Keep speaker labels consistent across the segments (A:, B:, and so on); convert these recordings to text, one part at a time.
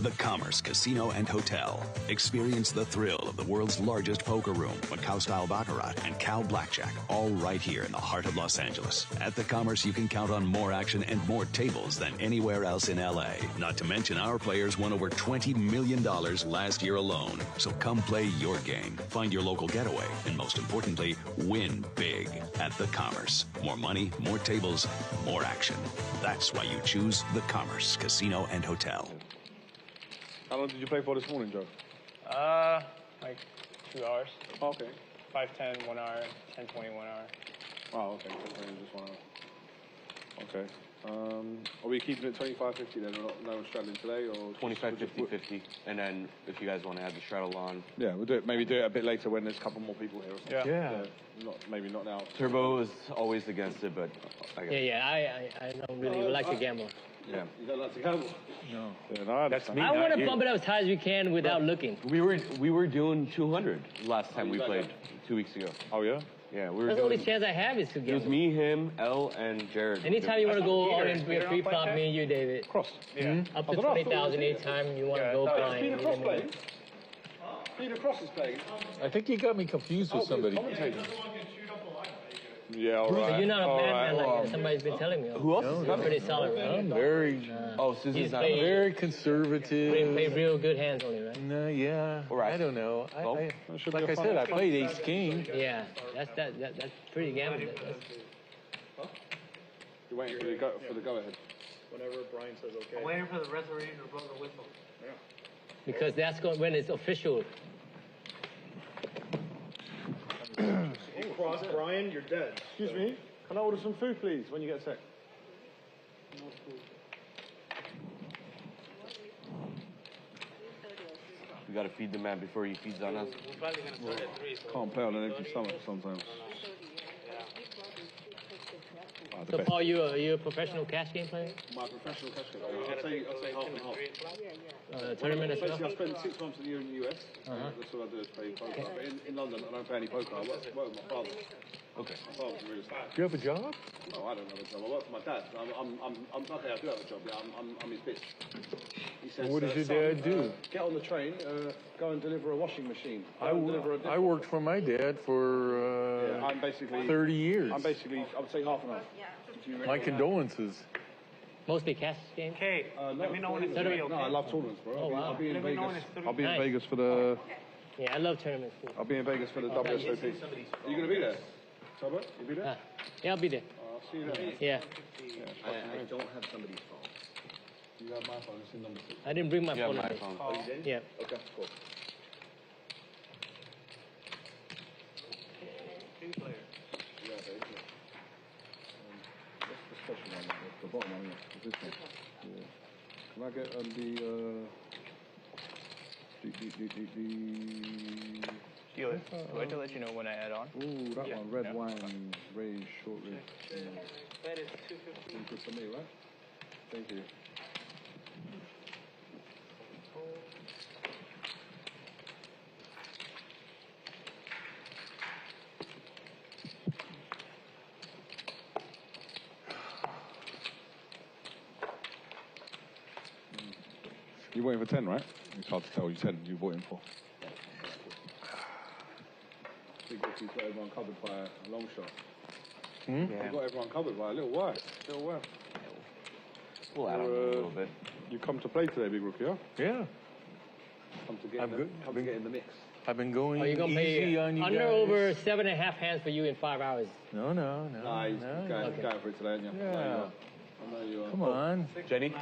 A: The Commerce Casino and Hotel. Experience the thrill of the world's largest poker room, Macau-style Baccarat, and Cow Blackjack, all right here in the heart of Los Angeles. At the Commerce, you can count on more action and more tables than anywhere else in L.A. Not to mention, our players won over $20 million last year alone. So come play your game, find your local getaway, and most importantly, win big at the Commerce. More money, more tables, more action. That's why you choose the Commerce Casino and Hotel.
B: How long did you play for this morning, Joe?
C: Like 2 hours.
B: Oh, okay.
C: 5:10, 1 hour. 10:20, 1 hour.
B: Oh, okay. Just 1 hour. Okay. Are we keeping it 25-50 then? No straddling today, or
D: 25-50-50, and then if you guys want to add the straddle on.
B: Yeah, we'll do it. Maybe do it a bit later when there's a couple more people here. Or something.
D: Yeah.
B: Maybe not now.
D: Turbo is always against it, but I
C: don't really like to gamble.
B: Yeah. You don't like to gamble?
D: No.
B: Yeah, no,
D: that's me.
C: I want to bump it up as high as we can without looking.
D: We were doing 200 last time we played 2 weeks ago.
B: Oh yeah.
D: Yeah, we were.
C: That's the only chance I have is to gamble.
D: It was me, him, L, and Jared.
C: Anytime you want to go all in free flop, me and you, David.
B: Cross.
C: Yeah. Up to 20,000 anytime you want to go blind.
B: Peter Cross playing. Peter Cross is playing.
E: I think you got me confused with somebody.
B: Yeah, all right.
C: So you're not a bad man like somebody's been telling me.
D: Who else?
C: You're pretty solid, right?
E: I'm very.
D: Susie's not
E: very conservative.
C: Play real good hands only, right?
E: No, yeah.
D: Right.
E: I don't know. Like I said, I played ace king.
C: Yeah, that's pretty gambling.
B: You're waiting for the go ahead.
F: Whenever Brian says okay.
G: I'm waiting for the referee to blow the whistle.
F: Yeah.
C: Because that's when it's official.
F: You cross Brian, you're dead.
B: Excuse me. Can I order some food, please, when you get a sec?
G: No food.
D: We gotta feed the man before he feeds on us.
G: We're probably gonna start at 3. So
B: can't play on an empty stomach sometimes.
C: So, Paul, you a professional cash game player?
B: My professional cash game player. I'd say half and half.
C: Tournament as well?
B: Basically, I spend 6 months of the year in the US. That's what I do is play poker. But in London, I don't play any poker. I work with my father.
D: Okay.
B: My father's a real estate.
E: Do you have a job?
B: No, I don't have a job. I work for my dad. I'm okay. I do have a job. Yeah, I'm his bitch. He says,
E: What does your dad do?
B: Get on the train. Go and deliver a washing machine.
E: I worked for my dad for
B: I'm basically
E: 30 years.
B: I'm basically, I would say half and half.
E: My condolences.
C: Mostly cash games?
G: Okay, let me know when it's 3, okay?
B: No, I love tournaments, bro.
C: Oh, wow.
B: I'll be in
G: Let me know when
B: Vegas.
G: it's 3.
B: I'll be in
C: Nice.
B: Vegas for the.
C: Yeah, I love tournaments too.
B: I'll be in Vegas for the WSOP. Are you gonna be there, Robert? You be there?
C: Yeah, I'll be there.
B: I'll see you there.
C: Yeah.
D: I don't have somebody's phone.
B: You have my phone. It's in number 6.
C: I didn't bring my
D: You have
C: phone.
D: my
C: with me.
D: phone.
B: Oh, you did?
C: Yeah.
B: Okay, cool. Yeah, there is. What's the special one? The bottom one, yeah. This one. Yeah. Can I get
C: Do I have to let you know when I add on?
B: Ooh, that one, red wine, raised, short rib.
G: That is 250.
B: Good for me, right? Thank you. You're waiting for 10, right? It's hard to tell. You 10. You're waiting for. I think you've got everyone covered by a long shot. You've got everyone covered by a little white. Little white.
D: We'll add on a little bit.
B: You come to play today, big rookie, huh?
E: Yeah.
B: Come to get,
E: I'm good.
B: Come to get in the mix.
E: I've been going
C: Are you going to
E: easy
C: pay
E: on you
C: under
E: guys.
C: over 7.5 hands for you in 5 hours?
E: No.
B: Nah, he's going for it today, aren't you?
E: Yeah.
B: I know you are.
E: Come on.
D: Jenny?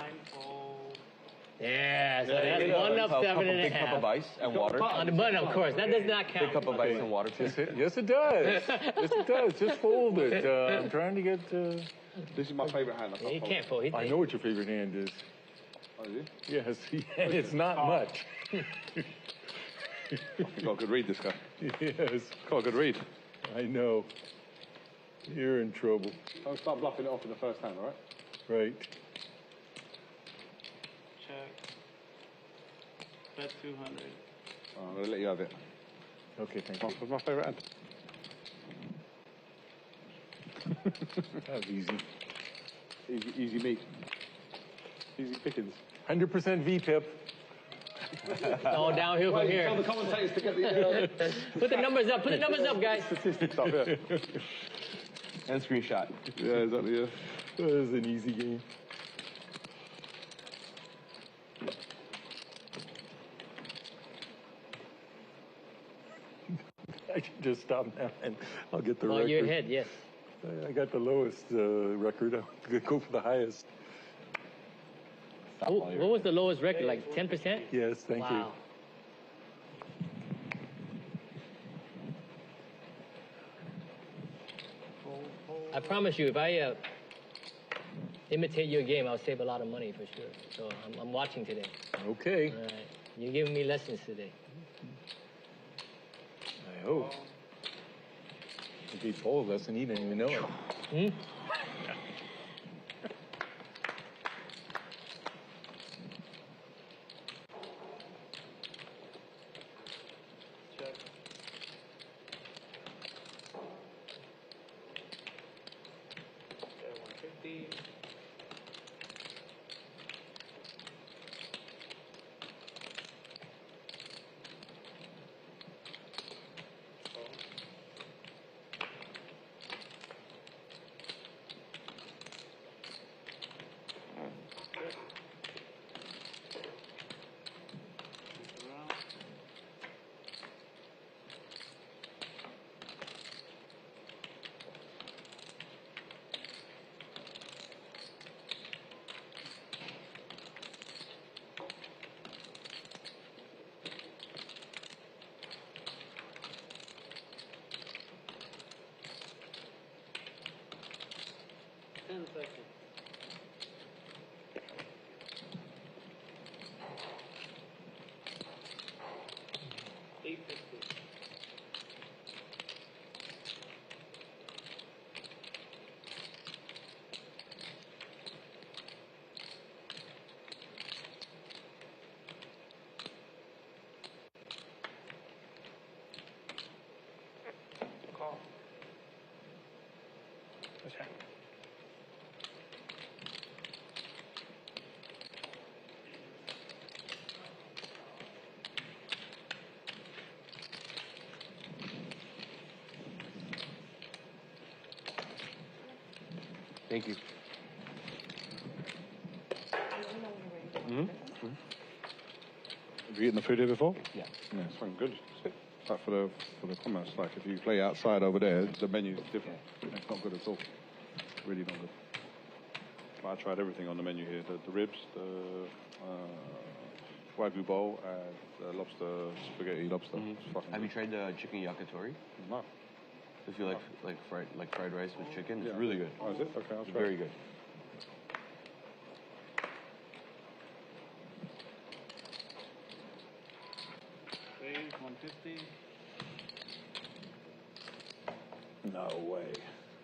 C: Yeah, so that's one up 7.5.
D: Big cup of ice and water.
C: On the button, of course. That does not count.
D: Big cup of ice and water.
E: Yes, it does. Yes, it does. Just fold it. I'm trying to get...
B: This is my favourite hand.
C: He can't fold.
E: I know what your favorite hand is.
B: Oh, is it?
E: Yes, and it's not much.
B: Got a good read, this guy.
E: Yes.
B: Got a good read.
E: I know. You're in trouble.
B: Don't start bluffing it off in the first hand, all right?
E: Right.
G: Check. Bet 200.
B: I'm going to let you have it.
E: Okay, thank you.
B: That's my favourite hand.
E: That was easy.
B: Easy meat. Easy pickings.
E: 100% VPIP.
C: All downhill from here.
B: Tell the commentators to get the...
C: Put the numbers up. Put the numbers up, guys.
B: statistics up, yeah.
D: And screenshot.
B: Yeah, exactly, yeah.
E: That was an easy game. I should just stop now and I'll get the record.
C: Oh, you're ahead, yes.
E: I got the lowest record. I'm going to go for the highest.
C: What was the lowest record? Like 10%?
E: Yes, thank you.
C: Wow. I promise you, if I imitate your game, I'll save a lot of money for sure. So I'm watching today.
E: Okay.
C: All right. You're giving me lessons today.
E: I hope. If he told us and he didn't even know it.
C: Hmm?
D: Thank you.
B: Have you eaten the food here before?
D: Yeah.
B: Yeah, it's fucking good. It's like for the comments, like if you play outside over there, the menu's different. It's not good at all. Really not good. But I tried everything on the menu here: the ribs, the wagyu bowl, and the lobster spaghetti lobster. It's fucking
D: Have you
B: good.
D: tried the chicken yakitori?
B: No.
D: If you like fried rice with chicken, it's really good.
B: Oh, is it? Okay, I'll try.
D: Very good.
G: Raise 150.
B: No way.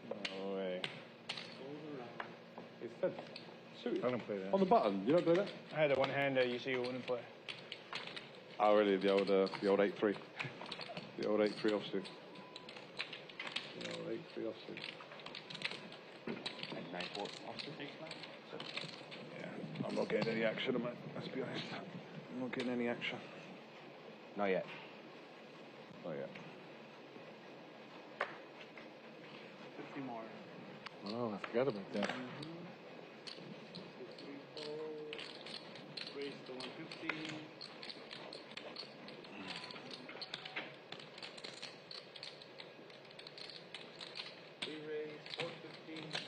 B: No way. It's dead.
E: I don't play that.
B: On the button, you don't do that?
F: I had the one hand you see you wouldn't play.
B: Oh, really? The old 8-3. The old 8-3 offsuit. The old 8-3 offsuit.
D: And 9-4 offsuit.
B: Yeah. I'm not getting any action, mate. Let's be honest. I'm not getting any action.
D: Not yet.
B: Not yet.
G: 50 more.
E: Oh, I forgot about that.
G: Raise to 150. Re-raise 450.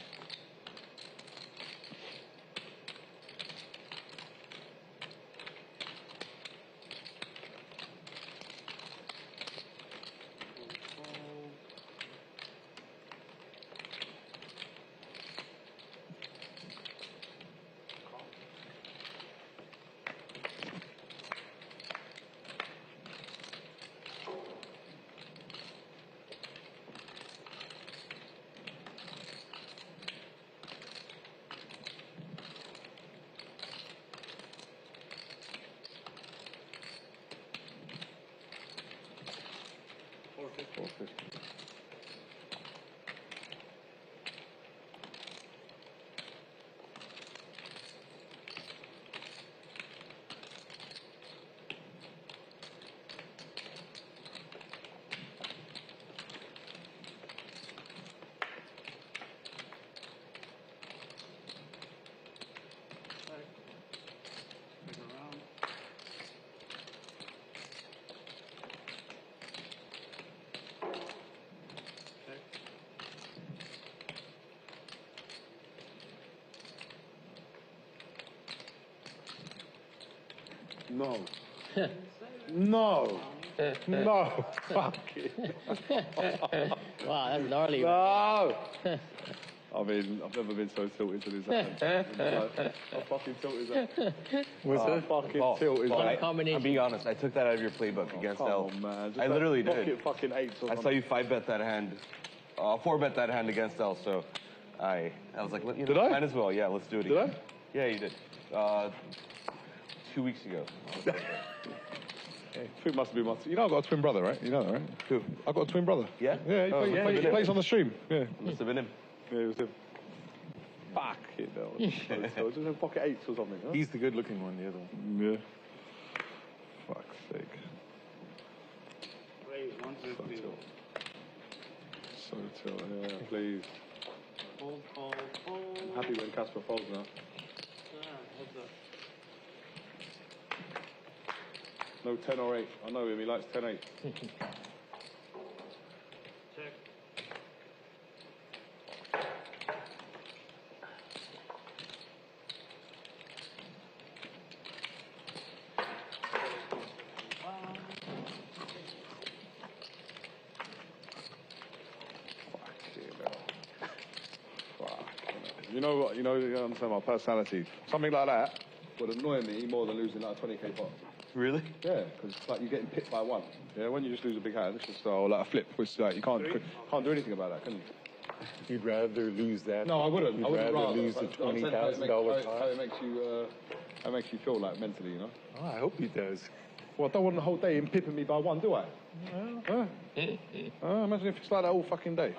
B: No. No. No. Fuck it.
C: Wow, that's gnarly.
B: No. I mean, I've never been so tilted to his hand. I fucking tilted that.
E: What's that?
B: Fucking tilted that.
C: Combination.
D: I'm being honest. I took that out of your playbook against
B: Come
D: L.
B: on, man. Just
D: I
B: that
D: literally
B: pocket
D: did.
B: fucking eights or
D: I saw
B: something.
D: you 5-bet that hand, 4-bet that hand against L. So I was like, you know,
B: Did I?
D: might as well. Yeah, let's do it
B: Did
D: again.
B: I?
D: Yeah, you did. 2 weeks ago.
B: It must be my. You know, I've got a twin brother, right? You know that, right? Who? I've got a twin brother.
D: Yeah?
B: Yeah, he plays on the stream. Yeah.
D: Must have been him.
B: Yeah, it was him. Fuck it, though. Just in pocket eights or something, huh?
E: He's the good-looking one, the other one.
B: Yeah. Fuck's sake.
G: Raise 150.
B: So till, yeah, please.
G: Fold, fold, fold.
B: I'm happy when Casper folds now.
G: Heads up.
B: No 10 or 8. I know him, he likes 10-8.
G: Check.
B: You know what? You understand my personality. Something like that would annoy me more than losing like a 20k pot.
D: Really?
B: Yeah, because it's like you're getting pipped by one. Yeah, when you just lose a big hand, it's just like a flip, which like you can't do anything about that, can you?
E: You'd rather lose that?
B: No, I wouldn't.
E: You'd
B: I wouldn't
E: rather
B: rather
E: lose the
B: I'm saying
E: $20,000
B: how it makes you, how it makes you feel like mentally, you know.
E: Oh, I hope he does.
B: Well, I don't want the whole day him pipping me by one, do I? Huh? Imagine if it's like that all fucking day.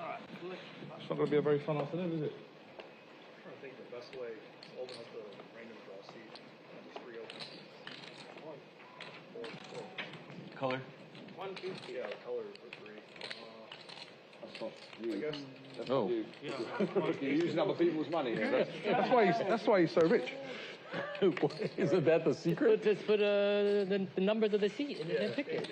B: It's not going to be a very fun afternoon, is it?
F: I'm trying to think the best way to open up the random draw seat. Just reopen seats. 1, 4, 4.
D: Color?
F: 1, 2, 3. Yeah, color for free.
B: That's not you.
F: I guess.
B: That's
E: Oh.
B: not you.
F: Yeah.
B: You're using other people's money. That's why he's so rich.
E: Isn't that the secret?
C: Just put the numbers of the seat and then pick it.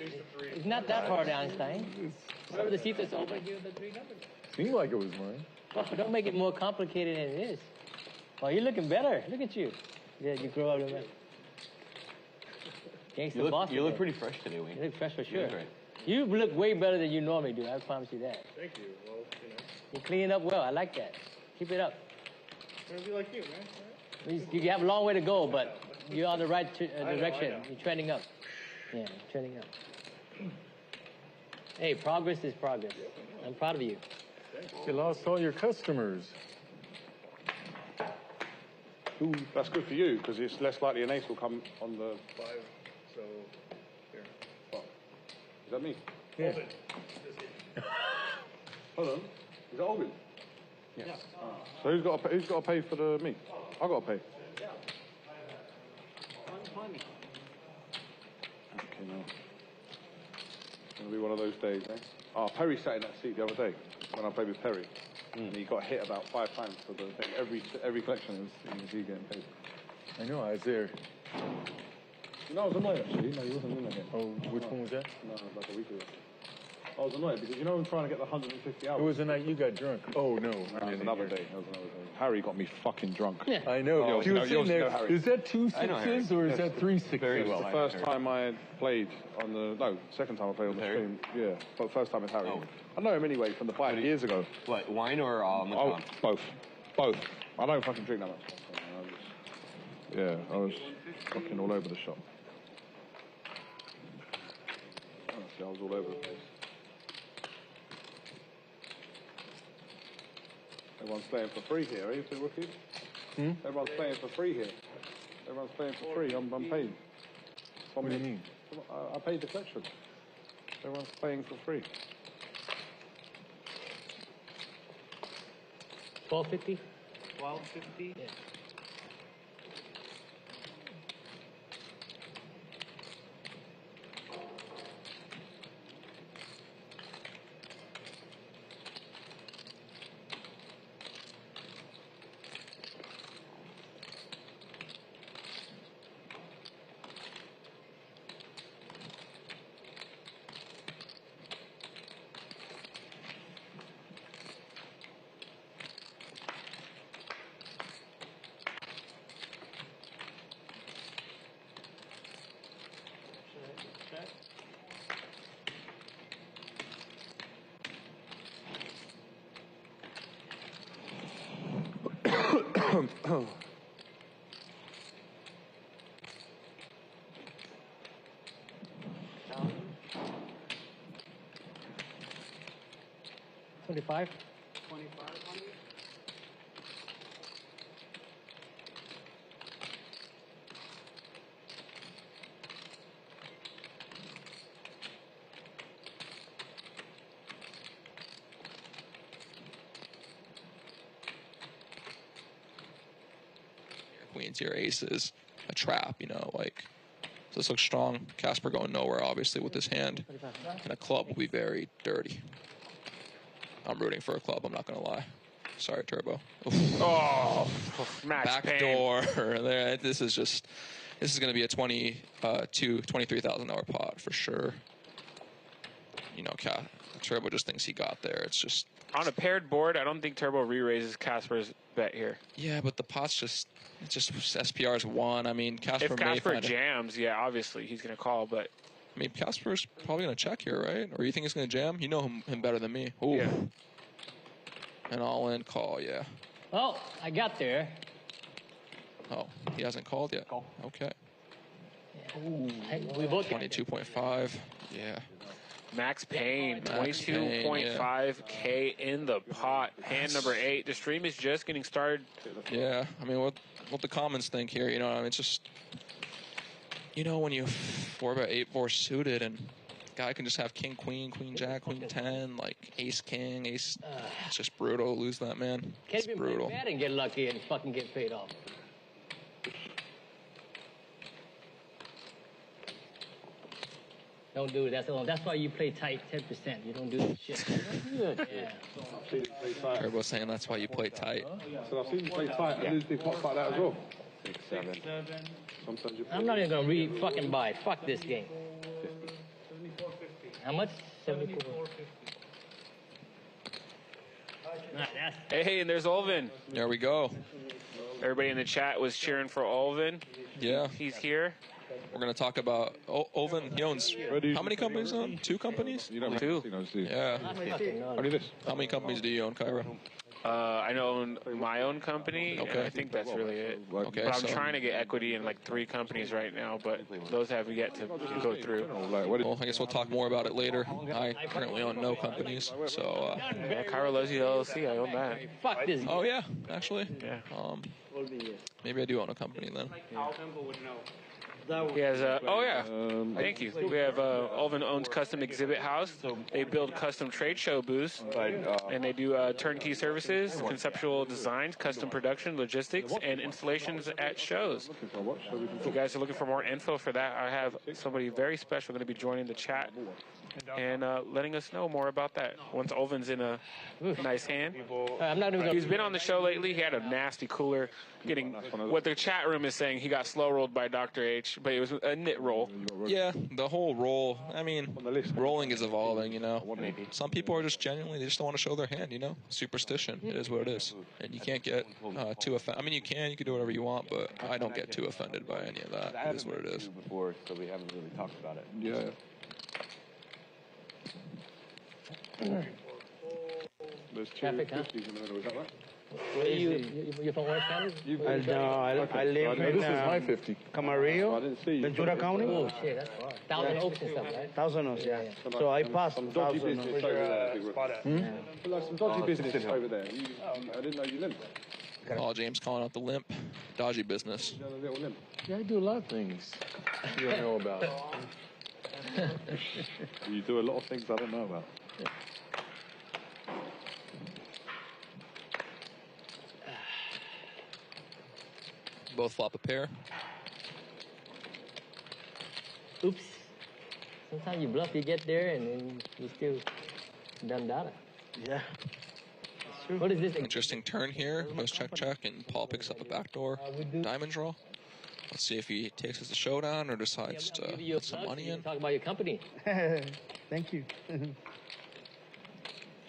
C: It's not that hard, Einstein. Whatever the seat that's open, give the 3 numbers.
E: Seemed like it was mine.
C: Well, don't make it more complicated than it is. Oh, you're looking better. Look at you. Yeah, you grow up a little bit. Gangsta boss.
D: You look pretty fresh today, Wayne.
C: You look fresh for sure.
D: You look great.
C: You look way better than you normally do. I promise you that.
F: Thank you. Well,
C: You're cleaning up well. I like that. Keep it up.
F: I'm gonna be like you, man.
C: You have a long way to go, but you're on the right direction.
F: I know.
C: You're trending up. Yeah, you're trending up. Hey, progress is progress. I'm proud of you.
E: You lost all your customers.
B: That's good for you because it's less likely an ace will come on the.
F: 5. So here.
B: Is that me?
E: Yeah.
B: Hold on. Is that Olvin?
D: Yes.
B: So who's got to pay for the me? I got to pay. Okay, no. It's gonna be one of those days, eh? Oh, Perry sat in that seat the other day when I played with Perry, and he got hit about 5 times for the thing. Every collection it was he getting paid.
E: I know, I was there.
B: No, I was annoyed actually. No, he wasn't in again.
E: Oh, which one was that?
B: No, it was like a week ago. I was annoyed because you know I'm trying to get the 150 hours.
E: It was the night you got drunk. Oh, no.
B: No, it was another day. Harry got me fucking drunk.
C: Yeah.
E: I know.
B: Oh,
E: he
B: you
E: was
B: know
E: sitting there.
B: Harry.
E: Is that 2
D: I know Harry.
E: sixes or is that 3 sixes?
D: Very
B: It's
D: well.
B: the
D: I
B: first
D: know
B: time I played on the second time I played on the
D: Harry?
B: stream. Yeah, but first time with Harry.
D: Oh.
B: I know him anyway from the 5 years ago.
D: What, wine or
B: Oh,
D: Macron?
B: both. I don't fucking drink that much. I was fucking all over the shop. Honestly, I was all over the place. Everyone's playing for free here, eh, for rookies? Everyone's playing for free here. Everyone's playing for free. I'm paid.
E: What do you mean?
B: I paid the collection. Everyone's playing for free.
C: 1250?
G: 1250.
C: Yeah. $25.
G: 2500.
H: Queens, your aces, a trap, you know, like, this looks strong. Casper going nowhere, obviously, with his hand. And a club will be very dirty. I'm rooting for a club, I'm not going to lie. Sorry, Turbo. Oof.
I: Oh, max
H: Backdoor. There. This is going to be a $23,000 pot for sure. You know, Turbo just thinks he got there. It's just...
I: On a paired board, I don't think Turbo re-raises Casper's bet here.
H: Yeah, but the pot's just SPR's one. I mean, Casper
I: if
H: may
I: Casper
H: find
I: jams, yeah, obviously he's going to call, but...
H: I mean, Casper's probably going to check here, right? Or you think he's going to jam? You know him better than me. Ooh.
I: Yeah.
H: An all-in call, yeah.
C: Oh, I got there.
H: Oh, he hasn't called yet.
C: Call.
H: Okay.
C: Yeah. Hey, we both got
H: 22.5. Yeah.
I: Max Payne,
H: Max Payne,
I: 22.5K in the pot. Hand number 8. The stream is just getting started.
H: Yeah. I mean, what the commons think here, you know, I mean, it's just, you know, when you 4x8 suited and guy can just have king, queen, queen, jack, queen 10, like ace, king, ace. It's just brutal. Lose that, man.
C: Can't
H: It's
C: even
H: brutal.
C: play bad and get lucky and fucking get paid off. Don't do it. That's why you play tight 10%. You don't do that shit. Yeah.
H: Turbo's saying that's why you play tight.
B: So I've seen you play tight and lose big pots like that as well.
D: 6, 7.
B: Sometimes you
C: I'm not even gonna fucking buy it. Fuck this game.
G: 7450.
C: How much? 74.
G: 7450.
C: Nah, that's
I: Hey, and there's Olvin.
H: There we go.
I: Everybody in the chat was cheering for Olvin.
H: Yeah.
I: He's here.
H: We're going to talk about Olvin. He owns how many companies on? 2 companies?
B: You don't
I: Two.
H: Yeah.
B: Only this.
H: How many companies do you own, Cairo?
I: I own my own company, and
H: Okay.
I: I think that's really it.
H: Okay,
I: But I'm
H: so-
I: trying to get equity in like 3 companies right now, but those have yet to go through.
H: Well, I guess we'll talk more about it later. I currently own no companies, so...
I: Yeah, Cairo Lozi LLC, I own that.
C: fuck this game.
H: Oh, yeah, actually.
I: Yeah.
H: Maybe I do own a company then.
I: He has oh yeah, thank you. We have Olvin owns Custom Exhibit House. They build custom trade show booths, and they do turnkey services, conceptual designs, custom production, logistics, and installations at shows. If you guys are looking for more info for that, I have somebody very special going to be joining the chat and letting us know more about that once Olvin's in a nice hand.
C: I'm not even gonna.
I: He's been on the show lately. He had a nasty cooler. Getting what the chat room is saying, he got slow rolled by Dr. H, but it was a nit roll.
H: Yeah, the whole roll. I mean, rolling is evolving, you know. Some people are just genuinely, they just don't want to show their hand, you know. Superstition. It is what it is. And you can't get too offended. I mean, you can do whatever you want, but I don't get too offended by any of that. It is what it is.
D: Before, so we haven't really talked about it.
B: Yeah. There's 2
C: Traffic, huh?
B: 50s in the middle, is that right?
C: You're from Orange County?
J: I live in
E: This is my 50.
J: Camarillo,
B: I didn't see you.
J: Ventura County.
C: Oh shit, that's far. Thousand Oaks and stuff, right?
J: Thousand Oaks, yeah. So I passed
B: Some dodgy
J: Thousand
B: business
J: Oaks.
B: over there. Like some dodgy business over there. I didn't know you lived there.
H: Oh, James calling out the limp. Dodgy business.
B: You got a little limp.
E: Yeah, I do a lot of things you don't know about.
B: You do a lot of things I don't know about.
H: Both flop a pair.
C: Oops. Sometimes you bluff, you get there, and then you still done data.
J: Yeah.
C: What is this?
H: Interesting turn here. Goes check, and Paul picks up a backdoor diamond draw. Let's see if he takes us to showdown or decides to put some money in.
C: Talk about your company.
J: Thank you.
H: He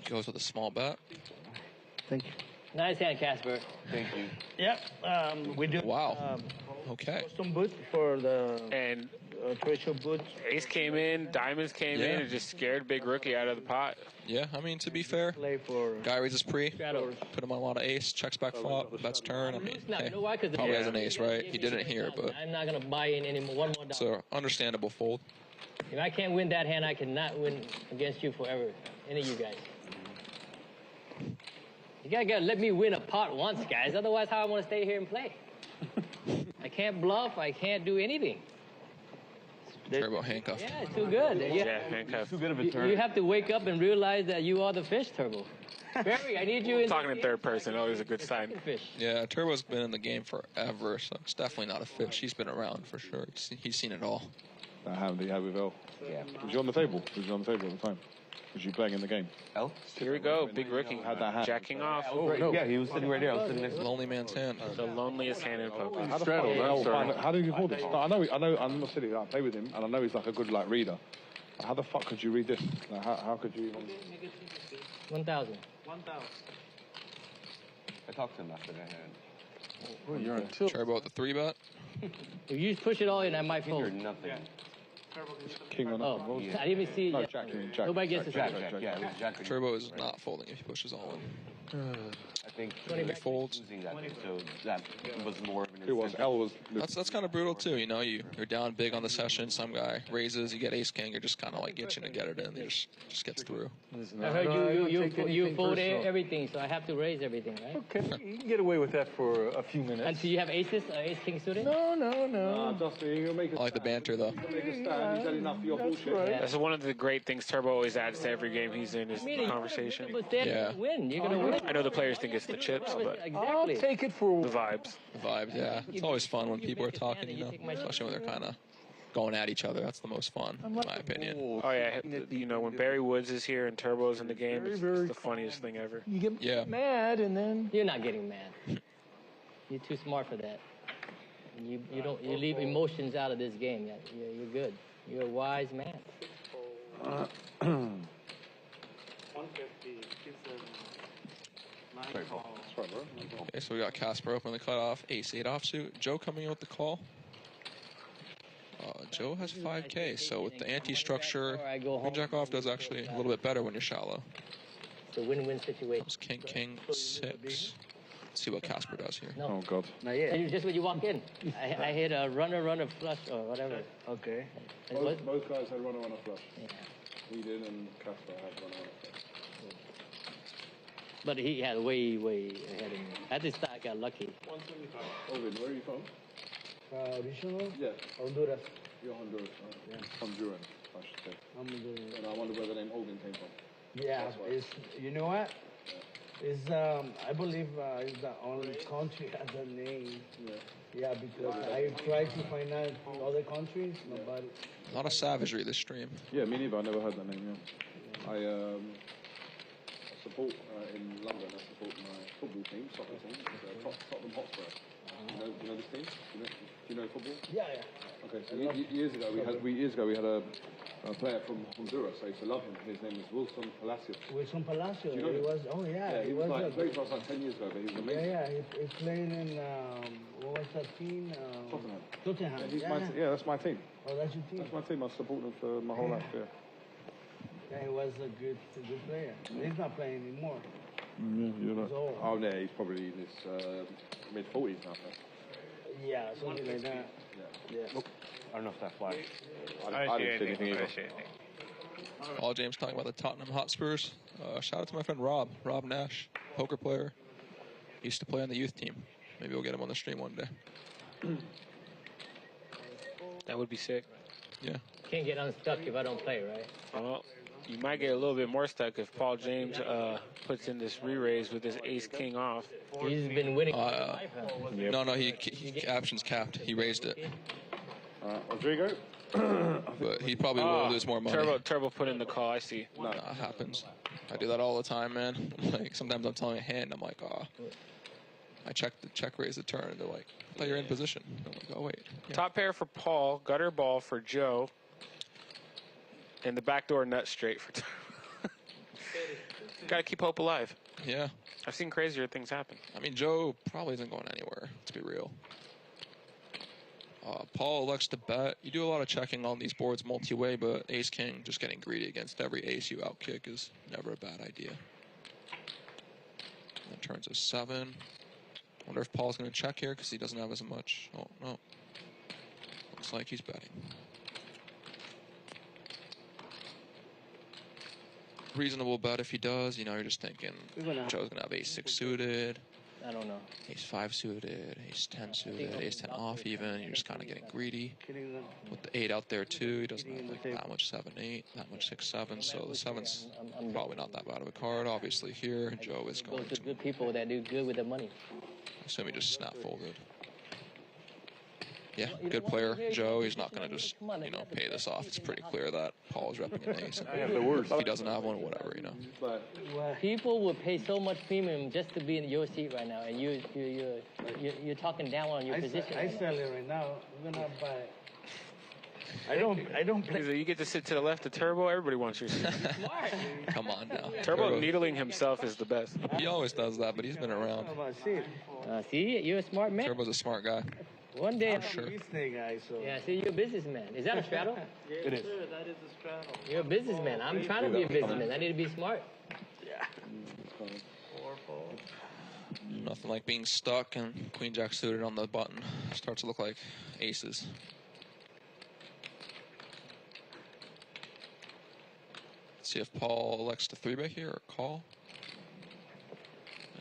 H: goes with a small bet.
J: Thank you.
C: Nice hand, Casper.
D: Thank you.
J: Yeah, we do.
H: Wow. Okay.
J: Custom booth for the
I: And
J: trade show boots.
I: Ace came in, diamonds came in, and just scared big rookie out of the pot.
H: Yeah, I mean, to be fair,
J: Play for
H: guy raises pre,
C: Straddles.
H: put him on a lot of ace, checks back flop, bets turn. I mean,
C: No,
H: hey,
C: you know why? 'Cause
H: probably
C: yeah.
H: has an ace, right? He didn't here, but
C: I'm not gonna buy in anymore. One more dollar.
H: so understandable fold.
C: If I can't win that hand, I cannot win against you forever. Any of you guys. You gotta let me win a pot once, guys. Otherwise, how I want to stay here and play? I can't bluff. I can't do anything.
H: Turbo handcuffed.
C: Yeah, it's too good.
I: Yeah, handcuff.
D: Too good of a turn.
C: You have to wake up and realize that you are the fish, Turbo. Barry, I need you in
I: Talking in third person, always a good sign.
C: fish.
H: Yeah, Turbo's been in the game forever, so it's definitely not a fish. He's been around for sure. He's seen it all.
B: That hand he had with L.
C: Yeah.
B: Was you on the table? Was you on the table at the time? Was you playing in the game?
D: L?
I: Here we go, big rookie.
B: Had that hand.
I: Jacking off.
D: Oh, no. Yeah, he was sitting right there. I was sitting next to him.
H: Lonely man's hand.
I: The loneliest hand in poker.
B: How the
E: Straddle,
B: fuck
E: that's
B: L
E: sorry.
B: how did you hold this? No, I know. I'm not silly. I play with him, and I know he's like a good like reader. How the fuck could you read this? Like, how could you?
C: 1,000.
G: 1,000.
D: I talked to him after that hand.
E: Oh, you're on tilt.
H: Turbo at the 3-bet.
C: If you push it all in, I might
D: You're
C: fold.
D: nothing.
B: King on
C: Oh,
B: that. What was it?
C: I didn't even see it
B: No,
C: yet.
B: Jack. Jack.
C: Nobody gets to see
D: Jack,
C: it.
D: Jack, yeah, it was Jack.
H: Turbo is not folding if he pushes all in.
D: I think
H: He folds.
D: losing that, so that was more of an
B: Who was?
D: incentive.
B: L was.
H: That's kind of brutal too. You know, you're down big on the session. Some guy raises, you get ace king. You're just kind of like itching to get it in. He just gets through.
E: Listen,
C: I
E: I
C: heard
E: don't
C: you
E: take anything
C: fold
E: personal.
C: everything, so I have to raise everything, right?
E: Okay, you can get away with that for a few minutes.
C: Until you have aces, ace king suited?
E: No.
B: Dusty, he'll make
H: I like the banter though.
B: Make a stand. He's had enough of your bullshit.
E: right.
I: That's one of the great things Turbo always adds to every game he's in is conversation.
C: But then
H: Yeah.
C: you win. You're gonna win.
I: I know the players think it's the chips, but
E: I'll
C: Exactly.
E: take it for
I: the vibes.
H: Vibes, yeah. It's always fun when people are talking, you know, especially when they're kind of going at each other. That's the most fun, in my opinion.
I: Oh yeah, you know when Barry Woods is here and Turbo's in the game, it's
E: very
I: the funniest thing ever.
E: You get
H: Yeah.
E: mad and then
C: You're not getting mad. You're too smart for that. You leave emotions out of this game. You're good. You're a wise man.
G: 150. Gives them 9 calls.
H: Okay, so we got Casper open the cutoff, ace-8 offsuit. Joe coming in with the call. Joe has 5K, so with the anti-structure, jack off does actually a little bit better when you're shallow.
C: It's a win-win situation.
H: Comes king, king, 6. Let's see what Casper does here.
B: Oh God.
J: Not yet.
C: And just when you walk in, I hit a runner flush or whatever.
J: Okay.
C: And what-
B: Both guys had runner on a flush.
C: Yeah.
B: He did, and Casper had runner on a flush.
C: But he had way ahead of me. I just thought I got lucky.
G: 175.
B: Ovin, where are you from?
J: Original?
B: Yeah.
J: Honduras.
B: You're Honduras, right?
J: Yeah.
B: Honduran, I should say.
J: Honduras.
B: And I wonder where the name Ovin came from.
J: Yeah,
B: That's why.
J: it's, you know what? It's, I believe it's the only country has a name.
B: Yeah.
J: Yeah, because I tried to find out in other countries, nobody.
H: A lot of savagery this stream.
B: Yeah, me neither. I never heard that name. Yeah. I support in London. I support my football team, soccer team, Tottenham Hotspur. You know this team? Do you know football?
J: Yeah.
B: Okay, so years ago we had a player from Honduras. I used to love him. His name was Wilson Palacios.
J: Wilson Palacio.
B: Do you know
J: He
B: him?
J: was. Oh yeah.
B: He was like played for us like 10 years ago, but he was amazing.
J: Yeah. He played in what was that team?
B: Tottenham.
J: Tottenham.
B: Yeah, that's my team.
J: Oh, that's your team.
B: That's my team. I support them for my whole life. Yeah.
J: Yeah, he was a good player. He's not playing anymore.
B: You're not.
J: He's old.
B: Oh no, he's probably in his mid-40s now.
J: Yeah, something like that.
B: Yeah.
J: Yeah.
D: I don't know if that flashed.
B: I didn't see anything either.
H: All James talking about the Tottenham Hotspurs. Shout out to my friend Rob Nash, poker player. He used to play on the youth team. Maybe we'll get him on the stream one day.
I: That would be sick.
H: Yeah.
C: Can't get unstuck if I don't play, right?
I: Well, you might get a little bit more stuck if Paul James puts in this re-raise with his ace king off.
C: He's been winning. Life, huh?
H: No, he options capped. He raised it,
B: Rodrigo?
H: but he probably will lose more money.
I: Turbo put in the call. I see.
H: No, it happens. I do that all the time, man. Like sometimes I'm telling a hand, I'm like, I check raise the turn, and they're like, I thought you're in position. I'm like, oh wait. Yeah.
I: Top pair for Paul, gutter ball for Joe, and the backdoor nut straight for Turbo. Got to keep hope alive.
H: Yeah.
I: I've seen crazier things happen.
H: I mean, Joe probably isn't going anywhere, to be real. Paul elects to bet. You do a lot of checking on these boards multi-way, but ace-king, just getting greedy against every ace you outkick is never a bad idea. That turns a 7. Wonder if Paul's going to check here because he doesn't have as much. Oh, no. Looks like he's betting. Reasonable bet if he does. You know, you're just thinking Joe's going to have ace-6 suited.
C: I don't know.
H: Ace-5 suited, ace-10 suited, ace-10 off even. You're just kind of getting greedy. With the 8 out there too, he doesn't have like that much 7-8, that much 6-7. So the 7's probably not that bad of a card. Obviously here, Joe is going
C: to good people that do good with their money.
H: I assume he just snap folded. Yeah, good player, Joe. He's not going to just, you know, pay this off. It's pretty clear that Paul is repping an ace. And if he doesn't have one, whatever, you know.
C: People would pay so much premium just to be in your seat right now, and you're talking down on your position.
J: I sell it right now. I'm gonna buy it. I don't play.
I: You get to sit to the left of Turbo. Everybody wants your seat.
H: Come on now.
I: Turbo needling himself is the best.
H: He always does that, but he's been around.
C: See, you're a smart man.
H: Turbo's a smart guy.
C: One day,
H: sure.
C: Yeah, see, you're a businessman. Is that a straddle?
G: It is. Sir, that is a straddle.
C: You're a businessman. I'm trying to be a businessman. I need to be smart.
J: Yeah.
H: Nothing like being stuck and Queen Jack suited on the button. Starts to look like aces. Let's see if Paul elects to 3-bet here or call.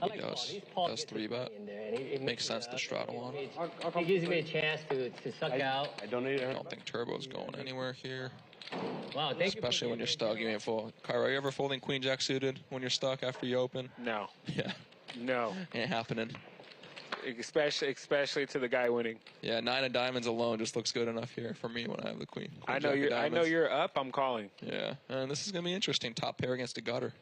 C: I like Paul.
H: Does 3-bet. Makes sense to straddle on.
C: He gives me a chance to suck out.
D: I don't
H: think Turbo's going anywhere here.
C: Wow, thank
H: Especially when you're stuck, you ain't full. Cairo, are you ever folding Queen Jack suited when you're stuck after you open?
I: No.
H: Yeah.
I: No.
H: Ain't happening.
I: Especially to the guy winning.
H: Yeah, 9 of diamonds alone just looks good enough here for me when I have the queen.
I: I know you're up. I'm calling.
H: Yeah, and this is gonna be interesting. Top pair against a gutter.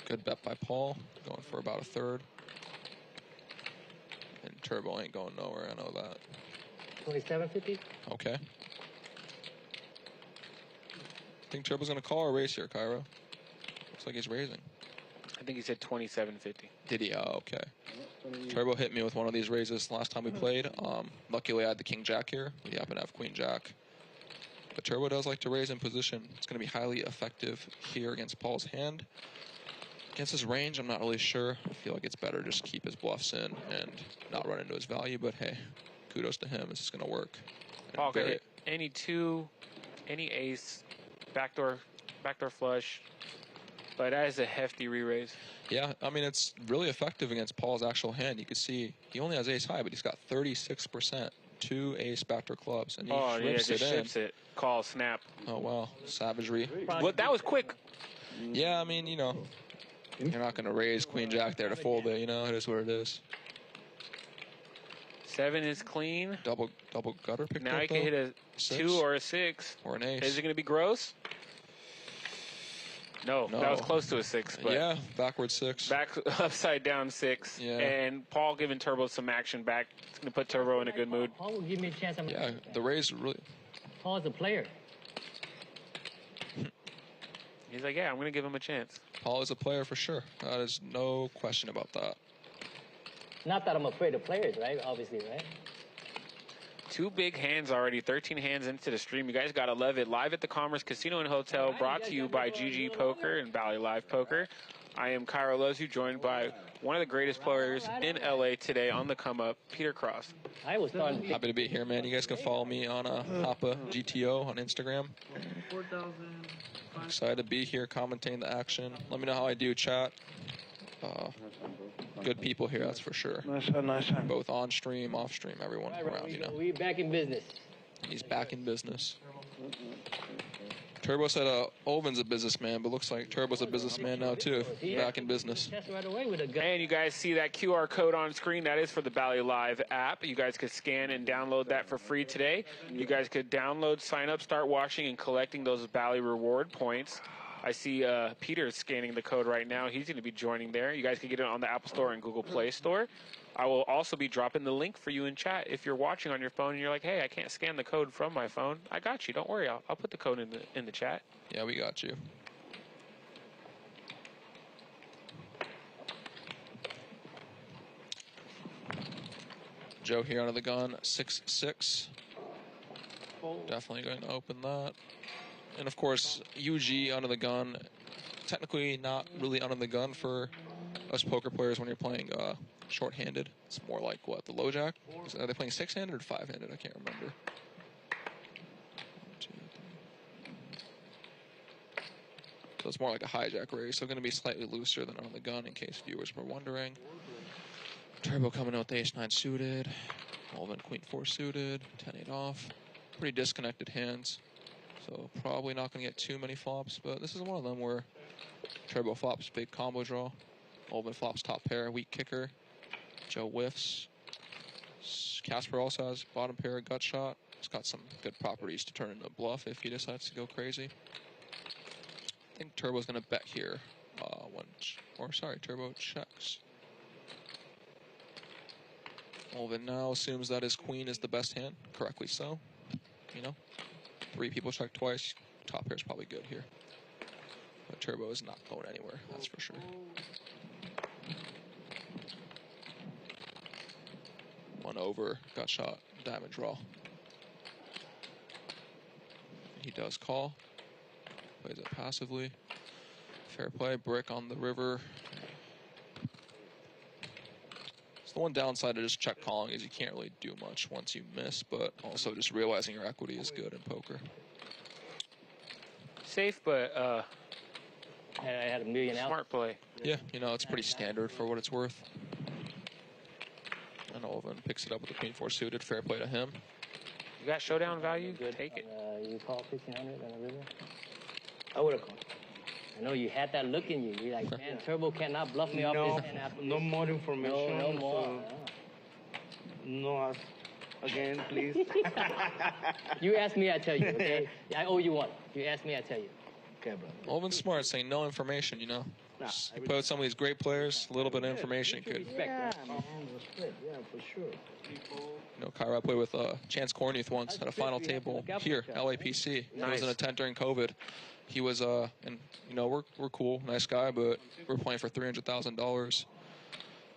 H: Good bet by Paul, going for about a 1/3. And Turbo ain't going nowhere. I know that.
C: 27.50.
H: Okay. Think Turbo's gonna call or raise here, Cairo? Looks like he's raising.
I: I think he said 27.50.
H: Did he? Oh, okay. Turbo hit me with one of these raises last time we played. Luckily I had the King Jack here. We happen to have Queen Jack. But Turbo does like to raise in position. It's gonna be highly effective here against Paul's hand. Against his range, I'm not really sure. I feel like it's better just keep his bluffs in and not run into his value. But hey, kudos to him. This is gonna work.
I: Paul could hit any 2, any ace. Backdoor flush, but that is a hefty re-raise.
H: Yeah, I mean, it's really effective against Paul's actual hand. You can see he only has ace high, but he's got 36%, 2 ace backdoor clubs, and he
I: ships it. Call, snap.
H: Oh, wow, savagery.
I: Well, that was quick.
H: Yeah, I mean, you know, you're not going to raise Queen Jack there to fold it, you know, it is what it is.
I: 7 is clean.
H: Double gutter picked up,
I: now he can hit a 2 or a 6.
H: Or an ace.
I: Is it going to be gross? No, that was close to a 6. But
H: yeah, backward 6.
I: Upside down 6.
H: Yeah.
I: And Paul giving Turbo some action back. It's going to put Turbo in a good mood.
C: Paul will give me a chance.
H: Yeah, the raise really.
C: Paul's a player.
I: He's like, yeah, I'm going to give him a chance.
H: Paul is a player for sure. There's no question about that.
C: Not that I'm afraid of players, right? Obviously, right?
I: 2 big hands already, 13 hands into the stream. You guys got to love it. Live at the Commerce Casino and Hotel, brought to you by GG Poker and Valley Live Poker. I am Kiero Lozu, joined by one of the greatest players in LA today on the come up, Peter Cross.
C: I was starting.
H: Happy to be here, man. You guys can follow me on Hoppa GTO on Instagram.
G: 4,000.
H: Excited to be here, commentating the action. Let me know how I do, chat. Good people here, that's for sure.
J: Nice.
H: Both on stream, off stream, everyone around, you know.
C: We're back in business.
H: He's back in business. Turbo said Oven's a businessman, but looks like Turbo's a businessman now too. Back in business.
I: And you guys see that QR code on screen. That is for the Valley Live app. You guys could scan and download that for free today. You guys could download, sign up, start watching and collecting those Valley reward points. I see Peter is scanning the code right now. He's going to be joining there. You guys can get it on the Apple Store and Google Play Store. I will also be dropping the link for you in chat. If you're watching on your phone and you're like, hey, I can't scan the code from my phone, I got you. Don't worry. I'll put the code in the chat.
H: Yeah, we got you. Joe here under the gun, 6-6. Definitely going to open that. And of course, UG under the gun, technically not really under the gun for us poker players when you're playing short-handed. It's more like, what, the low jack? Are they playing six-handed or five-handed? I can't remember. 1, 2, 3. So it's more like a hijack raise, so going to be slightly looser than under the gun in case viewers were wondering. Turbo coming out with ace-9 suited. All-in queen-4 suited. 10-8 off. Pretty disconnected hands. So probably not going to get too many flops, but this is one of them where Turbo flops, big combo draw. All-in flops, top pair, weak kicker. Joe whiffs. CASPER also has bottom pair, gut shot. It's got some good properties to turn into a bluff if he decides to go crazy. I think Turbo's going to bet here. Turbo checks. Olvin now assumes that his queen is the best hand, correctly so. You know, 3 people check twice. Top pair is probably good here. But Turbo is not going anywhere, that's for sure. 1 over, gut shot, diamond draw. He does call. Plays it passively. Fair play, brick on the river. The one downside of just check calling is you can't really do much once you miss, but also just realizing your equity is good in poker.
I: Safe, but
C: I had a million out.
I: Smart play.
H: Yeah, you know, it's pretty standard for what it's worth. And Olvin picks it up with the queen-4 suited. Fair play to him.
I: You got showdown value?
C: Good.
I: Take it.
C: You call 1,500 on the river? I would have called. I know you had that look in you. You're like, man, Turbo cannot bluff me off this hand after
J: no more information.
C: No more.
J: No, again, please.
C: You ask me, I tell you, okay? I owe you one. You ask me, I tell you.
J: Okay, brother.
H: Olvin's smart, saying no information, you know. Just, you put some of these great players, a little bit of information could.
C: Respect,
J: Respect, yeah, for sure.
H: You know, Kiero, I played with Chance Cornuth once at a final table here, LAPC. He was in a tent during COVID. He was, and you know, we're cool, nice guy, but we're playing for $300,000.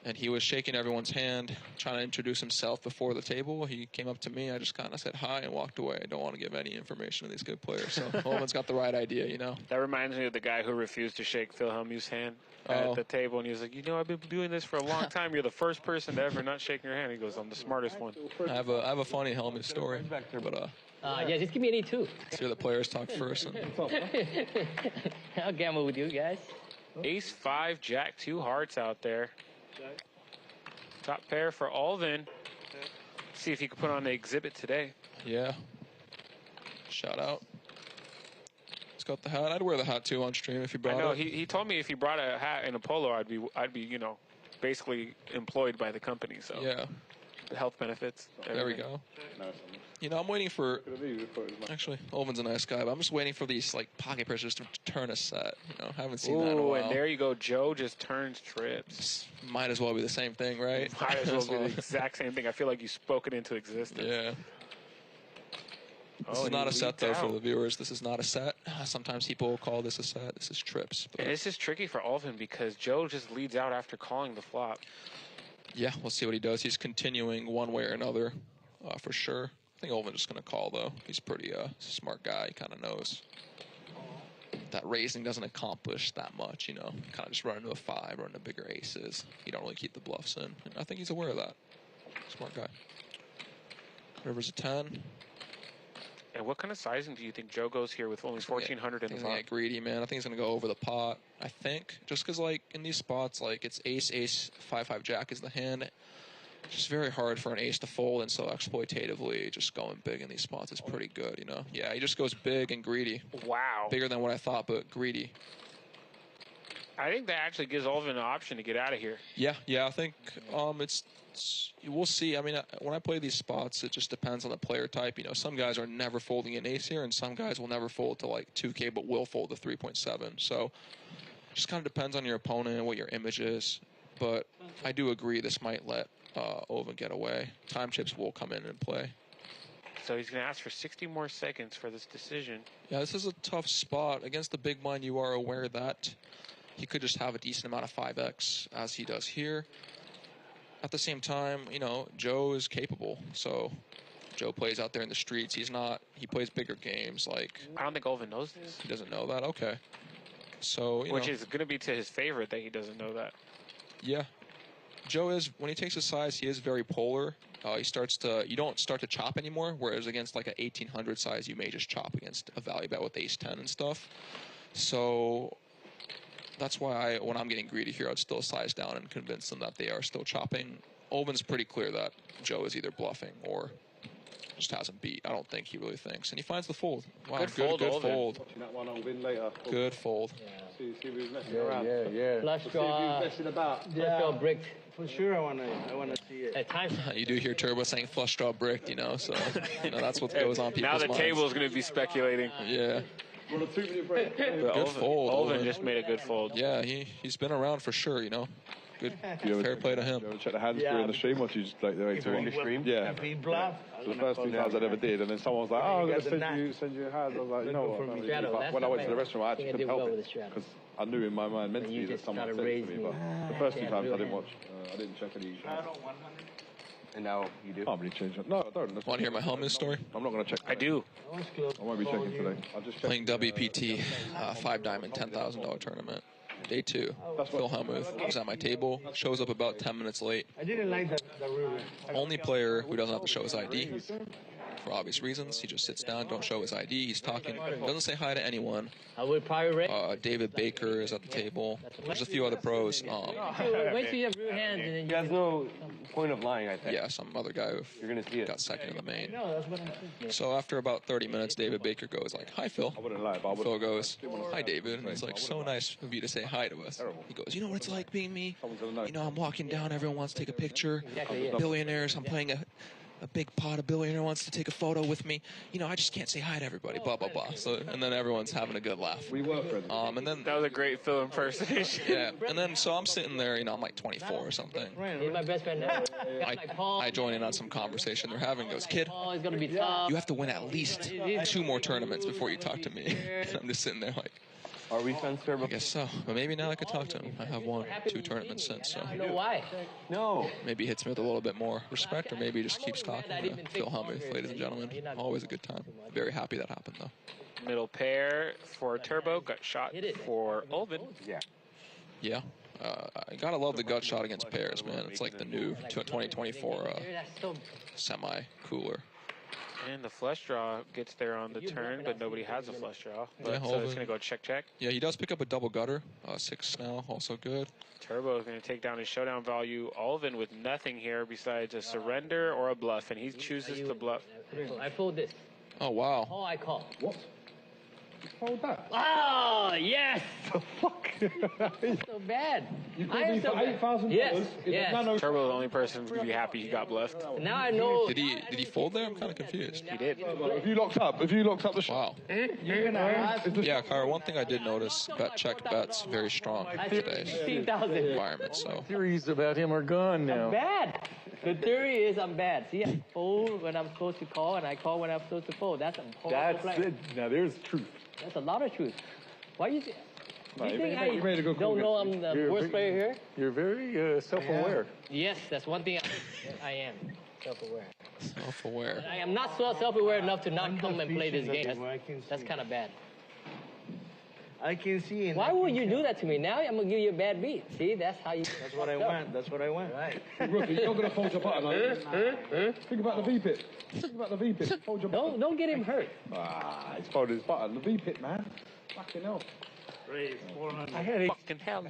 H: And he was shaking everyone's hand, trying to introduce himself before the table. He came up to me. I just kind of said hi and walked away. I don't want to give any information to these good players. So Olvin's got the right idea, you know.
I: That reminds me of the guy who refused to shake Phil Hellmuth's hand at the table. And he was like, you know, I've been doing this for a long time. You're the first person to ever not shake your hand. He goes, I'm the smartest one.
H: I have a funny Hellmuth story. But,
C: yeah, just give me an E2.
H: Let's hear the players talk first. And
C: I'll gamble with you guys.
I: Ace 5, Jack, 2 hearts out there. Top pair for Olvin. See if he can put on the exhibit today.
H: Yeah. Shout out. He's got the hat. I'd wear the hat too on stream if you brought it.
I: I know. He told me if he brought a hat and a polo, I'd be you know, basically employed by the company. So
H: yeah.
I: The health benefits. Everything.
H: There we go. You know, I'm waiting for. Actually, Olvin's a nice guy, but I'm just waiting for these like pocket pressures to turn a set. You know, haven't seen that in a while.
I: And there you go. Joe just turns trips.
H: Might as well be the same thing, right?
I: Might as well be the exact same thing. I feel like you spoke it into existence.
H: Yeah. This is not a set, though, for the viewers. This is not a set. Sometimes people call this a set. This is trips.
I: And this is tricky for Olvin because Joe just leads out after calling the flop.
H: Yeah, we'll see what he does. He's continuing one way or another, for sure. I think Olvin's just going to call, though. He's pretty smart guy. He kind of knows that raising doesn't accomplish that much, you know. Kind of just run into a 5, run into bigger aces. You don't really keep the bluffs in. And I think he's aware of that. Smart guy. River's a 10.
I: And what kind of sizing do you think Joe goes here with only 1,400 in the pot?
H: He's going to get greedy, man. I think he's going to go over the pot, I think. Just because, like, in these spots, like, it's ace, ace, 5-5 jack is the hand. It's just very hard for an ace to fold, and so exploitatively just going big in these spots is pretty good, you know? Yeah, he just goes big and greedy.
I: Wow.
H: Bigger than what I thought, but greedy.
I: I think that actually gives Olvin an option to get out of here.
H: Yeah, I think we'll see. I mean, when I play these spots, it just depends on the player type. You know, some guys are never folding an ace here, and some guys will never fold to like 2K, but will fold to 3.7. So, it just kind of depends on your opponent and what your image is. But I do agree this might let Olvin get away. Time chips will come in and play.
I: So he's going to ask for 60 more seconds for this decision.
H: Yeah, this is a tough spot. Against the big blind, you are aware that he could just have a decent amount of 5x, as he does here. at the same time, you know, Joe is capable. So Joe plays out there in the streets. He plays bigger games. Like,
I: I don't think Olvin knows this.
H: He doesn't know that? Okay. So,
I: Which is going to be to his favorite that he doesn't know that.
H: Yeah. Joe is, when he takes his size, he is very polar. You don't start to chop anymore, whereas against like an 1800 size, you may just chop against a value bet with ace 10 and stuff. So that's why when I'm getting greedy here, I'd still size down and convince them that they are still chopping. Olvin's pretty clear that Joe is either bluffing or just hasn't beat. I don't think he really thinks. And he finds the fold. Wow, good fold.
B: Watching that one on win later.
H: Good fold.
B: Yeah. See who's messing around.
E: Yeah.
C: Flush draw.
B: See who's messing about.
C: Flush draw bricked.
J: For sure, I wanna see it.
C: At times,
H: you do hear Turbo saying flush draw bricked, you know, so you know that's what goes on people's
I: Now the
H: minds.
I: table is going to be speculating.
H: Yeah.
B: Good
H: fold.
I: Olvin just made a good fold.
H: Yeah, he's been around for sure, you know. Good, fair play to him.
B: You ever check the hands during the stream, or do you just like the way
D: During the stream?
B: Yeah.
J: If he bluff,
B: So the first 2 times I ever did, and then someone was like, "Oh, I'm gonna send you a hand." I was like, "You know what?" But when I went to the restaurant, I actually couldn't help it because I knew in my mind mentally that someone said it to me. But the first 2 times I didn't watch. I didn't check any.
D: And now you do?
B: Can't really change it. No, I don't.
H: Want to hear my helmet story?
B: I'm not going to check.
I: I do.
B: I won't be checking today. I'll just check.
H: Playing WPT, 5-diamond, $10,000 tournament. Day 2. Phil Hellmuth was at my table. Shows up about 10 minutes late.
J: I didn't like the Ruben.
H: Only player who doesn't have to show his ID. For obvious reasons. He just sits down, don't show his ID. He's talking, doesn't say hi to anyone.
C: I would probably
H: David Baker is at the table. There's a few other pros.
C: wait till you have real hands and then
D: He has no point of lying, I think.
H: Yeah, some other guy who
D: You're going to see it.
H: got second in the main.
J: No, that's what I'm thinking.
H: So after about 30 minutes, David Baker goes like, "Hi, Phil."
B: I wouldn't lie, but I
H: Phil goes, "Hi, David." And it's like, "So nice of you to say hi to us." He goes, "You know what it's like being me? You know, I'm walking down, everyone wants to take a picture. Billionaires, I'm playing a big pot of billionaire wants to take a photo with me. You know, I just can't say hi to everybody, blah, blah, blah." So, and then everyone's having a good laugh.
B: We were friends.
H: And then
I: That was a great Phil impersonation.
H: yeah, and then so I'm sitting there, you know, I'm like 24 or something.
C: he's my best friend now.
H: I join in on some conversation they're having. Goes, "Kid,
C: Paul is gonna be tough.
H: you have to win at least 2 more tournaments before you talk to me." And I'm just sitting there like,
D: Are we friends, Turbo?
H: I guess so. But maybe now I could talk to him. I have won 2 tournaments since, so
C: I know why.
D: No.
H: maybe he hits me with a little bit more respect, or maybe he just keeps talking. Phil Hellmuth, ladies and gentlemen. Always a good time. Very happy that happened, though.
I: Middle pair for Turbo. Gut shot for Olvin.
D: Yeah.
H: Yeah. I gotta love the gut shot against pairs, man. It's like the new 2024 semi-cooler.
I: And the flush draw gets there on the turn, but nobody has a flush draw. But,
H: Yeah,
I: so it's going to go check.
H: Yeah, he does pick up a double gutter. 6 now, also good.
I: Turbo is going to take down his showdown value. Olvin with nothing here besides a surrender or a bluff, and he chooses the bluff.
C: I fold this.
H: Oh, wow.
C: Oh, I call.
B: What? Hold that.
C: Oh, yes.
B: The fuck?
C: So bad.
B: You
C: I
B: called
C: am
B: me
C: so
B: for
C: bad.
B: $8,000?
C: Yes.
B: in a
C: Yes.
B: nano-
I: Turbo is the only person to be happy he got bluffed.
C: Now I know.
H: Did he fold there? I'm kind of confused.
I: He did.
B: If you locked up the shot.
H: Wow. Yeah, Kyra, one thing I did notice, bet check bets very strong in today's
C: 15,000.
H: environment, so.
E: Theories about him are gone now.
C: I'm bad. The theory is I'm bad. See, I fold when I'm supposed to call, and I call when I'm supposed to fold. That's a horrible play.
E: it. Now there's truth.
C: That's a lot of truth. Why you? Do
B: No,
C: you
B: you
C: think
B: made- you made a good
C: don't
B: call.
C: know I'm the worst player here?
E: You're very self-aware.
C: Yes, that's one thing I am. Self-aware.
H: Self-aware.
C: I am not so self-aware enough to not come and play this game. That's kind of bad.
J: I can see it.
C: Why would you do that to me? Now I'm gonna give you a bad beat. See, that's how you.
J: That's what I want. That's what I want.
C: Right.
B: Rookie, you're going to fold your button, are you? Think about the V-pit. Think about the V-pit. Fold your button.
C: Don't get him hurt.
B: He's folded his button. The V-pit, man. Fucking hell.
I: I had a fucking hell.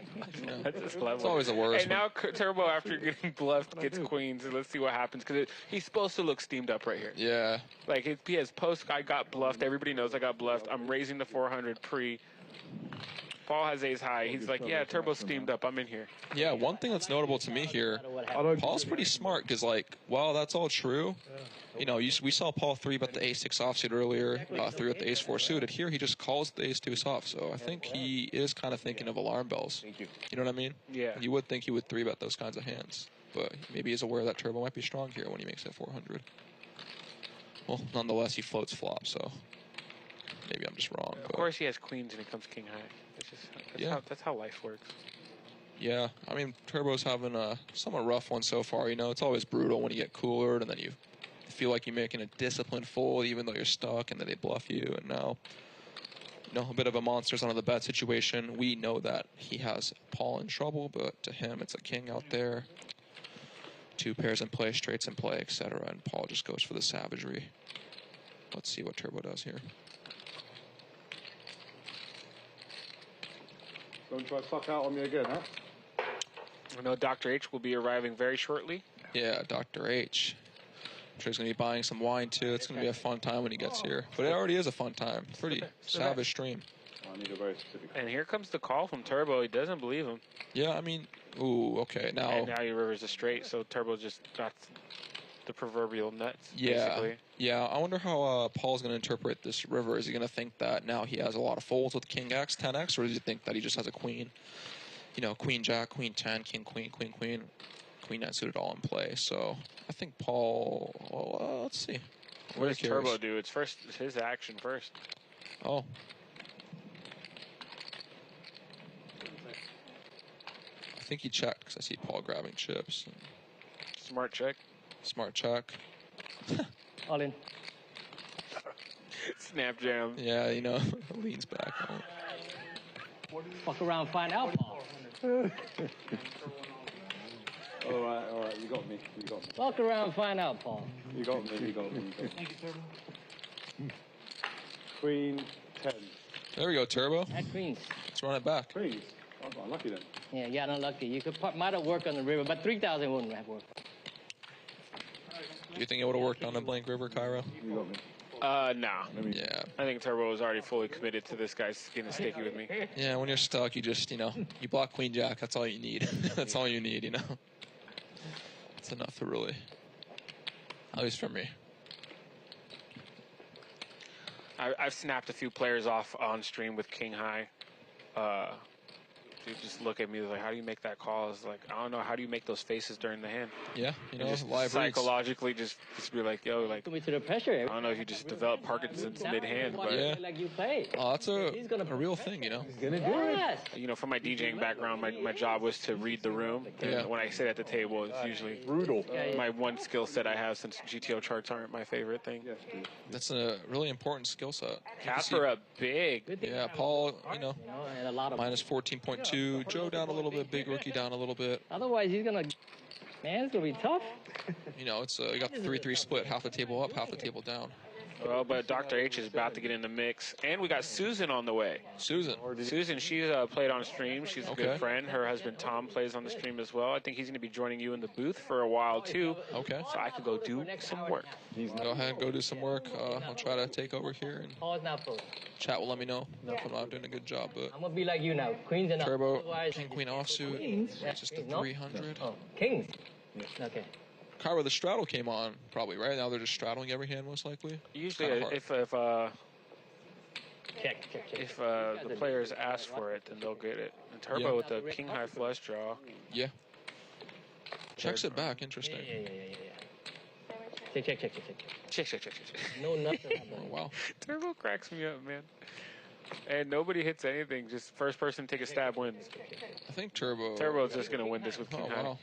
I: That's just clever.
H: It's always the worst.
I: And now Turbo, after getting bluffed, gets queens. And let's see what happens, because he's supposed to look steamed up right here.
H: Yeah.
I: Like, he has post, I got bluffed. Everybody knows I got bluffed. I'm raising the 400 pre. Paul has ace high. He's like, yeah, Turbo's steamed up. I'm in here.
H: Yeah, one thing that's notable to me here, Paul's pretty smart because, like, while that's all true, you know, we saw Paul 3-bet the ace-6 offsuit earlier, 3 with the ace-4 suited. Here, he just calls the ace-2 soft. So I think he is kind of thinking of alarm bells.
D: Thank you.
H: You know what I mean?
I: Yeah.
H: You would think he would 3-bet those kinds of hands. But maybe he's aware that Turbo might be strong here when he makes that 400. Well, nonetheless, he floats flop, so maybe I'm just wrong.
I: Of course, he has queens and it comes king high. It's just, that's how life works.
H: Yeah, I mean, Turbo's having a somewhat rough one so far. You know, it's always brutal when you get coolered and then you feel like you're making a disciplined fold even though you're stuck, and then they bluff you. And now, you know, a bit of a monster's under the bed situation. We know that he has Paul in trouble, but to him, it's a king out there. 2 pairs in play, straights in play, etc. And Paul just goes for the savagery. Let's see what Turbo does here.
B: Don't try to suck out on me again, huh?
I: I know Dr. H will be arriving very shortly.
H: Yeah, Dr. H. I'm sure he's going to be buying some wine, too. It's going to be a fun time when he gets here. But it already is a fun time. Pretty savage stream.
B: I need a very specific.
I: And here comes the call from Turbo. He doesn't believe him.
H: Yeah, I mean, ooh, okay. Now,
I: And now he rivers a straight, so Turbo just got the proverbial nuts,
H: yeah,
I: basically.
H: Yeah, I wonder how Paul's going to interpret this river. Is he going to think that now he has a lot of folds with King X, 10X, or does he think that he just has a queen? You know, Queen Jack, Queen 10, King Queen, Queen Queen, Queen 9 suited all in play. So I think Paul. Well, let's see.
I: What does Turbo do? It's his action first.
H: Oh. I think he checked because I see Paul grabbing chips.
I: Smart check.
H: Smart check.
C: All in.
I: Snap jam.
H: Yeah, you know, leans back.
C: Fuck around, find out, Paul.
B: All right, you got me.
C: Fuck around, find out, Paul.
B: You got me.
G: Thank you, Turbo.
B: Queen 10.
H: There we go, Turbo.
C: At queens.
H: Let's run it back.
B: Queens? I got unlucky then.
C: Yeah, you got unlucky. You might have worked on the river, but 3,000 wouldn't have worked.
H: Do you think it would have worked on the blank river, Cairo?
B: You got me.
I: No.
H: Yeah.
I: I think Turbo was already fully committed to this guy's getting sticky with me.
H: Yeah, when you're stuck, you just, you know, you block Queen Jack. That's all you need. That's all you need, you know. It's enough to really, at least for me.
I: I've snapped a few players off on stream with King High. They just look at me like, how do you make that call? It's like, I don't know. How do you make those faces during the hand?
H: Yeah, you know,
I: just
H: live
I: psychologically just be like, yo, like,
C: Put me to the pressure.
I: I don't know if you just develop Parkinson's mid-hand, but
H: Yeah.
C: Like you play.
H: Oh, that's a real thing, you know.
C: Yes.
I: you know, from my DJing background, my job was to read the room.
H: Yeah.
I: And when I sit at the table, it's usually
E: Brutal.
I: my one skill set I have, since GTO charts aren't my favorite thing.
H: That's a really important skill set.
I: Casper up big.
H: Yeah, Paul, you know,
C: You know, and a lot of
H: minus 14.2. Joe down a little bit, big rookie down a little bit.
C: Otherwise, he's gonna. Man, it's gonna be tough.
H: You know, it's you got the 3-3 split, half the table up, half the table down.
I: Well, but Dr. H is about to get in the mix. And we got Susan on the way.
H: Susan.
I: Susan, she played on stream. She's a
H: Okay.
I: good friend. Her husband, Tom, plays on the stream as well. I think he's going to be joining you in the booth for a while, too.
H: Okay.
I: So I can go do some work.
H: Go ahead, go do some work. I'll try to take over here, and
C: Paul's not full.
H: chat will let me know if I'm not doing a good job. But
C: I'm gonna be like you now. Queens and
H: Turbo,
C: otherwise-
H: King Queen offsuit.
C: Yeah,
H: It's just a
C: Queens, no?
H: 300.
C: Oh, kings. Okay.
H: Cairo, the straddle came on probably right now. They're just straddling every hand most likely.
I: Usually,
H: Kinda hard.
I: if the players ask for it, then they'll get it. And Turbo
H: Yeah.
I: with the king high flush draw.
H: Yeah. Checks it back. Interesting.
C: Yeah. Check. No, nothing.
H: Oh, wow.
I: Turbo cracks me up, man. And nobody hits anything. Just first person to take a stab wins.
H: I think Turbo's
I: just going to win this with king high.
H: Wow.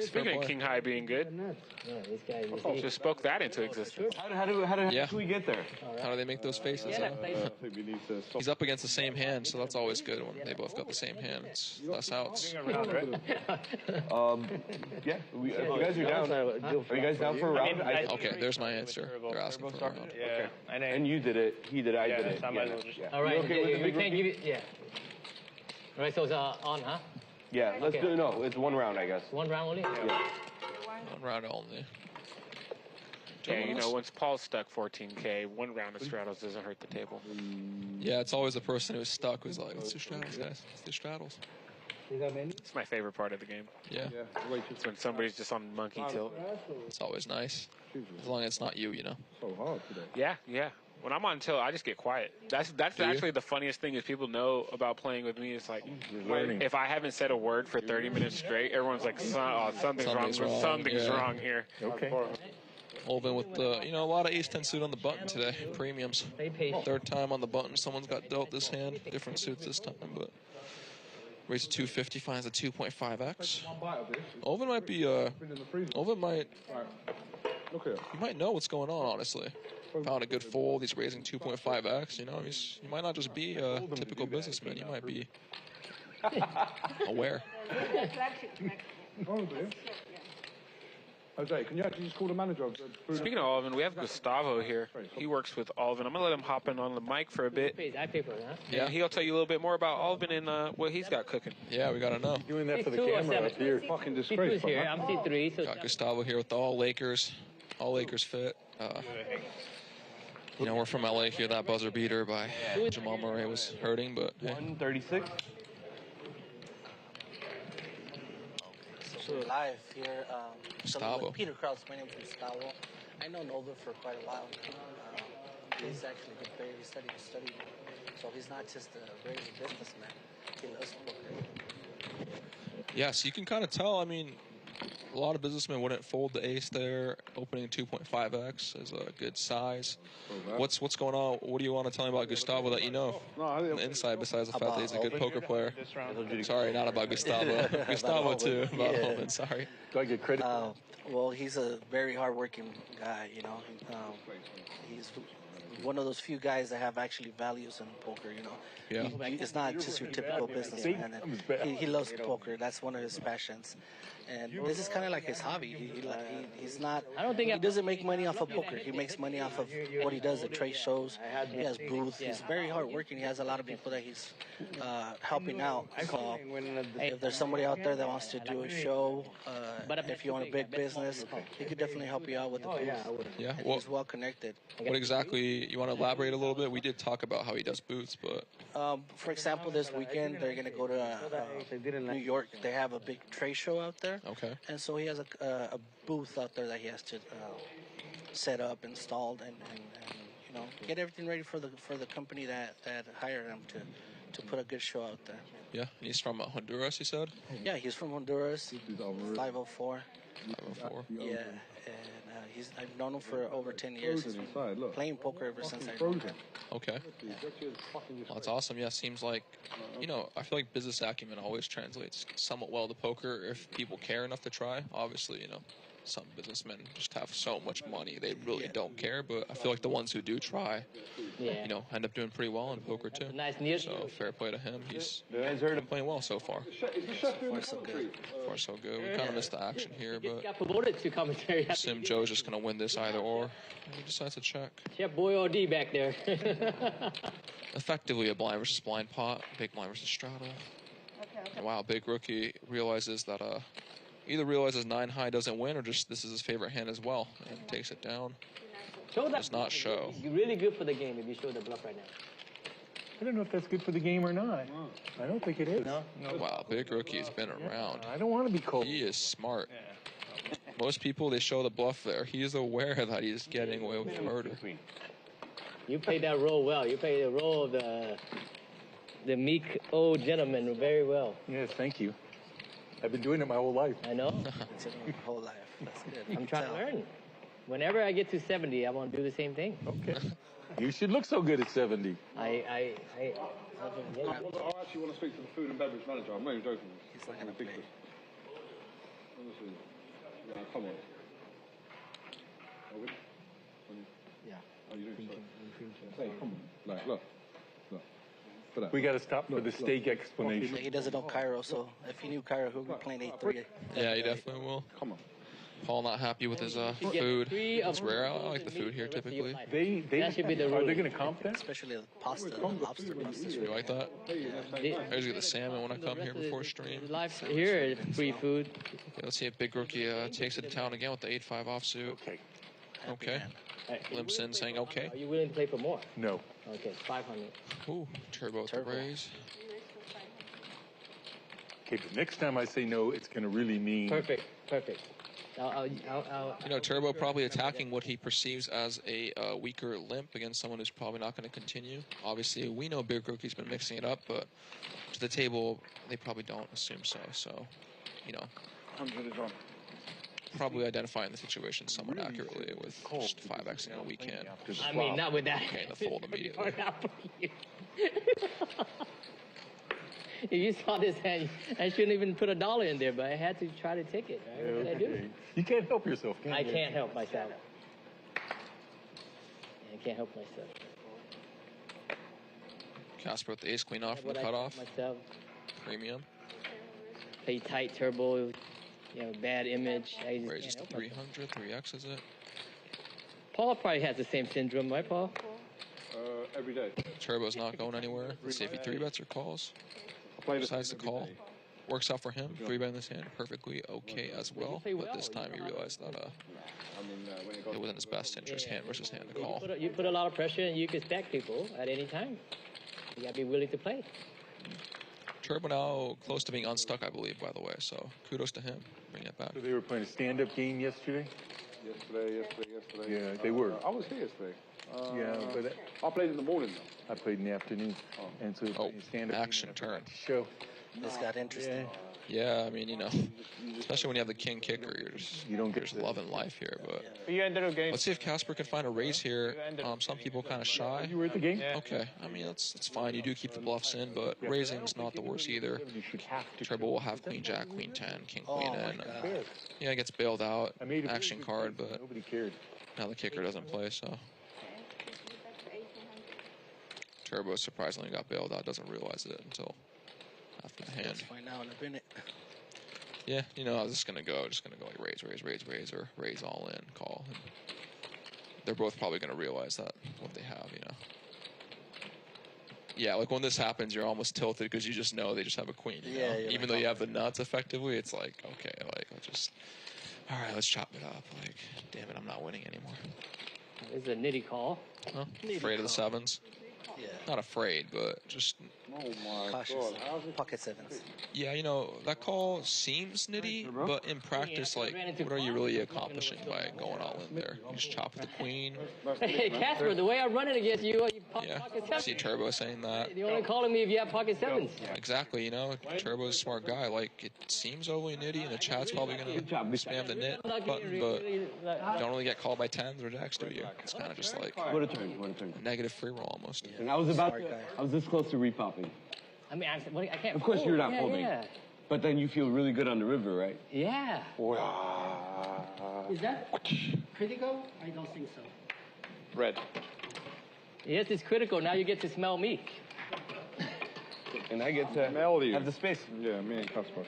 I: Speaking of King High being good,
C: Yeah, this guy.
I: just spoke that into existence.
D: How do we get there?
H: How do they make those faces?
B: I think we need to stop.
H: He's up against the same hand, so that's always good when they both got the same hand. It's less outs.
D: Yeah, you guys are down. Are you guys down for a round?
H: Okay, there's my answer. They're asking for a round.
D: Yeah. And you did it. He did it. I did it.
C: All right.
D: okay with the
C: we
D: big
C: can't give it. Yeah. All right. So it's on, huh?
D: Yeah, let's do no. It's one round, I guess.
C: One round only.
D: Yeah.
H: One round only.
I: Yeah, you know, once Paul's stuck 14K, one round of straddles doesn't hurt the table.
H: Yeah, it's always the person who's stuck who's like, let's do straddles, guys. Let's do straddles.
I: It's my favorite part of the game.
H: Yeah,
I: It's when somebody's just on monkey tilt.
H: it's always nice. As long as it's not you, you know.
B: So hard today.
I: Yeah. When I'm on tilt, I just get quiet. That's actually the funniest thing is people know about playing with me. It's like, if I haven't said a word for 30 minutes straight, everyone's like, something's wrong. Something's wrong here.
E: Okay.
H: Olvin with the, you know, a lot of ace-10 suit on the button today. Premiums.
C: Stay patient.
H: Third time on the button. Someone's got dealt this hand. Different suits this time, but Raise a 250, finds a 2.5x.
B: One bite of this.
H: Olvin might be,
B: Been in the freezer.
H: Olvin might,
B: Right. Look here.
H: he might know what's going on, honestly. Found a good fold, he's raising 2.5x, you know, he might not just be a typical businessman, he might be aware.
B: Oh, dear. Jose, can you actually just call the manager of the food?
I: Speaking of Alvin, we have Gustavo here. He works with Alvin. I'm going to let him hop in on the mic for a bit.
C: I pay for it, huh?
I: Yeah, he'll tell you a little bit more about Alvin and what he's got cooking.
H: Yeah, we got to know.
E: Doing that for the camera up here.
B: Fucking disgrace.
C: C2's here. I'm C3. So
H: Got Gustavo here with the All Lakers fit. You know, we're from LA here. That buzzer beater by Jamal Murray was hurting, but hey.
D: 136.
J: So live here.
H: Gustavo.
J: With Peter Krause. My name is Gustavo. I know Nova for quite a while. He's actually a good player. He studied. So he's not just a regular businessman. He loves poker.
H: Yes, you can kind of tell. I mean, a lot of businessmen wouldn't fold the ace there. Opening 2.5x is a good size. What's going on? What do you want to tell me about Gustavo that you know on the inside besides the fact that he's a good poker player? Sorry, not about Gustavo. Gustavo too. About Holman. Sorry.
E: Do I get credit?
J: Well, he's a very hardworking guy. You know, he's one of those few guys that have actually values in poker. You know,
H: Yeah.
J: It's not just your typical businessman. And he loves poker. That's one of his passions. And this is kind of like his hobby. He's not. He doesn't make money off of poker. He makes money off of what he does, the trade shows. He has booths. He's very hardworking. He has a lot of people that he's helping out. So if there's somebody out there that wants to do a show, if you want a big business, he could definitely help you out with the booth.
H: Yeah.
J: And he's well connected.
H: What exactly? You want to elaborate a little bit? We did talk about how he does booths, but
J: for example, this weekend they're going to go to New York. They have a big trade show out there.
H: okay.
J: And so he has a booth out there that he has to set up, installed, and you know, get everything ready for the company that hired him to put a good show out there.
H: Yeah, and he's from Honduras, you said?
J: Yeah, he's from Honduras, 504.
H: 504.
J: Yeah, and I've known him for over 10 years. He's been playing poker ever since I know him.
H: Okay. Well, that's awesome. Yeah, seems like, you know, I feel like business acumen always translates somewhat well to poker if people care enough to try. Obviously, you know, some businessmen just have so much money they really don't care, but I feel like the ones who do try, you know, end up doing pretty well in poker too. So fair play to him. He's been playing well so far.
J: So far, so good.
H: So far, so good. We kind of missed the action here, but
C: got promoted to commentary.
H: Sim Joe's just going to win this either or. He decides to check.
C: Chef Boyardee back there.
H: Effectively a blind versus blind pot. Big blind versus straddle. And wow, big rookie realizes that either realizes 9 high doesn't win or just this is his favorite hand as well and takes it down. Does not show.
C: You're really good for the game if you show the bluff right now.
E: I don't know if that's good for the game or not. I don't think it is.
C: No?
H: Wow, big rookie's been around.
E: I don't want to be cold.
H: He is smart. Most people, they show the bluff there. He is aware that he's getting away with murder.
C: You played that role well. You played the role of the meek old gentleman very well.
E: Yes, thank you. I've been doing it my whole life.
C: I know.
J: My whole life. That's good.
C: I'm trying to learn. Whenever I get to 70, I want to do the same thing.
E: Okay. You should look so good at 70.
B: I actually want to speak to the food and beverage manager. I'm not even joking.
J: He's not going to play.
B: Honestly. Yeah, come on. Are we?
J: Yeah.
B: Are you doing so? Hey, come on. Like, look. For that.
E: We got to stop for the steak explanation.
J: He doesn't know Kiero, so if he knew Kiero, he'll be playing 8-3.
H: Yeah, he definitely will.
B: Come on.
H: Paul not happy with his food. It's rare. I like the food here typically.
C: That should be the rule.
E: Are they going to comp that?
J: Especially the pasta, the lobster pasta.
H: You like that? I usually get the salmon when I come here before stream.
C: Life here is free food.
H: Okay, let's see if Big Rookie takes it to town again with the 8-5 offsuit. Okay. Limps in saying okay.
C: Are you willing to play for more?
E: No.
C: Okay, 500.
H: Ooh, turbo with the raise.
E: Okay, but next time I say no, it's going to really mean...
C: Perfect.
H: You know, Turbo probably attacking what he perceives as a weaker limp against someone who's probably not going to continue. Obviously, we know Big Rookie's been mixing it up, but to the table, they probably don't assume so. So, you know, probably identifying the situation somewhat accurately with just 5xing on a weak hand.
C: I mean, not with that.
H: Okay, the fold immediately.
C: If you saw this hand, I shouldn't even put $1 in there, but I had to try to take it. Right? What did I do?
E: You can't help yourself, can you?
C: I can't help myself. I can't help myself.
H: CASPER with the ace queen off from the cutoff.
C: Myself.
H: Premium.
C: Play tight turbo, bad image.
H: Raises to 300, 3x is it?
C: Paul probably has the same syndrome, right, Paul?
B: Every day.
H: Turbo's not going anywhere. Let's see if he 3-bets or calls. Decides to call. Works out for him. 3-bet this hand perfectly okay as well. But this time he realized that it wasn't his best interest, hand versus hand to call.
C: You put a lot of pressure and you can stack people at any time. You gotta be willing to play.
H: Turbo now close to being unstuck, I believe, by the way. So kudos to him. Bring it back.
E: So they were playing a stand-up game yesterday?
B: Yesterday.
E: Yeah, they were.
B: I was here yesterday.
E: Yeah, but
B: I played in the morning, though.
E: I played in the afternoon. And so stand-up
H: action turn.
E: Show.
J: This got interesting.
H: Yeah, I mean, especially when you have the king kicker, you're just loving life here. But let's see if CASPER can find a raise here. Some people kind of shy.
E: You were at the game?
H: Okay, I mean, it's fine. You do keep the bluffs in, but raising's not the worst either. Turbo will have queen jack, queen 10, king queen in. Yeah, it gets bailed out. Action card, but
E: nobody cared.
H: Now the kicker doesn't play, so. Turbo surprisingly got bailed out. Doesn't realize it until after the hand.
J: Let's find out in a minute.
H: Yeah, I was just gonna go like raise, or raise all in, call. And they're both probably gonna realize that what they have, Yeah, like when this happens, you're almost tilted because you just know they just have a queen.
J: Yeah,
H: even though you have the nuts, effectively, it's like okay, like all right, let's chop it up. Like, damn it, I'm not winning anymore.
C: It's a nitty call.
H: Huh? Afraid of the sevens.
J: Yeah.
H: Not afraid, but just
J: cautious. Pocket sevens.
H: Yeah, that call seems nitty, but in practice, like, what are you really accomplishing by going all in there? You just chop with the queen.
C: Hey, CASPER, the way I run it against you pocket sevens.
H: See Turbo saying that.
C: You're only calling me if you have pocket sevens.
H: Exactly, Turbo's a smart guy. Like, it seems overly nitty, and the chat's probably going to spam the nit button, but you don't really get called by 10s or jacks, do you? It's kind of just like
D: What a turn.
H: a negative free roll almost.
D: And I was this close to repopping.
C: I mean, I can't.
D: Of course, you're not folding.
C: Yeah.
D: But then you feel really good on the river, right?
C: Yeah.
G: Is that critical? I don't think so.
B: Red.
C: Yes, it's critical. Now you get to smell me.
D: And I get to have the space.
B: Yeah, me and CASPER.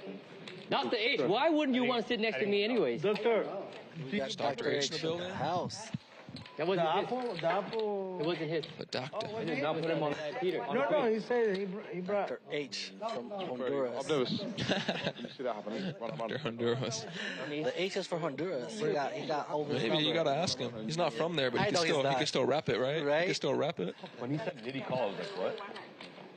C: That's the ace. Why wouldn't you want to sit next to me anyways?
J: Doctor.
H: Dr. H in the building.
J: House.
C: That wasn't his.
G: The apple.
C: It wasn't his.
H: The doctor.
C: I did not put him on Peter.
G: No, he said he brought.
J: Dr. H from Honduras.
B: I've never seen that happening.
H: Dr. Honduras.
J: The H is for Honduras. He got over.
H: Maybe you got to ask him. He's not from there, but he can still rep it, right? He can still rep it.
D: When he said nitty call, I was like, what?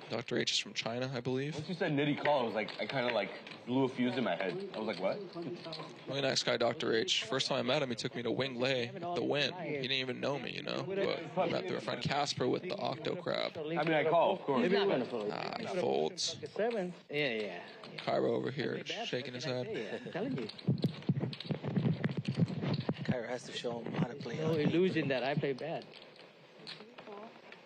H: Dr. H is from China, I believe.
D: Once you said nitty call, I kind of blew a fuse in my head. I was like, what?
H: Really nice guy, Dr. H. First time I met him, he took me to Wing Lei, the Win. He didn't even know me, But I met through a friend CASPER with the Octo Crab.
D: I mean, I call, of course.
C: He's not going to fold.
H: He folds.
C: Yeah.
H: Cairo over here, shaking his head.
C: I'm telling you.
J: Kiero has to show him how to play.
C: No illusion that I play bad.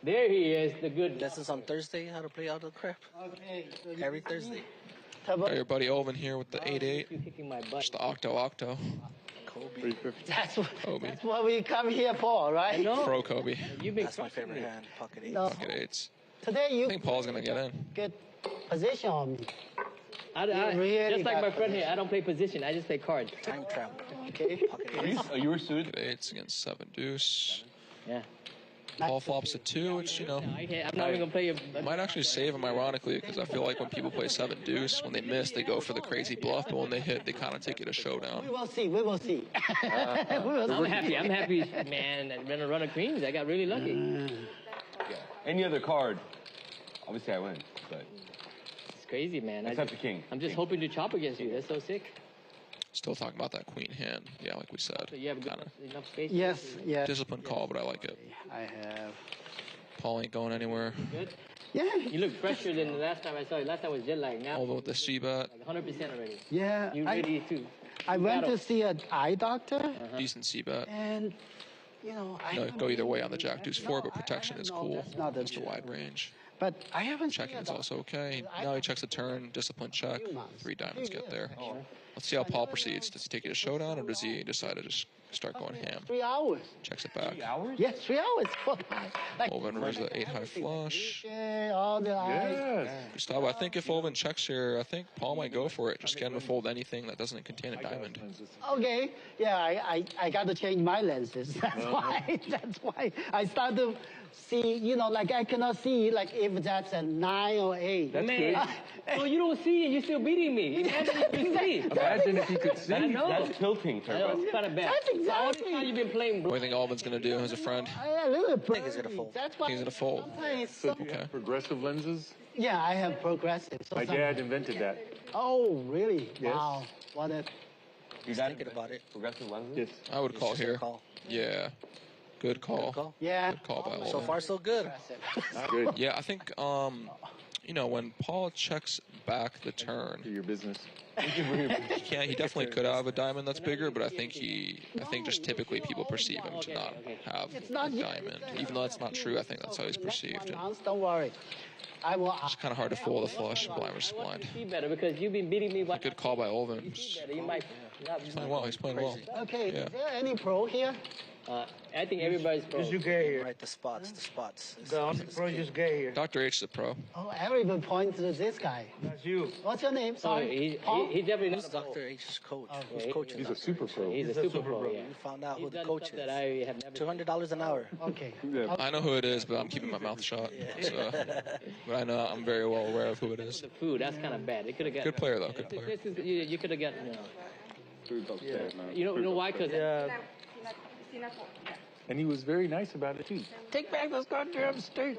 C: There he is, the good.
J: Lessons on Thursday, how to play out of the crap.
G: Okay.
J: Every Thursday.
H: Got your buddy Olvin here with the 8-8.
C: You kicking my butt.
H: Just the Octo.
J: Kobe.
G: That's
H: Kobe.
G: what we come here for, right?
C: No.
H: Pro Kobe.
J: That's my favorite hand. Pocket eight.
G: No.
H: Pocket eights.
G: Today
H: I
G: you
H: think Paul's going to get in.
G: get position on me.
C: Just like my friend here, I don't play position. I just play cards.
J: Time travel.
G: Okay.
J: Pocket eight.
D: You were suited?
H: Pocket eights against 7 deuce.
C: Yeah.
H: Paul flops a 2, which,
C: I'm not even going to play a...
H: might actually save him, ironically, because I feel like when people play 7 deuce, when they miss, they go for the crazy bluff, but when they hit, they kind of take it a showdown.
G: We will see.
C: I'm happy, man. I'm running a run of queens. I got really lucky.
D: Yeah. Any other card, obviously I win, but...
C: It's crazy, man.
D: Except the king.
C: I'm just hoping to chop against you. That's so sick.
H: Still talking about that queen hand. Yeah, like we said.
C: So you have enough space?
G: Yes.
H: Disciplined call, but I like it.
G: I have.
H: Paul ain't going anywhere.
C: Good?
G: Yeah.
C: You look fresher than the last time I saw you. Last time was jet lag. Now,
H: Although with the C-bet.
C: like 100% already.
G: Yeah.
C: You ready to...
G: I went to see an eye doctor,
H: Decent C-bet.
G: and I
H: Go either way on the Jack Deuce 4, but protection is cool.
G: That's not the
H: Just a wide range.
G: But I haven't
H: Checking is also okay. Now he checks a turn, discipline check. 3 diamonds get there. Let's see how Paul proceeds. Does he take it to showdown, or does he decide to just start going ham?
G: 3 hours.
H: Checks it back.
D: 3 hours?
G: Yes, 3 hours.
H: Olven rolls the 8 high flush.
G: All the eyes.
H: Gustavo, I think if Olven checks here, I think Paul might go for it. Just get him to fold anything that doesn't contain a diamond.
G: Okay. Yeah, I got to change my lenses. That's why I start to see, you know, like I cannot see like if that's a 9 or 8.
C: That's man, well, you don't see and you're still beating me. Imagine if you see.
E: Imagine if you could see.
C: I know.
D: That's tilting, Turbo.
C: It's kind of bad.
G: That's exactly.
C: All the time you've been playing.
H: What do you think Olven's going to do as a friend?
G: I think he's gonna fold. That's why
H: He's going to fold.
E: So do you have progressive lenses?
G: Yeah, I have progressive. So
E: My dad invented that.
G: Oh, really?
E: Yes.
G: Wow. What a...
J: He's thinking about it.
D: Progressive lenses?
E: Yes.
H: I would call here.
J: Call.
H: Yeah. Good call.
J: Good call.
G: Yeah.
H: Good call by Olven.
J: So far, so good.
E: Good.
H: Yeah, I think, you know, when Paul checks back the turn,
E: Do your business.
H: he definitely could have a diamond that's bigger, but I think just typically people perceive him to not have a diamond. Even though that's not true, I think that's how he's perceived.
G: Don't worry. I will.
H: It's kind of hard to fold a flush blind versus blind.
C: See better because you've been beating me.
H: A good call by Olven.
C: You see better. You might not.
H: He's playing well. He's playing well.
G: Okay.
H: Yeah.
G: Is there any pro here?
C: I think everybody's pro.
F: Just you get here.
J: Right, the spots, the spots.
F: The only pro just get here.
H: Dr. H is a pro.
G: Oh, everyone points to this guy.
F: That's you.
G: What's your name?
C: Oh,
G: Sorry. Paul?
C: he definitely
J: Who's
C: not a pro.
J: Dr. H's coach?
C: Yeah,
J: Who's coaching?
E: He's a super pro.
C: He's a super pro. Yeah.
J: We found out who
C: He's
J: the
C: done
J: coach
C: stuff
J: is.
C: that I have never.
J: $200 an hour.
G: Okay.
H: I know who it is, but I'm keeping my mouth shut. So, but I know I'm very well aware of who it is.
C: The food, that's kind of bad. They could have got.
H: Good player though. Good player.
C: This is, you could have got.
B: Food's upstairs, man.
C: You know why? Because
E: And he was very nice about it, too.
G: Take back those goddamn steak.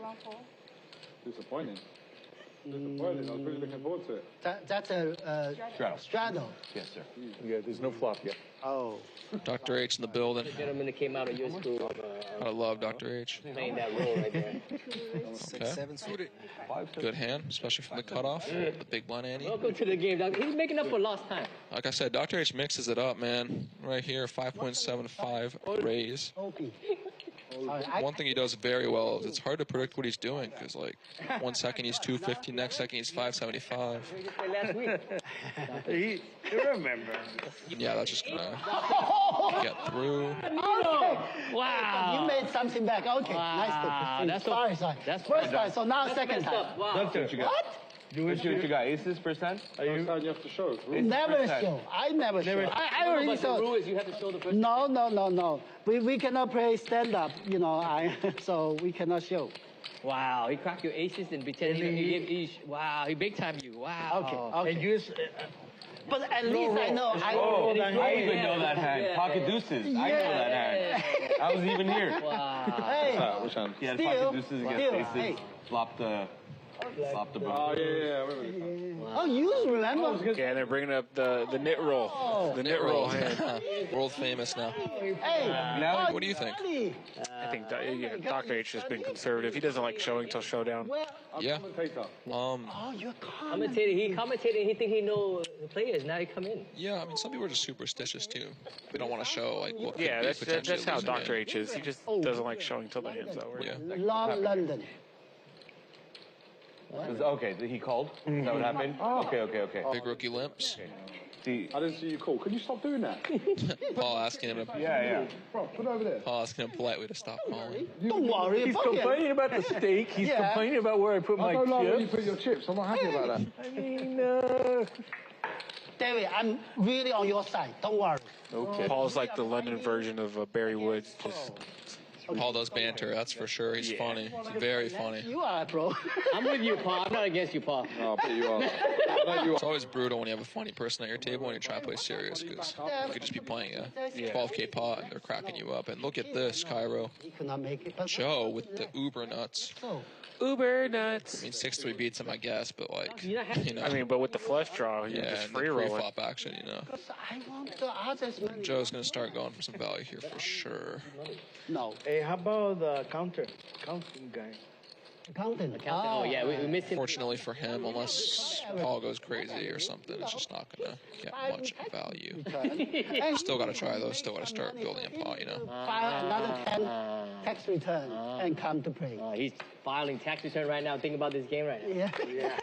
B: Disappointing. Disappointing. I was really looking forward to it.
G: That's a straddle.
D: Yes, sir.
E: Yeah, there's no flop yet.
G: Oh.
H: Dr. H in the building.
C: the gentleman that came out of your school
H: I love Dr. H.
C: playing that role right there.
J: 6-7 suited.
H: Good hand, especially from the cutoff. The big blind ante.
C: Welcome to the game, Doctor. He's making up for lost time.
H: Like I said, Dr. H mixes it up, man. Right here, 5.75 raise. One thing he does very well is it's hard to predict what he's doing because, like, 1 second he's 250, next second he's 575.
C: Last week.
F: You remember.
H: Yeah, that's just gonna get through.
G: Okay.
C: Wow.
G: You made something back. Okay.
C: Wow.
G: Nice. Sorry.
C: That's
G: first time. So now second time.
C: Wow.
D: Doctor, what you got?
G: What?
D: What you got? Aces percent?
B: First time you have to show.
G: Never show. I never show. I already
C: But the
G: saw.
C: rule is you have to show the first.
G: No. We cannot play stand up. You know. So we cannot show.
C: Wow. He cracked your aces and pretend he gave each. Wow. He big time you. Wow.
G: Okay.
F: And you just,
G: But at least I know.
D: I even know that hand. Pocket deuces. I know that hand. I was even here.
C: Wow.
G: Hey.
B: Which hand?
D: He had
G: Still,
D: pocket deuces against aces.
G: hey.
D: Flop the
B: Oh,
D: ball.
B: yeah. I remember this one.
G: Oh, you remember?
I: Yeah, they're bringing up the knit roll. The knit roll hand.
H: World famous now.
G: Hey.
D: Now,
H: What do you think?
I: I think Dr. H has been conservative. He doesn't like showing till showdown.
H: Yeah.
G: Oh, you're
C: Commentating. He commentated. He think he know the players. Now he come in.
H: Yeah, I mean, some people are just superstitious too. They don't want to show like what could
I: Yeah,
H: be
I: that's
H: potentially
I: how
H: losing
I: Dr.
H: game.
I: H is. He just doesn't like showing till the hand's over.
H: Yeah.
G: Long London.
D: okay, he called? Is that what happened? Okay.
H: Big rookie limps.
D: See,
B: I didn't see you call. Can you stop doing that?
H: Paul asking him.
D: yeah.
B: Bro, put it over there.
H: Paul asking him politely to stop calling.
G: Don't worry.
E: He's
G: fuck it.
E: complaining about the steak. He's
G: Yeah.
E: complaining about where I put my
B: I don't know where you
E: chips.
B: put your chips. I'm not happy about that.
E: I mean,
G: David, I'm really on your side. Don't worry.
E: okay.
I: Paul's like the London version of Barry Woods. Just
H: Paul does banter, that's for sure. He's funny. He's very funny.
G: You are, bro.
C: I'm with you, Paul. I'm not against you, Paul.
B: No, I'll put you up.
H: It's always brutal when you have a funny person at your table and you try to play serious because you could just be playing a 12K pot and they're cracking you up. And look at this, Kiero.
G: He could not make it. But
H: Joe with the uber nuts.
I: uber nuts.
H: I mean, 6-3 beats him, I guess, but like,
C: You know,
I: I mean, but with the flush draw, you're
H: yeah,
I: just
H: and the
I: free rolling.
H: pre-flop action, you know.
G: I want the others.
H: Joe's gonna start going for some value here for sure.
G: No.
F: Hey, how about the counting guy?
G: Accountant.
C: Oh, yeah, we missed him.
H: Fortunately for him, unless Paul goes crazy or something, it's just not gonna get much value. Still gotta try though. Still gotta start building a pot, you know.
G: Another 10. tax return and come to play.
C: He's filing tax return right now. Thinking about this game right now.
G: Yeah.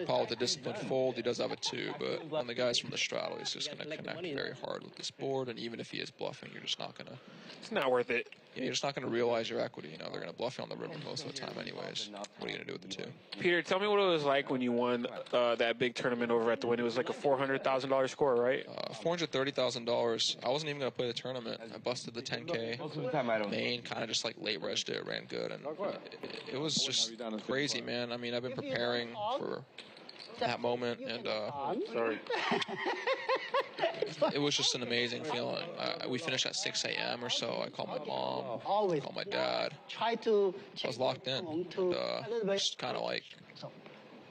H: Paul with the disciplined fold, he does have a 2, but on the guys from the straddle, he's just going to connect very hard with this board, and even if he is bluffing, you're just not going to...
I: It's not worth it.
H: Yeah, you're just not going to realize your equity. You know, they're going to bluff you on the river most of the time anyways. What are you going to do with the 2?
I: Peter, tell me what it was like when you won that big tournament over at the Wynn. It was like a $400,000 score, right?
H: $430,000. I wasn't even going to play the tournament. I busted the 10K main, kind of just like late rushed it, ran good, and it was just crazy, man. I mean, I've been preparing for that moment, and it was just an amazing feeling. We finished at 6 a.m. or so. I called my mom, called my dad.
G: Try to.
H: I was locked in. Just kind of like.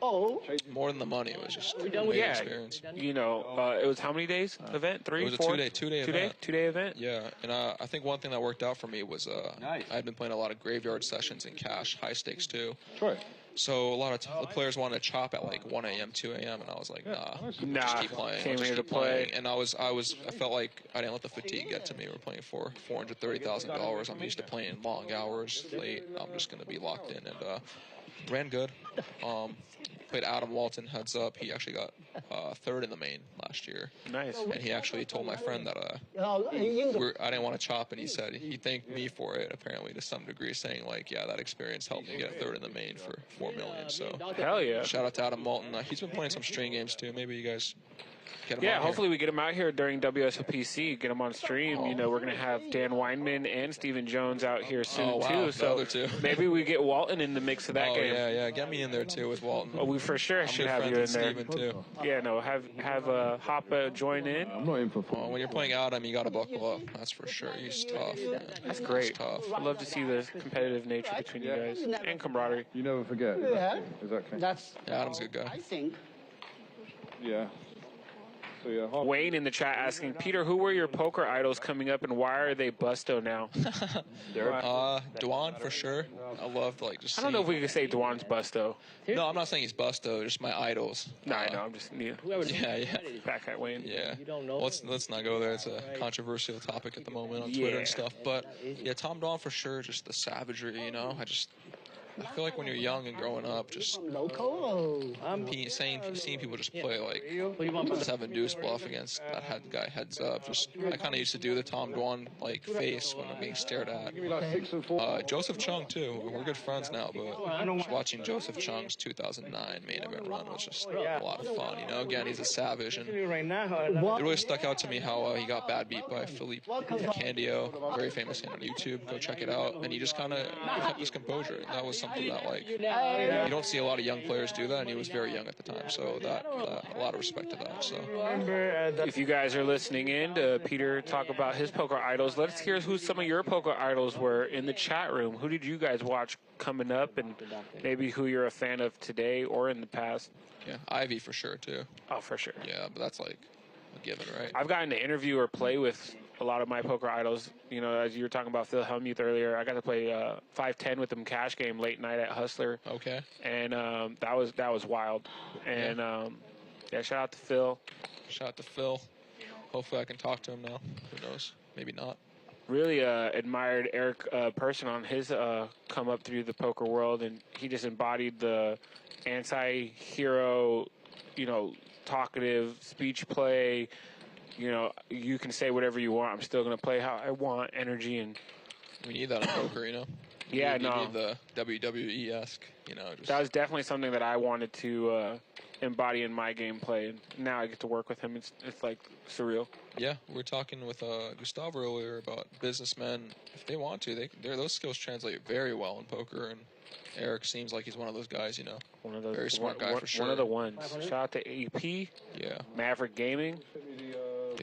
H: More than the money. It was just a great experience.
I: You know, it was how many days event? 3,
H: It was
I: 4?
H: a two-day event.
I: Two-day event?
H: Yeah, and I think one thing that worked out for me was I had been playing a lot of graveyard sessions in cash, high stakes too.
B: Sure.
H: So a lot of the players wanted to chop at like 1 a.m., 2 a.m., and I was like, nah, just keep playing.
I: Came here to
H: play. And I felt like I didn't let the fatigue get to me. We're playing for $430,000. I'm used to playing long hours, late. I'm just going to be locked in, and ran good. Played Adam Walton heads up. He actually got 3rd in the main last year.
I: Nice.
H: And he actually told my friend that I didn't want to chop, and he said he thanked me for it, apparently, to some degree, saying like, yeah, that experience helped me get 3rd in the main for $4 million. So
I: hell yeah.
H: Shout out to Adam Walton. He's been playing some string games too. Maybe you guys.
I: Hopefully we get him out here during WSOPC, get him on stream. You know, we're going to have Dan Weinman and Stephen Jones out here soon, too. So maybe we get Walton in the mix of that game.
H: Yeah. Get me in there, too, with Walton.
I: Oh, we for sure should have you in there.
H: Stephen, too.
I: Yeah, no, have Hoppa join in.
B: I'm not in for
H: when you're playing Adam, you got to buckle up. That's for sure. He's tough, man.
I: That's great.
H: He's tough.
I: I love to see the competitive nature between you guys and camaraderie.
B: You never forget. Exactly.
H: Adam's a good guy.
G: I think.
B: Yeah. So,
I: Wayne in the chat asking, Peter, who were your poker idols coming up, and why are they busto now?
H: Dwan for sure. I loved just.
I: I don't know if we could say Dwan's busto.
H: No, I'm not saying he's busto. Just my idols.
I: No, I know. I'm just back at Wayne.
H: Yeah. Let's not go there. It's a controversial topic at the moment on Twitter and stuff. But yeah, Tom Dwan for sure. Just the savagery, you know. I feel like when you're young and growing up, just seeing people just play like 7 deuce bluff against that guy heads up. I kind of used to do the Tom Dwan face when I'm being stared at. Joseph Chung too. We're good friends now, but just watching Joseph Chung's 2009 main event run was just a lot of fun. You know, again, he's a savage, and it really stuck out to me how he got bad beat by Philippe Candio, very famous hand on YouTube. Go check it out, and he just kind of kept his composure. That was something that you don't see a lot of young players do that, and he was very young at the time, so that a lot of respect to that. So
I: if you guys are listening in to Peter talk about his poker idols, let's hear who some of your poker idols were in the chat room. Who did you guys watch coming up, and maybe who you're a fan of today or in the past?
H: Yeah, Ivy for sure too.
I: Oh, for sure.
H: Yeah, but that's like a given, right?
I: I've gotten to interview or play with a lot of my poker idols. You know, as you were talking about Phil Hellmuth earlier, I got to play 5-10 with him cash game late night at Hustler.
H: Okay.
I: And that was wild. And shout out to Phil.
H: Shout out to Phil. Hopefully I can talk to him now. Who knows? Maybe not.
I: Really admired Eric Person on his come up through the poker world, and he just embodied the anti-hero, you know, talkative speech play. You know, you can say whatever you want. I'm still going to play how I want energy. And
H: we need that in poker, you know?
I: Yeah,
H: you need the WWE-esque, you know.
I: That was definitely something that I wanted to embody in my gameplay. And now I get to work with him. It's like surreal.
H: Yeah, we were talking with Gustavo earlier about businessmen. If they want to, those skills translate very well in poker. And Eric seems like he's one of those guys, you know.
I: One of those,
H: very smart guy for sure.
I: One of the ones. Shout out to EP.
H: Yeah.
I: Maverick Gaming.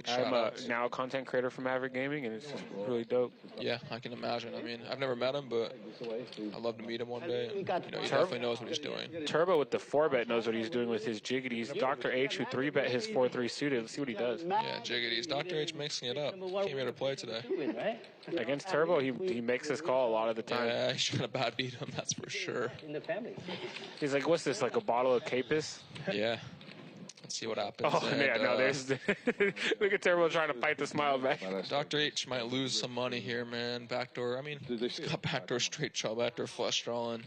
I: I'm now a content creator for Maverick Gaming, and it's just really dope.
H: Yeah, I can imagine. I mean, I've never met him, but I'd love to meet him one day. And, you know, he definitely knows what he's doing.
I: Turbo with the 4-bet knows what he's doing with his jiggities. Dr. H, who 3-bet his 4-3 suited. Let's see what he does.
H: Yeah, jiggities. Dr. H mixing it up. Came here to play today.
I: Against Turbo, he makes his call a lot of the time.
H: Yeah, he's trying to bad beat him, that's for sure.
C: In the family.
I: He's like, what's this, like a bottle of Capus?
H: Yeah. Let's see what happens.
I: Oh,
H: and,
I: yeah, no, there's... Look at Turbo trying to fight the smile back.
H: Dr. H might lose some money here, man. Backdoor, I mean, he's got backdoor straight draw, backdoor flush drawing.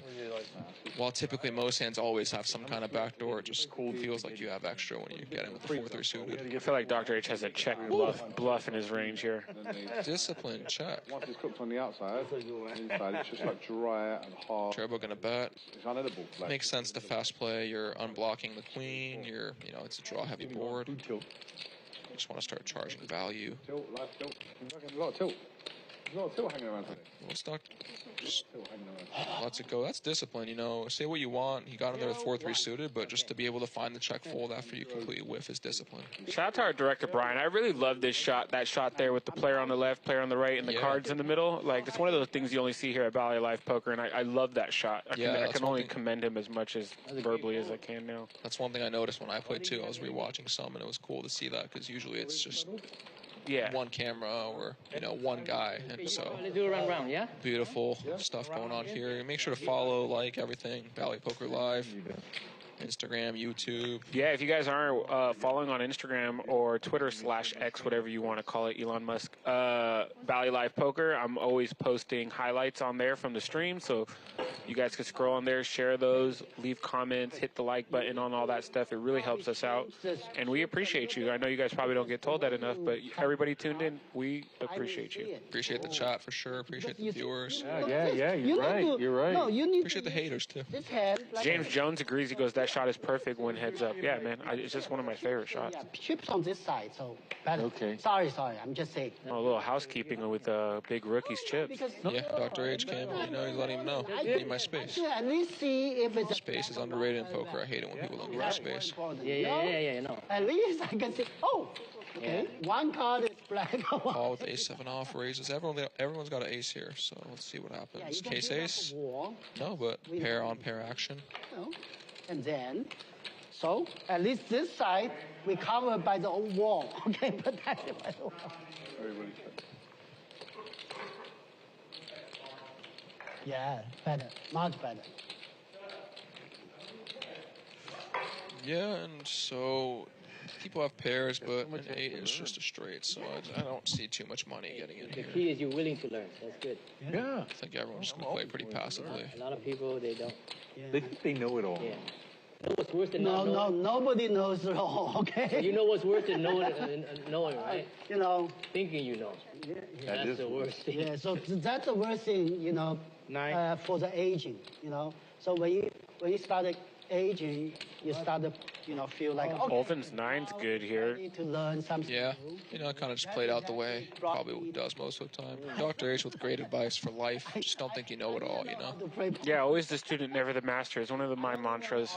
H: While typically most hands always have some kind of backdoor, it just feels like you have extra when you get in with the 4-3 suited.
I: I feel like Dr. H has a check bluff in his range here.
H: Discipline, check.
B: Once it's cooked on the outside, inside it's just like dry and hard.
H: Turbo gonna bet.
B: It's unedible.
H: Makes sense to fast play. You're unblocking the queen. You're, you know, it's a draw heavy board. You just want to start charging value.
B: Tilt, live tilt. There's a lot of tilt. There's a lot of tilt hanging around today.
H: Well, it's not just lets it go. That's discipline, you know. Say what you want. He got in there with 4-3 suited, but just to be able to find the check fold after you completely whiff is discipline.
I: Shout out to our director, Brian. I really love this shot, that shot there with the player on the left, player on the right, and the cards in the middle. Like, it's one of those things you only see here at Valley Live Poker, and I love that shot. I can only commend him as much as verbally as I can now.
H: That's one thing I noticed when I played, too. I was rewatching some, and it was cool to see that, because usually it's just one camera or, you know, one guy. And so
C: do a round, yeah?
H: Beautiful stuff going on here. Make sure to follow, like, everything. Valley Poker Live. Instagram, YouTube.
I: Yeah, if you guys aren't following on Instagram or Twitter/X, whatever you want to call it, Elon Musk, Valley Live Poker, I'm always posting highlights on there from the stream, so you guys can scroll on there, share those, leave comments, hit the like button on all that stuff. It really helps us out, and we appreciate you. I know you guys probably don't get told that enough, but everybody tuned in, we appreciate you.
H: Appreciate the chat for sure. Appreciate the viewers.
E: Yeah, you're right. You're right.
G: No, you need
H: appreciate the haters too.
I: James Jones agrees. He goes, that shot is perfect when heads up. Yeah, man, it's just one of my favorite shots.
G: Yeah, chips on this side, so better.
E: Okay.
G: Sorry, I'm just saying.
I: A little housekeeping with Big Rookie's chips.
H: Yeah, Dr. H came, you know, he's letting him know. I need my space.
G: Yeah, at least see if it's
H: space is underrated in poker. I hate it when people don't give you space.
C: Yeah, no.
G: At least I can see. Oh, okay. One card is black.
H: Call with ace-7 off, raises. Everyone's got an ace here, so let's see what happens. Case ace? No, but pair on pair action.
G: No. And then, so at least this side we covered by the old wall. Okay, protected by the wall. Yeah, better, much better.
H: Yeah, and so people have pairs, but an 8 is just a straight, so I don't see too much money getting in here.
C: The key is you're willing to learn. That's good.
E: Yeah.
H: I think everyone's just going to play pretty passively.
C: A lot of people, they don't.
E: They think they know it all.
C: Yeah. You know what's worse than
G: no, nobody knows it all, okay?
C: So you know what's worse than knowing, right?
G: You know.
C: Thinking you know.
G: Yeah.
C: That's the worst thing.
G: Yeah, so that's the worst thing, you know, for the aging, you know. So when you start aging, you start to, you know, feel like, okay.
I: Olven's 9's good here.
G: I need to learn something.
H: Yeah, you know, it kind of just played out the way probably does most of the time. Dr. H with great advice for life. Just don't think you know it all, you know?
I: Yeah, always the student, never the master is one of my mantras.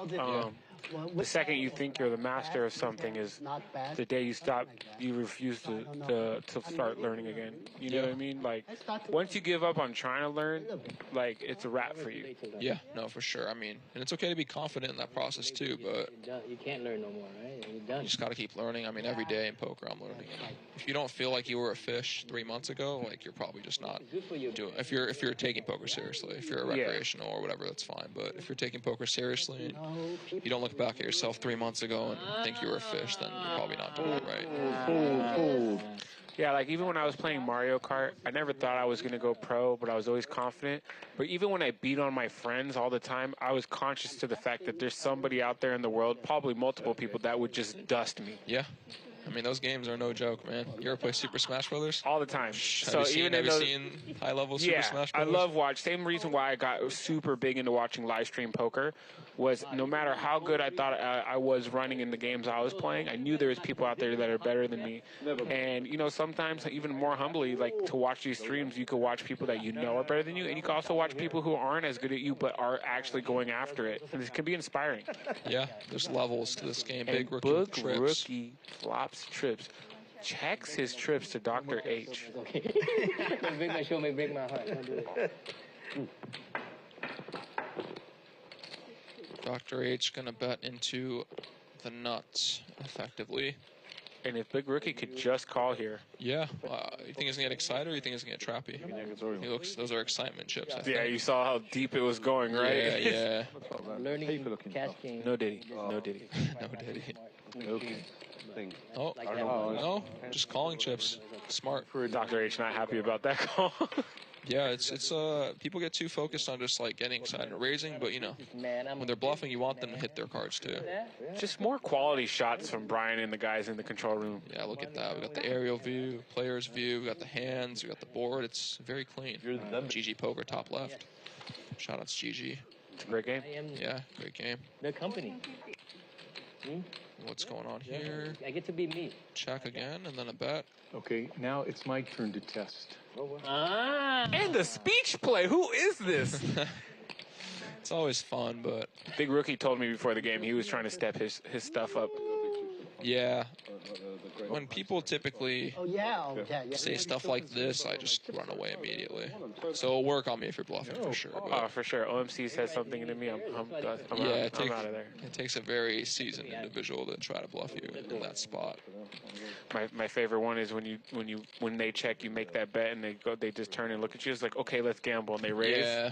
I: The second you think you're the master of something is the day you refuse to start learning again. You know what I mean? Like, once you give up on trying to learn, like, it's a wrap for you.
H: Yeah, no, for sure. I mean, and it's okay to be confident in that process too, but
C: you can't learn no more, right? You're done.
H: You just got to keep learning. I mean, every day in poker, I'm learning. If you don't feel like you were a fish 3 months ago, like, you're probably just not doing. If you're taking poker seriously, if you're a recreational or whatever, that's fine. But if you're taking poker seriously, and you don't look back at yourself 3 months ago and think you were a fish, then you're probably not doing it right.
I: Yeah, like even when I was playing Mario Kart, I never thought I was going to go pro, but I was always confident. But even when I beat on my friends all the time, I was conscious to the fact that there's somebody out there in the world, probably multiple people, that would just dust me.
H: Yeah. I mean, those games are no joke, man. You ever play Super Smash Brothers?
I: All the time.
H: Have you seen high-level Super Smash Brothers?
I: I love watch. Same reason why I got super big into watching live stream poker was no matter how good I thought I was running in the games I was playing, I knew there was people out there that are better than me. And, you know, sometimes even more humbly, like to watch these streams, you could watch people that you know are better than you, and you can also watch people who aren't as good at you but are actually going after it. And this can be inspiring.
H: Yeah, there's levels to this game. Big
I: rookie flops trips. Checks his trips to Dr. H.
C: Break my show, may break my heart. Don't do it.
H: Dr. H gonna bet into the nuts effectively.
I: And if Big Rookie could just call here.
H: Yeah. You think he's going to get excited or you think he's going to get trappy? Those are excitement chips, I think.
I: Yeah, you saw how deep it was going, right?
H: Yeah.
C: Learning cash game.
I: No Diddy. No Diddy.
H: No Diddy.
D: thing.
H: Oh, no, just calling chips. Smart.
I: Dr. H not happy about that call.
H: Yeah, it's people get too focused on just like getting excited and raising, but you know, when they're bluffing, you want them to hit their cards too.
I: Just more quality shots from Brian and the guys in the control room.
H: Yeah, look at that. We got the aerial view, player's view, we got the hands, we got the board. It's very clean. GG Poker top left. Shout out to GG.
I: It's a great game.
H: Yeah, great game.
C: The company.
H: What's going on here?
C: I get to be me.
H: Check again, and then a bet.
E: Okay, now it's my turn to test.
I: And the speech play. Who is this?
H: It's always fun, but
I: Big Rookie told me before the game he was trying to step his stuff up.
H: yeah. When people typically say
G: yeah.
H: stuff like this, I just run away immediately. So it'll work on me if you're bluffing for sure.
I: Oh, for sure. OMC says something into me. I'm out of there.
H: It takes a very seasoned individual to try to bluff you in that spot.
I: My favorite one is when they check, you make that bet and they just turn and look at you. It's like, okay, let's gamble, and they raise.
H: Yeah.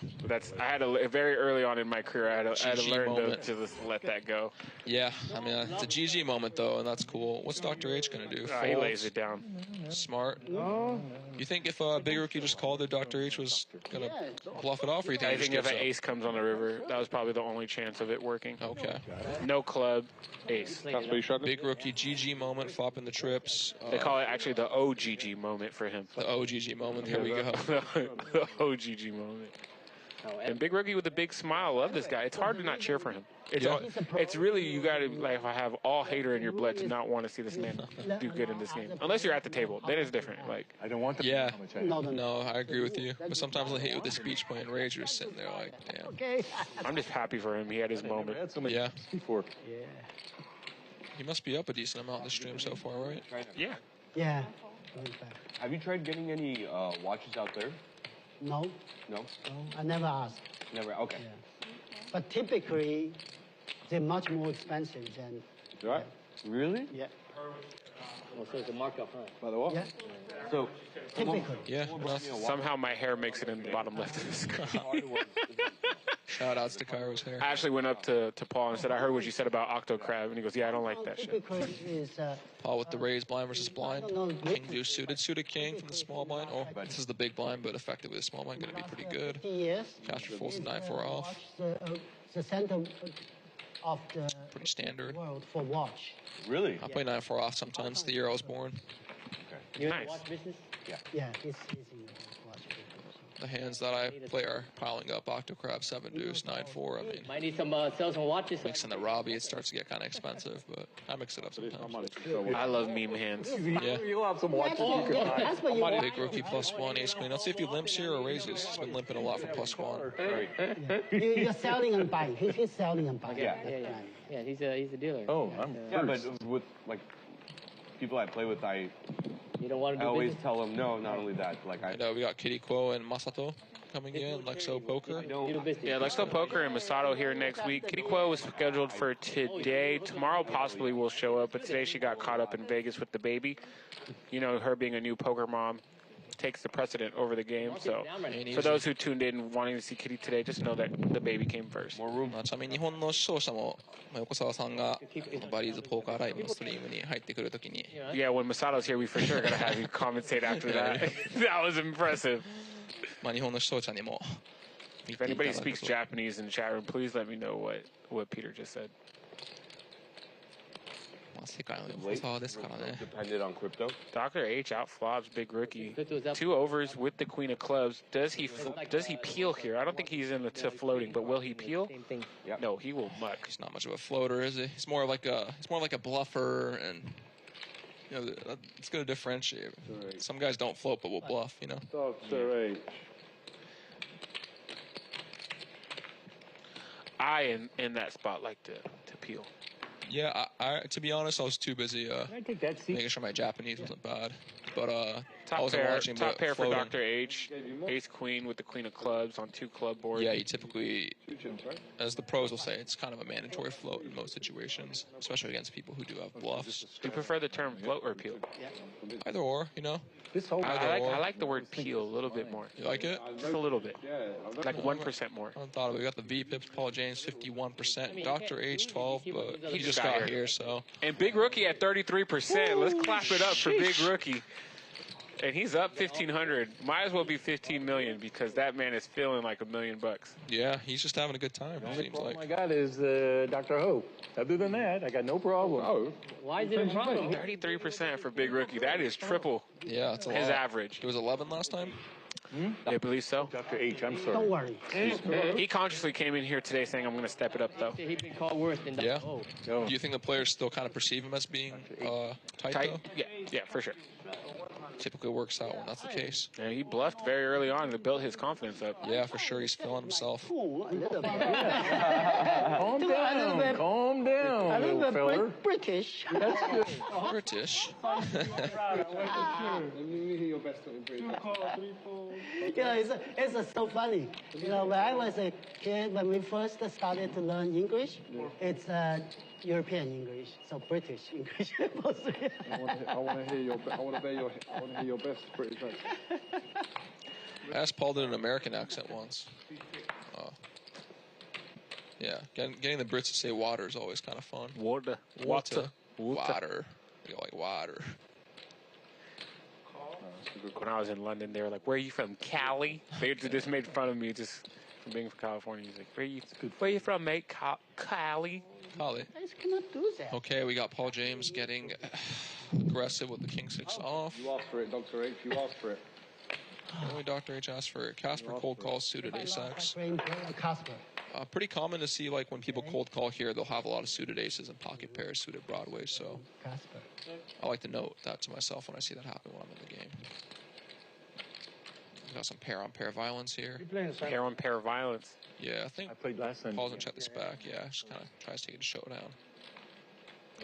I: I had a very early on in my career. I had to learn to just let that go.
H: Yeah, I mean it's a GG moment though, and that's cool. What's Dr. H gonna do?
I: He lays it down.
H: Smart. You think if Big Rookie just called it, Dr. H was gonna bluff it off, or you think?
I: I think if an ace comes on the river, that was probably the only chance of it working.
H: Okay.
I: No club, ace.
H: Big Rookie GG moment, flopping the trips.
I: They call it actually the OGG moment for him.
H: The OGG moment. Here we go.
I: The OGG moment. And Big Rookie with a big smile. Love this guy. It's hard to not cheer for him. It's really, you got to like have all hater in your blood to not want to see this man do good in this game. Unless you're at the table, then it's different. Like
E: I don't want to.
H: Yeah. No, I agree with you. But sometimes I hate with the speech playing rage. You're sitting there like, damn.
G: Okay.
I: I'm just happy for him. He had his moment.
H: Yeah.
E: Before.
H: He must be up a decent amount this stream so far, right?
I: Yeah.
G: Yeah.
D: Have you tried getting any watches out there?
G: No.
D: No?
G: I never asked.
D: Never, okay.
G: Yeah. But typically, they're much more expensive than.
D: Right? Really?
G: Yeah.
C: Oh, so it's a markup, huh?
B: By the what?
G: Yeah.
D: So,
G: Typically.
H: Yeah.
I: Somehow my hair makes it in the bottom left of the screen.
H: Shout outs to Cairo's hair.
I: I actually went up to Paul and said, I heard what you said about Octo Crab. And he goes, yeah, I don't like that shit.
G: Typically is.
H: Paul with the raise blind versus blind.
G: No,
H: King deuce suited king from the small blind. Oh, this is the big blind, but effectively the small blind going to be pretty good.
G: Yes.
H: Caster falls to 9-4 off.
G: The center of the
H: Pretty standard.
G: world for watch.
D: Really?
H: I play 9-4 off sometimes. The year I was born.
C: You in
I: Nice.
C: the watch business?
G: Yeah, he's in the watch business.
H: The hands that I play are piling up. Octocrab, 7 deuce, 9-4. I mean,
C: Might need some sell some watches.
H: mixing the Robbie, it starts to get kind of expensive, but I mix it up sometimes.
I: I love meme hands.
H: Yeah.
E: You'll have some watches you can buy.
G: That's what you want.
H: Big Rookie +1, ace queen. Let's see if he limps here or raises. He's been limping a lot for +1.
G: You're selling and buying. He's selling and buying.
C: Yeah, he's a dealer.
E: Oh, I'm
D: Yeah, but with like people I play with,
C: You don't want to
D: I
C: do
D: always
C: business?
D: tell them no. Not only that, like I.
H: And we got Kitty Quo and Masato coming in, Lexo Poker.
I: Yeah, Lexo Poker and Masato here next week. Kitty Quo was scheduled for today. Tomorrow possibly will show up, but today she got caught up in Vegas with the baby. You know, her being a new poker mom takes the precedent over the game. So for those who tuned in wanting to see Kitty today, just know that the baby came first.
H: ちなみに日本の視聴者も横澤さんがバリーズポーカーライブのストリームに入ってくるときに
I: Yeah, when Masato's here, we for sure gotta have you commentate after that. That was impressive.
H: まあ日本の視聴者にも
I: If anybody speaks Japanese in the chat room, please let me know what Peter just said.
H: まあ世界の横澤ですからね
D: Depended on crypto.
I: Dr. H outflops Big Rookie. 2 overs with the Queen of Clubs. Does he peel here? I don't think he's in the floating, but will he peel? No, he will muck.
H: He's not much of a floater, is he? He's more like a bluffer, and you know it's going to differentiate. Some guys don't float, but will bluff. You know.
B: Dr. H.
I: I in that spot like to peel.
H: Yeah, I to be honest, I was too busy making sure my Japanese wasn't bad. But I wasn't watching,
I: top
H: but
I: pair for
H: floating.
I: Dr. H. Ace Queen with the Queen of Clubs on 2 club board.
H: Yeah, you typically, as the pros will say, it's kind of a mandatory float in most situations, especially against people who do have bluffs.
I: Do you prefer the term float or peel?
H: Either or, you know.
I: I like the word peel a little bit more.
H: You like it?
I: Just a little bit. Like 1% more.
H: I thought of it. We got the V pips, Paul James 51%, Dr. H 12, but he just
I: got
H: got here, so.
I: And Big Rookie at 33%. Let's clap it up for Big Rookie. And he's up 1,500. Might as well be 15 million because that man is feeling like $1 million.
H: Yeah, he's just having a good time. It seems like.
E: I got is Dr. Ho. Other than that, I got no problem.
B: Oh,
C: Why is it a problem?
I: 33% for Big Rookie. That is triple
H: Yeah, it's a
I: his
H: lot.
I: average.
H: It was 11 last time?
I: I believe so.
E: Dr. H, I'm sorry.
G: Don't worry.
I: He consciously came in here today saying, I'm going to step it up, though.
C: He's been called worse than
H: Yeah.
C: Oh.
H: Do you think the players still kind of perceive him as being tight,
I: Tight?
H: though?
I: Yeah, for sure.
H: Typically works out when that's the case.
I: And he bluffed very early on to build his confidence up.
H: Yeah, for sure. He's feeling himself.
G: Oh, a little bit.
E: Calm down. Calm down,
G: A little
E: little feller.
G: bit British.
H: British.
G: It's so funny. You know, when I was a kid, when we first started to learn English, it's European English, so British English.
B: I want to hear your best British accent.
H: Ask Paul did an American accent once. Yeah, getting the Brits to say water is always kind of fun.
I: Water.
H: Water. Water. You go like water.
I: When I was in London, they were like, where are you from, Cali? They just made fun of me just from being from California. He's like, where you from, mate? Cali?
H: Holly.
G: I just cannot do that.
H: Okay, we got Paul James getting aggressive with the King 6 off.
B: You asked for it, Dr. H. You asked for it.
H: Only Dr. H asked for it. CASPER cold calls suited ace-X.
G: CASPER.
H: Pretty common to see, like, when people cold call here, they'll have a lot of suited aces and pocket pairs suited Broadway, so
G: CASPER.
H: I like to note that to myself when I see that happen when I'm in the game. We got some pair-on-pair violence here.
I: Pair-on-pair violence.
H: Yeah, I think
E: I played last time.
H: Paul's gonna check this back. Yeah, just kind of tries to take it to showdown.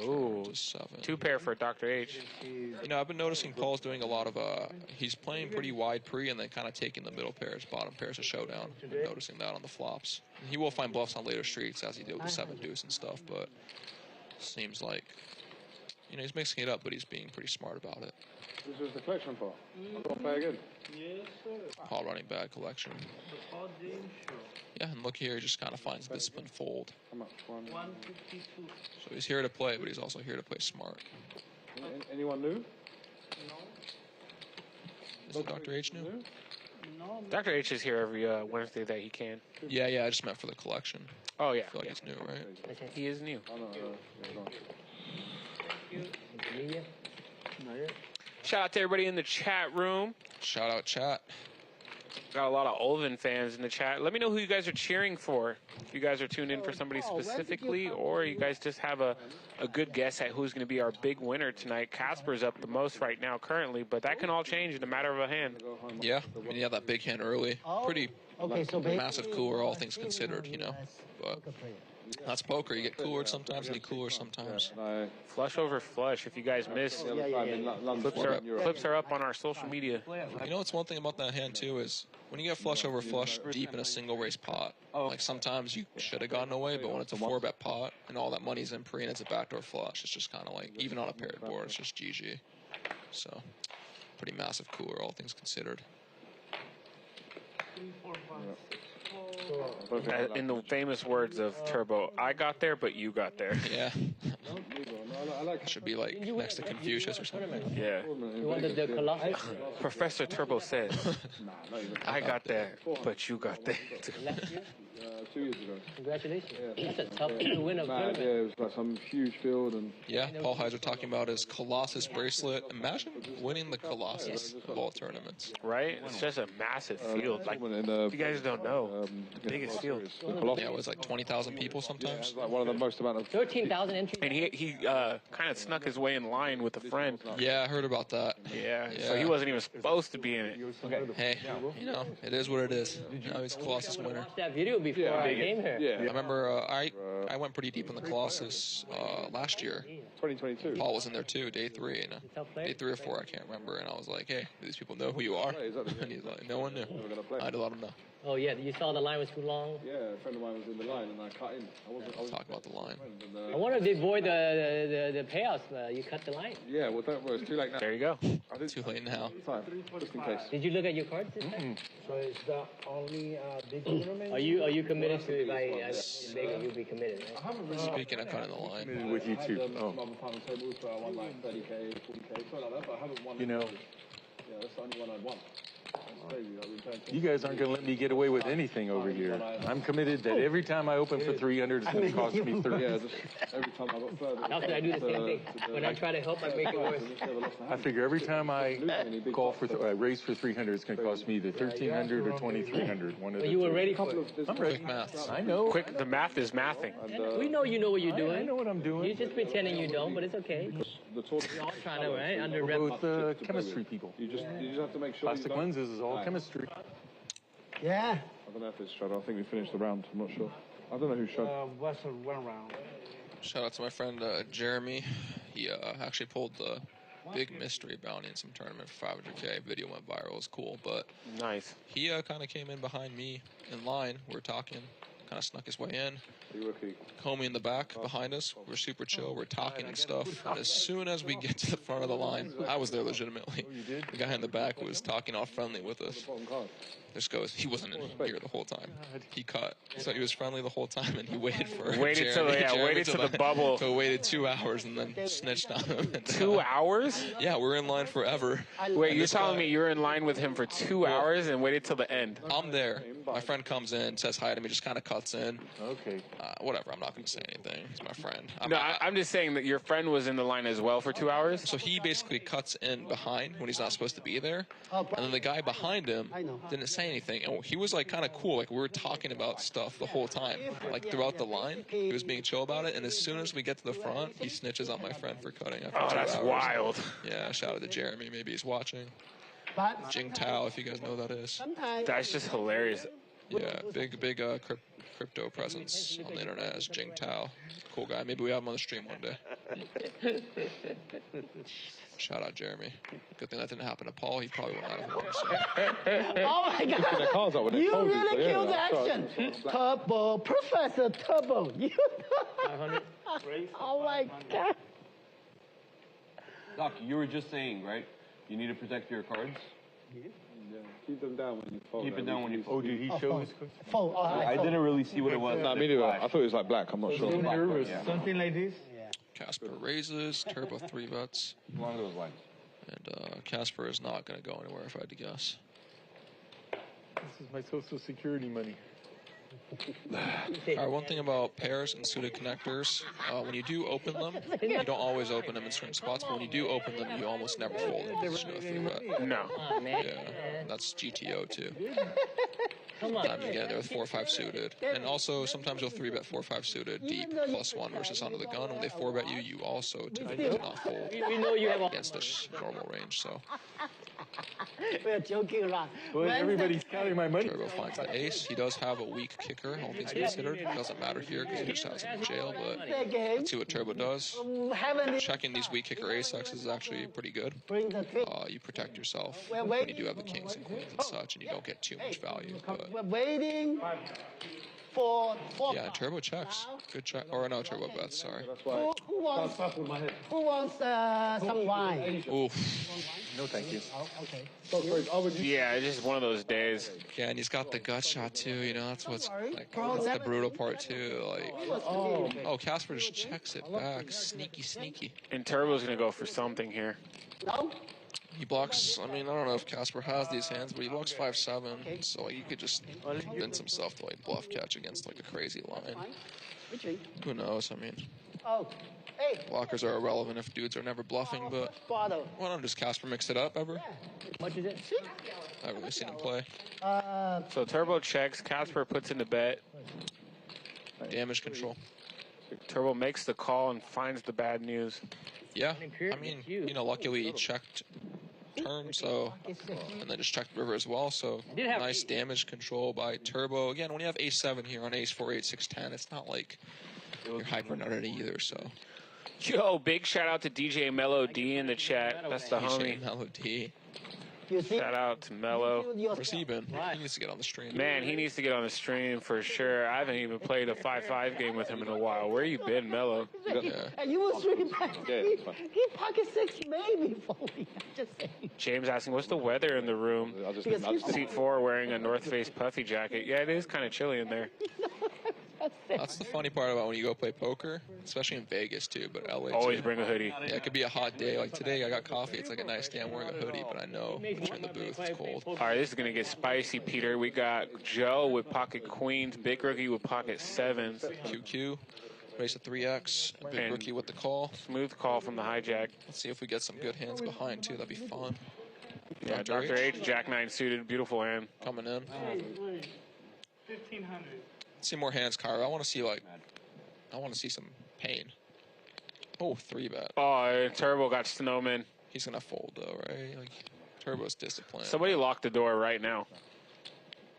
I: Ooh,
H: Just 7.
I: 2 pair for Dr. H.
H: You know, I've been noticing Paul's doing a lot of, he's playing pretty wide pre and then kind of taking the middle pairs, bottom pairs to showdown. Been noticing that on the flops. And he will find bluffs on later streets as he did with the 7 deuce and stuff, but seems like, you know, he's mixing it up, but he's being pretty smart about it.
B: This was the collection part. I've got to play again.
H: Paul running bad collection. Yeah, and look here, he just kind of finds discipline fold.
B: How much?
F: 152.
H: So he's here to play, but he's also here to play smart.
B: Anyone new?
H: Is it Dr. H new?
F: No,
I: Dr. H is here every Wednesday that he can.
H: Yeah, I just meant for the collection.
I: Oh, yeah.
H: I feel like he's new, right?
I: He is new.
B: Oh, no.
I: Shout out to everybody in the chat room.
H: Shout out chat.
I: Got a lot of Olven fans in the chat. Let me know who you guys are cheering for. If you guys are tuned in for somebody specifically, or you guys just have a good guess at who's going to be our big winner tonight. Casper's up the most right now currently, but that can all change in a matter of a hand.
H: Yeah, I mean, you have that big hand early. Pretty massive cooler, all things considered, you know. But that's poker. You get cooler sometimes and you cooler sometimes.
I: Flush over flush. If you guys missed, clips are up on our social media.
H: You know what's one thing about that hand, too, is when you get flush over flush deep in a single race pot, like sometimes you should have gotten away, but when it's a 4-bet pot and all that money's in pre and it's a backdoor flush, it's just kind of like, even on a paired board, it's just GG. So, pretty massive cooler, all things considered.
F: 3, 4, 5, 6, 4.
I: In the famous words of Turbo, I got there, but you got there.
H: Yeah. Should be like next to Confucius or something.
I: Yeah.
C: You wanted the Colossus?
I: Professor Turbo says, I got there, but you got there.
B: 2 years ago.
C: Congratulations. That's a tough win of
B: Yeah,
C: tournament.
B: it was like some huge field and.
H: Yeah, Paul Hizer talking about his Colossus bracelet. Imagine winning the Colossus of all tournaments.
I: Right? It's just a massive field. Like, if you guys don't know, the biggest field.
H: Yeah, it was like 20,000 people sometimes.
B: Like one of the most amount of.
C: 13,000 entries.
I: And he kind of snuck his way in line with a friend.
H: Yeah, I heard about that.
I: Yeah, so he wasn't even supposed to be in it.
H: Hey, you know, it is what it is. Now he's Colossus winner.
C: Watched that video before I came here.
B: Yeah.
H: I remember I I went pretty deep in the Colossus last year.
B: 2022.
H: Paul was in there too, day 3. Day 3 or 4, I can't remember. And I was like, hey, do these people know who you are? And he's like, no one knew. I had to let him know.
C: Oh, yeah, you saw the line was too long?
B: Yeah, a friend of mine was in the line and I cut in. I was
H: talking about the line.
C: I wonder if they void the payouts. You cut the line.
B: Yeah, well, don't worry, it's too late now.
I: There you go.
H: Too late now.
B: Just in case.
C: Did you look at your cards this time?
K: So is that only big tournament?
C: Are you committed to if I make it, you'll be committed, right?
H: Speaking of cutting the line.
E: With you too. Oh. You know,
B: yeah, that's the only one I'd want.
E: You guys aren't going to let me get away with anything over here. I'm committed that every time I open for 300, it's going to cost me 30.
B: Yeah, just every time I got further.
C: Often I do the same thing. When I try to help, I make it worse.
E: I figure every time I call for raise for 300, it's going to cost me either 1,300 or 2,300. One of the
C: You were ready for it.
E: I'm ready.
H: Quick maths.
E: I know.
I: Quick, the math is mathing.
C: We know you know what you're doing.
E: I know what I'm doing.
C: You're just pretending you don't, but it's okay. We're all trying to, right? Under rep.
E: Both chemistry people.
B: You just have to make sure.
E: Plastic lenses is all chemistry.
G: Yeah.
B: I don't know if it's straddle. I think we finished the round. I'm not sure. I don't know who shot.
K: What's a 1 round?
H: Shout out to my friend Jeremy. He actually pulled the big mystery bounty in some tournament for 500K. Video went viral. It was cool, but
I: nice.
H: He kind of came in behind me in line. We were talking, kind of snuck his way in. Homie in the back behind us. We're super chill. We're talking and stuff. And as soon as we get to the front of the line, I was there legitimately. The guy in the back was talking all friendly with us. This goes, he wasn't in here the whole time. He cut. So he was friendly the whole time, and he waited for
I: Waited till the bubble.
H: So waited 2 hours and then snitched on him.
I: 2 hours?
H: Yeah, we're in line forever.
I: Wait, you're telling me you're in line with him for 2 hours and waited till the end?
H: I'm there. My friend comes in, says hi to me, just kind of cuts in.
E: Okay.
H: Whatever, I'm not going to say anything. He's my friend.
I: I'm just saying that your friend was in the line as well for 2 hours?
H: So he basically cuts in behind when he's not supposed to be there. And then the guy behind him didn't say anything. And he was like kind of cool. Like we were talking about stuff the whole time. Like throughout the line, he was being chill about it. And as soon as we get to the front, he snitches on my friend for cutting after 2 hours.
I: That's wild.
H: Yeah, shout out to Jeremy. Maybe he's watching. Jing Tao, if you guys know who that is.
I: That's just hilarious.
H: Yeah, big crypto presence on the internet as Jing Tao. Cool guy. Maybe we have him on the stream one day. Shout out Jeremy. Good thing that didn't happen to Paul. He probably wouldn't have won.
G: Oh my God! You really killed the action. Turbo, Professor Turbo. You. Oh my God.
D: Doc, you were just saying, right? You need to protect your cards.
B: Yeah, keep them down when you fold.
D: Keep it down when you fold.
E: Oh, did he show his cards?
G: Fold.
D: I didn't really see what it was.
B: No, me neither. I thought it was like black. I'm not sure.
E: Nervous.
K: Something like this?
H: CASPER raises, Turbo 3 bets.
D: Along those lines.
H: And CASPER is not going to go anywhere if I had to guess.
E: This is my Social Security money.
H: All right, one thing about pairs and suited connectors, when you do open them, you don't always open them in certain spots, but when you do open them, you almost never fold them. There's no 3-bet.
I: No.
C: Oh, man.
H: Yeah, that's GTO too.
C: Come on.
H: Sometimes you get there with 4-5 suited. And also, sometimes you'll 3-bet 4-5 suited deep +1 versus under the gun. When they 4-bet you, you also typically do not fold
C: We know you have
H: against this normal range, so.
G: We're joking around.
E: Well, everybody's counting my money.
H: Turbo finds the ace. He does have a weak kicker, all things considered. It doesn't matter here because he just has him in jail, but let's see what Turbo does. Checking these weak kicker ace-X is actually pretty good. You protect yourself when you do have the kings and queens and such, and you don't get too much value. But
G: We're waiting for
H: yeah, Turbo checks. Good check. Or no, Turbo bets, sorry.
G: Who wants some wine?
H: Oof.
E: No, thank you.
G: Okay.
I: Yeah, it's just one of those days.
H: Yeah, and he's got the gut shot too, you know, that's what's like, that's the brutal part too. Like, oh, Casper just checks it back. Sneaky.
I: And Turbo's going to go for something here.
G: No?
H: He blocks, I mean, I don't know if Casper has these hands, but he blocks 5-7, so like, you could just convince himself to like bluff catch against like a crazy line. Who knows, I mean, blockers are irrelevant if dudes are never bluffing, but why don't just Casper mix it up ever?
C: What is it?
H: I haven't really seen him play.
I: So Turbo checks, Casper puts in the bet.
H: Damage control.
I: Turbo makes the call and finds the bad news.
H: Yeah, I mean, you know, luckily he checked turn, so, and then just check the river as well, so nice damage control by Turbo. Again, when you have ace-7 here on ace-4, 8, 6, 10, it's not like you're hyper-nutted either, so.
I: Yo, big shout out to DJ Mello D in the chat. That's the homie.
H: DJ Mello D.
I: Shout out to Mello.
H: Where's he been? He needs to get on the stream.
I: Man, he needs to get on the stream for sure. I haven't even played a 5-5 game with him in a while. Where you been, Mello?
H: Yeah.
G: And you will stream back. He pocket 6 maybe for me. Just saying.
I: James asking, what's the weather in the room? Seat 4 wearing a North Face puffy jacket. Yeah, it is kind of chilly in there.
H: That's the funny part about when you go play poker, especially in Vegas too, but LA
I: Always
H: too.
I: bring a hoodie.
H: Yeah, it could be a hot day. Like today, I got coffee. It's like a nice day. I'm wearing a hoodie, but I know if you're in the booth, it's cold.
I: All right, this is going to get spicy, Peter. We got Joe with pocket queens, Big Rookie with pocket 7s.
H: QQ, raise a 3x, and Big Rookie with the call.
I: Smooth call from the hijack.
H: Let's see if we get some good hands behind too. That'd be fun.
I: Yeah, Dr. H, Jack 9 suited, beautiful hand.
H: Coming in.
K: 1,500.
H: See more hands, Kyra. I want to see some pain. Oh, 3-bet.
I: Oh, Turbo got Snowman.
H: He's gonna fold though, right? Like Turbo's disciplined.
I: Somebody lock the door right now.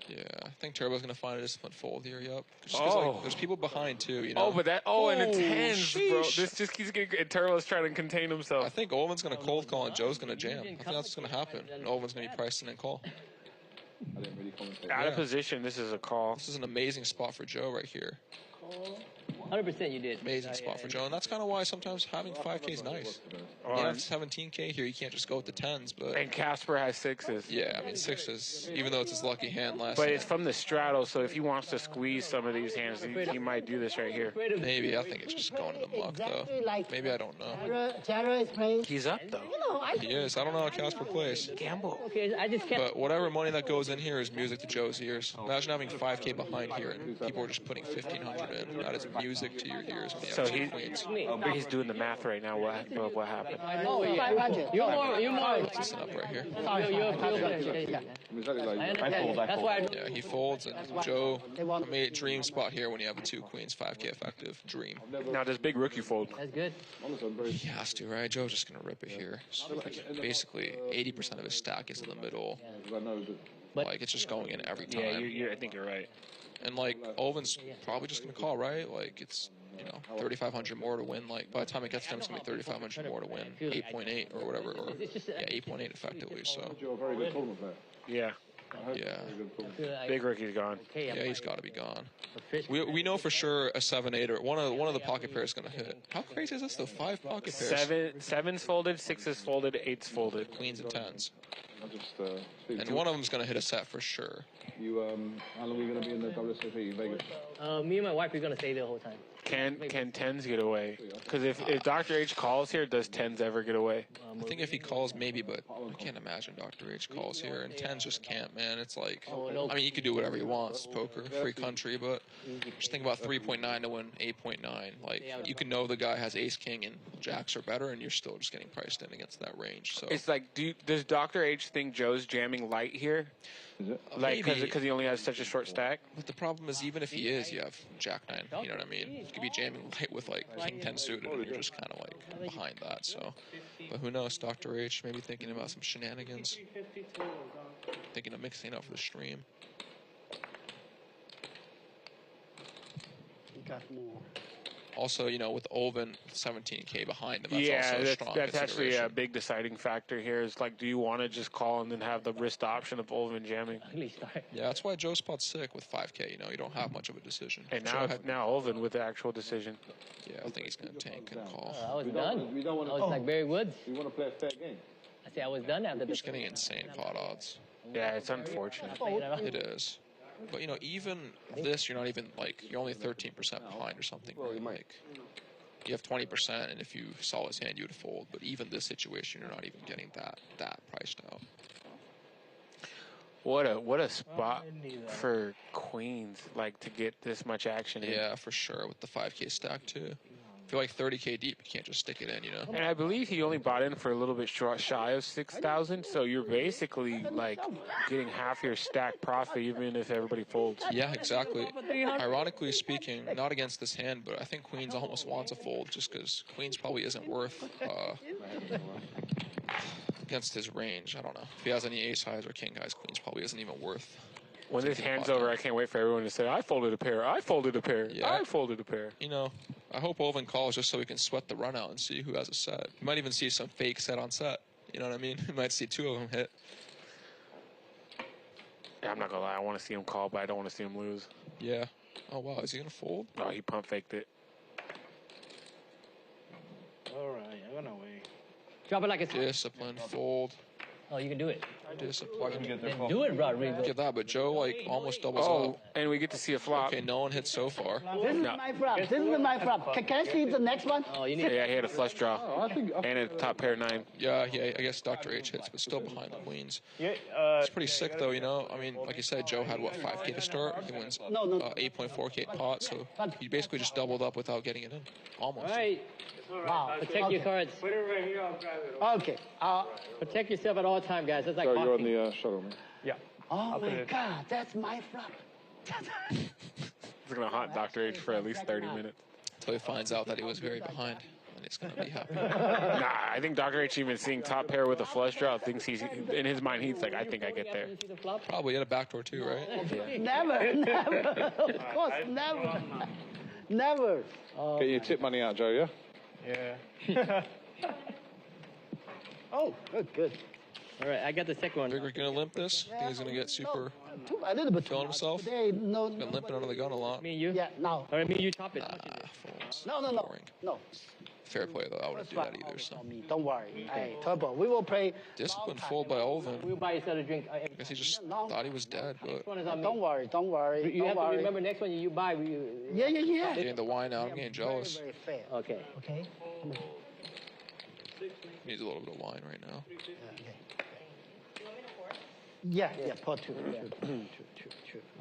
H: Yeah, I think Turbo's gonna find a disciplined fold here. Yep. Just 'cause, like, there's people behind too, you know.
I: Oh, but that. Oh, and it's hands, bro. This just keeps getting. Turbo's trying to contain himself.
H: I think Olvin's gonna cold call and Joe's gonna jam. I think that's what's gonna happen. And Olvin's gonna be priced in and call.
I: Out of position. This is a call.
H: This is an amazing spot for Joe right here.
C: 100% you did.
H: Amazing spot for Joe, and that's kind of why sometimes having 5K is nice. You have 17K here, you can't just go with the 10s, but...
I: And Casper has 6s.
H: Yeah, I mean, 6s, even though it's his lucky hand last
I: But it's from the straddle, so if he wants to squeeze some of these hands, he might do this right here.
H: Maybe, I think it's just going to the muck, though. Maybe, I don't know.
G: Jara is playing.
I: He's up, though.
H: He is. I don't know how Casper plays.
I: Gamble.
C: Okay, I just kept...
H: But whatever money that goes in here is music to Joe's ears. Imagine having 5K behind here, and people are just putting 1,500 in. That is music to your ears when you have two queens.
I: He's doing the math right now. What happened?
C: Oh, yeah.
G: 500.
C: You're more.
H: Listen up right here.
C: You're I fold. That's why.
H: Yeah, he folds, and Joe made dream spot here when you have a 2 queens, 5K effective. Dream.
I: Now does Big Rookie fold?
C: That's good.
H: He has to, right? Joe's just gonna rip it here. So, like, basically, 80% of his stack is in the middle. Like, it's just going in every time.
I: Yeah, I think you're right.
H: And, like, Olvin's probably just going to call, right? Like, it's, 3,500 more to win. Like, by the time it gets to him, it's going to be 3,500 more to win. 8.8 or whatever. Or, yeah, 8.8 effectively, so.
I: Yeah.
H: Yeah.
I: Big Rookie's gone.
H: Yeah, he's got to be gone. We know for sure a 7-8 or one of the pocket pairs is going to hit. How crazy is this, though? 5 pocket pairs.
I: 7's folded, 6's folded, 8's folded.
H: Queens and 10s. And one of them's going to hit a set for sure.
B: How long are you going to be in the WSOP in Vegas?
C: Me and my wife are going to stay there the whole time.
I: Can 10s get away? Because if Dr. H calls here, does 10s ever get away?
H: I think if he calls, maybe, but I can't imagine Dr. H calls here, and 10s just can't, man. It's like, I mean, he could do whatever he wants, poker, free country, but just think about 3.9 to win 8.9. Like, you can know the guy has ace, king, and jacks are better, and you're still just getting priced in against that range. So
I: it's like, does Dr. H think Joe's jamming light here? Like, because he only has such a short stack?
H: But the problem is, even if he is, you have jack 9, you know what I mean? You could be jamming light with, like, king 10 suited, and you're just kind of, like, behind that, so. But who knows, Dr. H maybe thinking about some shenanigans. Thinking of mixing up for the stream.
G: Got more.
H: Also, with Olvin 17K behind him, that's also a strong
I: that's actually a big deciding factor here. Is like, do you want to just call and then have the wrist option of Olvin jamming?
H: Yeah, that's why Joe spot's sick with 5K. You don't have much of a decision.
I: And now Olvin with the actual decision.
H: Yeah, I think he's going to tank and call.
C: I was done. I was like Barry Woods.
B: We want to play a fair game.
C: I said I was done after
H: Just getting insane pot odds.
I: Yeah, it's unfortunate.
H: It is. But, even this, you're not even, you're only 13% behind or something. Right? You have 20%, and if you saw his hand, you would fold. But even this situation, you're not even getting that priced out.
I: What a spot for queens, to get this much action in.
H: Yeah, for sure, with the 5K stack, too. If you're 30K deep, you can't just stick it in,
I: And I believe he only bought in for a little bit shy of 6,000, so you're basically getting half your stack profit even if everybody folds.
H: Yeah, exactly. Ironically speaking, not against this hand, but I think Queens almost wants a fold just because Queens probably isn't worth against his range, I don't know. If he has any ace highs or king highs, queens probably isn't even worth.
I: When this hand's over, I can't wait for everyone to say, I folded a pair, I folded a pair, I folded a pair.
H: You know, I hope Oven calls just so we can sweat the run out and see who has a set. You might even see some fake set on set. You know what I mean? You might see 2 of them hit.
I: Yeah, I'm not gonna lie, I want to see him call, but I don't want to see him lose.
H: Yeah. Oh, wow, is he gonna fold?
I: Oh, he pump faked it.
K: All right, I'm gonna wait.
C: Drop it like it's
H: Discipline, fold.
C: Oh, you can do it.
H: Discipline.
C: Then do it, Rodrigo.
H: Get that, but Joe like almost doubles up.
I: And we get to see a flop.
H: Okay, no one hit so far.
G: This is my flop. This is my flop. Can I see the next one?
C: Oh, you need.
I: Yeah, he had a flush draw. And a top pair 9.
H: Yeah, I guess Dr. H hits, but still behind the queens. It's pretty sick, though, you know? I mean, like you said, Joe had, what, 5K to start? He wins 8.4K pot, so he basically just doubled up without getting it in. Almost.
C: All right.
G: Wow.
C: Protect your cards.
K: Put it right here, I'll grab it.
G: Okay.
C: Protect yourself at all times, guys. That's like
B: So you're on
C: boxing.
B: the shuttle, man.
K: Yeah.
G: Oh my God, that's my flop.
I: He's going to haunt Dr. H for at least 30 minutes.
H: Until he finds out that he was very behind, and he's going to be happy.
I: Nah, I think Dr. H even seeing top pair with a flush draw thinks he's, in his mind, he's like, I think I get there.
H: Probably had a backdoor too, right?
G: Never. Of course, never. Never.
B: Get your tip money out, Joe, yeah?
K: Yeah.
G: Oh, good.
C: All right, I got the second one.
H: Think we're going to limp this? Think he's going to get super
G: A little bit.
H: feeling himself?
G: Today, no.
H: Been limping under the gun a lot.
C: Me and you?
G: Yeah, now.
C: All right, me and you top it.
H: Folds.
G: No.
H: Boring.
G: No.
H: Fair play, though. I wouldn't do that either. So.
G: Don't worry. Hey, Turbo, we will play.
H: Discipline fold by Olven.
C: We'll buy each other a drink.
H: I guess he just thought he was dead, but
C: Next one is on me.
G: Don't worry.
C: You have to remember next one you buy.
G: Yeah.
H: getting the wine out. I'm getting jealous.
G: Very fair.
C: Okay.
G: Okay.
H: Needs a little bit of wine right now.
G: Yeah, pot 2.
H: I'm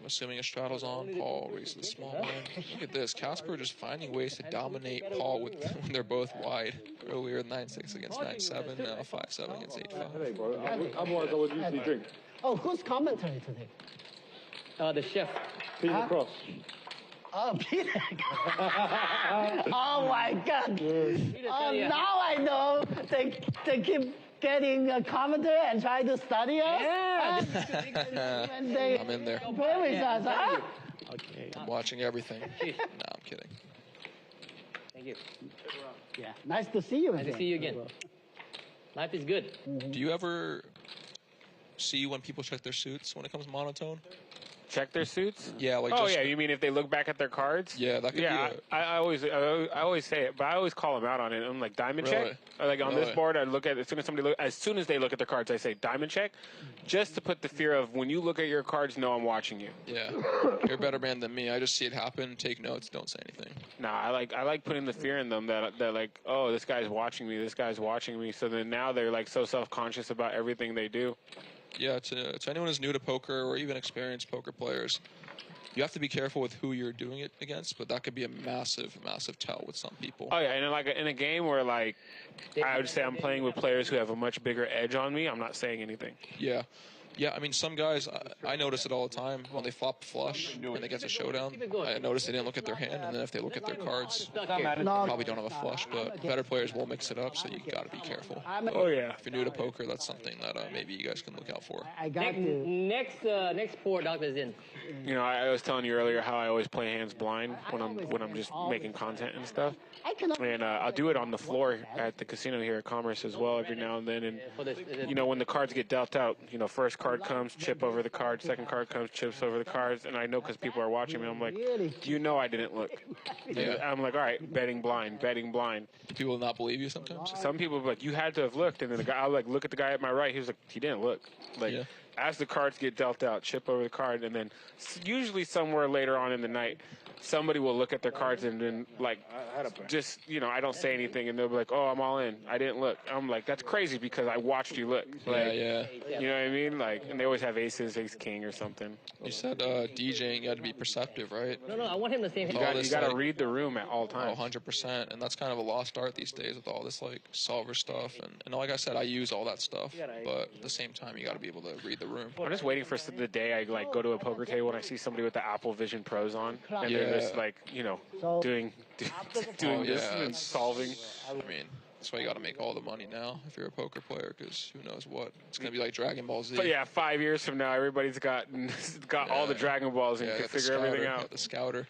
H: assuming a straddles on. Paul raises the small blind. Look at this. CASPER just finding ways to dominate Paul when they're both wide. Earlier 9-6 against 9-7, now 5-7 against 8-5.
B: Hey, bro. Otherwise, I would usually drink.
G: Oh, who's commentary today?
C: The chef.
B: Peter Cross.
G: Oh, Peter. Oh, my God. Oh, now I know. They keep getting a commentary and try to study us.
C: Yeah.
G: When they
H: I'm in there.
G: play with us, huh?
C: Okay.
H: I'm watching everything. Nah, I'm kidding.
C: Thank you.
G: Yeah, nice to see you
C: Nice
G: again.
C: to see you again. Life is good.
H: Do you ever see when people check their suits when it comes monotone?
I: Check their suits?
H: Yeah, like
I: Oh,
H: just,
I: yeah, you mean if they look back at their cards?
H: Yeah, that could be
I: I always say it, but I always call them out on it. I'm like, diamond
H: Really?
I: check? Or like on this board, I look at as soon as they look at their cards, I say diamond check, just to put the fear of when you look at your cards, know I'm watching you.
H: Yeah, you're a better man than me. I just see it happen, take notes, don't say anything.
I: Nah, I like putting the fear in them that like, oh, this guy's watching me, this guy's watching me. So then now they're like so self-conscious about everything they do.
H: Yeah, to anyone who's new to poker or even experienced poker players, you have to be careful with who you're doing it against, but that could be a massive, massive tell with some people.
I: Oh yeah, and like in a game where like I would say I'm playing with players who have a much bigger edge on me, I'm not saying anything.
H: Yeah. Yeah, I mean, some guys, I notice it all the time when they flop flush and they get a showdown. I notice they didn't look at their hand, and then if they look at their cards, probably don't have a flush, but better players will mix it up, so you got to be careful.
I: Oh, yeah.
H: If you're new to poker, that's something that maybe you guys can look out for.
G: I got to.
C: Next pour, Doctor's in.
I: You know, I was telling you earlier how I always play hands blind when I'm just making content and stuff. And I'll do it on the floor at the casino here at Commerce as well every now and then. And, you know, when the cards get dealt out, you know, first card comes, chip over the card, second card comes, chips over the cards. And I know because people are watching me, I'm like, you know I didn't look.
H: Yeah.
I: I'm like, all right, betting blind.
H: People will not believe you sometimes?
I: Some people are like, you had to have looked. And then the guy, I'll like look at the guy at my right. He was like, he didn't look. Like, as the cards get dealt out, chip over the card. And then usually somewhere later on in the night, somebody will look at their cards and then, like, just, you know, I don't say anything, and they'll be like, oh, I'm all in. I didn't look. I'm like, that's crazy because I watched you look. Like,
H: yeah.
I: You know what I mean? Like, and they always have aces, ace king or something.
H: You said DJing, you had to be perceptive, right?
C: No, I want him to say
I: You got to read the room at all times.
H: 100%, and that's kind of a lost art these days with all this, like, solver stuff. And like I said, I use all that stuff, but at the same time, you got to be able to read the room.
I: I'm just waiting for the day I, like, go to a poker table and I see somebody with the Apple Vision Pros on, and they're just, like, you know, doing this and solving.
H: I mean, That's why you got to make all the money now if you're a poker player, because who knows what. It's going to be like Dragon Ball Z.
I: But yeah, 5 years from now, everybody's got all the Dragon Balls and you can figure everything out.
H: The Scouter.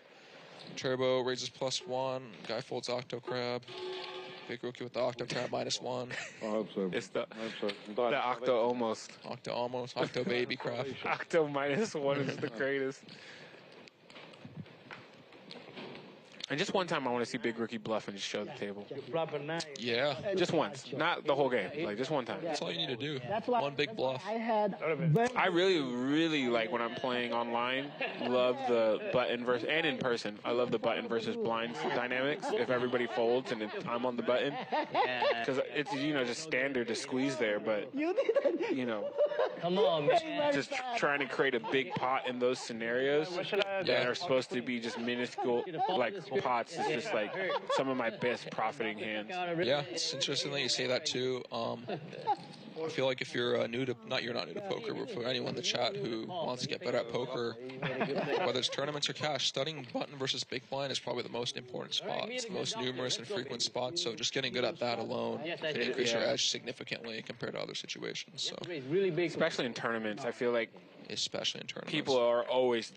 H: Turbo raises +1. Guy folds Octo Crab. Big rookie with the Octo Crab -1.
B: I hope so.
I: It's the Octo almost.
H: Octo almost. Octo baby crab.
I: Octo -1 is the greatest. And just one time, I want to see Big Rookie bluff and just show the table.
H: Yeah.
I: Just once. Not the whole game. Like, just one time.
H: That's all you need to do.
G: That's why
H: one big bluff.
I: I really, really like when I'm playing online, love the button versus, and in person, I love the button versus blinds dynamics. If everybody folds and I'm on the button. Because it's, you know, just standard to squeeze there, but, you know.
C: Come on, man.
I: Just trying to create a big pot in those scenarios that are supposed to be just minuscule, like, pots is just like some of my best profiting hands.
H: Yeah, it's interesting that you say that too. I feel like if you're you're not new to poker, but for anyone in the chat who wants to get better at poker, whether it's tournaments or cash, studying button versus big blind is probably the most important spot. It's the most numerous and frequent spot, so just getting good at that alone can increase your edge significantly compared to other situations. So,
I: especially in tournaments, I feel like people are always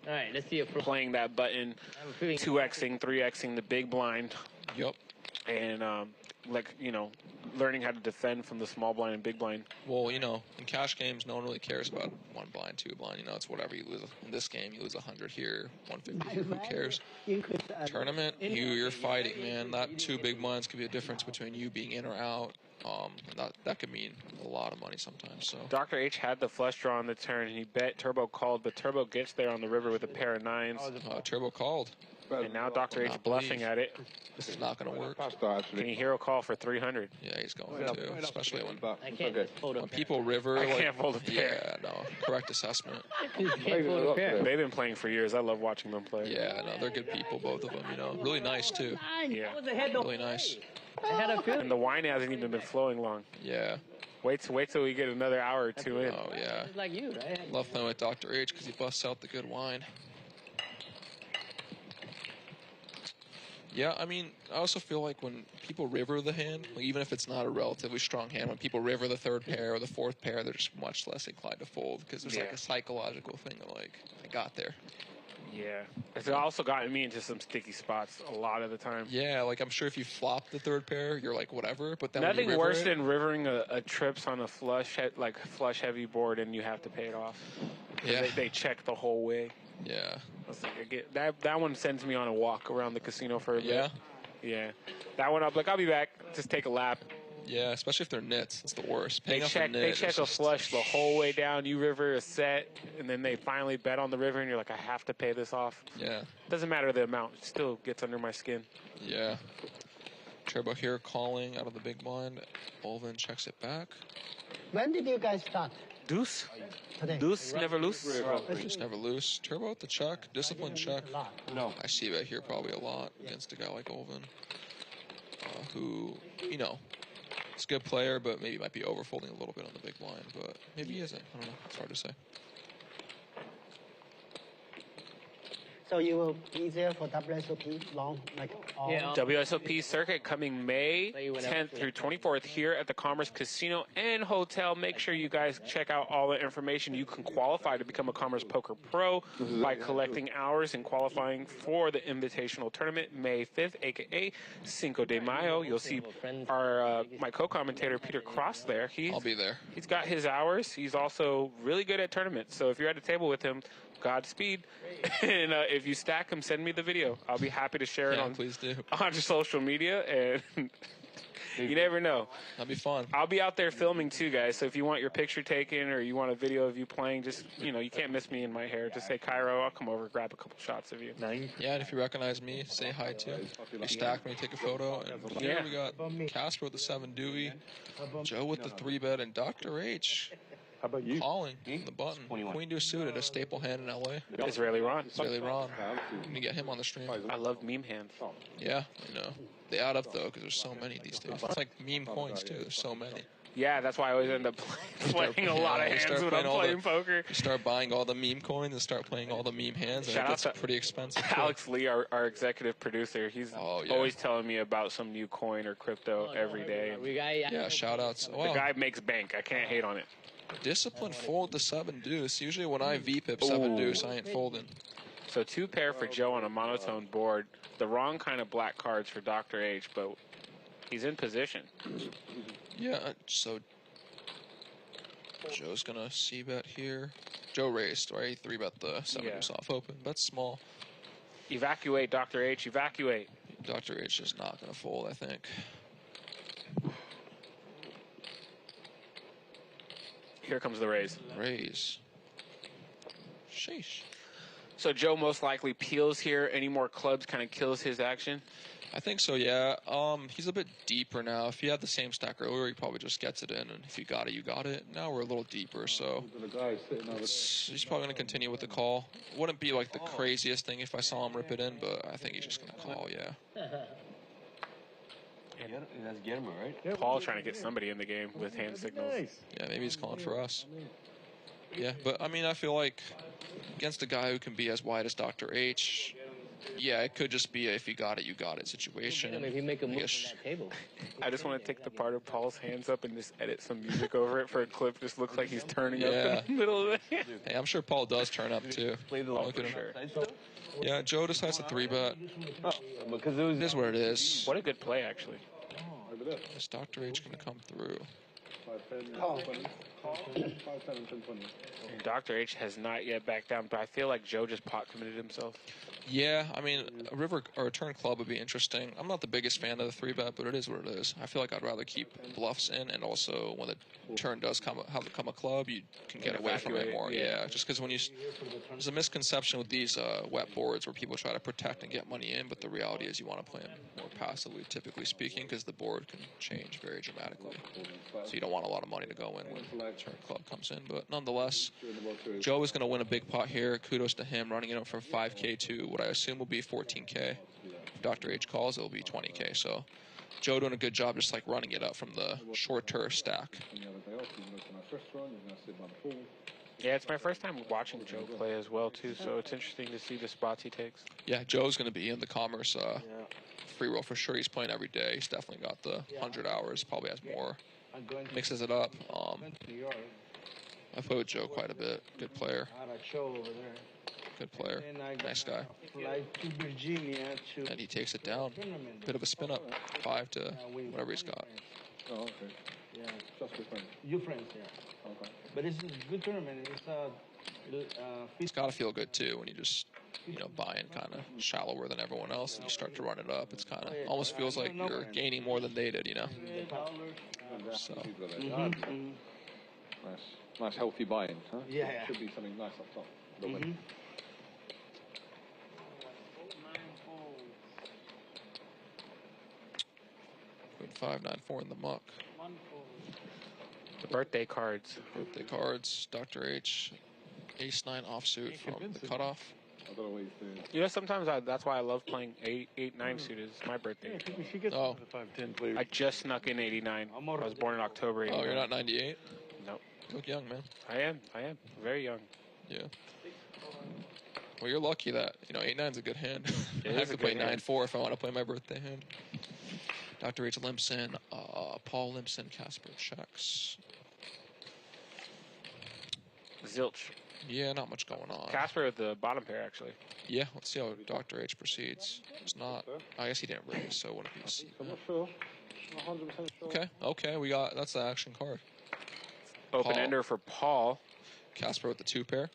I: playing that button, 2xing, 3xing the big blind.
H: Yep.
I: And like, you know, learning how to defend from the small blind and big blind.
H: Well, you know, in cash games, no one really cares about 1 blind, 2 blind. You know, it's whatever you lose. In this game, you lose 100 here, 150 here. Who cares? Tournament, you're fighting, man. That 2 big blinds could be a difference between you being in or out. That could mean a lot of money sometimes. So
I: Dr. H had the flush draw on the turn, and he bet Turbo called, but Turbo gets there on the river with a pair of 9s.
H: Turbo called.
I: And now Dr. H bluffing at it.
H: This is not going to work.
I: Can you hero call for 300?
H: Yeah, he's going to, especially when
C: when
H: people river.
I: I can't fold a pair.
H: Yeah, no, correct assessment.
I: They've been playing for years. I love watching them play.
H: Yeah, no, they're good people, both of them. You know, really nice too.
I: Yeah,
H: really nice.
I: And the wine hasn't even been flowing long.
H: Yeah.
I: Wait till we get another hour or 2 in.
H: Oh yeah.
C: Like you, right?
H: Love playing with Dr. H because he busts out the good wine. Yeah, I mean, I also feel like when people river the hand, like even if it's not a relatively strong hand, when people river the 3rd pair or the 4th pair, they're just much less inclined to fold because there's like a psychological thing of like, I got there.
I: Yeah. It's also gotten me into some sticky spots a lot of the time.
H: Yeah, like I'm sure if you flop the 3rd pair, you're like, whatever. But then
I: nothing worse than rivering a trips on a flush heavy board and you have to pay it off.
H: Yeah.
I: They check the whole way.
H: Yeah.
I: That one sends me on a walk around the casino for a bit.
H: Yeah?
I: Yeah. That one, I'll be back. Just take a lap.
H: Yeah, especially if they're nits. It's the worst.
I: They check a flush the whole way down. You river a set, and then they finally bet on the river, and you're like, I have to pay this off.
H: Yeah.
I: Doesn't matter the amount. It still gets under my skin.
H: Yeah. Turbo here calling out of the big blind. Olvin checks it back.
G: When did you guys start?
I: Deuce.
G: Today.
I: Deuce never loose.
H: Deuce never loose. Turbo at the check. Disciplined check. No. I see that here probably a lot against a guy like Olvin. Who, you know, is a good player, but maybe might be overfolding a little bit on the big blind. But maybe he isn't. I don't know. It's hard to say.
G: So you will be there for WSOP long, like all?
C: Yeah.
I: WSOP circuit coming May 10th through 24th here at the Commerce Casino and Hotel. Make sure you guys check out all the information. You can qualify to become a Commerce Poker Pro by collecting hours and qualifying for the Invitational Tournament May 5th, aka Cinco de Mayo. You'll see our my co-commentator Peter Cross there.
H: I'll be there.
I: He's got his hours. He's also really good at tournaments. So if you're at a table with him, Godspeed. And if you stack them, send me the video. I'll be happy to share it on social media. And you never know.
H: That'd be fun.
I: I'll be out there filming too, guys. So if you want your picture taken or you want a video of you playing, just, you know, you can't miss me in my hair. Just say, Kiero, I'll come over, grab a couple shots of you.
H: Yeah, and if you recognize me, say hi too. You stack me, take a photo. And here we got Casper with the 7 Dewey, Joe with the 3-bet, and Dr. H.
B: How about you?
H: Calling the button. Queen Deuce suited, a staple hand in LA.
I: Israeli Ron.
H: Israeli Ron. I'm gonna get him on the stream.
I: I love meme hands.
H: Yeah, I know. They add up though, because there's so many these days. It's like meme coins too. There's so many.
I: Yeah, that's why I always end up playing a lot of hands when I'm playing poker.
H: You start buying all the meme coins and start playing all the meme hands, and it gets pretty expensive.
I: Alex Lee, our executive producer, he's always telling me about some new coin or crypto every day.
H: Yeah, shout outs.
I: Wow. The guy makes bank. I can't hate on it.
H: Discipline fold to 7 deuce. Usually when I VPIP 7 deuce, I ain't folding.
I: So 2 pair for Joe on a monotone board. The wrong kind of black cards for Dr. H, but he's in position.
H: Yeah, so Joe's gonna c-bet here. Joe raised, right? 3-bet the 7 deuce off open. That's small.
I: Evacuate, Dr. H, evacuate.
H: Dr. H is not gonna fold, I think.
I: Here comes the raise.
H: Raise. Sheesh.
I: So Joe most likely peels here. Any more clubs kind of kills his action?
H: I think so, yeah. He's a bit deeper now. If he had the same stack earlier, he probably just gets it in, and if you got it, you got it. Now we're a little deeper, so he's probably going to continue with the call. Wouldn't be like the craziest thing if I saw him rip it in, but I think he's just going to call, yeah.
D: That's Guillermo, right?
I: Paul trying to get somebody in the game with hand signals.
H: Yeah, maybe he's calling for us. Yeah, but I mean, I feel like against a guy who can be as wide as Dr. H, yeah, it could just be a, if you got it, you got it situation.
C: Maybe make a move on that table.
I: I just want to take the part of Paul's hands up and just edit some music over it for a clip. Just looks like he's turning up in the middle of it.
H: Hey, I'm sure Paul does turn up too.
I: Look at him.
H: Yeah, Joe decides to 3-bet.
D: Because
H: it is what it is.
I: What a good play, actually.
H: Is Dr. H going to come through?
I: Dr. H has not yet backed down, but I feel like Joe just pot committed himself.
H: Yeah, I mean, a river or a turn club would be interesting. I'm not the biggest fan of the 3-bet, but it is what it is. I feel like I'd rather keep bluffs in, and also when the turn does come a club, you can get away from it more. Yeah, just because when there's a misconception with these wet boards where people try to protect and get money in, but the reality is you want to play them more passively, typically speaking, because the board can change very dramatically. So you don't want a lot of money to go in when the turn club comes in. But nonetheless, Joe is going to win a big pot here. Kudos to him, running it up from 5K to what I assume will be 14K. If Dr. H calls, it will be 20K. So Joe doing a good job just like running it up from the short turf stack.
I: Yeah, it's my first time watching Joe play as well, too, so it's interesting to see the spots he takes.
H: Yeah, Joe's going to be in the Commerce free roll for sure. He's playing every day. He's definitely got the 100 hours, probably has more. Mixes it up. I've played with Joe quite a bit. Good player. Good player. Nice guy. And he takes it down. Bit of a spin up. 5 to whatever he's got.
F: Oh, okay.
K: Yeah.
F: Just with friends.
K: You friends, yeah.
F: Okay.
K: But it's a good tournament.
H: It's got to feel good too when you just, buy in kind of shallower than everyone else and you start to run it up. It's kind of almost feels like you're gaining more than they did, So.
B: Nice healthy buy-in, huh?
K: Yeah.
B: Should be something nice up top.
K: Mm-hmm.
H: 594 in the muck.
I: The birthday cards.
H: Birthday cards. Dr. H. Ace-9 offsuit from the cutoff.
I: Sometimes that's why I love playing 8-9 suited. It's my birthday.
H: Oh.
I: I just snuck in 89. I was born in October 89.
H: Oh, you're not 98?
I: Nope.
H: You look young, man.
I: I am. Very young.
H: Yeah. Well, you're lucky that, 8-9's a good hand. I
I: It
H: have
I: is
H: to
I: a
H: play
I: good hand.
H: 9-4 if I want to play my birthday hand. Dr. H limps in. Paul limps in. CASPER checks.
I: Zilch.
H: Yeah, not much going on.
I: CASPER at the bottom pair, actually.
H: Yeah, let's see how Dr. H proceeds. It's not. I guess he didn't raise, so it wouldn't be a C.
B: I'm not sure. I'm not 100% sure.
H: Okay. That's the action card.
I: Open
H: Paul.
I: ender for Paul.
H: CASPER with the 2 pair.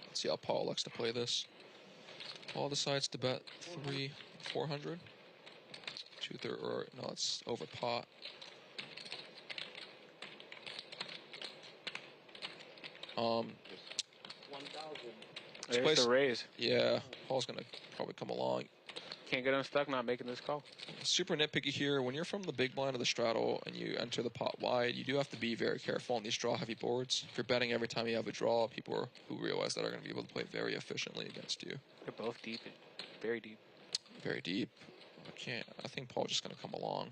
H: Let's see how Paul likes to play this. Paul decides to bet 400. 2/3, or no, it's over pot.
I: There's the raise.
H: Yeah, Paul's gonna probably come along.
I: Can't get unstuck not making this call.
H: Super nitpicky here. When you're from the big blind of the straddle and you enter the pot wide, you do have to be very careful on these draw-heavy boards. If you're betting every time you have a draw, people who realize that are going to be able to play very efficiently against you.
I: They're both deep. Very deep.
H: Very deep. I think Paul's just going to come along.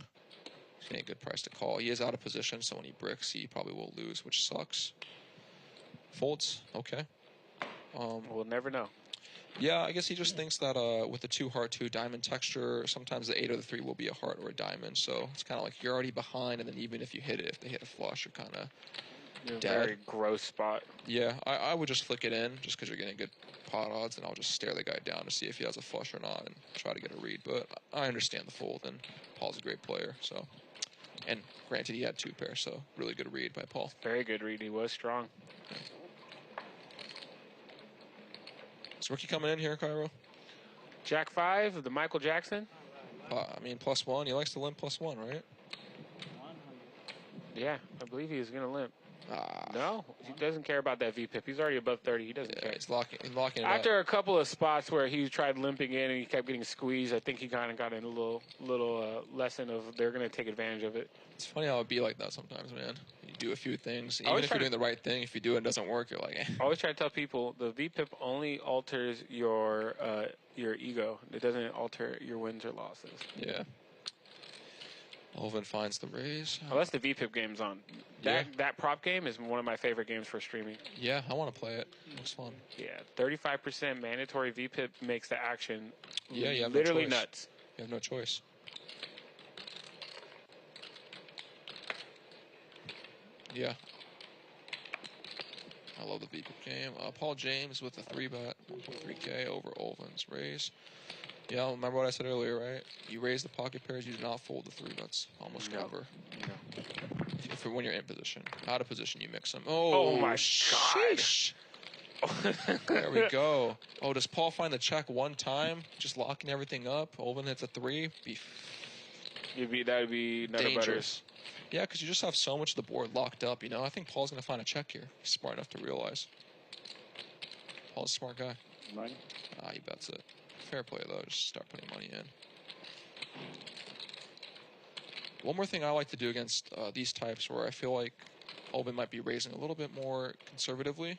H: He's getting a good price to call. He is out of position, so when he bricks, he probably will lose, which sucks. Folds. Okay.
I: We'll never know.
H: Yeah, I guess he just thinks that with the 2 heart 2 diamond texture, sometimes the 8 or the 3 will be a heart or a diamond. So it's kind of like you're already behind, and then even if you hit it, if they hit a flush, you're kind of dead.
I: Very gross spot.
H: Yeah, I would just flick it in just because you're getting good pot odds, and I'll just stare the guy down to see if he has a flush or not and try to get a read. But I understand the fold, and Paul's a great player. So, and granted, he had 2 pairs, so really good read by Paul.
I: Very good read. He was strong.
H: Is rookie coming in here, Kiero?
I: Jack 5, the Michael Jackson.
H: I mean, +1. He likes to limp +1, right?
I: Yeah, I believe he is going to limp. No, he doesn't care about that VPIP. He's already above 30. He doesn't care.
H: He's locking it
I: After
H: up.
I: a couple of spots where he tried limping in and he kept getting squeezed, I think he kind of got in a little lesson of they're going to take advantage of it.
H: It's funny how it be like that sometimes, man. You do a few things, even if you're doing the right thing. If you do it and it doesn't work, you're like, eh.
I: I always try to tell people the VPIP only alters your ego. It doesn't alter your wins or losses.
H: Yeah. Olvin finds the raise.
I: Unless the VPIP game's on. That prop game is one of my favorite games for streaming.
H: Yeah, I want to play it. Looks fun.
I: Yeah, 35% mandatory VPIP makes the action
H: you have
I: literally
H: no choice.
I: nuts.
H: You have no choice. Yeah. I love the VPIP game. Paul James with a 3-bet, 3K over Olvin's raise. Yeah, remember what I said earlier, right? You raise the pocket pairs, you do not fold the 3-bets. Almost never. If when you're in position. Out of position, you mix them.
I: Oh my
H: sheesh. There we go. Oh, does Paul find the check one time? Just locking everything up. Olvin hits a 3.
I: That would be Nutter Butters.
H: Yeah, because you just have so much of the board locked up, you know? I think Paul's going to find a check here. He's smart enough to realize. Paul's a smart guy.
B: 9.
H: He bets it. Fair play, though. Just start putting money in. One more thing I like to do against these types where I feel like Olvin might be raising a little bit more conservatively.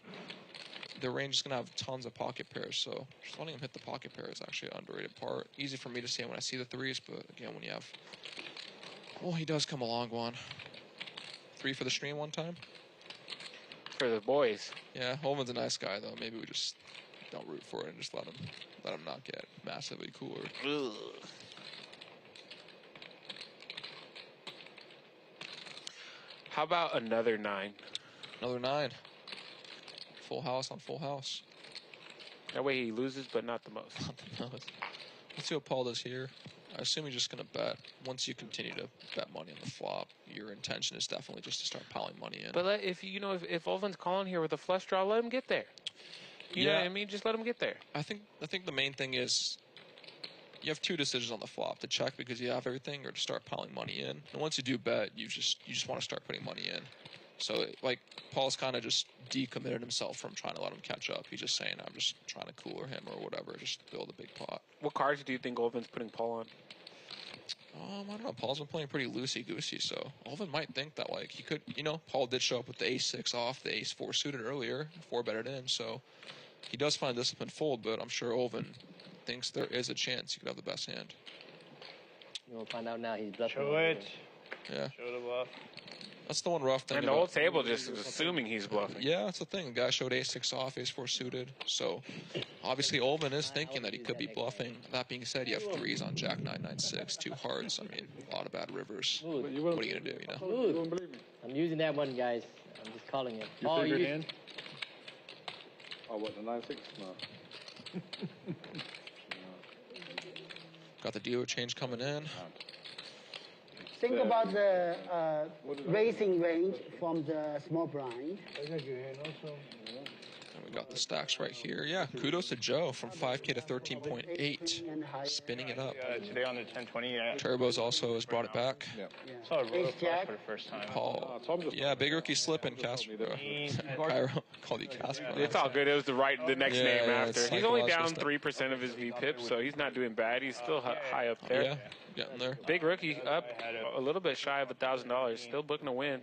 H: Their range is going to have tons of pocket pairs, so just letting him hit the pocket pair is actually an underrated part. Easy for me to say when I see the 3s, but again, when you have... Well, he does come a long one. 3 for the stream one time?
I: For the boys.
H: Yeah, Olvin's a nice guy, though. Maybe we just don't root for it and just let him not get massively cooler.
I: Ugh. How about another 9?
H: Another 9. Full house on full house.
I: That way he loses, but not the most.
H: Not the most. Let's see what Paul does here. I assume he's just going to bet. Once you continue to bet money on the flop, your intention is definitely just to start piling money in.
I: But if Olvin's calling here with a flush draw, let him get there. You know what I mean? Just let him get there.
H: I think the main thing is you have 2 decisions on the flop: to check because you have everything, or to start piling money in. And once you do bet, you just want to start putting money in. So like Paul's kind of just decommitted himself from trying to let him catch up. He's just saying, I'm just trying to cooler him or whatever, just build a big pot.
I: What cards do you think Olvin's putting Paul on?
H: I don't know. Paul's been playing pretty loosey-goosey, so Olvin might think that, like, he could, Paul did show up with the ace-6 off, the ace-4 suited earlier, 4-betted in, so he does find discipline fold, but I'm sure Olvin thinks there is a chance he could have the best hand.
C: We'll find out now. He's bluffing.
F: Show it.
H: Yeah.
F: Show the bluff.
H: That's the one rough thing.
I: And the whole table just is assuming he's bluffing.
H: Yeah, that's the thing. The guy showed ace-6 off, ace-4 suited. So, obviously, Olvin is thinking that he could be bluffing. That being said, you have 3s on Jack 9-9-6, 2 hearts. I mean, a lot of bad rivers. What are you going to do,
C: You don't believe me. I'm using that one, guys. I'm just calling it.
B: You figured in? Oh, what, the 9-6? No.
H: Got the dealer change coming in.
G: Think about the racing range from the small blind.
H: And we got the stacks right here. Yeah, kudos to Joe from 5K to 13.8, spinning it up.
F: Today on the 1020.
H: Turbos also has brought it back.
F: Saw a roll for the first time.
H: Paul. Yeah, big rookie slipping, Casper. Cairo called you Casper.
I: It's all good. It was the next name after. He's only down
H: stuff.
I: 3% of his VPIP, so he's not doing bad. He's still high up there.
H: Yeah, getting there.
I: Big rookie up a little bit shy of $1,000. Still booking a win.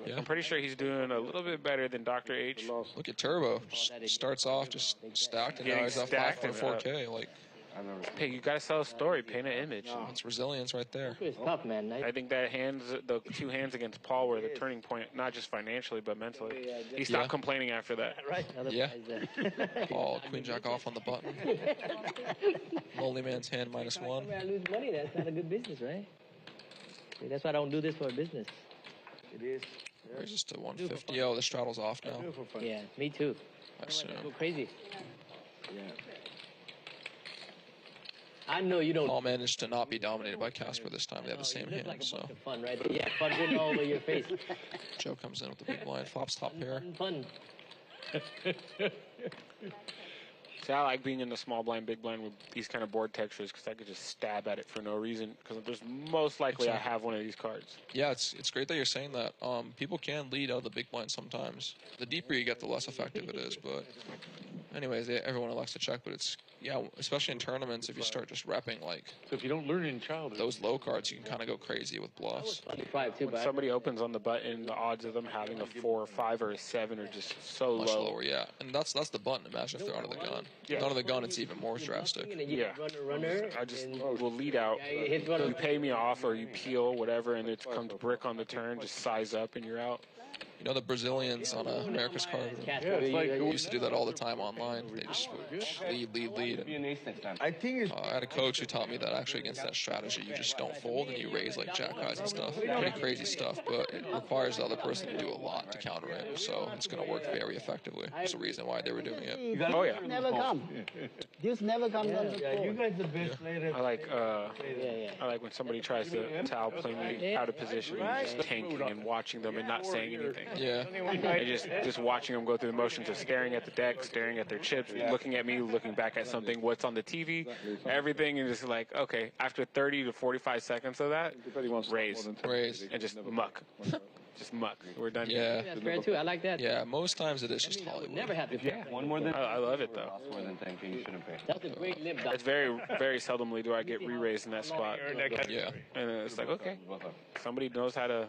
H: Yeah.
I: I'm pretty sure he's doing a little bit better than Dr. H.
H: Look at Turbo. Just starts off just stacked, and now he's up 5.4K. Like,
I: Hey, you gotta sell a story, paint an image.
H: It's resilience right there.
C: It's tough, man.
I: I think that the 2 hands against Paul were the turning point, not just financially, but mentally. He stopped complaining after that.
C: Right.
H: Yeah. Paul, queen jack off on the button. Lonely man's hand -1.
C: I lose money. That's not a good business, right? See, that's why I don't do this for a business.
K: It is.
H: Raises just to 150. Oh, the straddle's off now.
C: Yeah, me too.
H: I assume.
C: Go crazy. Yeah. I know you don't.
H: Paul managed to not be dominated by Casper this time. They have the same hand,
C: like a
H: so.
C: bunch of fun, right? Yeah, fun written all over your face.
H: Joe comes in with the big blind, flops top pair.
C: Fun.
I: See, I like being in the small blind, big blind with these kind of board textures because I could just stab at it for no reason. Because there's most likely I have one of these cards.
H: Yeah, it's great that you're saying that. People can lead out of the big blind sometimes. The deeper you get, the less effective it is. But anyways, everyone elects to check. But it's, yeah, especially in tournaments, if you start just repping like.
E: So if you don't learn it in childhood,
H: those low cards, you can kind of go crazy with bluffs.
I: When somebody opens on the button, the odds of them having a 4 or 5 or a 7 are just so
H: Much
I: low.
H: lower, yeah. And that's the button. Imagine if they're under the gun.
I: Yeah.
H: Under the gun, it's even more drastic.
I: Yeah. I just will lead out. You pay me off or you peel, whatever, and it comes brick on the turn, just size up and you're out.
H: You know the Brazilians on America's Card used to do that all the time online. They just would lead.
D: I think it's...
H: I had a coach who taught me that actually against that strategy, you just don't fold and you raise like jack highs and stuff. Pretty crazy stuff, but it requires the other person to do a lot to counter it. So it's going to work very effectively. That's the reason why they were doing it.
I: Oh yeah.
G: Never come. This never comes on the
K: Yeah, you guys the best player.
I: I like when somebody tries to outplay me out of position and just tanking and watching them and not saying anything.
H: Yeah.
I: And just watching them go through the motions of staring at the deck, staring at their chips, looking at me, looking back at something, what's on the TV, everything, and just like, okay, after 30 to 45 seconds of that, raise, and just muck. Just muck. We're done.
H: Yeah.
C: That's fair too. I like that.
H: Yeah, most times it is just Hollywood.
C: Never happens.
I: Yeah.
D: One more than...
I: I love it though.
D: More than thanking, you shouldn't pay.
C: That's a great limp.
I: It's very, very seldomly do I get re-raised in that spot.
H: Yeah.
I: And it's like, okay, somebody knows how to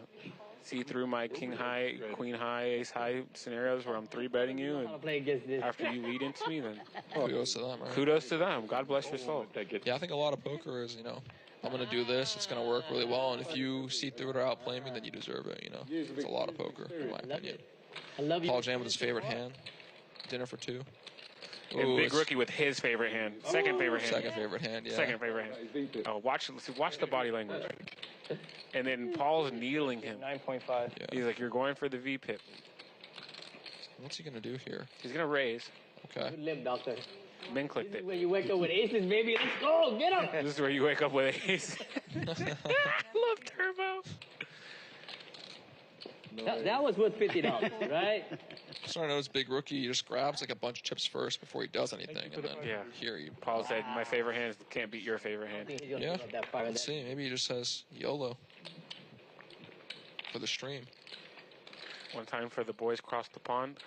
I: see through my king high, queen high, ace high scenarios where I'm 3-betting you, and after you lead into me, then
H: kudos to them, right?
I: Kudos to them. God bless your soul.
H: Yeah, I think a lot of poker is, I'm going to do this, it's going to work really well, and if you see through it or outplay me, then you deserve it, It's a lot of poker, in my opinion.
C: I love you.
H: Paul Jam with his favorite hand. Dinner for 2.
I: And Big Rookie with his favorite hand. Second favorite hand.
H: Second favorite hand, yeah.
I: Second favorite hand. Oh, watch the body language. And then Paul's kneeling him.
K: 9.5.
H: Yeah.
I: He's like, you're going for the V-pip.
H: What's he going to do here?
I: He's going to raise.
H: Okay.
C: Good limp, doctor.
I: Ben clicked it.
C: When you wake up with aces, baby, let's go, get him.
I: This is where you wake up with ace. I love Turbo.
C: That was worth $50, right?
H: So I notice Big Rookie, he just grabs like a bunch of chips first before he does anything, and then here you.
I: Paul said, my favorite hand can't beat your favorite hand.
H: Yeah, let's see. Maybe he just says YOLO for the stream.
I: One time for the boys cross the pond.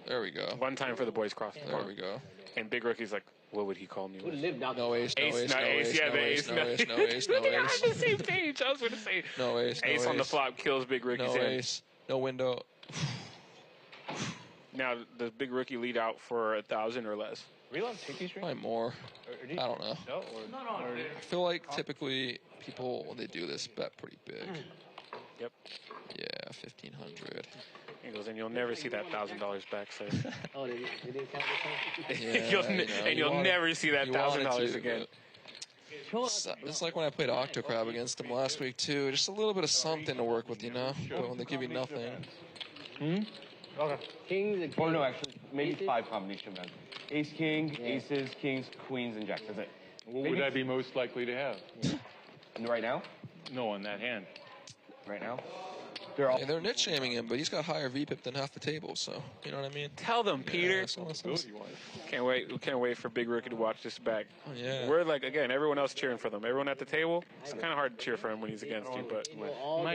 H: There we go.
I: One time for the boys cross the pond.
H: There we go.
I: And Big Rookie's like, what would he call me?
H: No ace, no ace, no ace,
I: yeah,
H: no
I: the
H: ace,
I: ace,
H: no ace, no ace, no
I: They're on
H: ace.
I: the same page. I was going to say,
H: No ace, no ace.
I: ace on the flop kills Big Rookie's
H: No
I: hand.
H: ace, no window.
I: Now, does Big Rookie lead out for 1,000 or less?
K: Are we allowed to take these drinks?
H: Probably more. I don't know.
K: No.
H: I feel like typically people, when they do this, bet pretty big.
I: Yep.
H: Yeah, 1,500.
I: He goes, and you'll never see that $1,000 back, so.
C: Oh, they didn't count this
H: Yeah,
I: you'll never see that $1,000 again.
H: It's like when I played Octocrab against them last week, too. Just a little bit of something to work with, But when they give you nothing.
K: Okay.
C: Kings,
D: Or no, actually, maybe 5 combination bets. Ace, king, aces, kings, queens, and jacks. That's it.
E: What would I be most likely to have?
D: And right now?
E: No, on that hand.
D: Right now?
H: They're net shaming him, but he's got higher VPIP than half the table, so you know what I mean?
I: Tell them, Peter.
H: Yeah,
I: Can't wait for Big Rookie to watch this back.
H: Oh, yeah.
I: We're like, again, everyone else cheering for them. Everyone at the table, it's kind of hard to cheer for him when he's against you, but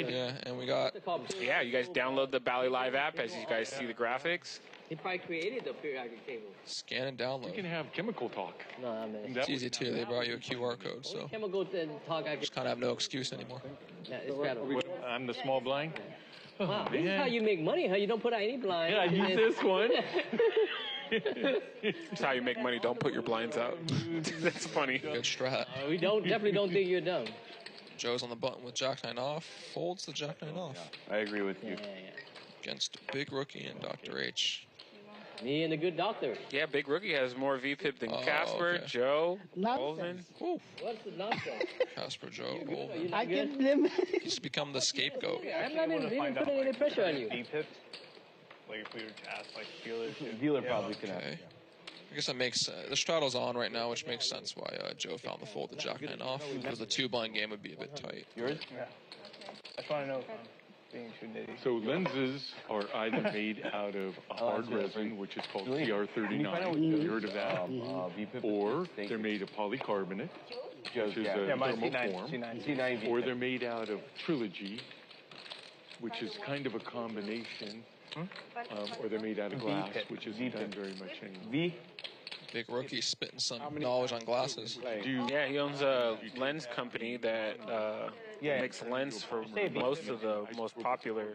H: yeah, and we got
I: yeah, you guys download the Bally Live app as you guys see the graphics.
C: He probably created the periodic table.
H: Scan and download.
E: You can have chemical talk.
C: No, I mean,
H: It's easy too. They brought you a QR code, so
C: chemical talk. I
H: just kind of have no excuse anymore.
C: Yeah, it's straddles.
E: I'm the small blind.
C: Wow, this is how you make money, huh? You don't put out any blind.
K: Yeah, use this one.
I: That's how you make money. Don't put your blinds out. That's funny.
H: Good strat.
C: We definitely don't think you're dumb.
H: Joe's on the button with Jack 9 off. Folds the Jack 9 off.
D: I agree with you.
H: Against Big Rookie and Dr. H.
C: Me and the good doctor.
I: Yeah, Big Rookie has more VPIP than Casper,
H: okay.
I: Joe,
G: Nonsense.
I: Olvin.
C: What's the nonsense?
H: Casper, Joe,
C: You're
H: Olvin.
C: not
G: I
C: good?
G: can limit.
H: He's become the scapegoat.
C: I'm not even putting any pressure on you.
F: VPIP. Like if we were to ask like dealers.
D: Dealer probably could have.
H: Okay. I guess that makes the straddle's on right now, which makes sense why Joe found the fold, the Jack 9 off, because the 2-blind game would be a bit tight.
D: Yours?
F: Yeah. I just want to know if I'm being too nitty.
E: So lenses are either made out of a hard resin, which is called TR39. You heard of that? Or they're made of polycarbonate, which is a thermal form.
D: C9
E: Or they're made out of Trilogy, which is kind of a combination. Or they're made out of glass, which isn't done very much anymore.
H: Big Rookie spitting some knowledge on glasses.
I: Yeah, he owns a lens company that makes lens for most of the most popular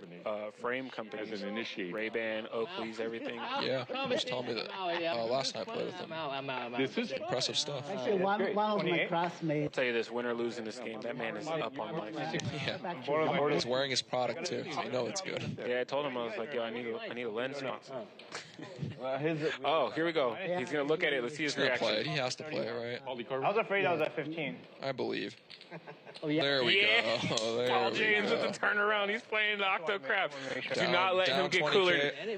I: frame companies.
E: As an initiator.
I: Ray-Ban, Oakley's, everything.
H: Yeah, he was telling me that last time I played with him.
E: This is
H: Impressive stuff.
G: Actually, one of my classmates.
I: I'll tell you this, win or lose in this game, that man is up on life.
H: Yeah. He's wearing his product too, so you know it's good.
I: Yeah, I told him, I was like, yo, I need a lens sponsor. Oh, here we go. He's going to look at it. Let's see his
H: He's gonna
I: reaction.
H: play it. He has to play, right?
F: I was afraid I was at 15.
H: I believe.
C: Oh, yeah.
H: There we
I: Yeah.
H: go. There
I: Paul
H: we
I: James
H: go.
I: with the turnaround. He's playing the Octo Crab. Do
H: Down-
I: not let
H: down
I: him get
H: 20K,
I: cooler.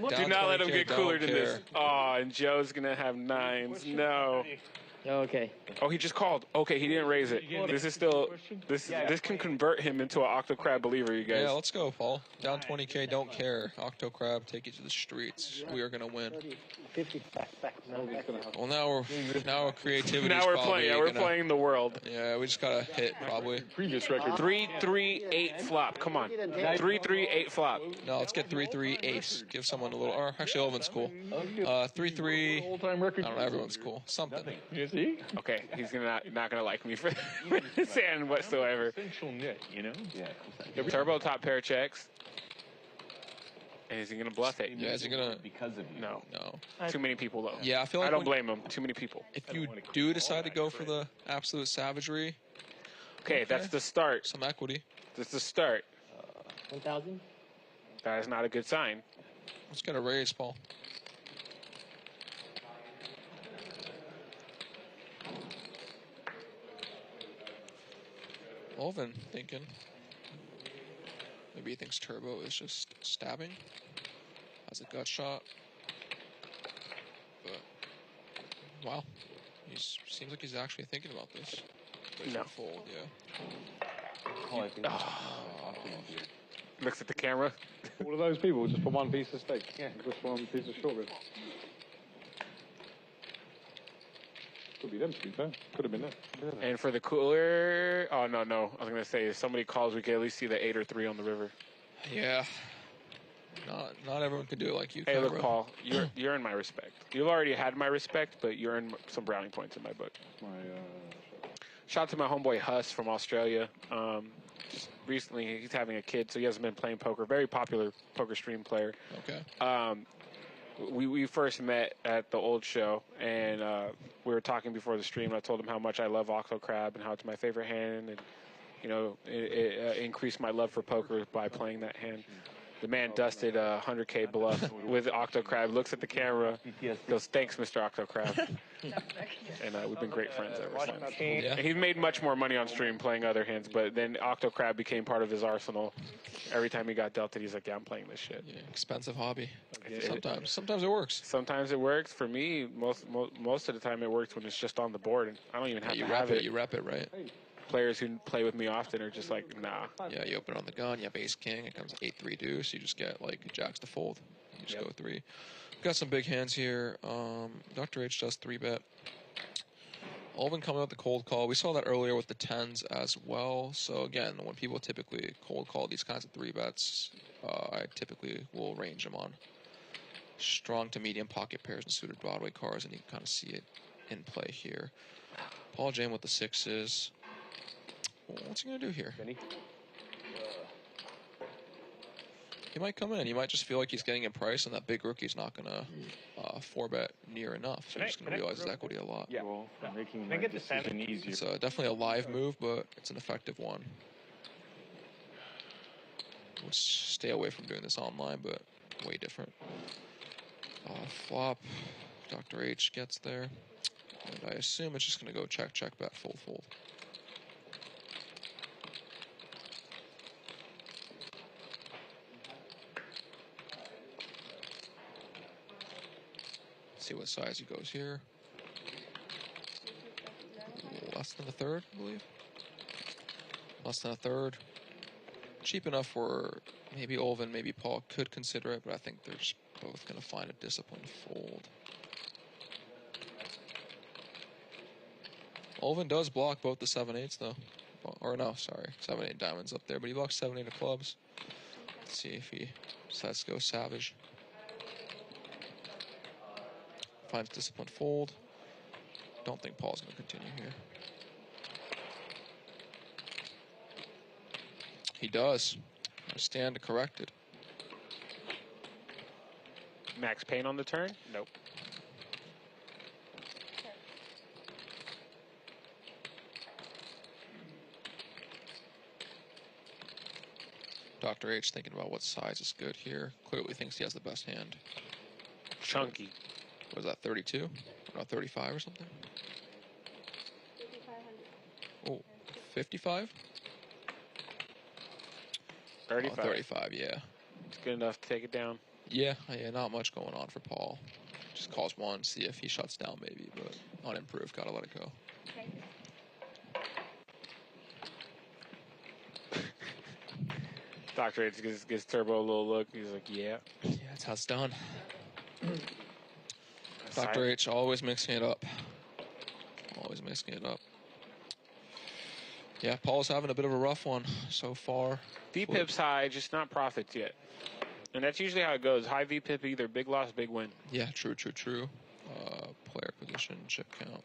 H: down
I: Do not let him
H: 20K,
I: get cooler
H: don't
I: than this.
H: care.
I: Oh, and Joe's going to have 9s. No.
C: Okay.
I: Oh, he just called. Okay, he didn't raise it. This is still, this can convert him into an Octo Crab believer, you guys.
H: Yeah, let's go, Paul. Down 20K, don't care. Octo Crab, take you to the streets. We are gonna win.
G: 50 back.
H: Well, now our creativity.
I: Now we're playing. Yeah, we're playing the world.
H: Yeah, we just gotta hit probably.
E: previous record.
I: 3-3-8 flop. Come on. 3-3-8 flop.
H: No, let's get 3-3 ace. Give someone a little. Or actually, Elvin's cool. 3-3.
E: All-time record.
H: I don't know. Everyone's cool. Something.
E: You see?
I: Okay, he's not gonna like me for this hand whatsoever.
E: Essential knit, you know?
D: Yeah.
I: Turbo top pair checks. And is he gonna bluff it?
H: Yeah, is he gonna?
D: Because of you.
I: No.
H: No.
I: Too many people though.
H: Yeah, I feel like
I: I don't
H: when-
I: blame him. Too many people.
H: If you do decide to go for the absolute savagery,
I: Okay, that's the start.
H: some equity.
I: That's the start.
C: 1,000?
I: That is not a good sign.
H: Let's get a raise, Paul. Elvin thinking. Maybe he thinks Turbo is just stabbing. Has a gut shot. But, wow. He seems like he's actually thinking about this. But he's
I: No.
H: gonna fold, yeah.
I: Looks at the camera.
B: All of those people just for one piece of steak. Yeah. Just one piece of short rib. Could be them, to be fair. Could have been them.
I: And for the cooler, oh no. I was gonna say if somebody calls, we can at least see the 8 or 3 on the river.
H: Yeah. Not everyone can do it like you
I: Hey,
H: can,
I: look,
H: bro.
I: Paul, you're in my respect. You've already had my respect, but you're in some brownie points in my book. Shout out to my homeboy Huss from Australia. Just recently, he's having a kid, so he hasn't been playing poker. Very popular poker stream player.
H: Okay.
I: We first met at the old show, and we were talking before the stream. And I told him how much I love Octo Crab and how it's my favorite hand, and you know, it increased my love for poker by playing that hand. The man dusted a 100K bluff with Octo Crab, looks at the camera, goes, "Thanks, Mr. Octo Crab." And we've been great friends ever since.
H: Yeah.
I: He made much more money on stream playing other hands, but then Octo Crab became part of his arsenal. Every time he got dealt it, he's like, "Yeah, I'm playing this shit."
H: Yeah, expensive hobby. Sometimes it works.
I: Sometimes it works. For me, most of the time it works when it's just on the board, and I don't even have
H: You
I: to
H: rep
I: have
H: it.
I: it.
H: You rep it, right?
I: Players who play with me often are just like, nah.
H: Yeah, you open on the gun, you have ace king, it comes 8-3 deuce, you just get like jacks to fold. You just go 3. We've got some big hands here. Dr. H does 3-bet. Alvin coming out the cold call. We saw that earlier with the 10s as well. So again, when people typically cold call these kinds of 3-bets, I typically will range them on strong to medium pocket pairs and suited Broadway cards, and you can kind of see it in play here. Paul James with the 6s. What's he going to do here? He might come in. He might just feel like he's getting a price, and that big rookie's not going to 4-bet near enough, so you're just going to realize his equity a lot.
E: Yeah. Well, for making my decision easier.
H: It's definitely a live move, but it's an effective one. We'll stay away from doing this online, but way different. Flop. Dr. H gets there. And I assume it's just going to go check, check, bet, fold, fold. Let's see what size he goes here. Less than a third, I believe. Less than a third. Cheap enough where maybe Olvin, maybe Paul could consider it, but I think they're just both going to find a disciplined fold. Olvin does block both the 7-8s though. Or no, sorry, 7-8 diamonds up there, but he blocks 7-8 of clubs. Let's see if he decides to go savage. Finds disciplined fold. Don't think Paul's going to continue here. He does. I stand corrected.
I: Max pain on the turn? Nope.
H: Dr. H thinking about what size is good here. Clearly thinks he has the best hand.
I: Chunky.
H: What is that, 32? Or 35 or something?
L: 5,500.
H: Oh, 55?
I: 35.
H: 35, yeah.
I: It's good enough to take it down.
H: Yeah, not much going on for Paul. Just calls one, see if he shuts down maybe, but unimproved, gotta let it go.
L: Okay.
I: Dr. H gives Turbo a little look. He's like, yeah.
H: Yeah, that's how it's done. Dr. H always mixing it up. Always mixing it up. Yeah, Paul's having a bit of a rough one so far.
I: VPIP's high, just not profits yet. And that's usually how it goes. High VPIP, either big loss, big win.
H: Yeah, true. Player position, chip count.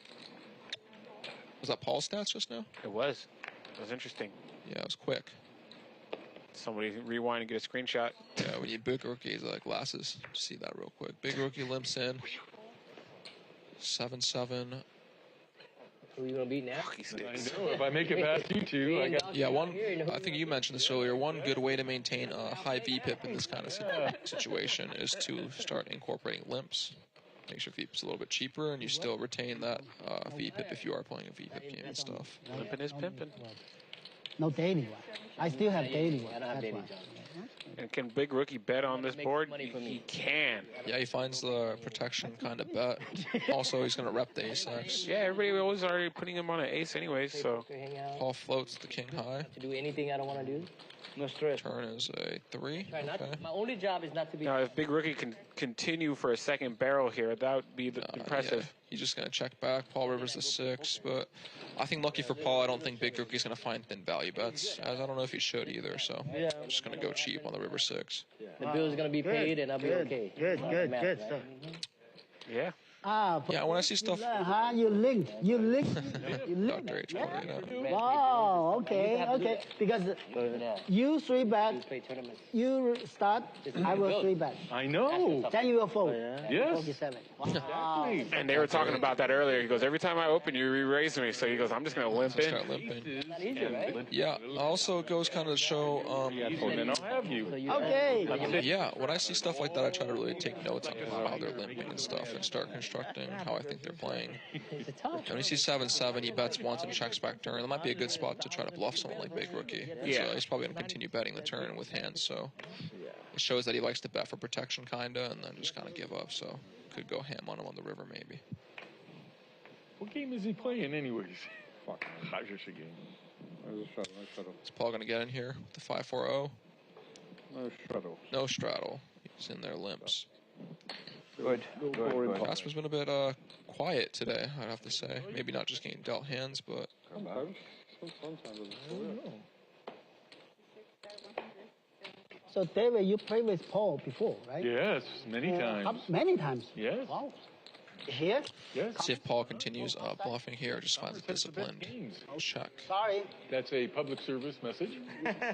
H: Was that Paul's stats just now?
I: It was. It was interesting.
H: Yeah, it was quick.
I: Somebody rewind and get a screenshot.
H: Yeah, we need big rookies like glasses. See that real quick. Big rookie limps in. 7-7.
C: Who are you gonna beat now?
E: I know. If I make it past you two, I got.
H: Yeah, one. I think you mentioned this earlier. One good way to maintain a high VPIP in this kind of situation is to start incorporating limps. Makes your VPIPs a little bit cheaper, and you still retain that VPIP if you are playing a VPIP game and stuff.
I: Limping is pimping.
G: No daily one. I still have daily one.
C: I don't have daily, John.
I: And can Big Rookie bet on this board? He can.
H: Yeah, he finds the protection kind of bet. Also, he's going to rep the ace-x.
I: Yeah, everybody was already putting him on an ace anyways, so.
H: Paul floats the king high.
C: To do anything I don't want to do.
K: No stress.
H: Turn is a 3. Okay.
C: My only job is not to be.
I: Now, if Big Rookie can continue for a second barrel here, that would be impressive.
H: Yeah. He's just going to check back. Paul Rivers the 6, but I think lucky for Paul, I don't think Big Rookie's going to find thin value bets, as I don't know if he should either, so I'm just going to go cheap on the River 6.
C: The bill is going to be paid, and I'll be okay.
G: Good stuff.
I: Yeah.
H: Yeah, when I see stuff.
G: You link.
H: Dr. H.
G: Wow, okay. Because you 3-bet, you start, I will 3-bet.
E: I know.
G: Then you will fold.
E: Yes.
G: 47. Wow.
I: And they were talking about that earlier. He goes, every time I open, you re-raise me. So he goes, I'm just going to limp in.
H: Start limping. Yeah, also goes kind of to show.
E: Then I'll have you.
G: Okay.
H: Yeah, when I see stuff like that, I try to really take notes on how they're limping and stuff and start constructing how I think they're playing. When you see 7-7, he bets once and checks back turn. That might be a good spot to try to bluff someone like Big Rookie.
I: Yeah.
H: So he's probably going to continue betting the turn with hands, so it shows that he likes to bet for protection, kind of, and then just kind of give up, so could go ham on him on the river, maybe.
E: What game is he playing, anyways? Fuck, just a game.
H: Is Paul going to get in here with the 5-4-0?
B: No straddle.
H: No straddle. He's in there limps.
K: Good.
H: CASPER's been a bit quiet today, I'd have to say. Maybe not just getting dealt hands, but.
G: So, David, you played with Paul before, right?
E: Yes, many times.
G: Many times?
E: Yes.
G: Wow. Here?
B: Yes.
H: See if Paul continues bluffing here or just finds a disciplined check.
G: Sorry.
E: That's a public service message.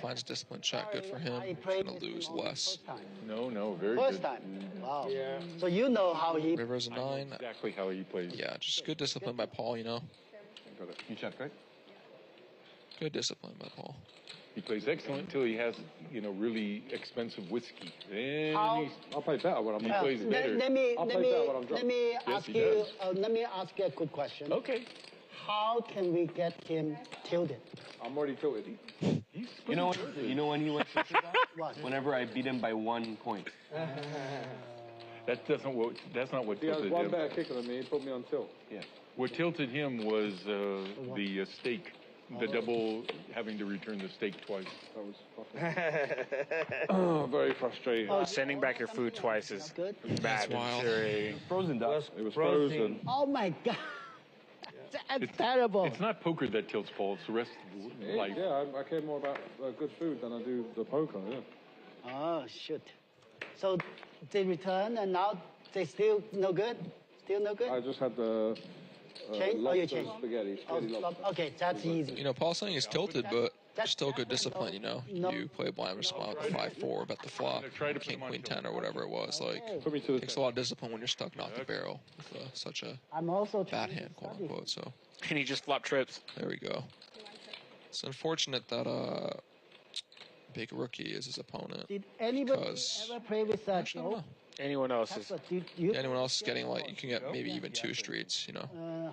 H: Finds a disciplined check. Good for him. He's going to lose less.
E: No, very
G: First
E: good.
G: time. Wow. Yeah. So you know how he...
H: River's a 9.
E: Exactly how he plays.
H: Yeah, just good discipline by Paul, you know.
D: You check, right?
H: Good discipline by Paul.
E: He plays excellent until he has, really expensive whiskey. Then
G: How-
B: I'll play better when I'm
E: he plays better.
G: Let me
E: Yes,
G: ask
E: he
G: you.
E: does.
G: Let me ask you a quick question.
E: Okay.
G: How can we get him tilted?
B: I'm already tilted.
D: You know when he went switches off?
G: What?
D: Whenever I beat him by 1 point.
E: That's not what
B: He has
E: tilted
B: one
E: him.
B: better kicker than me. He put me on tilt.
D: Yeah.
E: What tilted him was the stake. The double having to return the steak twice.
B: That was very frustrating.
I: Sending back your food twice is
G: Good.
I: bad. Infuriating.
D: Frozen duck.
B: It was frozen.
G: Oh my God. That's terrible.
E: It's not poker that tilts Paul. It's the rest of the life.
B: Yeah, I care more about good food than I do the poker. Yeah.
G: Oh shoot. So they return and now they still no good. Still no good.
B: I just had the
G: Change? Oh, you
B: lobster
G: change.
B: spaghetti.
G: Oh,
B: Lobster.
G: okay, that's easy.
H: Paul's saying he's tilted, but still good discipline, You play blind response with 5-4, bet the flop, king, queen, 10, or whatever it was.
B: Put me to the
H: Takes a lot of discipline when you're stuck not the barrel with such a
G: I'm also
H: bad hand, quote unquote. So
I: And he just flop trips.
H: there we go. It's unfortunate that Big Rookie is his opponent.
G: Did anybody
H: because
G: ever play with that?
H: actually, I don't know.
I: Anyone else is.
H: Anyone else is getting you can get maybe even 2 streets,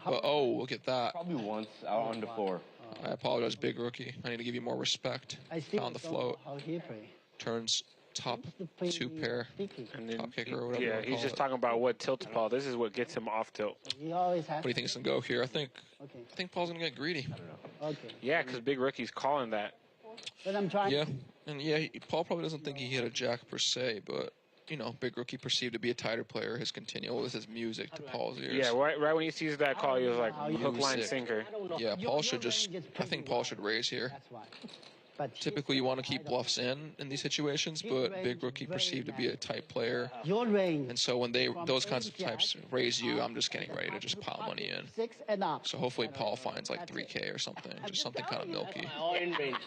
H: But look at that.
D: Probably once out on the floor.
H: I apologize, Big Rookie. I need to give you more respect. Found the float.
G: How he play?
H: Turns top 2 pair.
I: And then,
H: Top kicker or whatever you
I: yeah,
H: wanna
I: he's
H: call
I: just
H: it.
I: talking about what tilts Paul. This is what gets him off tilt.
G: He always has.
H: What do you think is gonna go here? I think Paul's gonna get greedy.
G: Okay.
I: Yeah, because Big Rookie's calling that.
G: But I'm trying.
H: Yeah, and Paul probably doesn't think he hit a jack per se, but Big Rookie perceived to be a tighter player. His continual with his music to Paul's ears.
I: Yeah, right when he sees that call, he was like hook, line, sinker.
H: Yeah, Paul should I think Paul should raise here.
G: That's why. But
H: Typically, you want to keep bluffs in these situations, but Big Rookie perceived to be a tight player.
G: your range.
H: And so when those kinds of types raise you, I'm just getting ready to just pile money in.
G: 6 and up.
H: So hopefully Paul finds like 3K or something, just something kind of milky.
C: All in range.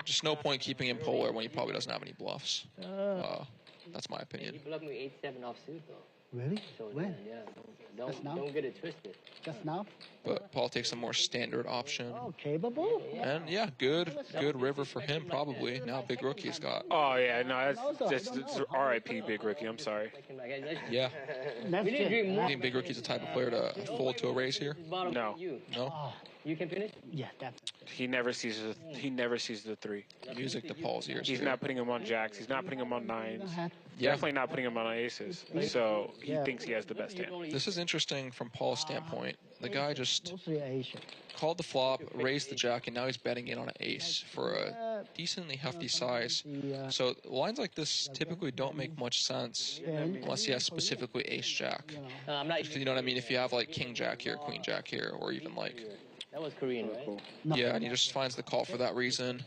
H: Just no point keeping him polar when he probably doesn't have any bluffs. That's my opinion.
C: He bluffed me 8-7 offsuit though.
G: Really?
C: So
G: When?
C: yeah,
G: Just now?
C: don't get it twisted.
G: Just now?
H: But Paul takes a more standard option.
G: Oh, capable?
H: And yeah, good river for him probably. Now Big Rookie's got.
I: Oh, yeah, no, that's RIP Big Rookie. I'm sorry.
H: Yeah.
G: Next
C: We need to drink
H: I
C: more.
H: think Big Rookie's the type of player to fold to a raise here.
I: No.
H: No.
C: You can finish?
G: Yeah, definitely.
I: He never sees the 3.
H: Music to Paul's ears.
I: He's
H: here.
I: not putting him on jacks. He's not putting him on 9s.
H: Yeah.
I: Definitely not putting him on aces. So he thinks he has the best hand.
H: This is interesting from Paul's standpoint. The guy just
G: Mostly Asian.
H: called the flop, raised the jack, and now he's betting in on an ace for a decently hefty size. So lines like this typically don't make much sense unless he has specifically ace jack.
C: I'm not.
H: You know what I mean? If you have like king jack here, queen jack here, or even like
C: That was Korean, right?
H: yeah, and he just finds the call for that reason.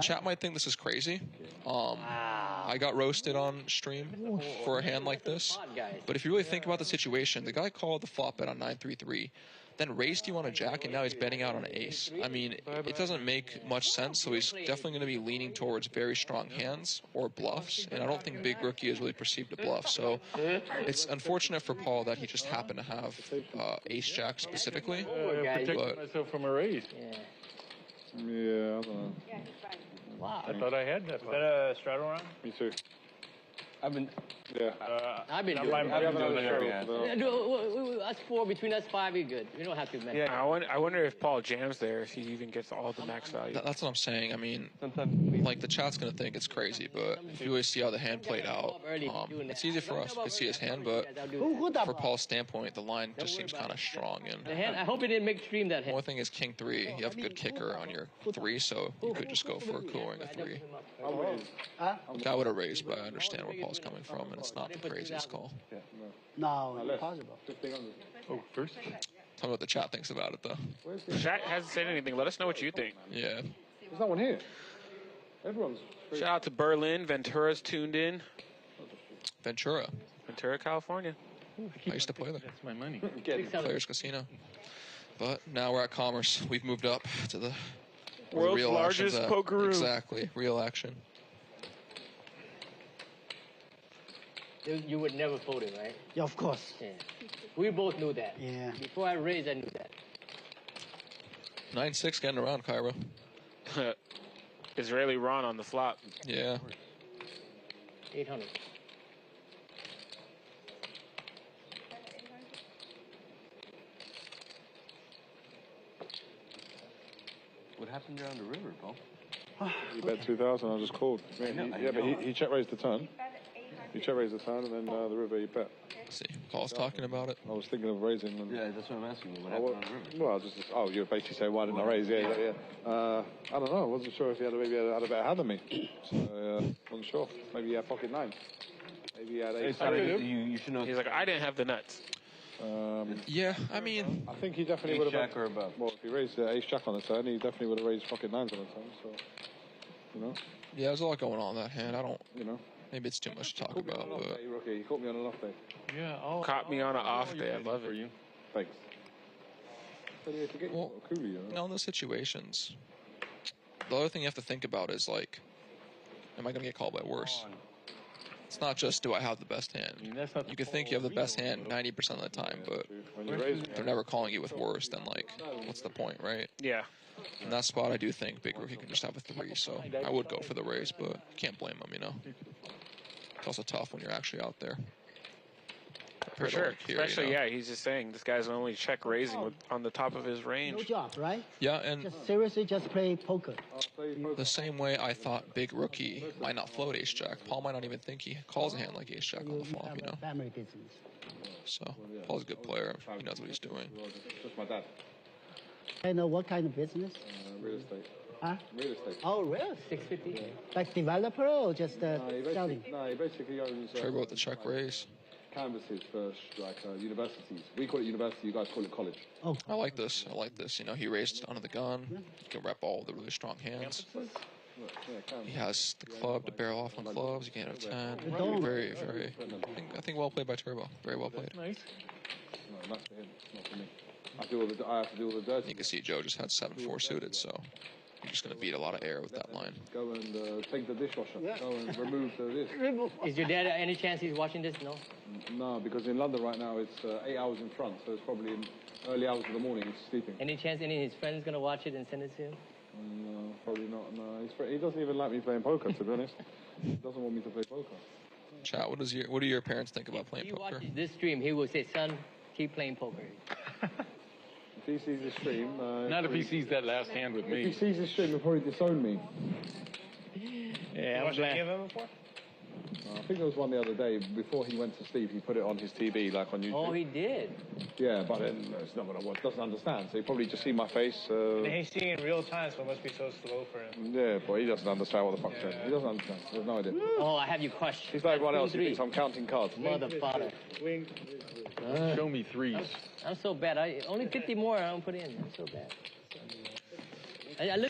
H: Chat might think this is crazy. I got roasted on stream for a hand like this. But if you really think about the situation, the guy called the flop bet on 9-3-3, then raised you on a jack, and now he's betting out on an ace. I mean, it doesn't make much sense, so he's definitely going to be leaning towards very strong hands or bluffs, and I don't think Big Rookie is really perceived to bluff. So it's unfortunate for Paul that he just happened to have ace jack specifically.
E: Protect myself from a raise.
B: Yeah, I don't know.
C: Wow.
E: I thought I had that.
F: Is that a straddle round?
B: Me too.
D: I've been
C: I've been doing it.
D: I've been doing it every hand.
C: Us 4, between us 5, we're good. We don't have to mess.
I: Yeah, I wonder if Paul jams there, if he even gets all the max value.
H: That's what I'm saying. I mean, like the chat's gonna think it's crazy, but if you really see how the hand played out, it's easy for us. We could see his hand, but for Paul's standpoint, the line just seems kind of strong. And
C: The hand, I hope it didn't make stream that hand.
H: one thing is king 3. You have a good kicker on your 3, so you could just go for a cooling a 3. I would have raised, but I understand where Paul's coming from, and it's not the craziest call.
G: No, impossible.
E: Oh, first?
H: Tell me what the chat thinks about it, though.
I: Chat hasn't said anything. Let us know what you think.
H: Yeah.
B: There's no one here. Everyone's.
I: Shout out to Berlin. Ventura's tuned in.
H: Ventura.
I: Ventura, California.
H: I used to play there.
E: That's my money.
H: Players Casino. But now we're at Commerce. We've moved up to the
I: World's
H: real
I: largest
H: action's at.
I: poker room.
H: Exactly, real action.
C: You would never fold it, right?
G: Yeah, of course.
C: Yeah. We both knew that.
G: Yeah.
C: Before I raised, I knew that.
H: 9-6 getting around, Cairo.
I: Israeli Ron on the flop.
H: Yeah.
C: 800.
D: What happened down the river, Paul?
B: He bet 2,000. I just called. But he check raised the turn. He check raised the turn, and then the river he bet.
H: See, Paul's talking about it.
B: I was thinking of raising. And
D: Yeah, that's what I'm asking you. What happened on the river?
B: Well, you're basically saying why didn't I raise? Yeah. I don't know. I wasn't sure if he had maybe had a better hand than me. So wasn't sure. Maybe he had pocket nine. Maybe he had ace.
D: You should know.
I: He's like, I didn't have the nuts.
H: Yeah, I mean,
B: I think he definitely would have.
D: Jack or above.
B: Well, if he raised ace jack on the turn, he definitely would have raised pocket nines on the turn. So, you know.
H: yeah, there's a lot going on in that hand. I don't.
B: You know.
H: Maybe it's too much to talk about, but
B: Rookie, you caught me on an off day.
E: Yeah.
I: Caught me on an off day. I love it.
B: Thanks.
H: well, in those situations, the other thing you have to think about is like, am I going to get called by worse? It's not just do I have the best hand. You can think you have the best hand 90% of the time, but if they're never calling you with worse, then like, what's the point, right?
I: Yeah.
H: In that spot, I do think Big Rookie can just have a 3, so I would go for the raise, but you can't blame him, you know. It's also tough when you're actually out there.
I: For sure. Especially, yeah, he's just saying this guy's only check raising on the top of his range.
G: No job, right?
H: Yeah, and
G: Seriously, just play poker.
H: the same way I thought Big Rookie might not float ace jack. Paul might not even think he calls a hand like ace jack on the flop, you know.
G: Family business.
H: So Paul's a good player. He knows what he's doing.
B: Just my dad.
G: I know what kind of business?
B: Real estate.
G: Huh?
B: Real estate.
G: Oh, really?
C: 650.
G: Like developer or just selling?
B: No, he basically owns.
H: Turbo with the check raise.
B: Canvases for universities. We call it university. You guys call it college.
G: Oh,
H: I like this. I like this. You know, he raised under the gun. He can rep all the really strong hands. He has the club to barrel off on clubs. You can have 10. Very, very. I think well played by Turbo. Very well played.
E: Nice.
B: No, that's for him. Not for me. I have to do all the dirty.
H: You can see Joe just had 7-4 suited, so you're just going to beat a lot of air with that line.
B: Go and take the dishwasher. Go and remove this.
C: Is your dad any chance he's watching this? No?
B: No, because in London right now it's 8 hours in front, so it's probably in early hours of the morning he's sleeping.
C: Any chance any of his friends going to watch it and send it to him?
B: No, probably not. No, he doesn't even like me playing poker, to be honest. He doesn't want me to play poker.
H: Chat, what do your parents think about playing
C: If
H: poker?
C: he watches this stream, he will say, son, keep playing poker.
B: If he sees the stream...
E: Not if he sees that last hand with me.
B: If he sees the stream, he'll probably disown me.
C: Yeah, I'm glad.
B: I think there was one the other day, before he went to sleep, he put it on his TV, like on YouTube.
C: Oh, he did?
B: Yeah, but then it's not going to work. Doesn't understand, so he probably just see my face.
K: And he's seeing in real time, so it must be so slow for him.
B: Yeah, but he doesn't understand what the fuck's going on. He doesn't understand. He has no idea.
C: Oh, I have you crushed.
B: He's like everyone else. He thinks I'm counting cards.
C: Motherfucker.
E: Show me threes.
C: I'm so bad. Only 50 more I don't put in. I'm so bad.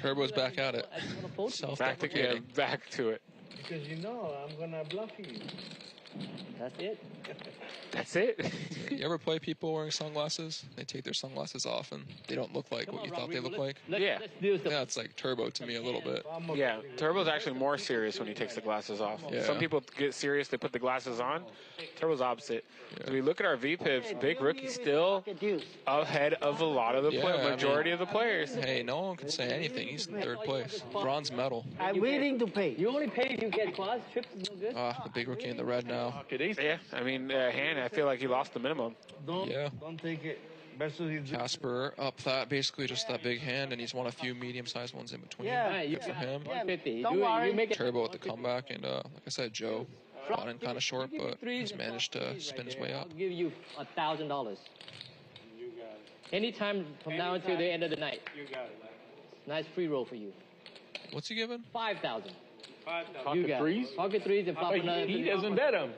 H: Turbo's back at it. Self-deprecating.
I: Back to it.
K: Because you know I'm gonna bluff you.
C: That's it.
I: That's it.
H: You ever play people wearing sunglasses? They take their sunglasses off and they don't look like what you thought they look like.
I: Yeah.
H: Yeah, it's like Turbo to me a little bit.
I: Yeah, Turbo's actually more serious when he takes the glasses off.
H: Yeah.
I: Some people get serious, they put the glasses on. Turbo's opposite. Yeah. So we look at our VPIPs, Big Rookie still ahead of a lot of the majority of the players.
H: Hey, no one can say anything. He's in third place. Bronze medal.
G: I'm willing to pay.
C: You only pay if you get quads. Trips is no good.
H: The Big Rookie in the red now.
I: Yeah, I mean, hand, I feel like he lost the minimum.
K: Don't take it.
H: CASPER up that, basically just that big hand, and he's won a few medium-sized ones in between.
C: Yeah,
H: good for him.
C: 150.
G: Don't worry.
C: You make it.
H: Turbo with the comeback, and like I said, Joe got in kind of short, but he's managed to spin his way up.
C: I'll give you $1,000.
K: You got it.
C: Anytime from now until the end of the night.
K: You got it.
C: Nice free roll for you.
H: What's he giving?
C: 5,000.
E: Pocket threes?
C: Pocket threes and flop another.
E: He doesn't bet them.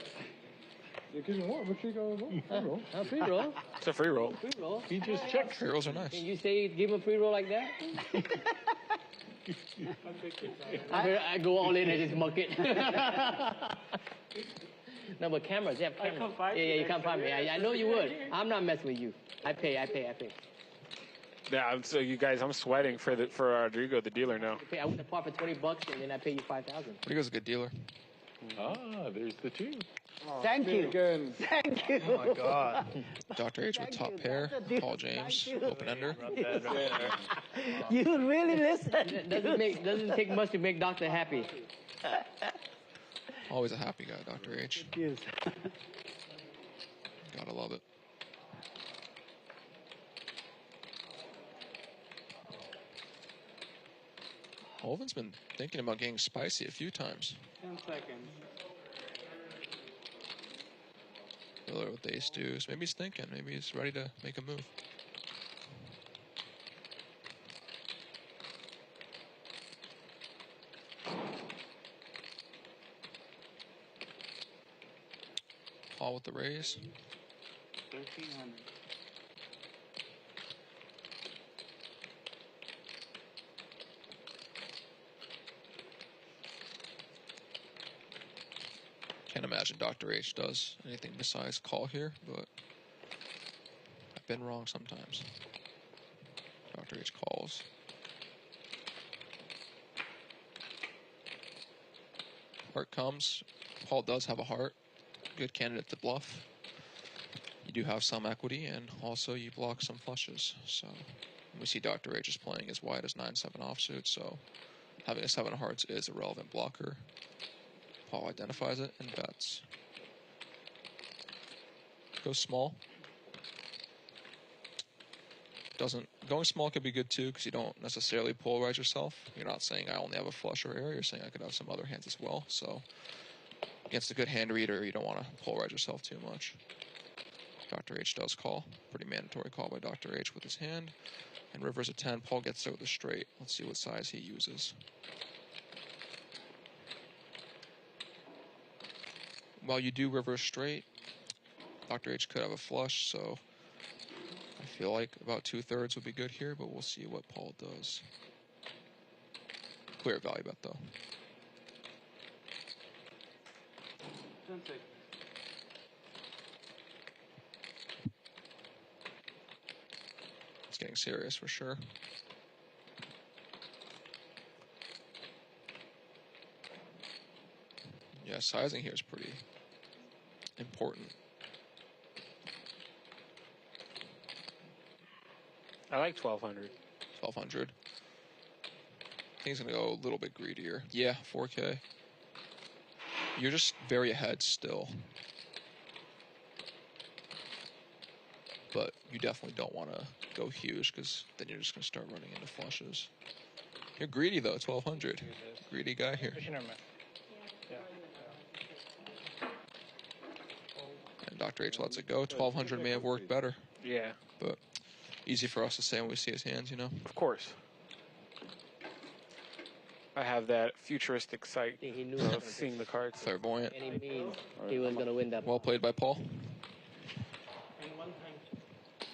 B: Yeah, give me what? What you go?
C: Free roll.
I: It's a free roll.
C: Free roll.
E: He just checked.
H: Free rolls are nice.
C: Can you say give him a free roll like that? I go all in and just muck it. No, but cameras, they have cameras. Yeah, you come find me. I know you would. I'm not messing with you. I pay.
I: Yeah, so you guys, I'm sweating for Rodrigo, the dealer now.
C: I went to par for $20 and then I pay you $5,000.
H: Rodrigo's a good dealer.
E: Ah, there's the two.
G: Thank you.
B: Again.
G: Thank you.
K: Oh, my God.
H: Dr. H with top pair. Paul James, open ender.
G: You really listen.
C: Doesn't take much to make Doctor happy.
H: Always a happy guy, Dr. H.
G: Yes.
H: Gotta love it. Holvin's been thinking about getting spicy a few times.
J: 10 seconds.
H: Filler with ace deuce. Maybe he's thinking. Maybe he's ready to make a move. Paul with the raise.
J: 1,300.
H: Can't imagine Dr. H does anything besides call here, but I've been wrong sometimes. Dr. H calls. Heart comes. Paul does have a heart. Good candidate to bluff. You do have some equity, and also you block some flushes. So we see Dr. H is playing as wide as 9-7 offsuit, so having a 7 of hearts is a relevant blocker. Paul identifies it and bets. Goes small. Going small could be good too, because you don't necessarily polarize yourself. You're not saying I only have a flush or air. You're saying I could have some other hands as well. So against a good hand reader, you don't want to polarize yourself too much. Dr. H does call. Pretty mandatory call by Dr. H with his hand. And river's a 10. Paul gets there with a straight. Let's see what size he uses. While you do river straight, Dr. H could have a flush, so I feel like about 2/3 would be good here, but we'll see what Paul does. Clear value bet, though.
J: 10 seconds.
H: It's getting serious for sure. Yeah, sizing here is pretty important.
I: I like 1,200.
H: 1,200. I think he's going to go a little bit greedier. Yeah, 4K. You're just very ahead still. But you definitely don't want to go huge, because then you're just going to start running into flushes. You're greedy, though, 1,200. Greedy guy here. And Dr. H lets it go. 1,200 may have worked better.
I: Yeah.
H: But easy for us to say when we see his hands, you know?
I: Of course. I have that futuristic sight of seeing the cards.
H: Clairvoyant.
C: And he knew he was going to win that.
H: Well played by Paul.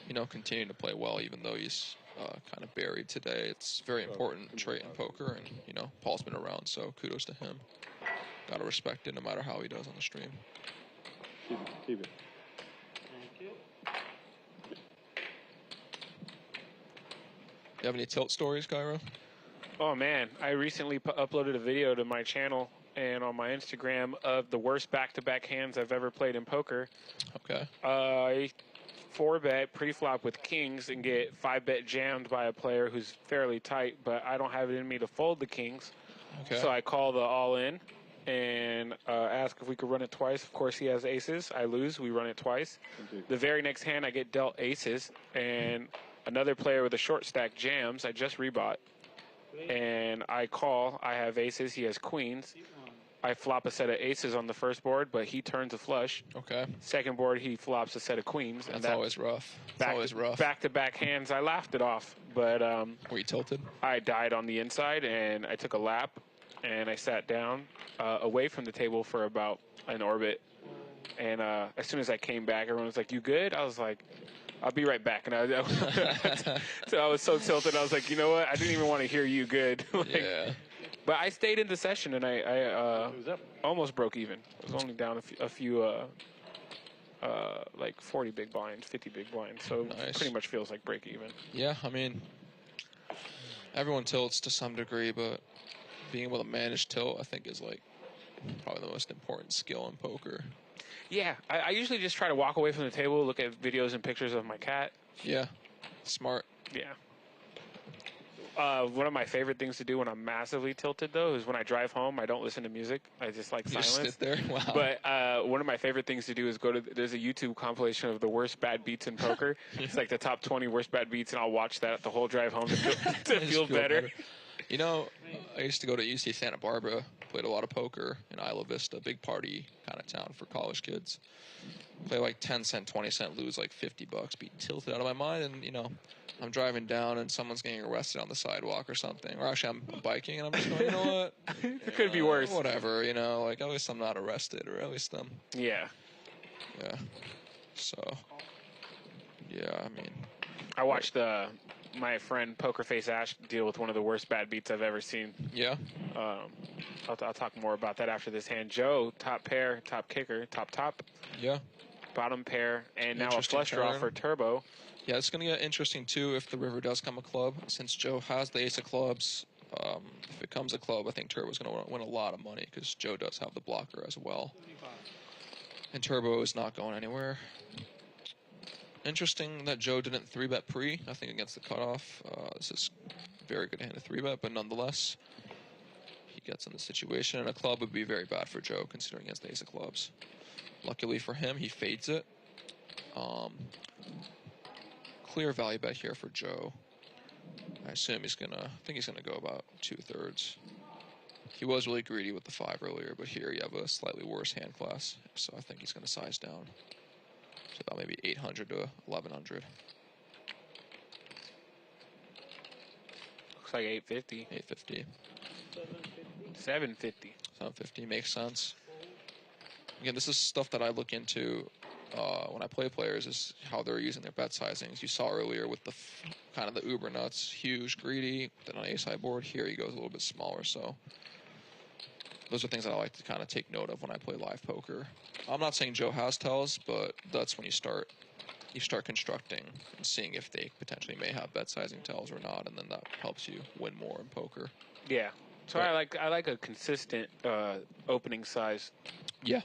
H: You know, continuing to play well, even though he's kind of buried today. It's very important trait in poker, and, you know, Paul's been around, so kudos to him. Gotta respect it no matter how he does on the stream.
B: Keep it.
J: Thank you.
H: You have any tilt stories, Kiero?
I: Oh, man. I recently uploaded a video to my channel and on my Instagram of the worst back-to-back hands I've ever played in poker.
H: Okay.
I: I 4-bet pre-flop with kings and get 5-bet jammed by a player who's fairly tight, but I don't have it in me to fold the kings.
H: Okay.
I: So I call the all-in and ask if we could run it twice. Of course, he has aces. I lose. We run it twice. The very next hand, I get dealt aces, and another player with a short stack jams. I just rebought. And I call. I have aces. He has queens. I flop a set of aces on the first board, but he turns a flush.
H: Okay.
I: Second board, he flops a set of queens.
H: That's always rough. That's always rough.
I: Back-to-back hands, I laughed it off. But
H: were you tilted?
I: I died on the inside, and I took a lap, and I sat down away from the table for about an orbit. And as soon as I came back, everyone was like, "You good?" I was like, "I'll be right back." And so I was so tilted. I was like, "You know what? I didn't even want to hear you good."
H: Yeah.
I: But I stayed in the session, and I almost broke even. I was only down a few like 40 big blinds, 50 big blinds. So it pretty much feels like break even.
H: Yeah, I mean, everyone tilts to some degree, but being able to manage tilt, I think, is like probably the most important skill in poker.
I: Yeah, I usually just try to walk away from the table, look at videos and pictures of my cat.
H: Yeah, smart.
I: Yeah. One of my favorite things to do when I'm massively tilted, though, is when I drive home, I don't listen to music. I just like silence.
H: Just sit there? Wow.
I: But one of my favorite things to do is there's a YouTube compilation of the worst bad beats in poker. It's like the top 20 worst bad beats, and I'll watch that the whole drive home to feel better.
H: You know, I used to go to UC Santa Barbara, played a lot of poker in Isla Vista, big party kind of town for college kids. Play like 10 cent, 20 cent, lose like $50, be tilted out of my mind, and, you know, I'm driving down and someone's getting arrested on the sidewalk or something. Or actually I'm biking and I'm just going, you know what?
I: It could be worse.
H: Whatever, you know, like at least I'm not arrested, or at least I'm...
I: Yeah.
H: Yeah. So, yeah, I mean...
I: I watched my friend Poker Face Ash deal with one of the worst bad beats I've ever seen.
H: Yeah?
I: I'll talk more about that after this hand. Joe, top pair, top kicker, top.
H: Yeah.
I: Bottom pair, and now a flush draw for Turbo.
H: Yeah, it's going to get interesting, too, if the river does come a club. Since Joe has the ace of clubs, if it comes a club, I think Turbo's going to win a lot of money because Joe does have the blocker as well. And Turbo is not going anywhere. Interesting that Joe didn't 3-bet pre, I think, against the cutoff. This is a very good hand to 3-bet, but nonetheless, he gets in the situation, and a club would be very bad for Joe, considering he has the ace of clubs. Luckily for him, he fades it. Clear value bet here for Joe. I assume I think he's gonna go about 2/3. He was really greedy with the 5 earlier, but here you have a slightly worse hand class, so I think he's gonna size down. So about maybe 800 to 1100.
I: Looks like 850.
H: 850.
I: 750.
H: 750 makes sense. Again, this is stuff that I look into when I play players, is how they're using their bet sizings. You saw earlier with the kind of the uber nuts, huge, greedy, then on ace high board. Here he goes a little bit smaller. So those are things that I like to kind of take note of when I play live poker. I'm not saying Joe has tells, but that's when you start constructing and seeing if they potentially may have bet sizing tells or not, and then that helps you win more in poker.
I: Yeah. So I like a consistent opening size.
H: Yeah.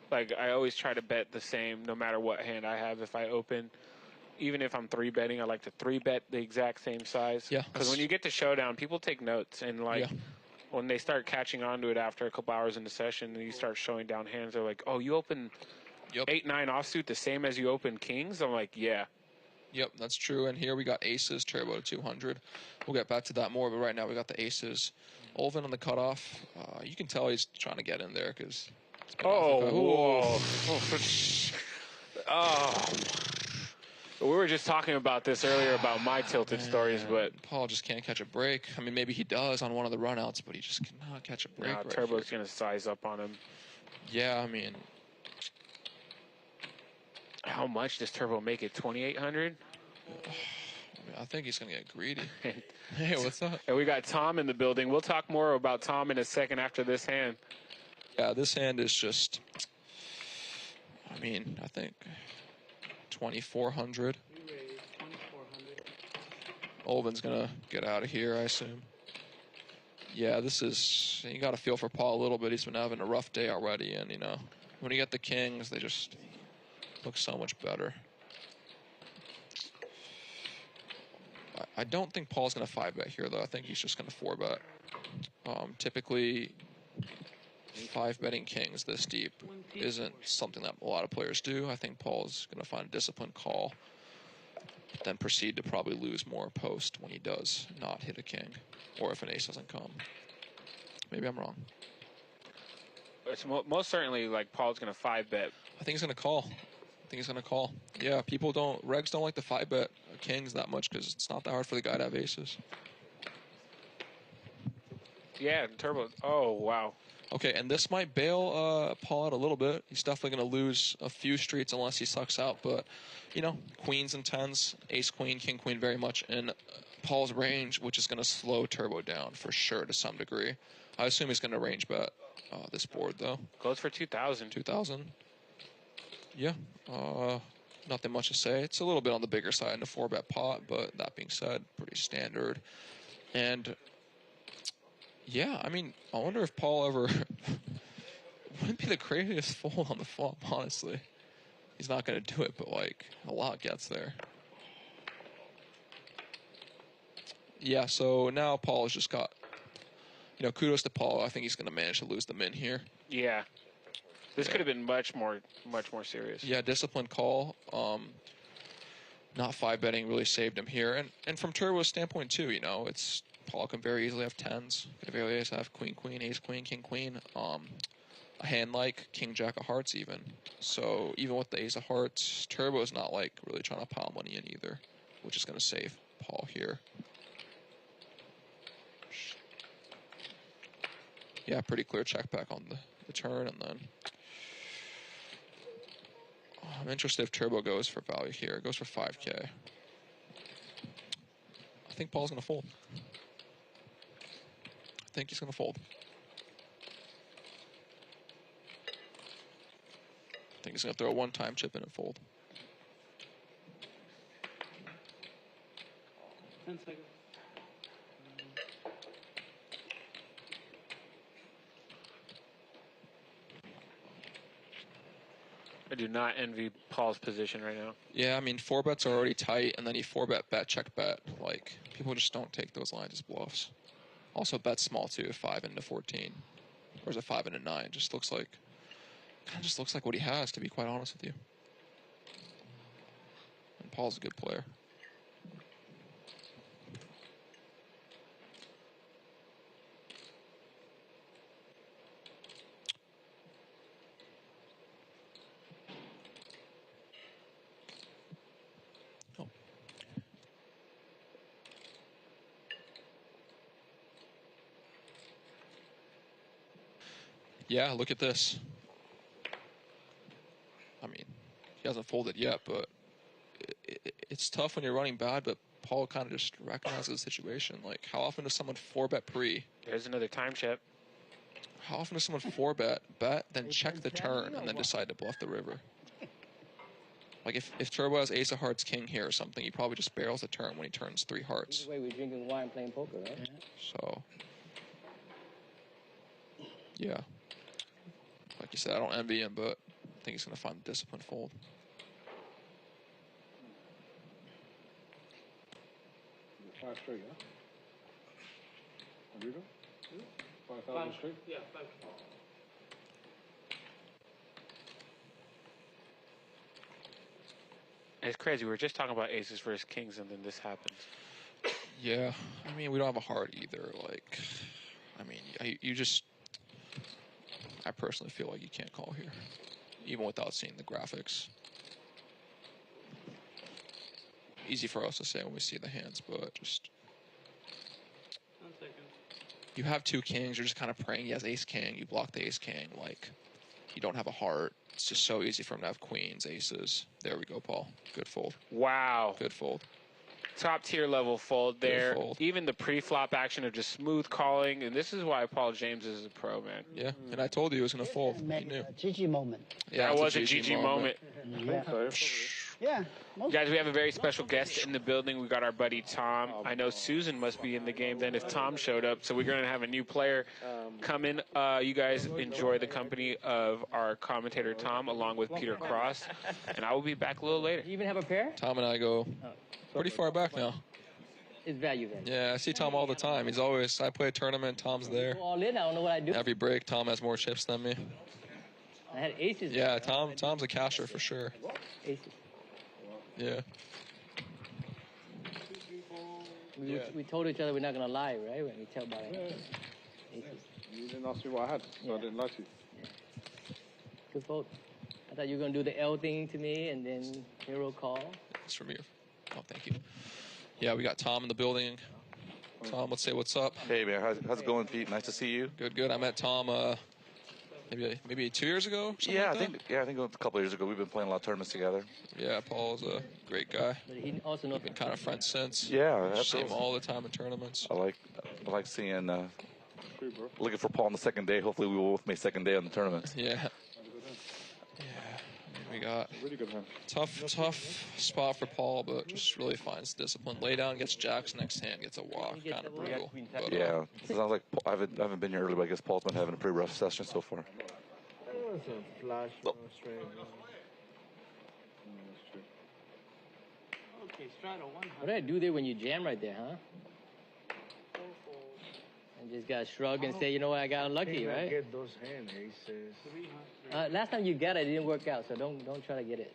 I: Like, I always try to bet the same no matter what hand I have. If I open, even if I'm 3-betting, I like to 3-bet the exact same size.
H: Yeah.
I: Because when you get to showdown, people take notes. And, like, when they start catching on to it after a couple hours in the session and you start showing down hands, they're like, oh, you open 8-9 offsuit the same as you open kings? I'm like, yeah.
H: Yep, that's true. And here we got aces, Turbo 200. We'll get back to that more, but right now we got the aces. Olvin on the cutoff. You can tell he's trying to get in there because...
I: whoa. We were just talking about this earlier about my tilted stories, but...
H: Paul just can't catch a break. I mean, maybe he does on one of the runouts, but he just cannot catch a break.
I: Nah, Turbo's going to size up on him.
H: Yeah, I mean...
I: How much does Turbo make it? 2,800?
H: I think he's going to get greedy. Hey, what's up?
I: And we got Tom in the building. We'll talk more about Tom in a second after this hand.
H: Yeah, this hand is just, I mean, I think 2,400. Olvin's going to get out of here, I assume. Yeah, this is, you got to feel for Paul a little bit. He's been having a rough day already, and, you know, when you get the kings, they just look so much better. I don't think Paul's going to 5-bet here, though. I think he's just going to 4-bet. Typically, 5-betting kings this deep isn't something that a lot of players do. I think Paul's going to find a disciplined call, then proceed to probably lose more post when he does not hit a king, or if an ace doesn't come. Maybe I'm wrong.
I: It's most certainly like Paul's going to 5-bet.
H: I think he's going to call. Yeah, regs don't like to 5-bet kings that much because it's not that hard for the guy to have aces.
I: Yeah, Turbo. Oh, wow.
H: Okay, and this might bail Paul out a little bit. He's definitely going to lose a few streets unless he sucks out. But, you know, queens and tens, ace, queen, king, queen, very much in Paul's range, which is going to slow Turbo down for sure to some degree. I assume he's going to range bet this board, though.
I: Goes for 2,000.
H: 2,000. Yeah. Nothing much to say. It's a little bit on the bigger side in the 4-bet pot, but that being said, pretty standard. And, yeah, I mean, I wonder if Paul ever... wouldn't be the craziest fold on the flop, honestly. He's not going to do it, but, like, a lot gets there. Yeah, so now Paul has just got... You know, kudos to Paul. I think he's going to manage to lose the min here.
I: Yeah. This could have been much more serious.
H: Yeah, disciplined call. Not 5-betting really saved him here. And from Turbo's standpoint, too, you know, it's... Paul can very easily have 10s. Could very easily have queen, queen, ace, queen, king, queen. A hand like king, jack of hearts even. So even with the ace of hearts, Turbo is not like really trying to pile money in either, which is going to save Paul here. Yeah, pretty clear check back on the turn, and then I'm interested if Turbo goes for value here. It goes for 5K. I think Paul's going to fold. I think he's going to fold. I think he's going to throw a one-time chip in and fold.
G: 10 seconds.
I: I do not envy Paul's position right now.
H: Yeah, I mean, 4-bets are already tight, and then he 4-bet, bet, check, bet. Like, people just don't take those lines as bluffs. Also, bet small, too, 5 into 14. Or is it 5 into 9? Just looks like... Kind of just looks like what he has, to be quite honest with you. And Paul's a good player. Oh. Yeah, look at this. I mean, he hasn't folded yet, but it's tough when you're running bad, but Paul kind of just recognizes the situation. Like, how often does someone 4-bet pre?
I: There's another time chip.
H: How often does someone 4-bet, bet, then check the turn, and then decide to bluff the river? Like, if Turbo has ace of hearts, king here or something, he probably just barrels the turn when he turns 3 hearts.
C: Either way, we're drinking wine and playing poker, right? Yeah.
H: So, yeah. Like you said, I don't envy him, but I think he's going to find the disciplined fold.
B: Five straight, yeah? 5,000 straight?
F: Yeah, 5.
I: It's crazy. We were just talking about aces versus kings, and then this happens.
H: Yeah, I mean, we don't have a heart either. Like, I mean, you just... I personally feel like you can't call here, even without seeing the graphics. Easy for us to say when we see the hands, but just...
F: 1 second.
H: You have 2 kings, you're just kind of praying he has ace-king, you block the ace-king, like, you don't have a heart. It's just so easy for him to have queens, aces. There we go, Paul. Good fold.
I: Wow.
H: Good fold.
I: Top tier level fold there.
H: Fold.
I: Even the pre-flop action of just smooth calling, and this is why Paul James is a pro, man.
H: Yeah, and I told you he was going to fold. He knew.
G: GG moment.
H: Yeah,
I: that was a GG moment.
G: Yeah. Yeah.
I: Guys, we have a very special guest in the building. We got our buddy Tom. I know Susan must be in the game then if Tom showed up. So we're going to have a new player come in. You guys enjoy the company of our commentator Tom along with Peter Cross. And I will be back a little later.
C: You even have a pair?
H: Tom and I go pretty far back now.
C: It's value then.
H: Yeah, I see Tom all the time. He's always, I play a tournament, Tom's there.
C: Go all in, I don't know what I do.
H: Every break, Tom has more chips than me.
C: I had aces.
H: Yeah, Tom's a casher for sure.
C: Aces.
H: Yeah.
C: We told each other we're not going to lie, right? When we tell about it. Aces.
B: You didn't ask me what I had, so I didn't lie to you.
C: Yeah. Good fold. I thought you were going to do the L thing to me and then hero call.
H: It's from you. Oh, thank you. Yeah, we got Tom in the building. Tom, let's say what's up.
L: Hey, man. How's it going, Pete? Nice to see you.
H: Good. I met Tom maybe 2 years ago.
L: Yeah, I think a couple of years ago. We've been playing a lot of tournaments together.
H: Yeah, Paul's a great guy.
C: But he also knows.
H: Been kind of friends since.
L: Yeah,
H: see him all the time in tournaments.
L: I like seeing Looking for Paul on the second day. Hopefully, we will both make second day on the tournament.
H: Yeah. We got tough spot for Paul, but just really finds discipline. Lay down, gets jacks, next hand gets a walk. Kind of brutal. But,
L: yeah, it sounds like I haven't been here early, but I guess Paul's been having a pretty rough session so far.
C: What did I do there when you jam right there, huh? And just got to shrug and say, you know what, I got unlucky, right?
K: Get those hand aces.
C: Last time you got it, it didn't work out, so don't try to get it.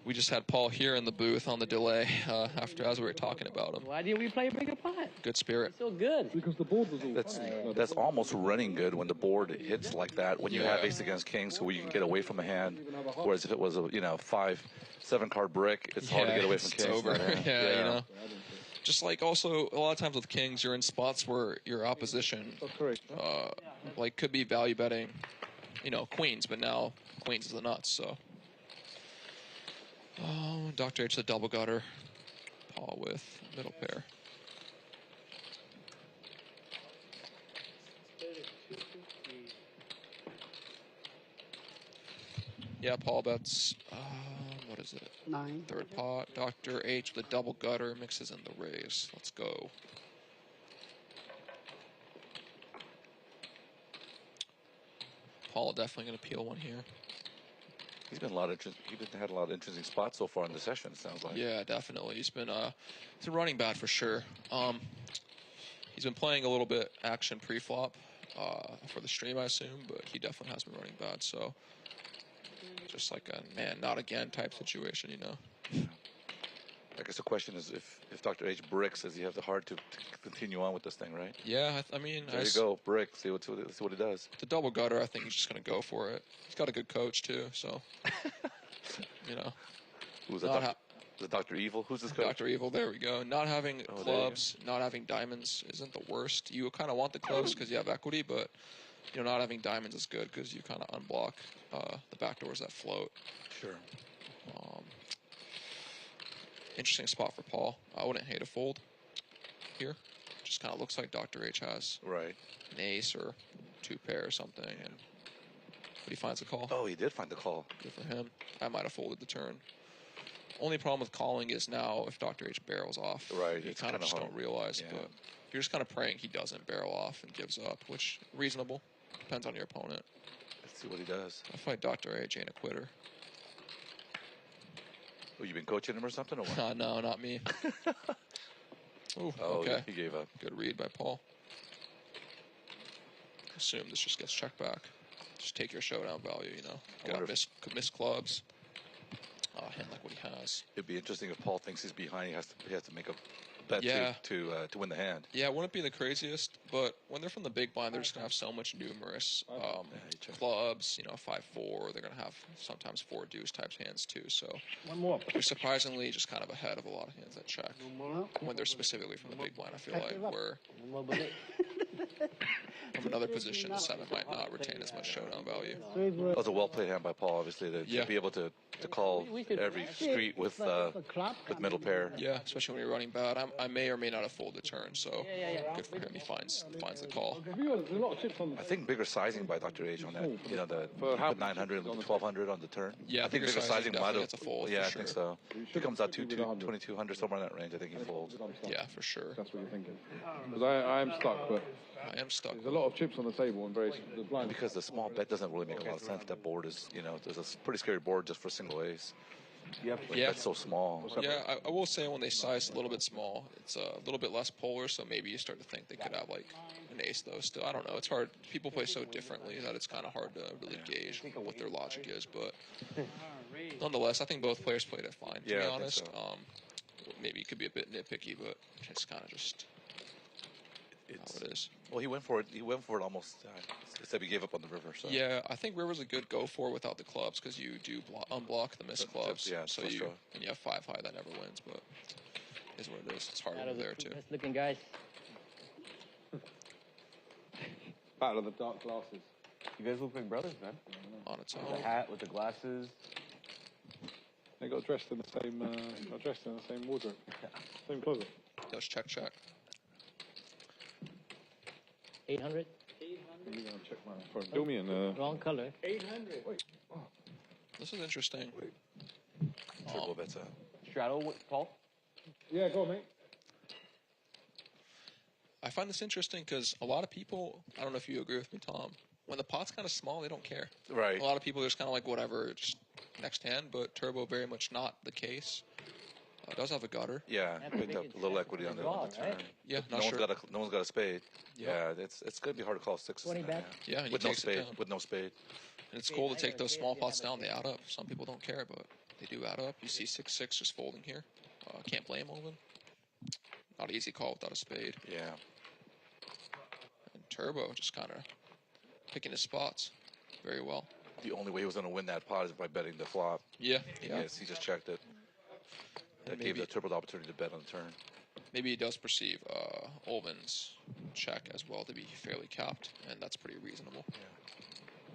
H: we just had Paul here in the booth on the delay as we were talking about him.
C: Why didn't we play bigger pot?
H: Good spirit.
C: It's so good.
B: Because the board was all
L: That's almost running good when the board hits like that. When you have ace against king, so you can get away from a hand. Whereas if it was a 5-7 card brick, it's hard to get away from kings.
H: It's over. Yeah, you know. Just like also a lot of times with kings, you're in spots where your opposition like could be value betting, queens, but now queens is the nuts. So, Dr. H the double gutter, Paul with middle pair. Yeah, Paul bets. What is it?
G: 9.
H: Third pot. Dr. H with a double gutter mixes in the raise. Let's go. Paul definitely going to peel one here.
L: He's had a lot of interesting spots so far in the session, it sounds like.
H: Yeah, definitely. He's been running bad for sure. He's been playing a little bit action pre-flop for the stream, I assume, but he definitely has been running bad. So just like a man, not again type situation,
L: I guess the question is if Dr. H bricks, does he have the heart to continue on with this thing, right?
H: Yeah, I mean,
L: there you go, brick. See what he does.
H: The double gutter, I think he's just going to go for it. He's got a good coach too, so
L: Who's that? Dr. Evil? Who's this coach?
H: Dr. Evil. There we go. Not having clubs, not having diamonds isn't the worst. You kind of want the clubs because you have equity, but not having diamonds is good because you kind of unblock the backdoors that float.
L: Sure.
H: Interesting spot for Paul. I wouldn't hate a fold here. Just kind of looks like Dr. H has
L: an
H: ace or two pair or something, but he finds the call.
L: Oh, he did find the call.
H: Good for him. I might have folded the turn. Only problem with calling is now if Dr. H barrels off, you kind of just don't realize. Yeah. But you're just kind of praying he doesn't barrel off and gives up, which reasonable. Depends on your opponent.
L: Let's see what he does.
H: I fight Dr. H ain't a quitter.
L: Oh, you been coaching him or something? Or what?
H: No, not me. Ooh,
L: oh,
H: okay.
L: He gave up.
H: Good read by Paul. Assume this just gets checked back. Just take your showdown value, Got miss clubs. Hand like what he has.
L: It'd be interesting if Paul thinks he's behind. He has to make a bet to win the hand.
H: Yeah, it wouldn't be the craziest, but when they're from the big blind, they're just gonna have so much numerous clubs. 5-4. They're gonna have sometimes 4 deuce types hands too. So
C: one more.
H: They're surprisingly just kind of ahead of a lot of hands that check when they're specifically from the big blind. I feel like where from another position, the 7 might not retain as much showdown value.
L: That was a well played hand by Paul, obviously, to be able to call every street with middle pair.
H: Yeah, especially when you're running bad. I may or may not have folded the turn, so good for him. He finds the call.
L: I think bigger sizing by Dr. H on that. The 900 and 1200 on the turn.
H: Yeah,
L: I think bigger sizing might have.
H: It's a fold.
L: Yeah, I think so. If he comes out 2200 somewhere in that range, I think he folds.
H: Yeah, for sure.
B: That's what you're thinking. Because I am stuck, but
H: I am stuck.
B: There's a lot of chips on the table and the blind.
L: Because the small bet doesn't really make a lot of sense. That board is, there's a pretty scary board just for single ace. That's so small.
H: Yeah, I will say when they size a little bit small, it's a little bit less polar, so maybe you start to think they could have like an ace though. Still, I don't know. It's hard. People play so differently that it's kind of hard to really gauge what their logic is. But nonetheless, I think both players played it fine. To be honest, maybe it could be a bit nitpicky, but it's kind of just how it is.
L: Well, he went for it. He went for it almost. Except he gave up on the river. So.
H: Yeah, I think river's a good go for without the clubs because you do unblock the missed clubs.
L: Yeah,
H: so you have 5 high that never wins, but is what it is. It's hard over there too.
C: Best looking guys.
B: Battle of the dark glasses.
D: You guys look like brothers, man.
H: On its own.
D: The hat with the glasses.
B: They got dressed in the same. Wardrobe. Same closet.
H: Just check.
C: 800.
B: You're gonna check my phone. Do me in
C: Wrong color.
K: 800. Wait.
B: Oh.
H: This is interesting.
L: Turbo bets out.
D: Straddle, Paul?
B: Yeah, go on, mate.
H: I find this interesting because a lot of people, I don't know if you agree with me, Tom, when the pot's kind of small, they don't care.
L: Right.
H: A lot of people are just kind of like, whatever, just next hand, but Turbo very much not the case. It does have a gutter.
L: Yeah, picked up a little equity on the turn.
H: Yeah,
L: no one's got a spade. Yeah, it's going to be hard to call sixes.
C: 20 back.
H: Yeah,
L: with no spade. With no spade.
H: And it's cool to take those small pots down. They add up. Some people don't care, but they do add up. You see 6-6 just folding here. Can't blame Olvin. Not an easy call without a spade.
L: Yeah.
H: And Turbo just kind of picking his spots very well.
L: The only way he was going to win that pot is by betting the flop.
H: Yeah.
L: Yes, he just checked it. That gave the Turbo the opportunity to bet on the turn.
H: Maybe he does perceive Olvin's check as well to be fairly capped, and that's pretty reasonable. Yeah.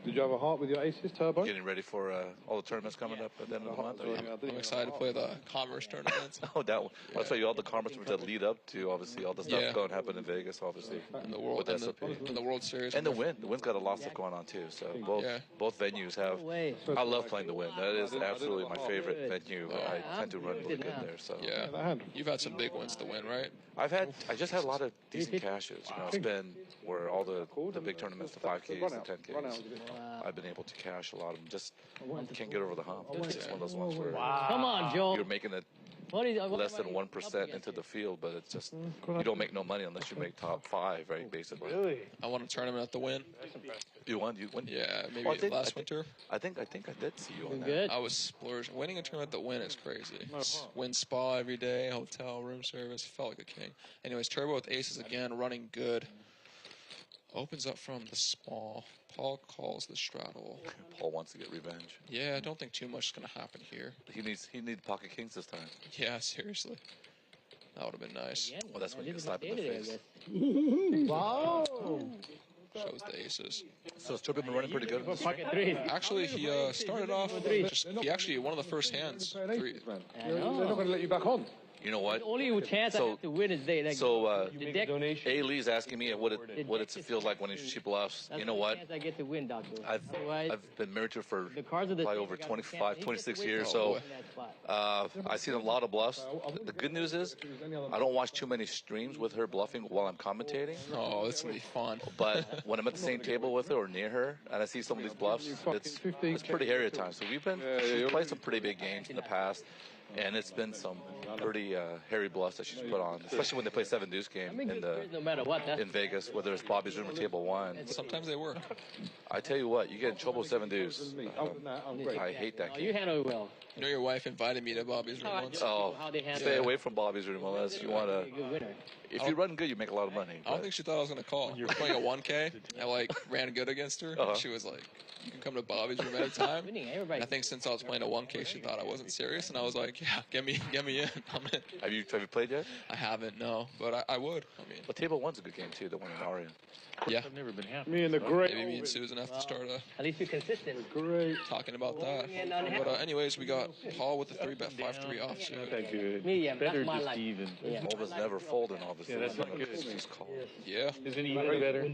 B: Did you have a heart with your aces, Turbo?
L: Getting ready for all the tournaments coming up at the end of the month.
H: I'm excited to play the Commerce tournaments.
L: Oh, that one. Yeah. I'll tell you all the Commerce tournaments that lead up to, obviously, all the stuff going to happen in Vegas, obviously.
H: And the World,
L: with SOP.
H: And the World Series.
L: And the Win. The Win's got a lot of stuff going on, too. So both venues have. I love playing the Win. That is absolutely my favorite venue. I tend to run really good there. So
H: yeah. You've had some big wins to win, right?
L: I just had a lot of decent cashes. You know, it's been where all the big tournaments, the 5Ks, the 10Ks, I've been able to cash a lot of them. Just can't get over the hump. It's just one of those ones where
C: Come on, Joe.
L: You're making it less than 1% into the field, but it's just you don't make no money unless you make top 5, right? Basically.
K: Really?
H: I won a tournament at the Win.
L: You won? You won?
H: Yeah, maybe last winter.
L: I think I did see you on that.
C: Good.
L: I
H: was splurging. Winning a tournament at the Win is crazy. Win spa every day, hotel, room service. Felt like a king. Anyways, Turbo with aces again, running good. Opens up from the small. Paul calls the straddle.
L: Paul wants to get revenge.
H: Yeah, I don't think too much is going to happen here.
L: He needs pocket kings this time.
H: Yeah, seriously. That would have been nice.
L: Well, that's when you get slapped in the face.
G: Wow.
H: Shows the aces.
L: So has Turbo been running pretty good?
C: Pocket threes.
H: Actually, he started off he actually, one of the first hands, three.
B: They're not going to let you back on.
L: You know what?
C: The only chance I have to win is the deck.
L: A. Lee's asking me what it feels like when she bluffs.
C: That's
L: you know what?
C: I get to win, Doctor.
L: I've been married to her for probably over 25, 26 years. So I've seen a lot of bluffs. The good news is I don't watch too many streams with her bluffing while I'm commentating.
H: Oh, it's gonna be fun.
L: But when I'm at the same table with her or near her and I see some of these bluffs, it's pretty hairy at times. So she's played some pretty big games in the past. And it's been some pretty hairy bluffs that she's put on, especially when they play 7-deuce game in Vegas, whether it's Bobby's room or table 1.
H: Sometimes they work.
L: I tell you what, you get in trouble with 7-deuce. I hate that game.
C: You handle it well.
H: You know, your wife invited me to Bobby's room once.
L: Oh, stay away from Bobby's room unless you want to. If you run good, you make a lot of money.
H: I don't think she thought I was going to call. You're playing a 1K. I ran good against her. She was like, you can come to Bobby's room anytime. And I think since I was playing a 1K, she thought I wasn't serious. And I was like, yeah, get me in. I'm in.
L: Have you played yet?
H: I haven't, no. But I would.
L: But table 1's a good game, too, the one in Aria.
H: Yeah.
E: I've never been happy.
B: Me and the great.
H: Maybe me and Susan have to start
C: at least you're consistent.
B: Great.
H: Talking about that. But anyways, we got Paul with the 3-bet 5-3 offsuit.
E: Thank you.
C: Better
E: just even.
L: Almost never folding, obviously.
E: Yeah, that's not good.
L: Just call.
H: Yeah.
E: Isn't even better?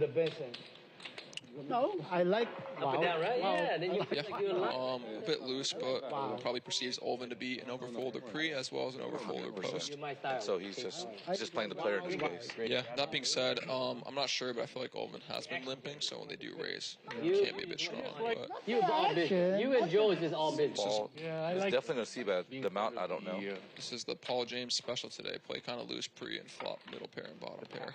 G: No, I like
C: Up and down, right? Yeah, then you
H: a bit loose, but probably perceives Olvin to be an overfolder pre as well as an overfolder post.
L: So he's just playing the player in this case.
H: Yeah, that being said, I'm not sure, but I feel like Olvin has been limping, so when they do raise, it can be a bit strong. But
C: you and Joe is just all business.
L: It's definitely going to see that the amount, I don't know.
H: This is the Paul James special today. Play kind of loose pre and flop middle pair and bottom pair.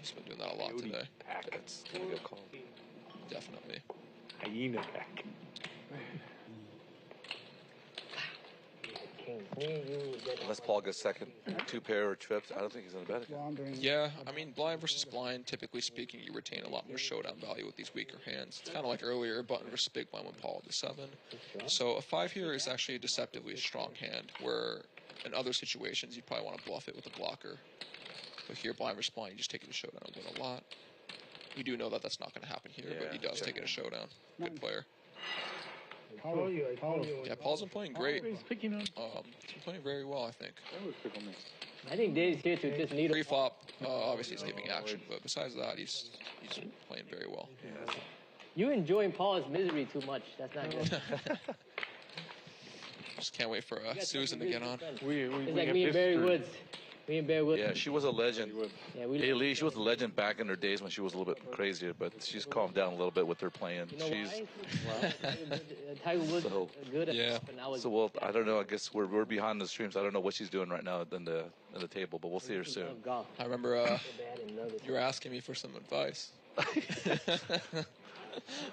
H: He's been doing that a lot today.
L: It's going to get called.
H: Definitely.
E: Hyena pack.
L: Unless Paul gets second 2-pair or trips, I don't think he's going to bet again.
H: Yeah, blind versus blind, typically speaking, you retain a lot more showdown value with these weaker hands. It's kind of like earlier, button versus big blind when Paul had the 7. So a 5 here is actually a deceptively strong hand, where in other situations, you'd probably want to bluff it with a blocker. But here, blind versus blind, you just take it to showdown and win a lot. We do know that that's not going to happen here, but he does take it to showdown. Good player. Yeah, Paul's been playing great. He's been playing very well, I think.
C: I think Dave's here to just need
H: pre-flop. Obviously, he's giving action, but besides that, he's playing very well.
C: You enjoying Paul's misery too much. That's not good.
H: Just can't wait for Susan to get on.
C: It's like me and Barry Woods. Me and Barry Woods.
L: Yeah, she was a legend.
C: Yeah,
L: Lee, she was a legend back in her days when she was a little bit crazier, but she's calmed down a little bit with her playing.
C: You know
L: She's
C: Tiger Woods
L: so,
C: good at
H: yeah.
L: So well, I don't know. I guess we're behind the streams. I don't know what she's doing right now in the table, but we'll see her soon.
H: I remember you were asking me for some advice.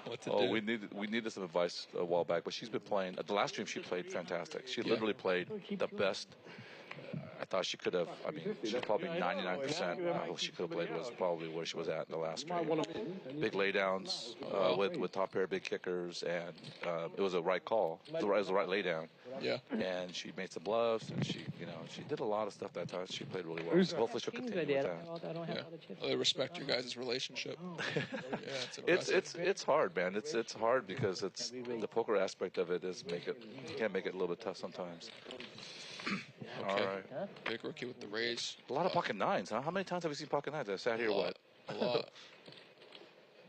H: What to do.
L: We needed some advice a while back, but she's been playing. At the last stream, she played fantastic. She literally played the best. I thought she could have. I mean, she's probably 99%. What she could have played was probably where she was at in the last stream. Big laydowns with top pair, big kickers, and it was a right call. It was the right laydown.
H: Yeah.
L: And she made some bluffs, and she did a lot of stuff that time. She played really well. So hopefully she'll continue with that.
H: Yeah. I respect your guys' relationship.
L: It's hard, man. It's hard because it's the poker aspect of it is you can't make it a little bit tough sometimes.
H: Okay.
L: All right.
H: Big rookie with the raise.
L: A lot of pocket nines, huh? How many times have we seen pocket nines? I sat here,
H: A lot.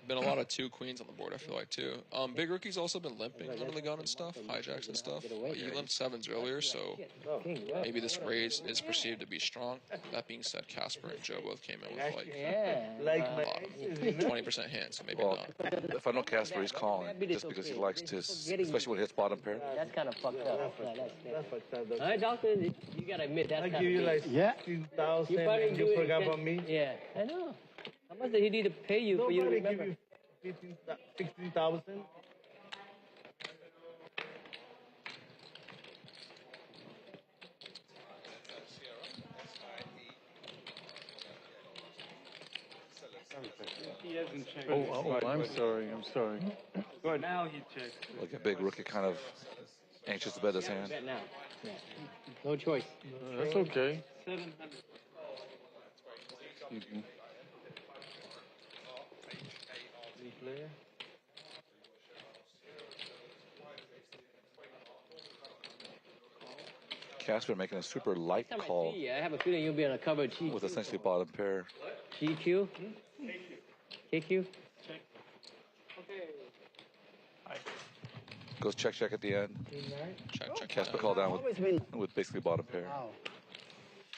H: Been a lot of 2 queens on the board, I feel like, too. Big rookie's also been limping under the gun and stuff, hijacks and stuff. But he limped 7s earlier, so maybe this raise is perceived to be strong. That being said, Casper and Joe both came in with like 20% hands, so maybe not.
L: If I know Casper, he's calling just because he likes to, especially when he hits bottom pair.
C: That's kind of fucked up. All right, doctor, you gotta admit that's kind of.
K: I give you like 16,000 and you forgot about me.
C: Yeah, I know. How much did he need to pay you for you to remember?
K: Give you 16,000.
B: I'm sorry.
K: Good. Now he checks.
L: Like a big rookie, kind of anxious to bet his hand.
C: Bet now. Yeah. No choice.
B: That's okay.
K: 700.
B: Excuse me.
K: Player.
L: Casper making a super light call
C: I have a feeling you'll be on a cover GQ.
L: with essentially bottom pair.
C: GQ? KQ?
L: Goes check at the end.
H: Check.
L: Casper call down with basically bottom pair.
G: Wow.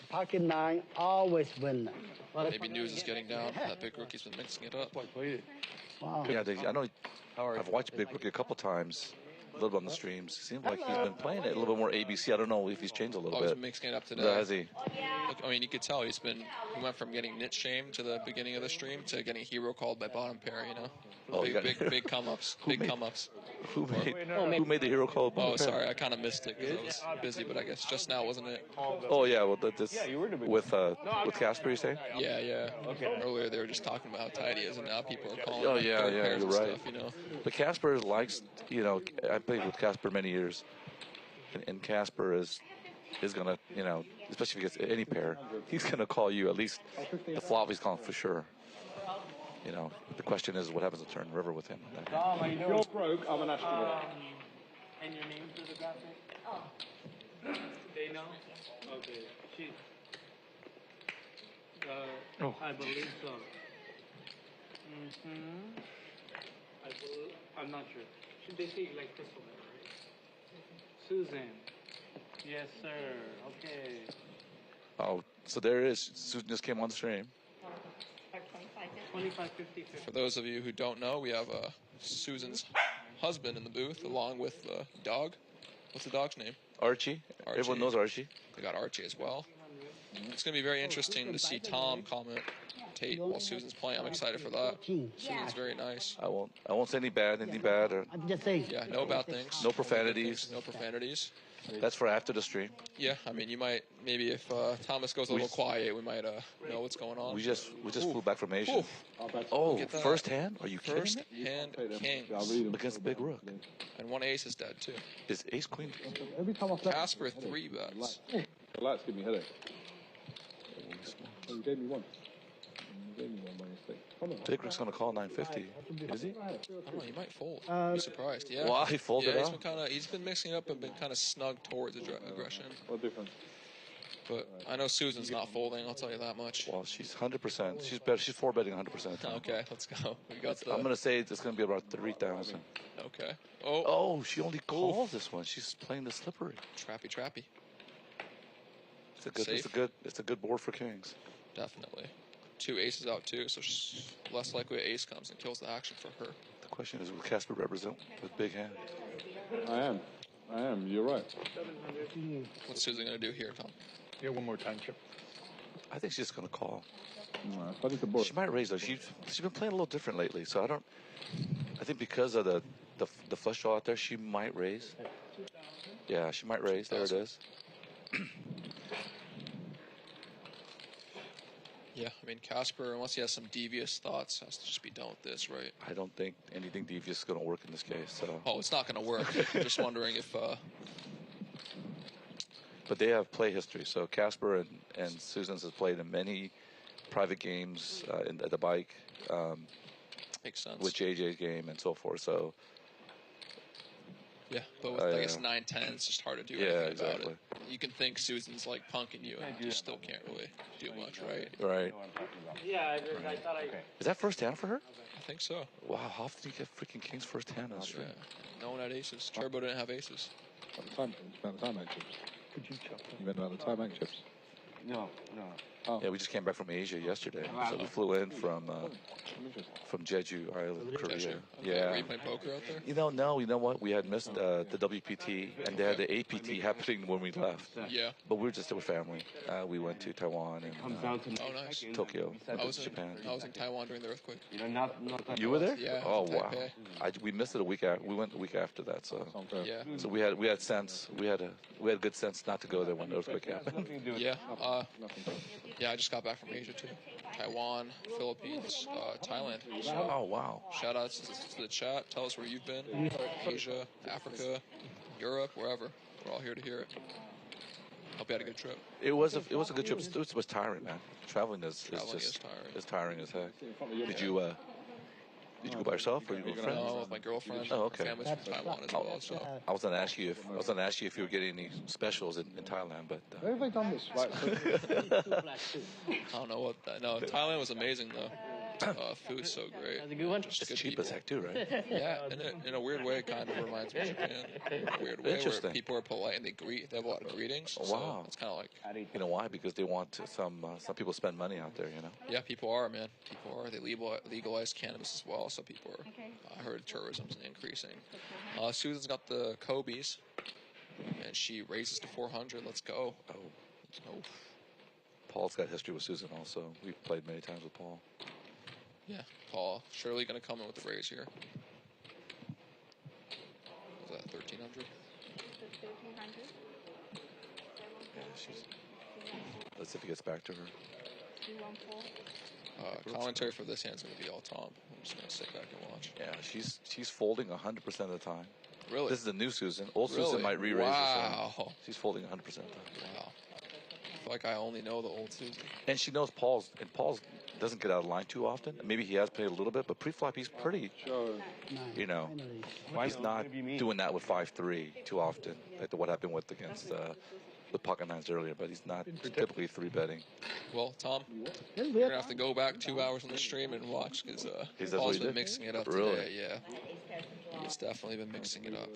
G: Pocket 9 always win.
H: Maybe news is getting down. That big rookie's been mixing it up.
G: Wow.
L: Yeah, I know. I've watched Big Rookie a couple times, a little bit on the streams. Seems like he's been playing it a little bit more ABC. I don't know if he's changed a little bit.
H: He's mixing it up today.
L: Has he?
H: I mean, you could tell he went from getting nit shamed to the beginning of the stream to getting hero called by bottom pair, you know? Big come-ups. Big come-ups.
L: Who made the hero call?
H: Oh, sorry, I kind of missed it because I was busy, but I guess just now, wasn't it?
L: Oh, yeah, well, with Casper, you say?
H: Yeah. Earlier they were just talking about how tight he is, and now people are calling
L: Oh,
H: him
L: yeah, you're right.
H: stuff, you know?
L: But Casper likes, I played with Casper many years, and Casper is going to, especially if he gets any pair, he's going to call you at least the flop he's calling for sure. The question is what happens to turn river with him.
B: You're broke, I'm an astronaut.
K: And your name to the graphic? Oh. They know? Okay. I believe so. I'm not sure. Should they say like crystal, right? Susan. Yes, sir. Okay.
L: Oh, so there it is. Susan just came on the stream.
K: 25, 50.
H: For those of you who don't know, we have Susan's husband in the booth along with the dog. What's the dog's name?
L: Archie. Everyone knows Archie.
H: We got Archie as well. It's going to be very interesting to see Tom commentate while Susan's playing. I'm excited for that. Susan's very nice.
L: I won't say anything bad. Or,
G: I'm just saying.
H: Yeah, no bad things.
L: No profanities.
H: No profanities.
L: That's for after the stream.
H: Yeah, I mean, maybe if Thomas goes a little quiet, we might know what's going on.
L: We just flew back from Asia. Oh, first hand? Are you kidding me?
H: First hand kings
L: against Big Rook.
H: And one ace is dead too.
L: Is ace queen?
H: Casper 3 bets.
B: The lights give me a headache. You gave me one. By mistake.
L: Big Rook's going to call 950. Is he?
H: I don't know. He might fold. I'd be surprised. Yeah.
L: Why? He folded out?
H: He's been mixing it up and been kind of snug towards aggression.
B: What difference?
H: But I know Susan's not folding. I'll tell you that much.
L: Well, she's 100%. She's better. She's 4-betting 100% of the time.
H: Okay, let's go. We got
L: I'm gonna say it's gonna be about 3,000.
H: Okay. Oh.
L: Oh, she only calls this one. She's playing the slippery.
H: Trappy.
L: It's a good board for kings.
H: Definitely. 2 aces out too, so she's less likely an ace comes and kills the action for her.
L: The question is, will Casper represent with big hand?
B: I am. You're right.
H: What's Susan gonna do here, Tom?
E: Yeah, one more time, Chip.
L: I think she's just gonna call.
B: No, the board.
L: She might raise though. She's been playing a little different lately, so I think because of the flush draw out there, she might raise. Yeah, she might raise. There it is.
H: Yeah, I mean, Casper, unless he has some devious thoughts, has to just be done with this, right?
L: I don't think anything devious is going to work in this case. So.
H: Oh, it's not going to work. I'm just wondering if...
L: But they have play history. So Casper and Susan's has played in many private games at the bike.
H: Makes sense.
L: With JJ's game and so forth. So...
H: Yeah, but with, I guess 9-10, it's just hard to do anything about it. You can think Susan's like punking you, and you still can't really do much, right?
L: Right.
K: Yeah, I thought I...
L: Is that first hand for her?
H: I think so.
L: Wow, how often do you get freaking kings first hand on the stream?
H: No one had aces. Turbo didn't have aces.
B: About the time chips.
E: Could you chop
B: You meant about the time chips?
E: No.
L: Oh. Yeah, we just came back from Asia yesterday, so we flew in from Jeju Island, Korea.
H: Jeju.
L: Yeah.
H: Were you playing poker out there?
L: You know what? We had missed the WPT, and they had the APT happening when we left.
H: Yeah.
L: But we were just with family. We went to Taiwan and
H: nice.
L: Tokyo,
H: Japan. I was in Taiwan during the earthquake.
L: You were there?
H: Yeah.
L: Oh wow. We missed it a week after. We went the week after that. So
H: yeah.
L: So we had sense. We had good sense not to go there when the earthquake happened.
H: Yeah. Yeah, I just got back from Asia too. Taiwan, Philippines, Thailand. So,
L: oh wow!
H: Shout outs to the chat. Tell us where you've been. Asia, Africa, Europe, wherever. We're all here to hear it. Hope you had a good trip.
L: It was a good trip. It was tiring, man. Traveling is tiring as heck. Did you go by yourself or you with friends?
H: No, with my girlfriend.
L: Oh, okay.
H: Family's from Taiwan as well. So
L: I was gonna ask you if you were getting any specials in Thailand, but
B: where have they done this? Right.
H: I don't know what that. No, Thailand was amazing though. Food's so great.
C: That's a good one.
H: Just
L: it's
H: good
L: cheap
H: people.
L: as heck too, right?
H: Yeah, in a weird way, it kind of reminds me of Japan. In a weird way, where people are polite and they have a lot of greetings.
L: Oh, wow.
H: So it's kind of like.
L: You know why? Because they want some people spend money out there, you know.
H: Yeah, people are, man. People are. They legalize cannabis as well, so people are. I heard tourism's increasing. Susan's got the Kobe's, and she raises to 400. Let's go. Oh.
L: Paul's got history with Susan also. We've played many times with Paul.
H: Yeah, Paul. Surely going to come in with the raise here. Was that 1,300?
M: 1,300.
L: Yeah, let's see if he gets back to her.
M: 214.
H: Commentary for this hand's going to be all Tom. I'm just going to sit back and watch.
L: Yeah, she's folding 100% of the time.
H: Really?
L: This is the new Susan. Old Susan might re-raise
H: wow.
L: her. She's folding 100% of the time.
H: Wow. I feel like I only know the old Susan.
L: And she knows Paul's doesn't get out of line too often. Maybe he has played a little bit, but pre-flop he's pretty, you know, he's not doing that with 5-3 too often, like what happened against the pocket nines earlier, but he's not typically 3-betting.
H: Well, Tom, you're going to have to go back 2 hours on the stream and watch, because Paul's been mixing it up today. Yeah. He's definitely been mixing it up.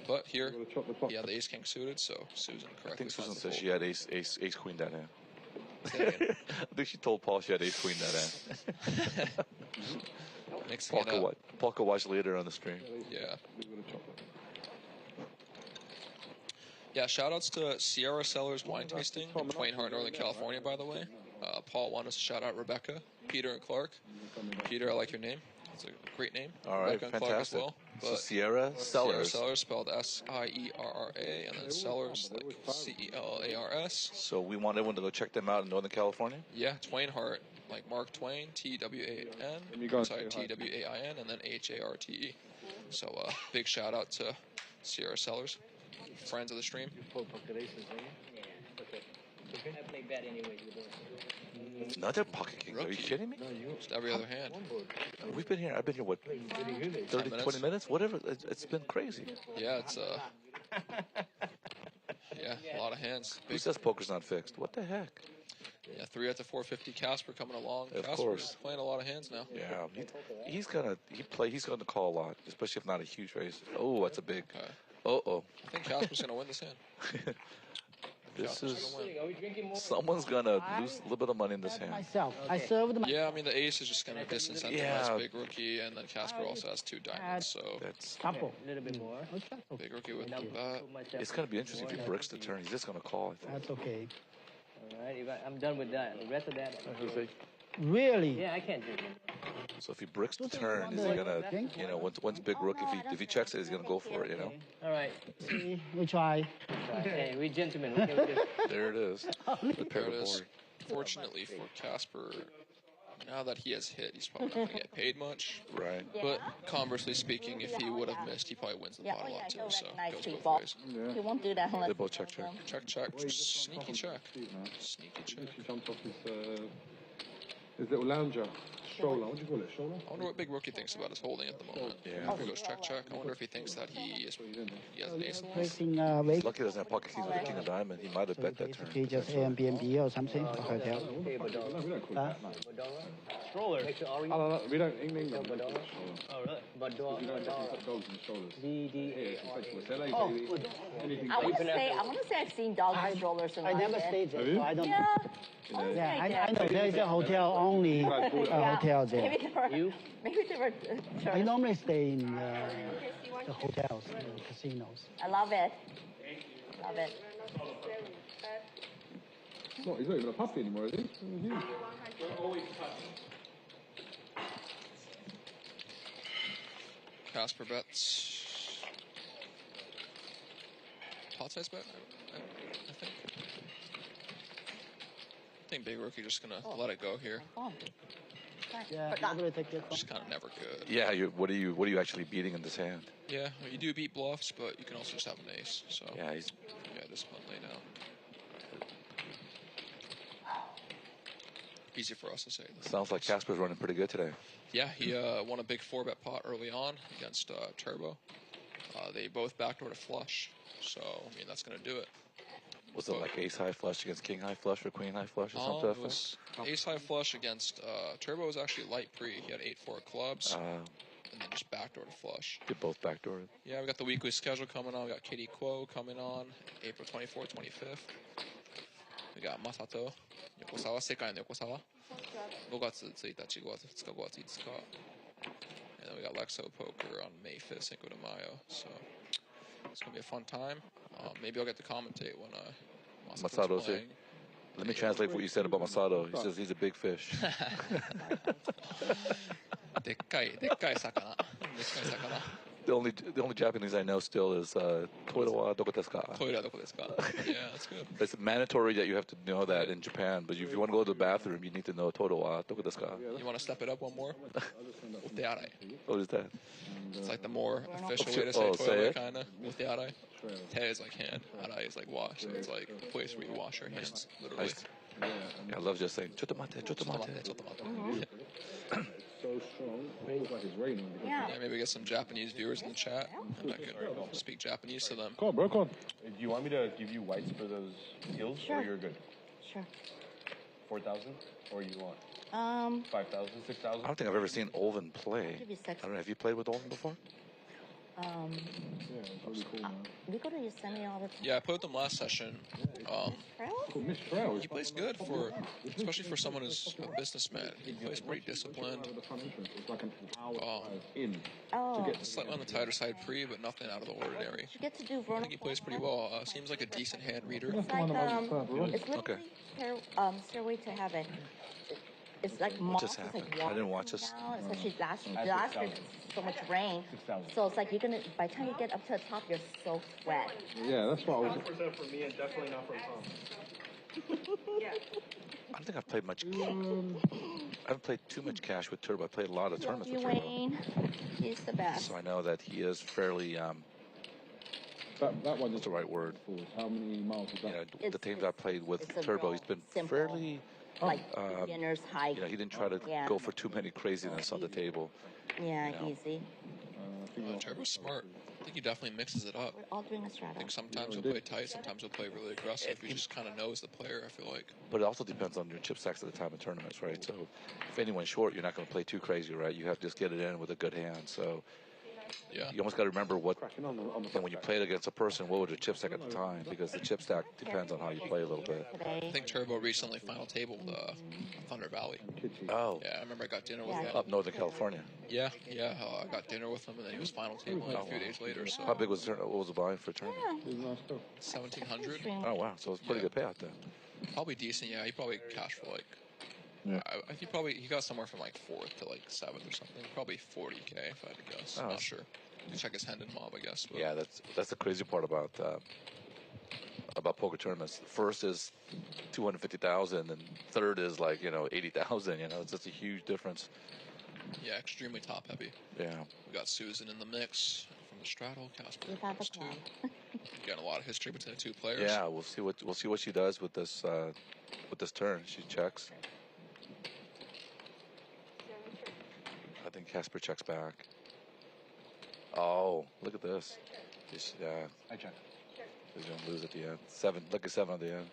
H: But here, he had the ace-king suited, so Susan correctly.
L: I think Susan said she had ace-queen that hand. I think she told Paul she had ace-queen that hand. Paul could watch later on the stream.
H: Yeah. Yeah, shout-outs to Sierra Cellars Wine Tasting in Twain Harte, Northern California, by the way. Paul wanted us to shout-out Rebecca, Peter, and Clark. Peter, I like your name. It's a great name.
L: All right,
H: Rebecca
L: fantastic.
H: And Clark as well.
L: So Sierra Cellars.
H: Sierra Cellars, spelled S-I-E-R-R-A, and then Cellars, like C-E-L-L-A-R-S.
L: So we want everyone to go check them out in Northern California?
H: Yeah, Twain Harte, like Mark Twain, T-W-A-N, sorry, T-W-A-I-N, and then H-A-R-T-E. So big shout-out to Sierra Cellars, friends of the stream.
C: I play bad anyways.
L: Another pocket king. Are you kidding me?
H: Just every other hand.
L: I've been here, what, 30, 20 minutes? Whatever. It's been crazy.
H: Yeah, it's, yeah, lot of hands.
L: Who says poker's not fixed? What the heck?
H: Yeah, 3 out to 450. Casper coming along.
L: Of
H: Casper's
L: course.
H: playing a lot of hands now.
L: Yeah, he's gonna call a lot, especially if not a huge raise. Oh, that's a big. Uh-oh.
H: I think Casper's gonna win this hand.
L: This is someone's gonna lose a little bit of money in this hand.
G: Myself, I served my.
H: Yeah, I mean the ace is just gonna disincentivize Big Rookie, and then Casper also has 2 diamonds, so
L: that's
G: couple.
C: A little bit more.
H: Big Rookie with that.
L: It's gonna be interesting if he bricks the turn. He's just gonna call. I think.
G: That's okay.
C: All right, I'm done with that. The rest of that.
G: Really?
C: Yeah, I can't do it.
L: So if he bricks the turn, is he gonna, once Big Rook, if he checks it, he's gonna go for it,
C: All right.
G: See, we try.
C: Hey, we gentlemen. We can do it.
L: There it is. The pair
H: There it is.
L: board.
H: Fortunately for Casper, now that he has hit, he's probably not gonna get paid much.
L: Right.
H: But conversely speaking, if he would have missed, he probably wins the pot a lot too. So it goes
M: people.
H: both ways.
M: He won't do that unless
L: They both check.
H: Check. Sneaky check. Sneaky check.
B: He jumped off his little lounger. Stroller, what do you call it? Stroller?
H: I wonder what Big Rookie thinks about his holding at the moment.
L: Yeah.
H: If he goes check. I wonder if he thinks that he has an ace in the
G: Pressing
L: He's lucky he doesn't have pocket kings with the king of diamond. He might have bet that turn.
G: Okay, just Airbnb or something. Hotel.
B: No, we don't call it that, man.
C: Stroller.
B: No, we don't. In England, we don't call it
C: Oh, really? Bador.
B: We don't put dogs in strollers.
C: DDA.
M: I want to say I've seen dogs and strollers in
G: I never
M: London.
G: stayed there, so I don't know.
M: Yeah.
G: Yeah, I know there is a hotel only hotel there.
M: Maybe they were.
G: I normally stay in the hotels, the casinos.
M: I love it. Love it.
B: He's not even a puppy anymore, is he?
H: Casper bets. Pot size bet, I think. I think Big Rookie just gonna let it go here.
G: Yeah,
H: Just kind of never good.
L: Yeah, what are you actually beating in this hand?
H: Yeah, well, you do beat bluffs, but you can also just have an ace. So
L: yeah,
H: discipline lay down. Easy for us to say.
L: Sounds like Casper's running pretty good today.
H: Yeah, he won a big 4-bet pot early on against Turbo. They both backdoored a flush, so I mean that's gonna do it.
L: Was it like ace high flush against king high flush or queen high flush or something?
H: It was ace high flush against Turbo was actually light pre. He had 8-4 clubs, and then just backdoored a flush.
L: They both backdoored.
H: Yeah, we got the weekly schedule coming on. We got Kitty Quo coming on April 24th, 25th. We got Masato, Yokosawa, Sekai no Yokosawa. 5月1日、5月2日、5月5日. And then we got Lexo Poker on May 5th, Cinco de Mayo. So it's going to be a fun time. Maybe I'll get to commentate when Masato's
L: playing. Let me translate what you said about Masato. He says he's a big fish.
H: でっかい魚。
L: The only Japanese I know still is Toilet wa doko desu ka?
H: Toilet doko desu ka? Yeah, that's good.
L: It's mandatory that you have to know that in Japan, but if you want to go to the bathroom, you need to know Toilet wa doko desu ka?
H: You want to step it up one more? Utearai.
L: What is that?
H: It's like the more official way to say toilet, kind of. Utearai. Te is like hand. Arai is like wash. So it's like a place where you wash your hands, literally.
L: I love just saying, chotomate, chotomate.
B: So strong. It looks like it's raining.
H: Yeah, maybe get some Japanese viewers in the chat, and I could speak Japanese to them.
B: Come on, bro, come on.
D: Do you want me to give you whites for those skills, or you're good?
M: Sure.
D: 4,000, or you want 5,000, 6,000?
L: I don't think I've ever seen Olven play. I don't know. Have you played with Olven before?
B: Yeah, it's really cool, man.
M: We go to Yosemite all the time.
H: Yeah, I played with him last session. He plays good especially for someone who's a businessman. He plays pretty disciplined. Slightly on the tighter side pre, but nothing out of the ordinary.
M: You get to do
H: I think he plays pretty well. Seems like a decent hand reader.
M: It's like it's literally Stairway to Heaven. It's like
L: what just happened? I didn't watch this.
M: Especially last year, so much rain. So it's like you're gonna. By the time you get up to the top, you're so wet.
B: Yeah, that's what I was.
F: 100% for me, and definitely not from Tom.
L: I don't think I've played much. I haven't played too much cash with Turbo. I played a lot of tournaments with Turbo.
M: Wayne, he's the best.
L: So I know that he is fairly.
B: That one
L: is the right word.
B: How many miles is that?
L: You know, the teams I played with Turbo, he's been
M: simple,
L: fairly.
M: Like beginner's height.
L: You know, he didn't try to go for too many craziness on the table.
M: Yeah, easy.
H: Turbo's smart. I think he definitely mixes it up.
M: We're all doing a
H: I
M: straddle.
H: think sometimes he'll play tight, sometimes he'll play really aggressive. He just kind of knows the player, I feel like.
L: But it also depends on your chip stacks at the time of tournaments, right? So if anyone's short, you're not going to play too crazy, right? You have to just get it in with a good hand. So
H: yeah,
L: you almost got to remember what, and when you played against a person, what was your chip stack at the time? Because the chip stack depends on how you play a little bit.
H: I think Turbo recently final tabled Thunder Valley.
L: Oh.
H: Yeah, I remember I got dinner with him.
L: Up Northern California.
H: Yeah. I got dinner with him, and then he was final tabling a few days later. So.
L: How big was the tournament? What was the volume for a tournament?
H: 1,700.
L: Oh, wow. So it's pretty good payout then.
H: Probably decent, yeah. He probably cashed for like. I think he got somewhere from like 4th to like 7th or something. Probably 40K if I had to guess. I'm not sure. You check his hand and mob, I guess. But.
L: Yeah, that's the crazy part about poker tournaments. First is 250,000, and third is like 80,000. It's just a huge difference.
H: Yeah, extremely top heavy.
L: Yeah.
H: We got Susan in the mix from the straddle. CASPER too. Got a lot of history between the two players.
L: Yeah, we'll see what she does with this turn. She checks. I think CASPER checks back. Oh, look at this. I check. He's going to lose at the end. 7. Look at 7 at the end.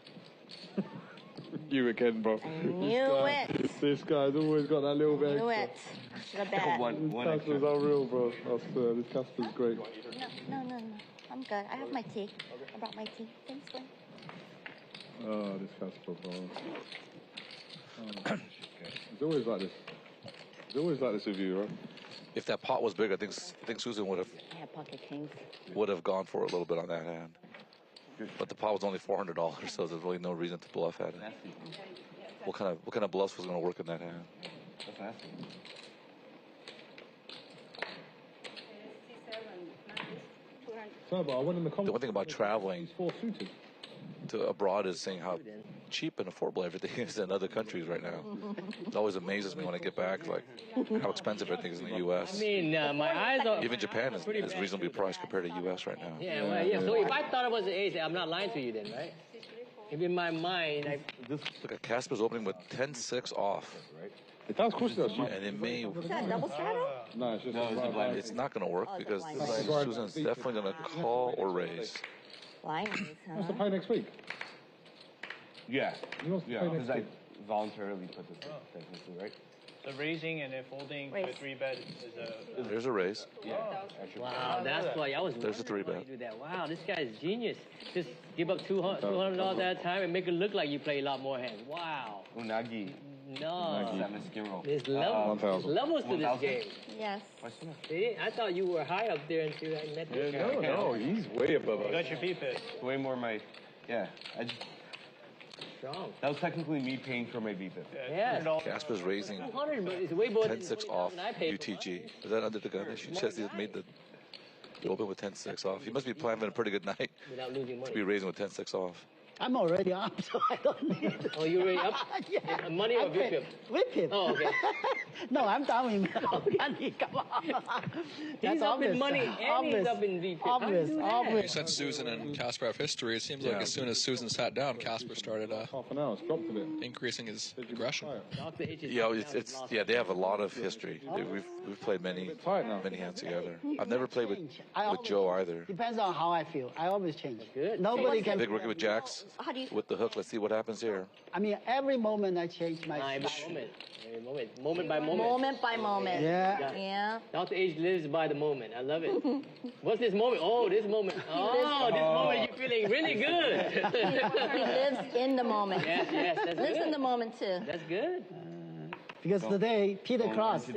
B: You again, bro.
M: I knew it.
B: This guy's always got that little bit.
M: Knew it. The bet.
B: This Casper's unreal, bro. This Casper's great.
M: No. I'm good. I have my tea. I brought my tea. Thanks, Glenn.
B: Oh, this Casper, bro. It's always like this. It's always like this with you, right?
L: If that pot was big, I think Susan would have gone for it a little bit on that hand. But the pot was only $400, so there's really no reason to bluff at it. What kind of bluffs was going to work in that hand?
B: So, but I went in the
L: one thing about traveling to abroad is seeing how cheap and affordable everything is in other countries right now. It always amazes me when I get back, like how expensive everything is in the U.S.
C: I mean, my eyes are...
L: Even Japan is reasonably priced compared to U.S. right now.
C: Yeah, well, yeah. So if I thought it was an ace, I'm not lying to you then, right? If in my mind...
L: Look at Casper's opening with 10-6 off.
B: It does, of course it does.
L: And it may...
M: Is that a double straddle?
B: No, it's just
L: it's not going to work because Susan's definitely going to call or raise.
M: Blind raise, huh?
B: What's the play next week?
D: Yeah.
B: Yeah,
D: because I voluntarily put this in technically, right?
K: So raising and then folding to 3-bet is a...
L: There's a raise.
D: Yeah.
C: Wow, that's why I was...
L: There's a 3-bet.
C: Do that. Wow, this guy is genius. Just give up $200 at a time and make it look like you play a lot more hands. Wow.
D: Unagi.
C: No. There's levels to this game.
M: Yes.
C: See, I thought you were high up there until I met this guy.
B: No, he's way above us.
K: You got your B-pit.
D: Way more my... Yeah.
C: Strong.
D: That was technically me paying for my B-pit.
C: Yeah.
L: Casper's raising
C: 10-6
L: off UTG. Is that under the gun? She says he made the open with 10-6 off. He must be planning a pretty good night
C: without losing money.
L: To be raising with 10-6 off.
G: I'm already up, so I don't need it.
C: Oh, you already up?
G: Yeah.
C: Money or VPIP?
G: VPIP.
C: Oh, okay.
G: No, I'm down in money. Come on.
C: He's up in money and he's up in VPIP.
G: Obvious.
H: Since Susan and Casper have history, it seems like as soon as Susan sat down, Casper started increasing his aggression.
L: Yeah, they have a lot of history. We've played many hands together. I've never played with Joe either.
G: Depends on how I feel. I always change. Good. Nobody can.
L: Big rookie with jacks. With the hook, let's see what happens here.
G: I mean, every moment I change my
C: Moment by moment.
M: Moment by moment.
G: Yeah.
C: Dr. H lives by the moment. I love it. What's this moment? Oh, this moment. Oh, this moment you're feeling really good.
M: He lives in the moment.
C: Yes, that's
M: lives
C: good.
M: in the moment too.
C: That's good.
G: Because today, Peter Cross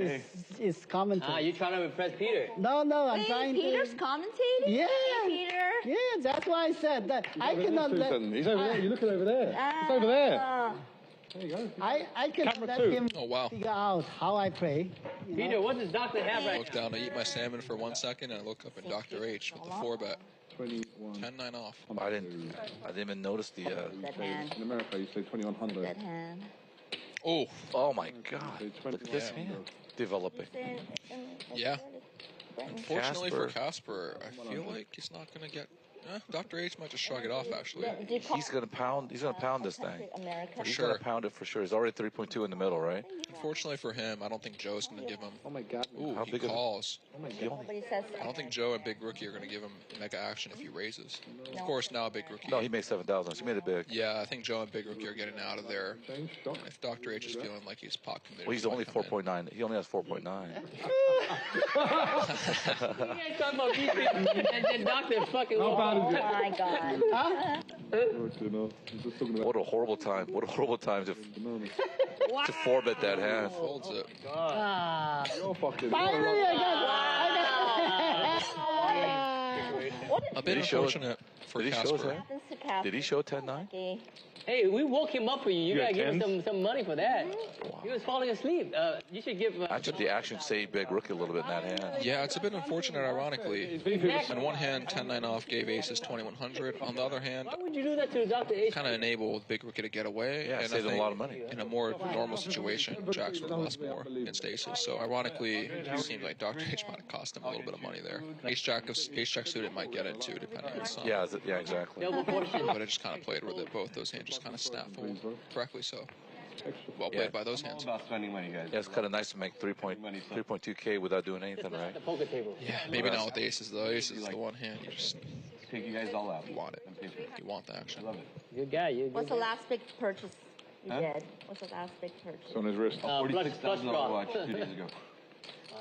G: is commentating.
C: Ah, you're trying to impress Peter?
G: No, I'm trying to...
M: Peter's commentating?
G: Yeah.
M: Hey, Peter.
G: Yeah, that's why I said that. I cannot let...
B: He's over there. You're looking over there. He's over there. There you go.
G: I cannot let him figure out how I play.
C: Peter, what does Dr. have right now?
H: I look down, I eat my salmon for 1 second, and I look up at Dr. H with the 4-bet. 10-9 off.
L: I didn't even notice the...
B: In America, you say 2100.
M: That hand.
L: Oh my God. Look at this hand developing.
H: Yeah. Unfortunately for Casper, I feel like he's not going to get Dr. H might just shrug it off, actually.
L: He's gonna pound this thing.
H: For
L: He's
H: sure.
L: gonna pound it for sure. He's already 3.2 in the middle, right?
H: Unfortunately for him, I don't think Joe's going to give him.
B: Oh my God!
H: Ooh,
L: How
H: he
L: big
H: calls.
M: Nobody says.
H: I don't think Joe and Big Rookie are going to give him mega action if he raises. Of course, now Big Rookie.
L: No, he made 7,000. He made it big.
H: Yeah, I think Joe and Big Rookie are getting out of there. If Dr. H is feeling like he's pot committed.
L: Well, he's only 4.9. He only has 4.9.
C: You guys talking about beefing and then Doctor fucking.
B: How bad is it?
M: Oh my God.
L: What a horrible time. What a horrible time to four-bet that hand.
H: Folds it.
C: Ah.
B: You're fucking.
G: Finally, I got.
H: A bit unfortunate for
L: Did he show his
H: Casper.
L: hand? Did he show 10-9?
C: Hey, we woke him up for you. You gotta give him some money for that.
L: Wow.
C: He was falling asleep. You should give.
L: Actually, the action saved Big Rookie a little bit in that hand.
H: Yeah, it's a bit unfortunate, ironically. On one hand, 10-9 off gave aces 2,100. On the other hand,
C: Why would you do that to Dr. H?
H: kind of enabled Big Rookie to get away.
L: Yeah,
H: and
L: saved
H: I
L: him a
H: think
L: lot of money.
H: In a more normal situation, Jacks would have lost more against aces. So ironically, it seemed like Dr. H might have cost him a little bit of money there. Ace-Jack suited might get it too, depending on some.
L: Yeah, exactly.
H: But it just kind of played with it. Both those hands just kind of snaffled correctly. So well played by those hands.
D: About spending money, guys.
L: Yeah, it's kind of nice to make 3.2K without doing anything, right?
C: The poker table.
H: Yeah, maybe not with aces though. Aces is the one hand you just
D: Take you guys all out.
H: you want it. You want the action.
D: I love it.
C: Good guy. You.
M: What's the last big purchase you did? What's the last big purchase?
B: It's on his wrist.
C: Flush draw.
D: Watch 2 days ago.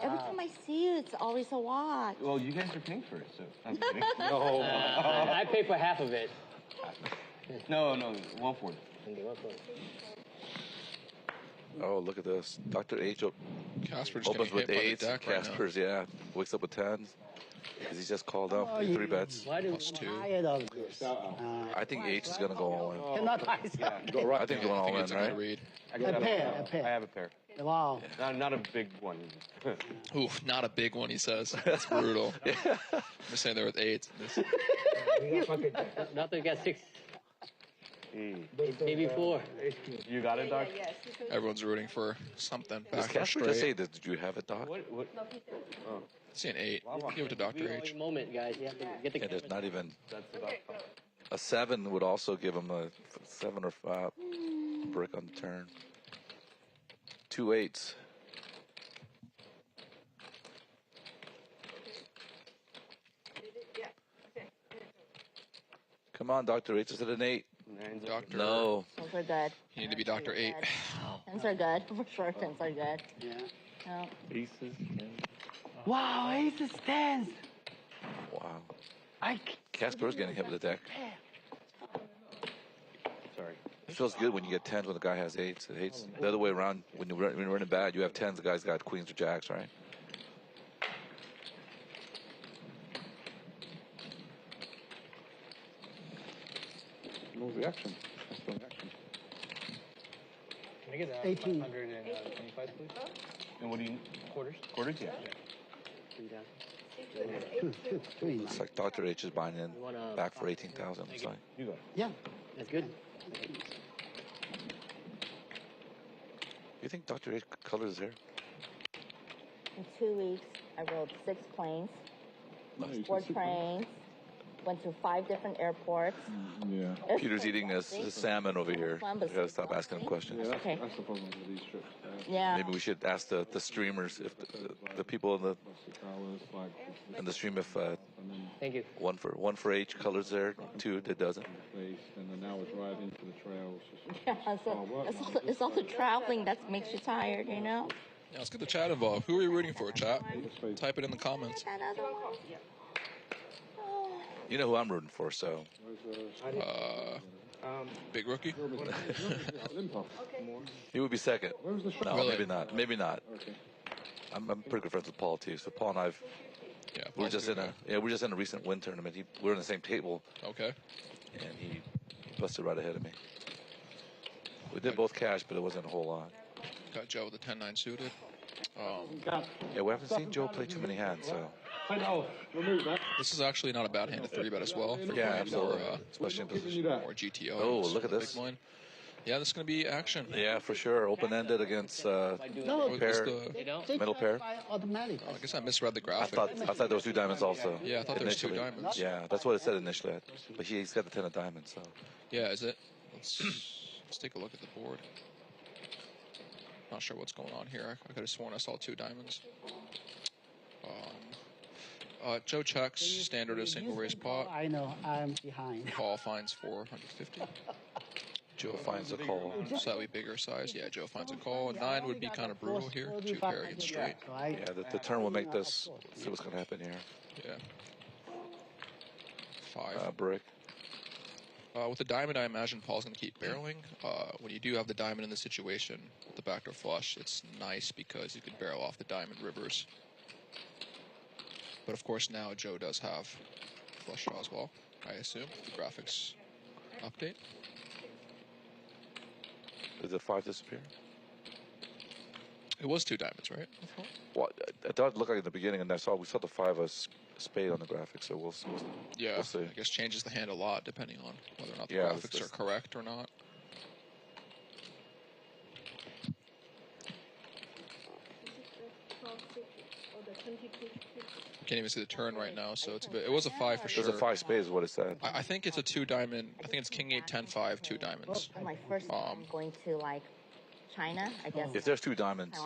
M: Every time I see you, it's always a watch.
D: Well, you guys are paying for it, so. I'm kidding.
B: No.
C: I pay for half of it.
D: No, 140.
C: Okay, what's up?
L: Oh, look at this. Dr. H
H: Casper just
L: opens
H: getting
L: with
H: hit by the
L: 8s.
H: deck right now.
L: Casper's, yeah, wakes up with 10s. Because he's just called up. 3 bets.
C: Why do
H: Plus 2.
G: Tired of this.
L: I think H is going to go all in.
G: Cannot ice.
L: I think going
H: I
L: all
H: think
L: in,
H: it's a good
L: right?
H: read.
G: A pair.
D: I have a pair.
G: Wow.
D: Not a big one.
H: Ooh, not a big one, he says. That's brutal. I'm just saying there with 8s.
C: Nothing got 6. Maybe 4.
D: You got it, Doc?
H: Everyone's rooting for something.
L: Does
H: Back or
L: Casper just say,
H: straight.
L: did you have it, Doc?
H: See an 8. Give it to Dr. H.
C: Moment, guys. You have to get the
L: Yeah, there's not even...
D: That's about
L: A 7 would also give him a 7 or 5 brick on the turn. 2 8s. Come on, Dr. H. Is it an 8?
H: Doctor.
L: No.
M: Tens are good.
H: You need to be Dr. 8.
M: Tens are good. For sure, tens are good.
G: Yeah.
M: No.
D: Aces.
G: Wow, aces, tens.
L: Wow.
G: I
L: Casper's getting hit with the deck.
D: Sorry.
L: It feels good when you get 10s when the guy has 8s. It hates the other way around. When you're running bad, you have 10s, the guy's got queens or jacks, right?
B: What was the action? That's the action.
K: Can I get
G: 18.
K: 125, please?
D: And what do you...
K: Quarters?
D: Quarters, yeah.
C: 3 down.
L: Looks like Dr. H is buying in back for 18,000. Looks like.
D: You go.
G: Yeah.
C: That's good.
L: You think Dr. H colors his hair?
M: In 2 weeks, I rode 6 planes, 4 trains, went to 5 different airports.
B: Yeah.
L: Peter's eating his salmon over here. We gotta stop asking him questions.
B: Yeah,
M: Okay.
B: that's the problem with these trips.
M: Yeah.
L: Maybe we should ask the streamers if the people in the stream if
C: Thank you.
L: one for H colors there, 2 that doesn't.
B: And then now we're driving into the trails.
M: Yeah, so it's all the traveling that makes you tired, you know?
H: Yeah, let's get the chat involved. Who are you rooting for, chat? Type it in the comments.
M: That other one.
L: You know who I'm rooting for, so.
H: Big Rookie?
L: He would be second. No,
H: Really?
L: maybe not. Maybe not. I'm pretty good friends with Paul too. So Paul and I've we're just in a recent win tournament. We're on the same table.
H: Okay.
L: And he busted right ahead of me. We did both cash, but it wasn't a whole lot.
H: Got Joe with the 10-9 suited.
L: Yeah, we haven't seen Joe play too many hands, so.
H: This is actually not a bad hand to 3-bet as well. For
L: Yeah, absolutely.
H: More,
L: Especially in position.
H: more GTO.
L: Oh, look at this.
H: Big blind. Yeah, this is going to be action.
L: Yeah, for sure. Open-ended against
G: No,
L: pair,
G: they
L: middle pair.
G: Automatic.
H: I guess I misread the graphic.
L: I thought there was 2 diamonds also.
H: Yeah, I thought there was 2 diamonds.
L: Yeah, that's what it said initially. But he's got the 10 of diamonds, so.
H: Yeah, is it? Let's take a look at the board. Not sure what's going on here. I could have sworn I saw 2 diamonds. Joe checks. Standard is single raise pot.
G: I know, I'm behind.
H: Paul finds 450.
L: Joe finds a call.
H: Slightly bigger size. Yeah, Joe finds a call. 9 would be kind of brutal here. 2 pair against straight.
L: Yeah, the turn will make this. See what's going to happen here.
H: Yeah. 5.
L: Brick.
H: With the diamond, I imagine Paul's going to keep barreling. When you do have the diamond in the situation with the backdoor flush, it's nice because you could barrel off the diamond rivers. But of course, now Joe does have flush draw as well, I assume. The graphics update.
L: Did the 5 disappear?
H: It was 2 diamonds, right?
L: Well, it did look like in the beginning, and we saw the 5 as spade on the graphic, so we'll see.
H: Yeah,
L: we'll see.
H: I guess changes the hand a lot depending on whether or not the
L: Yeah,
H: graphics are correct or not. Can't even see the turn right now, so it's a bit. It was a 5 for sure.
L: It was a 5 spade, is what it said.
H: I think it's a 2 diamond. I think it's King 8, 10, 5, 2 diamonds.
M: My first time going to like China, I guess.
L: If there's 2 diamonds,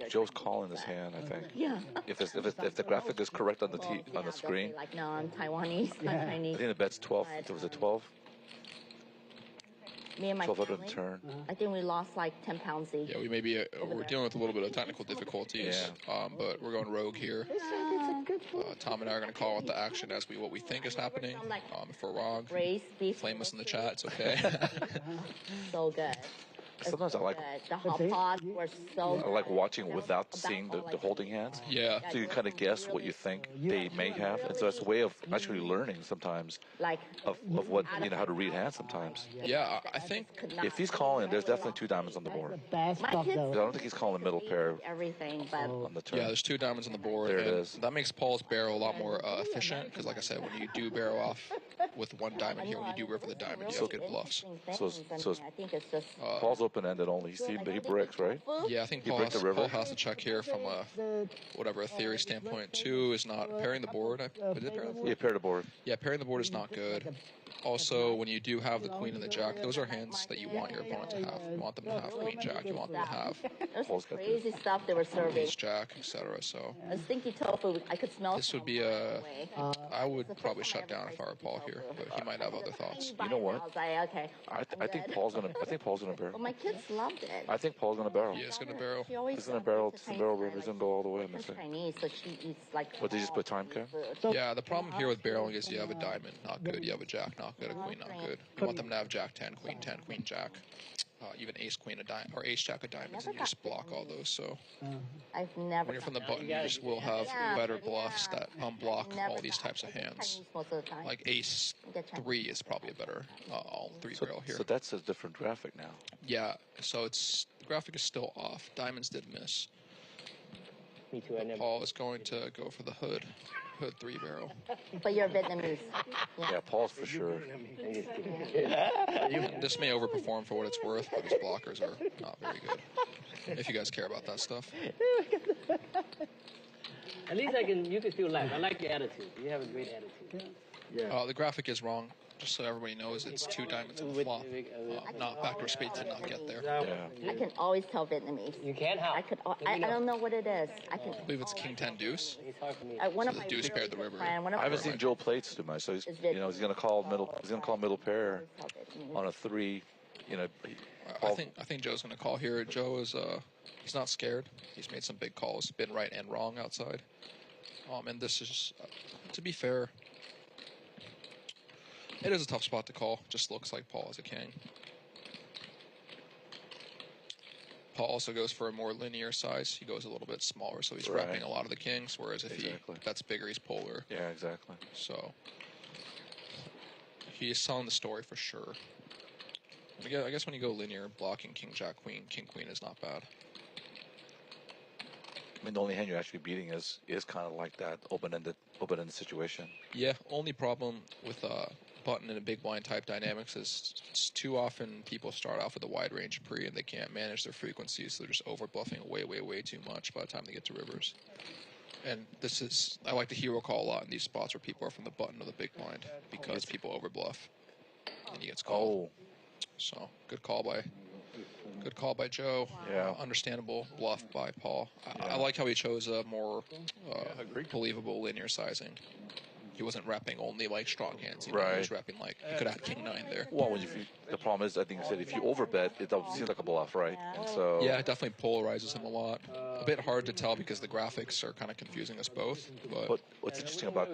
L: Joe's calling his hand, I think.
M: Yeah.
L: If the graphic is correct on the screen.
M: Like, no, I'm Taiwanese, not Chinese.
L: I think the bet's 12. There was a 12.
M: Me and my
L: 12
M: family,
L: turn.
M: I think we lost like 10 pounds each.
H: Yeah, we may be. We're dealing with a little bit of technical difficulties.
L: Yeah.
H: But we're going rogue here. Tom and I are going to call out the action as what we think is happening. If we're wrong, flame us in the chat. It's okay.
M: So good.
L: Sometimes I like
M: the hot pots were so
L: I like watching without seeing the holding hands.
H: Yeah.
L: So you kind of guess what you think they may have, and so it's a way of actually learning sometimes of what how to read hands sometimes.
H: Yeah, I think
L: if he's calling, there's definitely 2 diamonds on the board.
M: My kids
L: I don't think he's calling middle pair
M: everything, but
L: on the turn.
H: Yeah, there's 2 diamonds on the board.
L: There it is.
H: That makes Paul's barrel a lot more efficient because, like I said, when you do barrel off with 1 diamond here, when you do river the diamond, you have good bluffs.
L: So
M: I think it's just
L: Paul's open-ended only. He bricks, right?
H: Yeah, I think Paul has to check here from a theory standpoint. 2 is not pairing the board. Is it pairing the board?
L: Yeah, pair the board.
H: Yeah, pairing the board is not good. Also, when you do have the queen and the jack, those are hands that you want your opponent to have. You want them to have queen jack. You want them to have
M: there's crazy stuff they were serving.
H: ace jack, etc. So
M: a stinky tofu. I could smell.
H: This would be I would probably shut down if I were Paul here, but he might have other thoughts.
L: You know what?
M: I was like, okay.
L: I think Paul's gonna barrel.
M: Well, my kids loved it.
L: I think Paul's gonna barrel.
H: He is gonna barrel.
L: He's gonna barrel. He's gonna go all the way.
M: She's Chinese, so she eats like.
L: What, did you just put time cap?
H: Yeah, the problem here with barreling is you have a diamond, not good. You have a jack, not good. A queen, not good. You want them to have jack 10, queen 10, queen jack. Even ace queen a diamond or ace jack of diamonds, and you just block all those. So
M: I've never.
H: When you're from the button, you just will have better bluffs that unblock all these types of hands. Like ace 3 is probably a better all 3 barrel here.
L: So that's a different graphic now.
H: Yeah, so the graphic is still off. Diamonds did miss.
C: Me too. I never.
H: Paul is going to go for the hood 3 barrel.
M: But you're Vietnamese.
L: Yeah, Paul's for sure.
H: This may overperform for what it's worth, but his blockers are not very good. If you guys care about that stuff.
C: At least you can still laugh. I like your attitude. You have a great attitude.
H: Yeah. The graphic is wrong. Just so everybody knows, it's 2 diamonds in the flop. Not backdoor spade to not get there.
L: Yeah.
M: I can always tell Vietnamese.
C: You can? How?
M: I don't know what it is. I
H: believe it's King 10 deuce.
C: It's hard for me.
M: One of
H: the
M: my
H: deuce paired the river.
L: I haven't seen Joe plates too much, so he's gonna call middle pair on a 3.
H: I think Joe's gonna call here. Joe is he's not scared. He's made some big calls, been right and wrong outside. And this is, to be fair, it is a tough spot to call. Just looks like Paul is a king. Paul also goes for a more linear size. He goes a little bit smaller, so he's wrapping a lot of the kings, whereas if he bets bigger, he's polar.
L: Yeah, exactly.
H: So he is selling the story for sure. I guess when you go linear, blocking king, jack, queen, king, queen is not bad.
L: I mean, the only hand you're actually beating is kind of like that open-ended situation.
H: Yeah, only problem with button and a big blind type dynamics is too often people start off with a wide range pre and they can't manage their frequencies, so they're just over bluffing way too much by the time they get to rivers. And this is, I like the hero call a lot in these spots where people are from the button to the big blind because people over bluff and he gets called. So good call by Joe.
L: Yeah.
H: Understandable bluff by Paul. I like how he chose a more believable linear sizing. He wasn't repping only like strong hands. He was repping like he could have king 9 there.
L: Well, the problem is, I think you said if you overbet, it seems like a bluff, right? And so
H: yeah, it definitely polarizes him a lot. A bit hard to tell because the graphics are kind of confusing us both. But
L: what's interesting about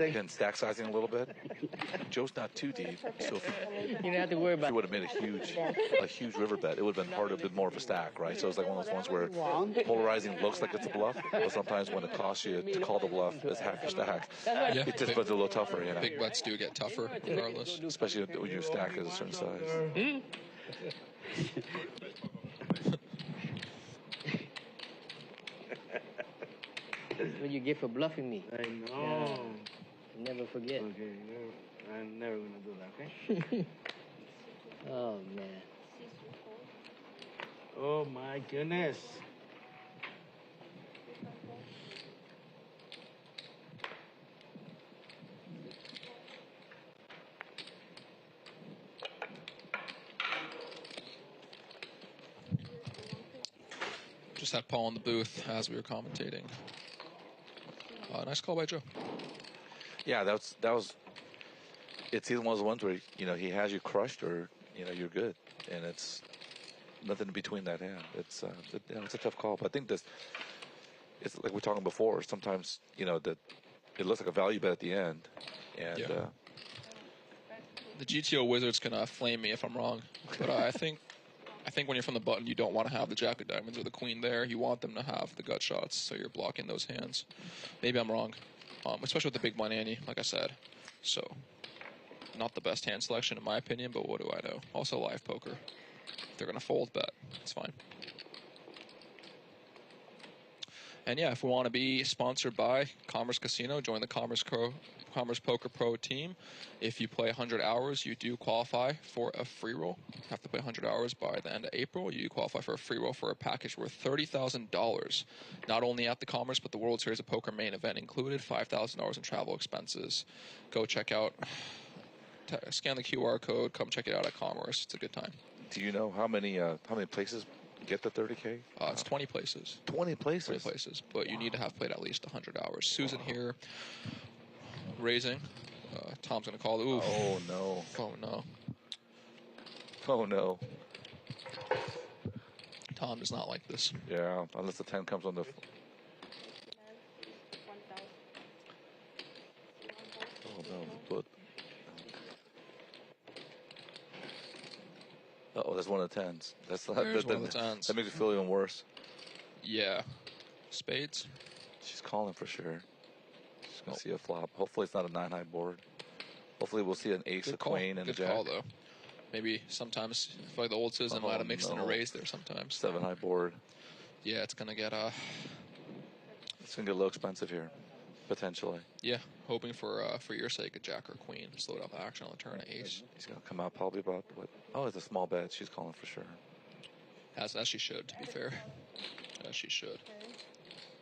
L: again stack sizing a little bit, Joe's not too deep, so if
C: you don't have to worry about.
L: He would have made a huge river bet. It would have been harder, a bit more of a stack, right? So it's like one of those ones where polarizing looks like it's a bluff, but sometimes when it costs you to call the bluff, it's half your stack.
H: Yeah,
L: it just puts it a little tougher, you know.
H: Big bets do get tougher, regardless.
L: Especially when your stack is a certain size.
C: That's what you get for bluffing me.
K: I know.
C: Yeah. Never forget.
K: Okay, I'm never gonna do that, okay?
C: Oh, man.
K: Oh, my goodness.
H: Just had Paul in the booth as we were commentating. Nice call by Joe.
L: Yeah, that was. It's either one of those ones where he has you crushed or you're good, and it's nothing in between that hand. It's it's a tough call, but I think it's like we were talking before. Sometimes that it looks like a value bet at the end, and
H: the GTO wizards can flame me if I'm wrong, but I think when you're from the button, you don't want to have the jack of diamonds or the queen there. You want them to have the gut shots, so you're blocking those hands. Maybe I'm wrong, especially with the big blind ante, like I said. So, not the best hand selection in my opinion, but what do I know? Also live poker. If they're going to fold, bet. It's fine. And yeah, if we want to be sponsored by Commerce Casino, join the Commerce Poker Pro team. If you play 100 hours, you do qualify for a free roll. You have to play 100 hours by the end of April. You qualify for a free roll for a package worth $30,000. Not only at the Commerce, but the World Series of Poker main event included, $5,000 in travel expenses. Go check out, scan the QR code, come check it out at Commerce. It's a good time.
L: Do you know how many places get the 30K?
H: It's 20 places.
L: 20 places?
H: 20 places, but you need to have played at least 100 hours. Susan here, raising. Tom's going to call the oof.
L: Oh, no.
H: Oh, no.
L: Oh, no.
H: Tom does not like this.
L: Yeah, unless the 10 comes on the... Oh, no. But... Uh-oh, that's one of the 10s. That's not,
H: There's one of the 10s.
L: That makes it feel even worse.
H: Yeah. Spades?
L: She's calling for sure. She's going to see a flop. Hopefully it's not a 9-high board. Hopefully we'll see an ace, a queen, and a jack.
H: Good call, though. Maybe sometimes, like the old citizen might have mixed in a raise there sometimes.
L: 7-high board.
H: Yeah, it's going to get...
L: It's going to get a little expensive here, potentially.
H: Yeah, hoping for your sake, a jack or queen. Slow down the action on the turn, ace.
L: He's going to come out probably about, what? Oh, it's a small bet. She's calling for sure.
H: As she should, to be fair. As she should.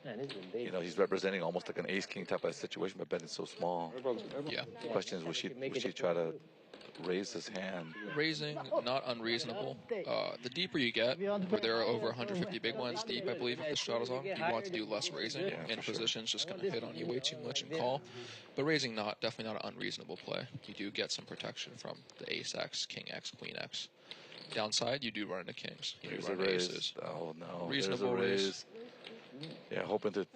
C: Man, this is a big.
L: He's representing almost like an ace-king type of situation, but betting so small.
H: Yeah.
L: The question is, would she try to raise his hand?
H: Raising, not unreasonable. The deeper you get, where there are over 150 big blinds deep, I believe, if the straddles on, you want to do less raising. And positions just going to hit on you way too much and call. But raising, definitely not an unreasonable play. You do get some protection from the ace X, king X, queen X. Downside, you do run into kings. You do run into aces.
L: Oh, no.
H: Reasonable raise.
L: Yeah, hoping to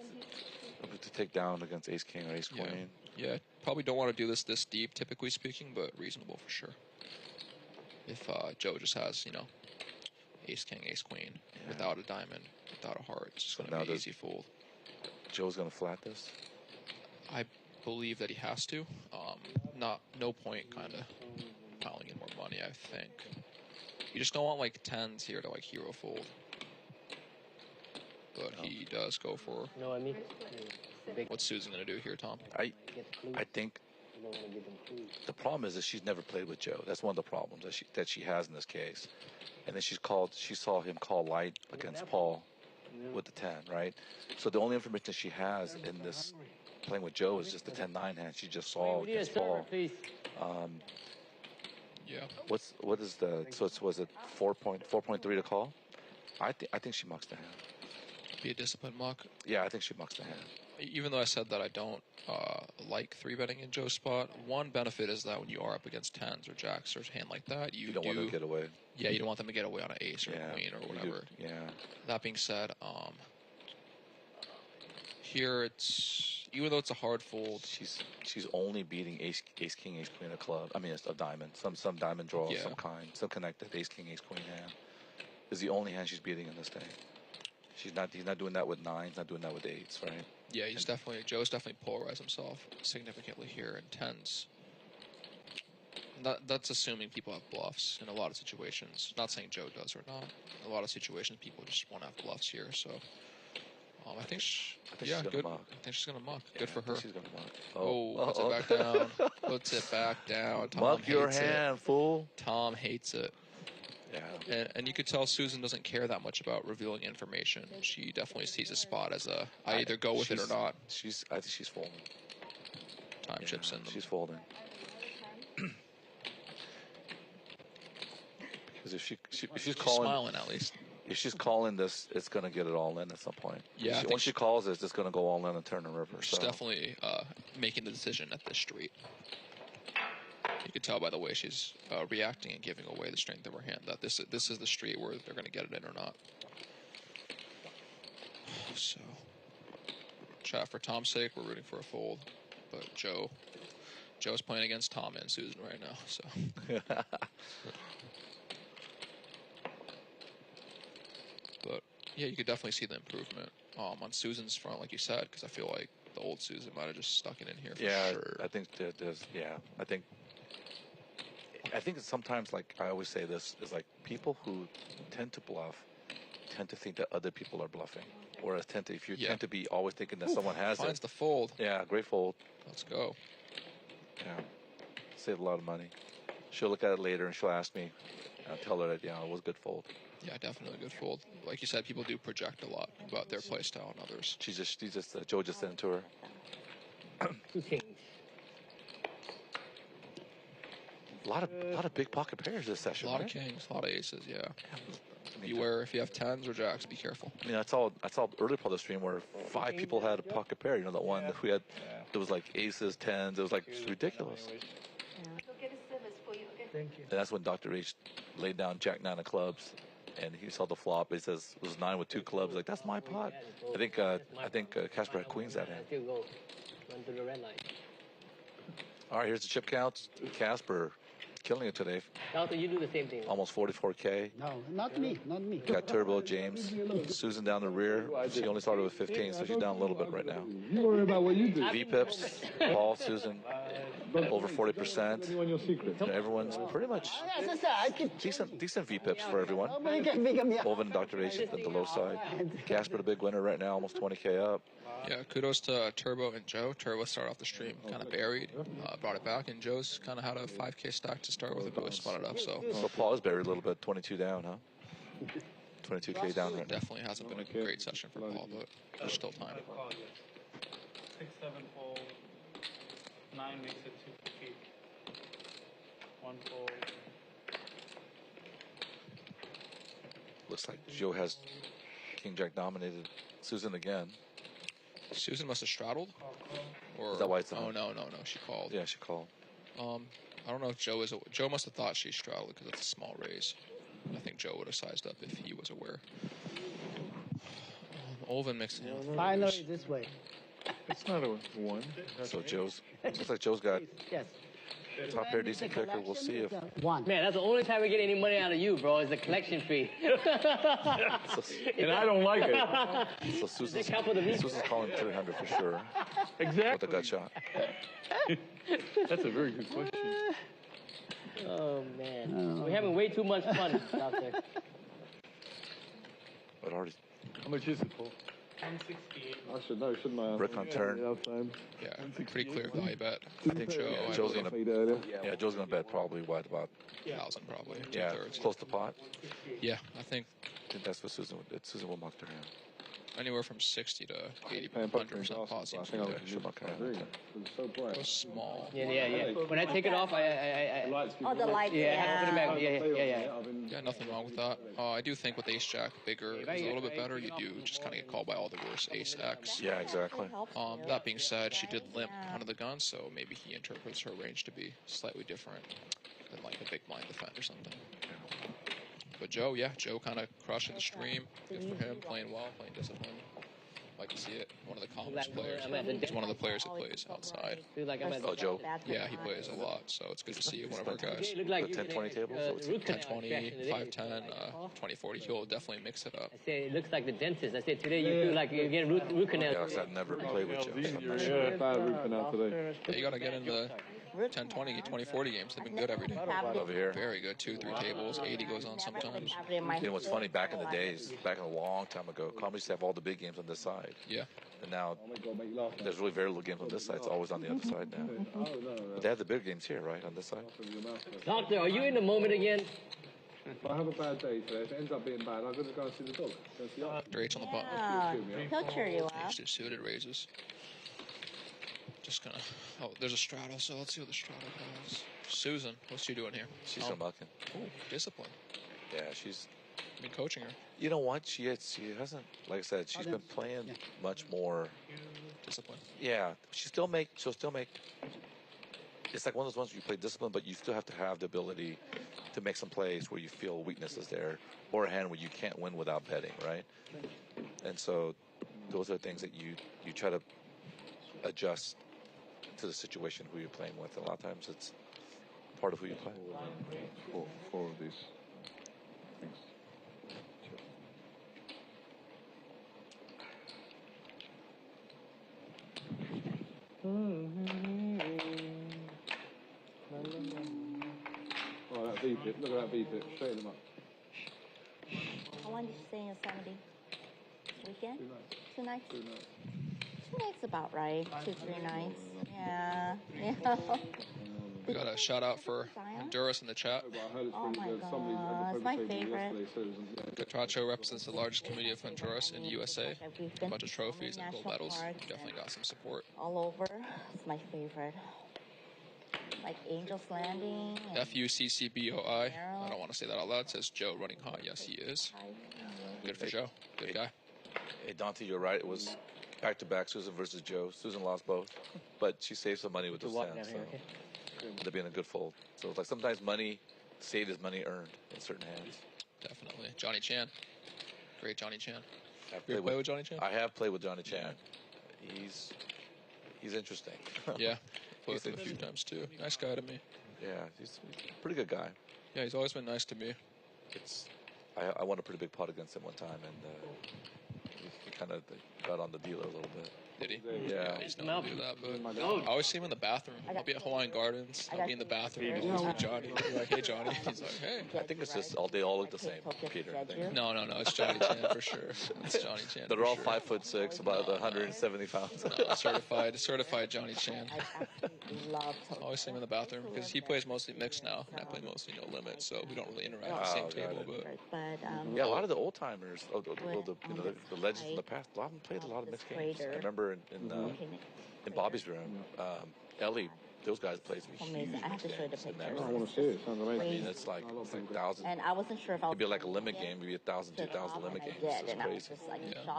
L: take down against ace king or ace queen.
H: Yeah, probably don't want to do this deep, typically speaking, but reasonable for sure. If Joe just has, ace king, ace queen, without a diamond, without a heart, it's just going to be easy fold.
L: Joe's going to flat this?
H: I believe that he has to. No point kind of piling in more money, I think. You just don't want like 10s here to like hero fold. But he does go for...
C: You know what I mean?
H: What's Susan going to do here, Tom?
L: I think The problem is that she's never played with Joe. That's one of the problems that she has in this case. And then she saw him call light against Paul with the 10, right? So the only information that she has in this playing with Joe is just the 10-9 hand she just saw against Paul.
H: Yeah.
L: What is the, so was it 4.3 to call? I think she mucks the hand.
H: Be a disciplined muck.
L: Yeah, I think she mucks the hand.
H: Even though I said that I don't like 3-betting in Joe's spot, one benefit is that when you are up against 10s or jacks or a hand like that, you
L: don't want them to get away.
H: Yeah, you don't want them to get away on an ace or a queen or whatever.
L: Yeah.
H: That being said, here it's, even though it's a hard fold,
L: she's only beating ace king, ace queen, a club. I mean, it's a diamond, some diamond draw of some kind, some connected ace king, ace queen hand is the only hand she's beating in this thing. He's not doing that with 9s, not doing that with 8s, right?
H: Yeah, Joe's definitely polarized himself significantly here in 10s. That's assuming people have bluffs in a lot of situations. Not saying Joe does or not. In a lot of situations, people just want to have bluffs here. So, I think she's good. I think she's gonna muck. Good for her.
L: She's gonna muck.
H: Puts it back down. Puts it back down. Tom
L: muck your hand, fool.
H: Tom hates it.
L: Yeah.
H: And you could tell Susan doesn't care that much about revealing information. She definitely sees a spot as I either go with it or not.
L: I think she's folding.
H: Time chips in them.
L: She's folding. Because if she's calling,
H: smiling at least.
L: If she's calling this, it's going to get it all in at some point.
H: Yeah.
L: Once she calls it, it's going to go all in and turn and river.
H: She's definitely making the decision at this street. You could tell by the way she's reacting and giving away the strength of her hand that this is the street where they're going to get it in or not. So, chat, for Tom's sake, we're rooting for a fold, but Joe's playing against Tom and Susan right now. So, but yeah, you could definitely see the improvement on Susan's front, like you said, because I feel like the old Susan might have just stuck it in here for sure.
L: I think there's. Yeah, I think it's sometimes, like I always say this, is like people who tend to bluff tend to think that other people are bluffing. Whereas tend to be always thinking that someone has
H: finds the fold.
L: Yeah, great fold.
H: Let's go.
L: Yeah. Saved a lot of money. She'll look at it later and she'll ask me. I'll tell her that, it was a good fold.
H: Yeah, definitely a good fold. Like you said, people do project a lot about their play style and others.
L: Joe just sent it to her.
C: 2 kings.
L: A lot of big pocket pairs this session.
H: A lot of kings, a lot of aces, yeah. Beware if you have 10s or jacks, be careful.
L: I mean, I saw early part of the stream where 5 people had a pocket pair. You know, that one that we had, there was like aces, 10s. It was like ridiculous.
C: Thank you.
L: And that's when Dr. H laid down Jack 9 of clubs, and he saw the flop. He says it was 9 with 2 clubs. Like, that's my pot. I think CASPER had queens that hand.
C: Run to the red light.
L: All right, here's the chip counts. CASPER killing it today.
C: Doctor, you do the same thing.
L: Almost 44K.
G: No, not me.
L: Got Turbo, James, Susan down the rear. She only started with 15, so she's down a little bit right now.
B: You worry about what you do.
L: V-pips, Paul, Susan, over 40%. Everyone's pretty much decent V-pips for everyone. Olvin and Dr. H at the low side. CASPER the big winner right now, almost 20K up.
H: Yeah, kudos to Turbo and Joe. Turbo started off the stream kind of buried, brought it back, and Joe's kind of had a 5K stack to start with, but spun it up. So
L: Paul is buried a little bit, 22 down, huh? 22K down right now.
H: Definitely hasn't been a great session for Paul, but there's still time.
K: 6, 7 fold. 9 makes it 2 feet. 1 fold.
L: Looks like Joe has King Jack dominated Susan again.
H: Susan must have straddled, or
L: is that why it's on?
H: Oh no, she called.
L: Yeah, she called.
H: I don't know if Joe must have thought she straddled because it's a small raise. I think Joe would have sized up if he was aware. Olvin mixing.
G: Finally, this way.
B: It's not a 1.
L: So looks like Joe's got
G: Yes.
L: top pair decent kicker. We'll see if.
G: 1.
C: Man, that's the only time we get any money out of you, bro, is the collection fee.
B: And I don't like it.
L: So Susan's calling 300 for sure.
B: Exactly.
L: With a gut shot.
B: That's a very good question.
C: Oh, man. We're having way too much fun out there.
L: But already.
B: How much is it, Paul? I should know, shouldn't I?
L: Brick on turn.
H: Yeah, pretty clear value bet.
L: I think Joe's gonna bet probably what, about
H: 1,000 probably.
L: Yeah,
H: 2/3.
L: close to pot.
H: Yeah, I think
L: that's what Susan will mark her hand.
H: Anywhere from 60 to 80% pot seems good. It was small.
C: Yeah. When I take it off, I
M: Oh, the lights.
C: yeah, I have to put it back. Yeah.
H: Yeah, nothing wrong with that. I do think with Ace Jack, bigger is a little bit better. You do just kind of get called by all the worst Ace X.
L: Yeah, exactly.
H: That being said, she did limp under the gun, so maybe he interprets her range to be slightly different than like a big blind defend or something. But Joe kind of crushing the stream. Good for him, playing well, playing disciplined. Like to see it. One of the calmest players. He's one of the players who plays outside.
L: Oh, Joe?
H: Yeah, he plays a lot, so it's good to see one of our guys.
L: The 10-20 table?
H: 10-20, 5-10, 20-40. He'll definitely mix it up.
C: I say, it looks like the dentist. I said, today you feel like you're getting root canal.
L: Yeah, I've never played with Joe.
B: Bad root canal today.
H: Yeah, you got to get in the 10-20, 20-40 games. They've been good every day.
L: Over here.
H: Very good. 2-3 tables. 80 goes on sometimes.
L: You know what's funny? Back in the days, back a long time ago, Comedy used to have all the big games on this side.
H: Yeah.
L: And now there's really very little games on this side. It's always on the other side now. But they have the big games here, right, on this side?
C: Doctor, are you in the moment again?
B: If I have a bad day today, if it ends up being bad, I'm going to go and see the dog.
H: Drake's on the button.
M: Yeah, he'll cheer you up.
H: Just suited raises. Just gonna. Oh, there's a straddle, so let's see what the straddle has. Susan, what's she doing here?
L: She's unbucking.
H: Oh, discipline.
L: Yeah, she's
H: been coaching her.
L: You know what? She hasn't, like I said, she's been playing much more
H: discipline.
L: Yeah, she'll still make. It's like one of those ones where you play discipline, but you still have to have the ability to make some plays where you feel weakness is there, or a hand where you can't win without betting, right? And so those are things that you try to adjust to the situation who you're playing with. And a lot of times it's part of who you play.
B: Four of these things. Oh, that V-pip. Look at that V-pip. Straighten them up.
M: How long did you stay in Yosemite? Weekend? 2 nights. 2 nights. 2 nights about right. 2-3 nights. Yeah.
H: We got a shout out for Honduras in the chat.
M: Oh my God, it's my favorite.
H: Catracho represents the largest community of Honduras in the USA. A bunch of trophies and gold medals. Definitely got some support.
M: All over. It's my favorite. Like Angel's Landing.
H: FUCCBOI. I don't want to say that out loud. It says Joe running hot. Yes, he is. Good for Joe. Good guy.
L: Hey, Dante, you're right. It was back-to-back Susan versus Joe. Susan lost both, but she saved some money with the stand. So they're being a good fold. So it's like sometimes money saved is money earned in certain hands.
H: Definitely. Johnny Chan. Great Johnny Chan.
L: You
H: play with Johnny Chan?
L: I have played with Johnny Chan. He's interesting.
H: Yeah. Played with him a few times too. Nice guy to me.
L: Yeah, he's a pretty good guy.
H: Yeah, he's always been nice to me.
L: I won a pretty big pot against him one time, and he kind of got on the dealer a little bit.
H: Did he?
L: Yeah.
H: He's known to do that, but I always see him in the bathroom. I'll be at Hawaiian Gardens. I'll be in the bathroom. I'll with Johnny. He's like, hey, Johnny. He's like, hey.
L: I think it's just they all look the same, Peter.
H: No. It's Johnny Chan for sure. It's Johnny Chan.
L: They're all 5'6", about 170 pounds.
H: No, certified Johnny Chan. I always see him in the bathroom because he plays mostly mixed now, and I play mostly no limit, so we don't really interact at the same table. But
L: yeah, a lot of the old timers, the legends in the past, a lot of them played a lot of mixed games. I remember in Bobby's room, Ellie, those guys played some huge games.
M: I have to show you the pictures.
B: I want to see it. Sounds amazing.
L: I mean, it's like thousands.
M: And I wasn't sure if I was.
L: It'd be like a limit game. Maybe 1,000, 2,000 limit games. It's crazy.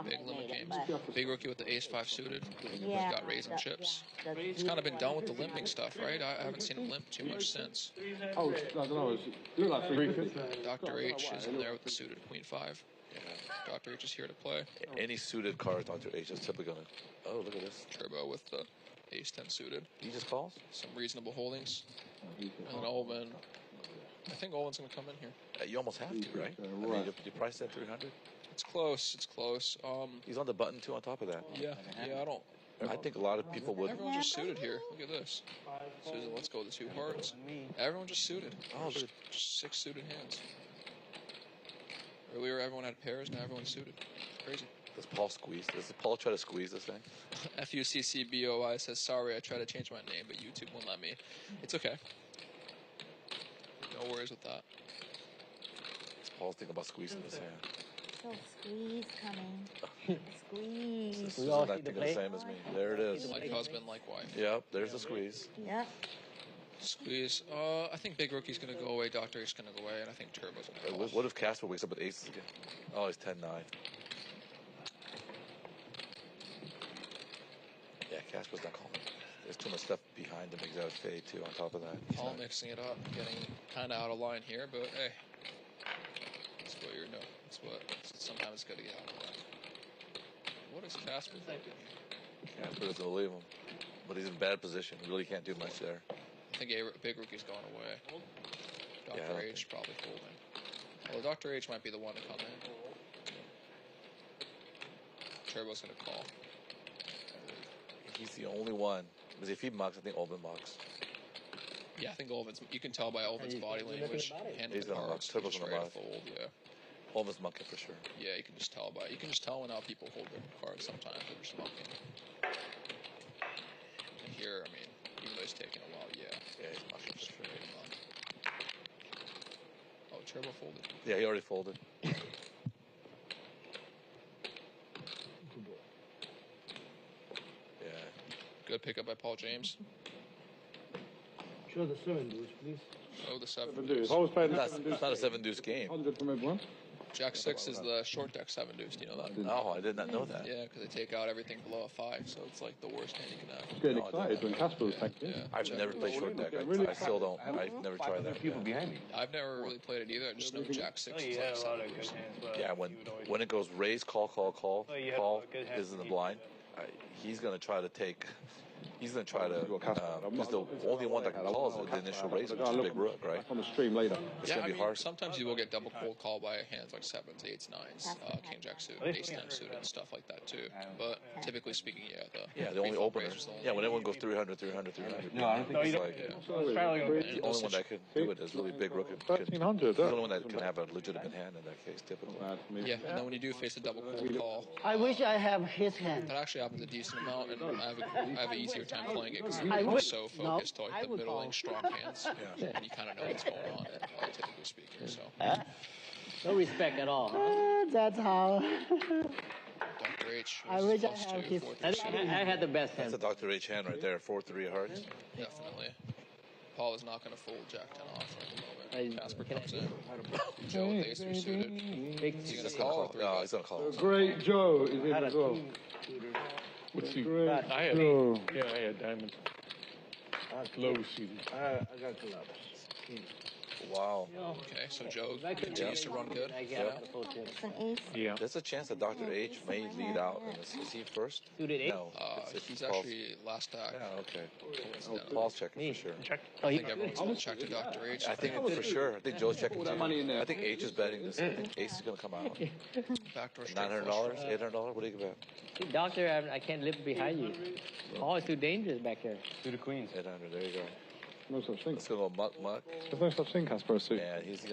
H: Big limit games. Big rookie with the ace-5 suited.
M: Yeah.
H: He's got raisin chips. He's kind of been done with the limping stuff, right? I haven't seen him limp too much since.
B: Oh, I don't know. It looked like 350.
H: Dr. H is in there with the suited queen 5. Dr. H is here to play.
L: Any suited card, Dr. H is typically going to. Oh, look at this.
H: Turbo with the ace-10 suited.
L: He just calls?
H: Some reasonable holdings. And then Olvin. I think Olvin's going to come in here.
L: You almost have to, right? I mean, you priced at 300.
H: It's close.
L: He's on the button, too, on top of that.
H: Yeah,
L: I think a lot of people would.
H: Everyone's just suited here. Look at this. Susan, let's go with the 2 hearts. Everyone just suited.
L: Oh,
H: just 6 suited hands. Earlier, everyone had pairs. Now everyone's suited. It's crazy.
L: Does Paul squeeze? Does Paul try to squeeze this thing?
H: FUCCBOI says, sorry, I tried to change my name, but YouTube won't let me. It's okay. No worries with that.
L: Does Paul think about squeezing his hand?
M: So squeeze coming. Squeeze.
L: Susan's not thinking the same as me. There it is.
H: Like husband, like wife.
L: Yep, there's the squeeze.
M: Yep.
H: Squeeze. I think Big Rookie's going to go away, Dr. Ace going to go away, and I think Turbo's going to go
L: What if Casper wakes up with aces again? Oh, he's 10-9. Yeah, Casper's not calling. There's too much stuff behind him. He's got to fade, too, on top of that.
H: Paul mixing it up, getting kind of out of line here, but hey. That's what you're doing. That's what. Sometimes it's good to get out of line. What is Casper thinking?
L: Casper doesn't believe him. But he's in bad position. He really can't do much there.
H: I think Big Rookie's going away. Dr. H probably folding. Well, Dr. H might be the one to come in. Turbo's going to call.
L: He's the only one. Because if he mucks, I think Olvin mucks.
H: Yeah, I think Olvin's. You can tell by Olvin's body language.
L: He's going to muck. Turbo's going to muck.
H: Fold, yeah.
L: Olvin's mucking for sure.
H: Yeah, you can just tell by. You can just tell when how people hold their cards sometimes. They're just mucking. And here, I mean, even though he's taking a while, yeah.
L: Yeah, he's mucking for sure.
H: Oh, Turbo folded.
L: Yeah, he already folded. Yeah.
H: Good pickup by Paul James.
F: Show the 7 deuce, please.
H: Oh, the 7
B: deuce.
H: deuce.
B: Always played
L: It's not a 7 deuce game.
B: 100 from everyone.
H: Jack 6 is the short deck 7 deuce. Do you know that?
L: No, I did not know that.
H: Yeah, because they take out everything below a 5, so it's like the worst hand you can have.
B: Getting excited when Casper was taking it.
L: I've never played short deck. I still don't. I've never tried that.
D: People behind me.
H: I've never really played it either. I just know Jack 6 is like 7 deuce.
L: Yeah, when it goes raise, call, is in the blind, he's going to try to take. He's going to try to, because the only one that can call is the initial raise, which is Big Rook, right?
B: On the stream later.
L: It's going to be hard.
H: Sometimes you will get double cold call by hands like 7s, 8s, 9s, King Jack suited, Ace 9 suited, and stuff like that too. But typically speaking,
L: the only opener. Yeah, when everyone goes 300.
D: No, I don't think
L: it's like, the only one that can do it is really Big Rook.
B: 1300.
L: He's the only one that can have a legitimate hand in that case, typically.
H: Yeah, and then when you do face a double cold call,
G: I wish I have his hand.
H: that actually happens a decent amount, and I have an easier time playing it because I'm so focused on like the middling strong hands, and you kind of know what's going on, typically speaking. So
C: no respect at all.
G: That's how.
H: Dr. H.
G: I wish I had his.
C: I had the best hand.
L: That's a Dr. H hand right there, 4-3 hearts.
H: Definitely. Paul is not going to fold Jack 10 off at the moment. Casper comes in. Joe with Ace 3 suited. He's going to call or 3?
L: No, he's going to call.
B: Great Joe is in as well.
E: What's he?
B: Great
E: I had
B: Joe.
E: Yeah, I had diamonds. Low seated.
F: I got collapse.
L: Wow.
H: Okay, so Joe continues to run good.
M: It's an ace.
E: Yeah.
L: There's a chance that Dr. H may lead out. Is he first?
C: Suited 8?
L: No.
H: He's actually last stack.
L: Yeah, okay. Paul's checking for sure.
C: Oh,
H: I think everyone's going to check to Dr. H.
L: I think for sure. I think Joe's checking too. I think H is betting this. I think Ace is going to come out.
H: Backdoor
L: $900, $800. What do you bet?
C: Doctor, I can't live behind you. Oh, it's too dangerous back here.
D: To the queens.
L: 800. There you go.
B: No such thing.
L: Let's go muck.
B: There's no such thing, Casper. Suit.
L: Yeah, is he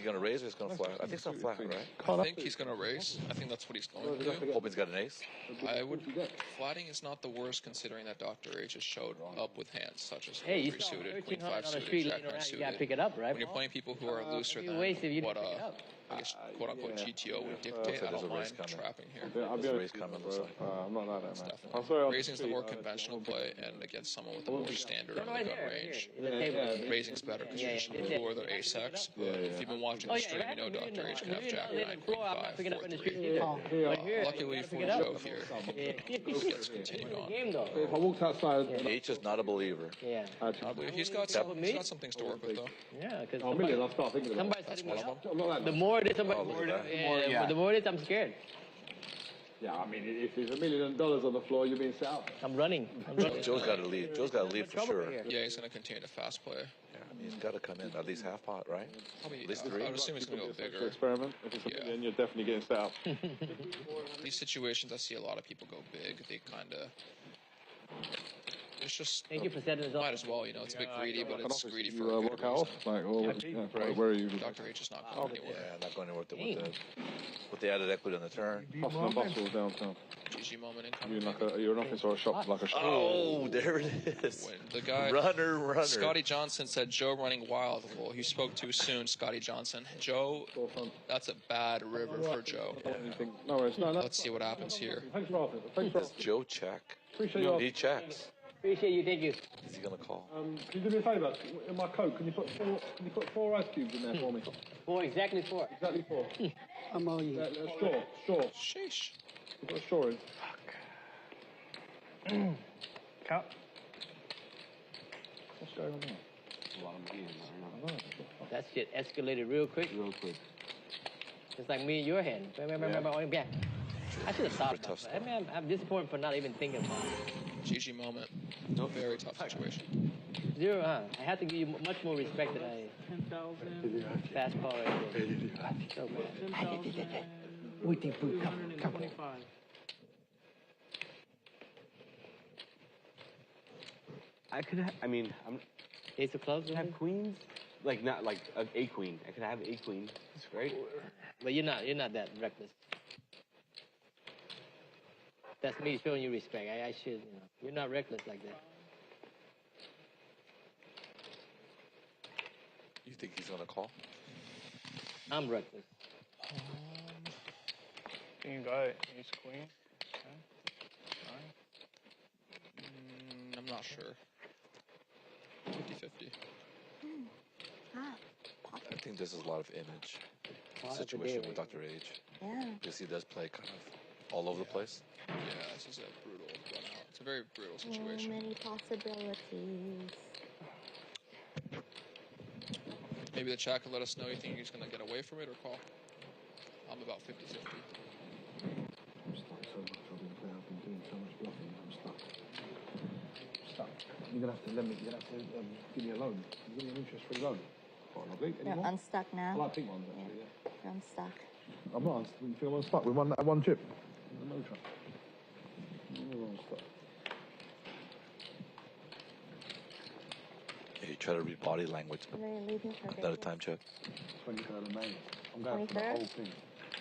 L: gonna raise or is he gonna flat? I think it's gonna flat, right?
H: I think he's going to raise. I think that's what he's going to do.
L: Hoping he's got an ace.
H: I would. Flatting is not the worst considering that Dr. H has showed up with hands such as
C: Hey, you
H: 3
C: saw
H: suited,
C: 1300
H: Queen 5
C: on the
H: suited,
C: street
H: Jack
C: laying
H: 9
C: around. You
H: suited.
C: gotta pick it up, right?
H: When you're playing people who are looser than
C: waste if you
H: what
C: didn't pick it up.
H: I guess quote unquote GTO would dictate, I don't mind trapping here.
B: I'll be honest,
L: coming.
B: I'm not like that, man.
H: Definitely. Raising's the more conventional play, and against someone with a more standard under the gun range, raising's better because you're just going to lure their ace X. If you've been watching the stream, you know Dr. H can have Jack 9, Queen 5, 4, 3. Luckily for Joe here, he gets continued on.
B: If I walked outside,
L: H is not a believer.
C: Yeah.
H: He's got some things to work with though.
C: Yeah, because
B: a million, I'll start thinking about
C: somebody's
B: it.
C: setting me up.
B: I'm not like
C: The
B: that.
C: more it is, the more it is, I'm scared.
B: Yeah, I mean, if there's $1 million on the floor, you're being set up.
C: I'm running.
L: Joe's got to lead. Joe's got to lead for sure.
H: Yeah, he's going to continue to fast play.
L: Yeah, I mean, he's got to come in at least half pot, right?
H: Probably,
L: At least 3.
H: I would assume he's going to go bigger.
B: Experiment. If it's a million, you're definitely getting set up.
H: These situations, I see a lot of people go big. They kind of It's just
C: Thank you for setting us up.
H: might as well, you know. It's a bit greedy, but it's greedy for a
B: You
H: good
B: work out,
H: reason.
B: like, or where are you?
H: Dr. H is not going anywhere.
L: Yeah, not going anywhere with the added equity on the turn.
B: Hustle and bustle downtown.
H: GG moment incoming.
B: You're an office or a shop, like a shop.
L: Oh, there it is.
H: When the guy,
L: runner.
H: Scotty Johnson said Joe running wild. Well, he spoke too soon, Scotty Johnson. Joe, that's a bad river for Joe.
B: No worries. No,
H: Let's see what happens here.
B: Thanks for asking. Thanks for asking.
L: Joe check. He checks.
C: Appreciate you. Thank you.
L: Is he gonna call?
B: Can you do me a favour? In my Coke, can you put four ice cubes in there for me?
C: Exactly four.
B: Exactly four.
G: I'm all you.
B: Straw.
H: Sheesh.
B: You put a straw in.
F: Cut.
B: What's going on there?
C: That shit escalated real quick. Just like me and your hand. Yeah. I should have thought about that. I mean, I'm disappointed for not even thinking about it.
H: GG moment. Very tough situation.
C: Zero, I have to give you much more respect than I.
K: 10,000.
C: Fast call right there. So bad.
K: 10,225.
D: I could have, I'm
C: Ace of clubs?
D: have queens? Like, not like a queen. I could have a queen. That's great.
C: But you're not that reckless. That's me showing you respect. I should, you know. You're not reckless like that.
L: You think he's gonna call?
C: I'm reckless.
F: You got it. Ace queen.
H: I'm not sure. 50-50.
L: I think this is a lot of image situation with Dr. H.
M: Yeah.
L: Because he does play kind of all over the place.
H: Yeah, this is a brutal run out. It's a very brutal situation.
M: So many possibilities.
H: Maybe the chat can let us know you think he's going to get away from it or call. I'm about 50-50.
B: I'm stuck so much. I've been doing so much bluffing. I'm stuck. You're gonna have to give me a loan. Give me an interest-free loan. Quite lovely.
M: You're unstuck now.
B: I like pink ones actually. Yeah.
M: You're unstuck.
B: I'm not. You think I'm unstuck with one chip? No trust. I'm unstuck.
L: Yeah, you try to read body language.
M: Are they leaving for
L: Another time check.
B: 23rd of May. I'm going for the whole thing.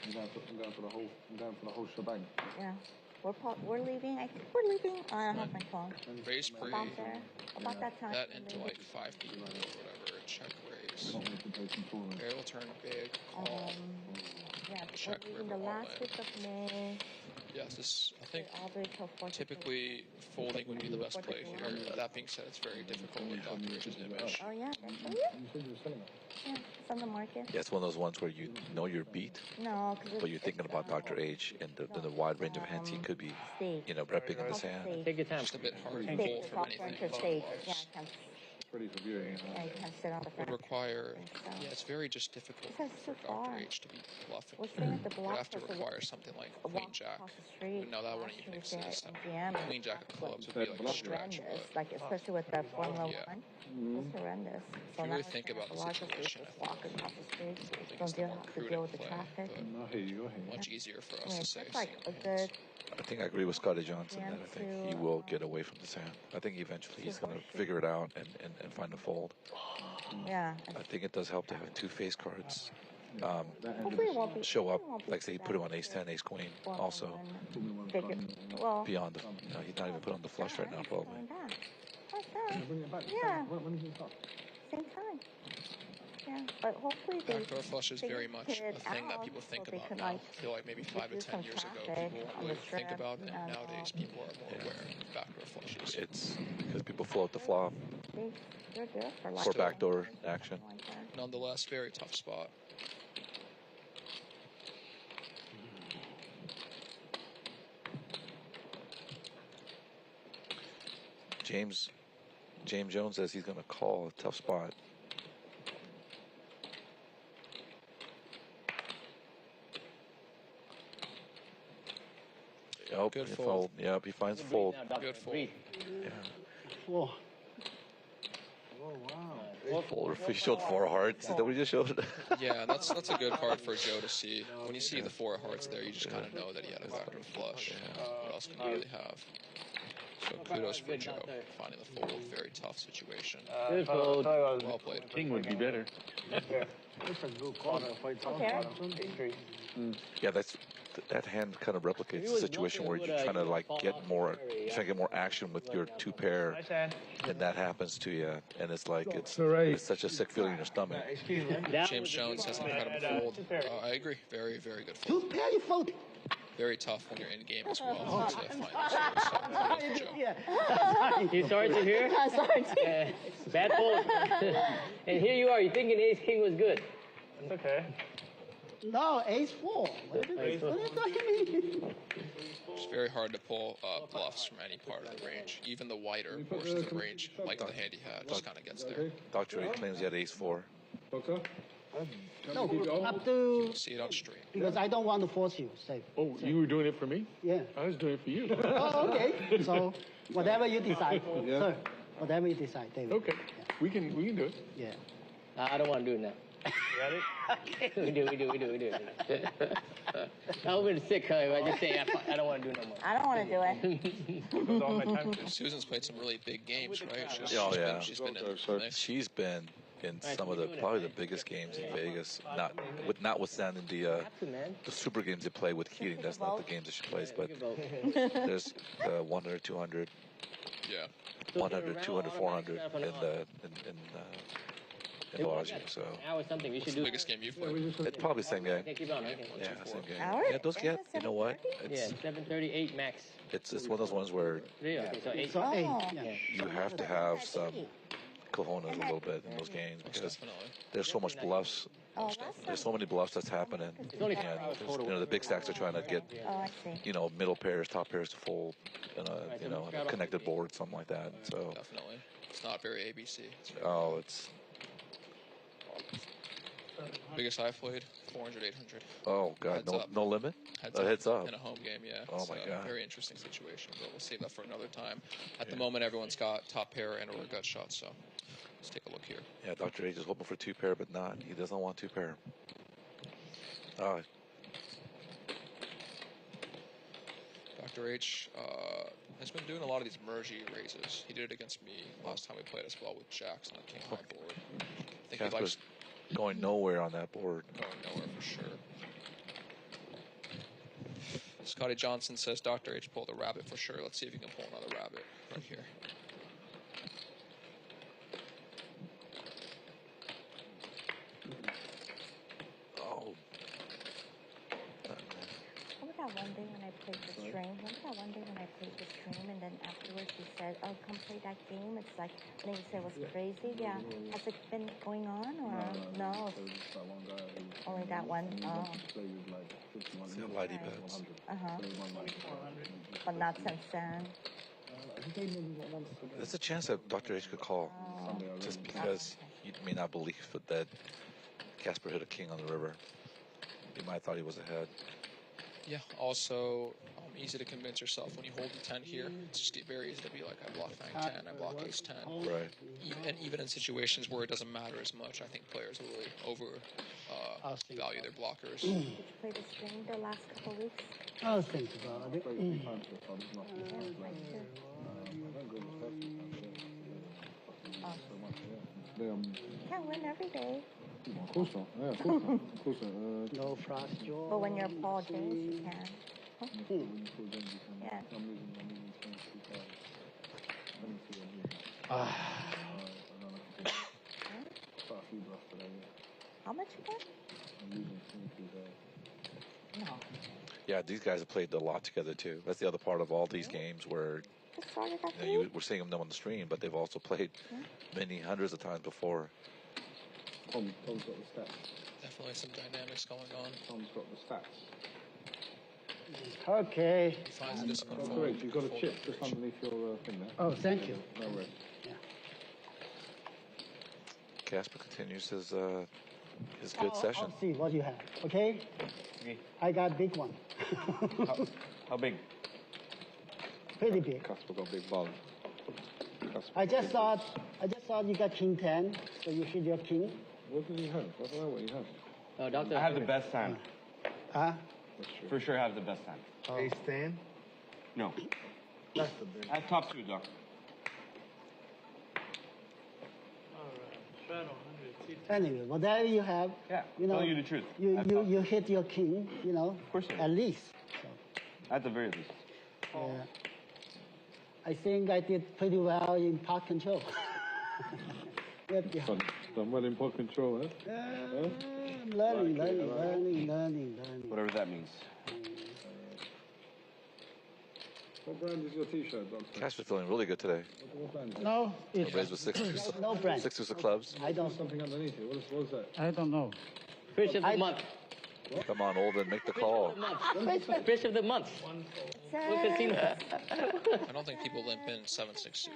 B: I'm going for the whole shebang.
M: Yeah. We're leaving. I think we're leaving. I don't have my phone.
H: Raise pre.
M: About that time.
H: That into like 5 people or whatever. Check raise. Okay, we'll turn big. Call.
M: Yeah,
H: Check
M: we're leaving
H: river
M: the
H: all
M: last
H: in.
M: week of May.
H: Yes, this, I think,
M: All the way till 4th.
H: typically folding would be the best play here. That being said, it's very difficult with Dr. Rich's image.
M: Oh, yeah. That's
B: You said you were selling it.
M: Yeah, it's on the market.
L: Yeah, it's one of those ones where you know you're beat,
M: No, because
L: but you're thinking about Dr. H and the wide range of hands he could be, you know, repping in his hand.
C: Take your time.
H: Just a bit hard to
M: Stage,
H: pull
M: it's
H: from
M: all
H: anything.
M: for stage. Yeah, I can.
B: It's ready for viewing.
M: Yeah, you can sit on the
H: Would
M: front.
H: require,
M: So.
H: yeah, it's very just difficult
M: Because it's
H: for
M: too far.
H: Dr. H to be bluffing.
M: We're staying at the
H: Would
M: block.
H: have to require something like
M: a
H: Queen
M: walk
H: Jack.
M: across the street.
H: No, that wouldn't even make sense. Queen Jack of clubs would be like a stretch,
M: Horrendous,
H: but
M: like especially with the Formula
H: Yeah.
M: One. It's horrendous. So
H: really
M: now
H: think
M: we're
H: about the
M: largest
H: situation,
M: just
H: I
M: walk across the street.
H: think
M: Don't
H: it's the more
M: have to
H: prudent
M: deal with the
H: play,
M: traffic.
B: I hear you.
H: much easier for us
M: Yeah,
H: to say.
M: it's like a
H: seeing
M: good.
L: I think I agree with Scotty Johnson that I think he will get away from this hand. I think eventually he's going to figure it out and find a fold.
M: Yeah.
L: I think it does help to have two face cards.
M: Hopefully it won't be.
L: Show up,
M: it won't be
L: like say he put him on ace 10, ace queen. Also,
M: Well,
L: beyond the, you know, he's not even put on the flush right now, probably.
M: going back. Like that.
B: Bring it back.
M: Yeah.
B: When is it start?
M: Same time. Yeah, but hopefully they.
H: Backdoor flush is very much a thing that people think
M: so they
H: about
M: could,
H: now.
M: like,
H: I feel like maybe 5 to
M: do
H: 10
M: some
H: years ago,
M: traffic
H: people
M: on the
H: would think
M: strip
H: about it.
M: and,
H: Nowadays, people are more aware of backdoor flushes.
L: It's because people float the flop
M: They're good for like
L: for backdoor action.
M: like that.
H: Nonetheless, very tough spot.
L: James Jones says he's going to call a tough spot. Yep,
H: Good
L: he
H: fold.
L: Yep, he finds fold.
H: Good fold.
L: Yeah.
G: Whoa.
L: Fold. He showed 4 hearts. Is that what he just showed?
H: Yeah, that's a good card for Joe to see. When you see the 4 of hearts there, you just kind of know that he had a backdoor flush. What else can you really have? So kudos for Joe finding the fold. Very tough situation.
C: Good fold.
H: Well played.
E: King would be better.
L: Yeah, that hand kind of replicates the situation where you're trying to like get more action with your two pair, and that happens to you, and it's like it's such a sick feeling in your stomach.
H: James Jones has an incredible fold. I agree. Very, very good fold.
G: Two pair you fold.
H: Very tough when you're in game as well to find this.
C: You sorry to hear?
M: Sorry.
C: Bad fold. And here you are. You thinking ace king was good.
K: It's okay.
G: No, ace 4. What are you talking about?
H: It's very hard to pull bluffs from any part of the range. Even the wider portions of the range, like the hand he had, just kind of gets there.
L: Dr. A claims he had ace 4.
G: No, up to...
H: See it on stream.
G: Because I don't want to force you. Say.
E: Oh, you were doing it for me?
G: Yeah.
E: I was doing it for you.
G: Oh, okay. So, whatever you decide.
E: Yeah.
G: Sir, whatever you decide, David.
E: Okay.
G: Yeah.
E: We can do it.
G: Yeah.
C: I don't want to do it now. We do. I'm going to sick, huh? I just say I don't want to do it no more.
M: I don't want to do it.
H: Susan's played some really big games, right? She's been in the mix.
L: She's been in some of probably the biggest games in Vegas. Notwithstanding the super games they play with heating. That's not the games that she plays, but there's the 100, 200, 100, 200, 400 in Bellagio. So
C: something.
H: What's the biggest game you've played?
L: It's probably the same game.
C: Keep on, okay.
L: Yeah, same game. Yeah, those get. You know what?
C: It's 738 max.
L: It's one of those ones where
C: So 8.
L: you have to have some cojones a little bit in those games because there's so much bluffs. There's so many bluffs that's happening. And the big stacks are trying to get, middle pairs, top pairs to fold, in a connected board, something like that. So
H: definitely, it's not very ABC.
L: It's.
H: Biggest I've played, 400, 800.
L: Oh, God, no limit? Heads up.
H: In a home game, yeah.
L: Oh, my God.
H: Very interesting situation, but we'll save that for another time. At the moment, everyone's got top pair and or gut shots, so let's take a look here.
L: Yeah, Dr. H is hoping for two pair, but not. He doesn't want two pair.
H: Dr. H has been doing a lot of these mergey raises. He did it against me last time we played as well with jacks on the king high board. I think he likes
L: going nowhere on that board.
H: Going nowhere for sure. Scotty Johnson says Dr. H pulled a rabbit for sure. Let's see if he can pull another rabbit right here.
L: Oh.
M: Remember that one day when I played the stream? And then afterwards he said, "Oh, come play that game." It's like, and he said it was crazy. Yeah. Has it been going on or no? Only that one. Oh.
L: Lighty bets.
M: But not since then.
L: There's a chance that Dr. H could call just because he may not believe that CASPER hit a king on the river. He might have thought he was ahead.
H: Yeah, also easy to convince yourself when you hold the 10 here. It's just very easy to be like, I block 9-10, I block ace 10.
L: Right.
H: Even in situations where it doesn't matter as much, I think players really value their blockers.
M: Did you play the stream the last couple of weeks?
G: I'll think about it.
M: Can't win every day.
B: Of course not. Yeah, of course not. Of course not.
G: No frost jaw.
M: But when you're Paul James, you can. Yeah. How much you got? No.
L: Yeah, these guys have played a lot together too. That's the other part of all these games where we're seeing them on the stream, but they've also played many hundreds of times before.
B: Tom's got the stats.
H: Definitely some dynamics going on.
B: Tom's got the stats.
G: Okay.
B: Correct. You've got a chip just underneath your thing there.
G: Oh, thank you.
B: No worries.
G: Yeah.
L: CASPER continues his good session.
G: I'll see what you have. Okay. I got big one.
D: How big?
G: Pretty big.
B: CASPER got a big ball.
G: I just thought you got king 10, so you hit your king.
B: What do you have? I don't know what you have.
C: Oh, doctor.
D: I have the best hand.
G: Huh?
D: For sure, I have the best hand.
G: Oh.
F: Ace 10?
D: No. That's the big. At top 2, Doc.
G: Anyway, whatever you have, you know,
D: telling you the truth.
G: You hit your king, you know,
D: of course
G: at least. So.
D: At the very least.
G: Yeah. I think I did pretty well in park control.
B: Done well in pot control, huh?
G: I'm learning.
D: Whatever that means.
B: What brand is your T-shirt, Doctor?
L: Casper's feeling really good today.
G: No, it's
L: Nobody's with Sixers.
G: no brand.
L: Sixers of clubs.
G: I don't.
B: Something underneath it. What's that?
G: I don't know.
C: Fish of the month.
L: Come on, Olden, make the call.
C: Fish of the month.
M: Sir.
H: I don't think people limp in 7-6 suit.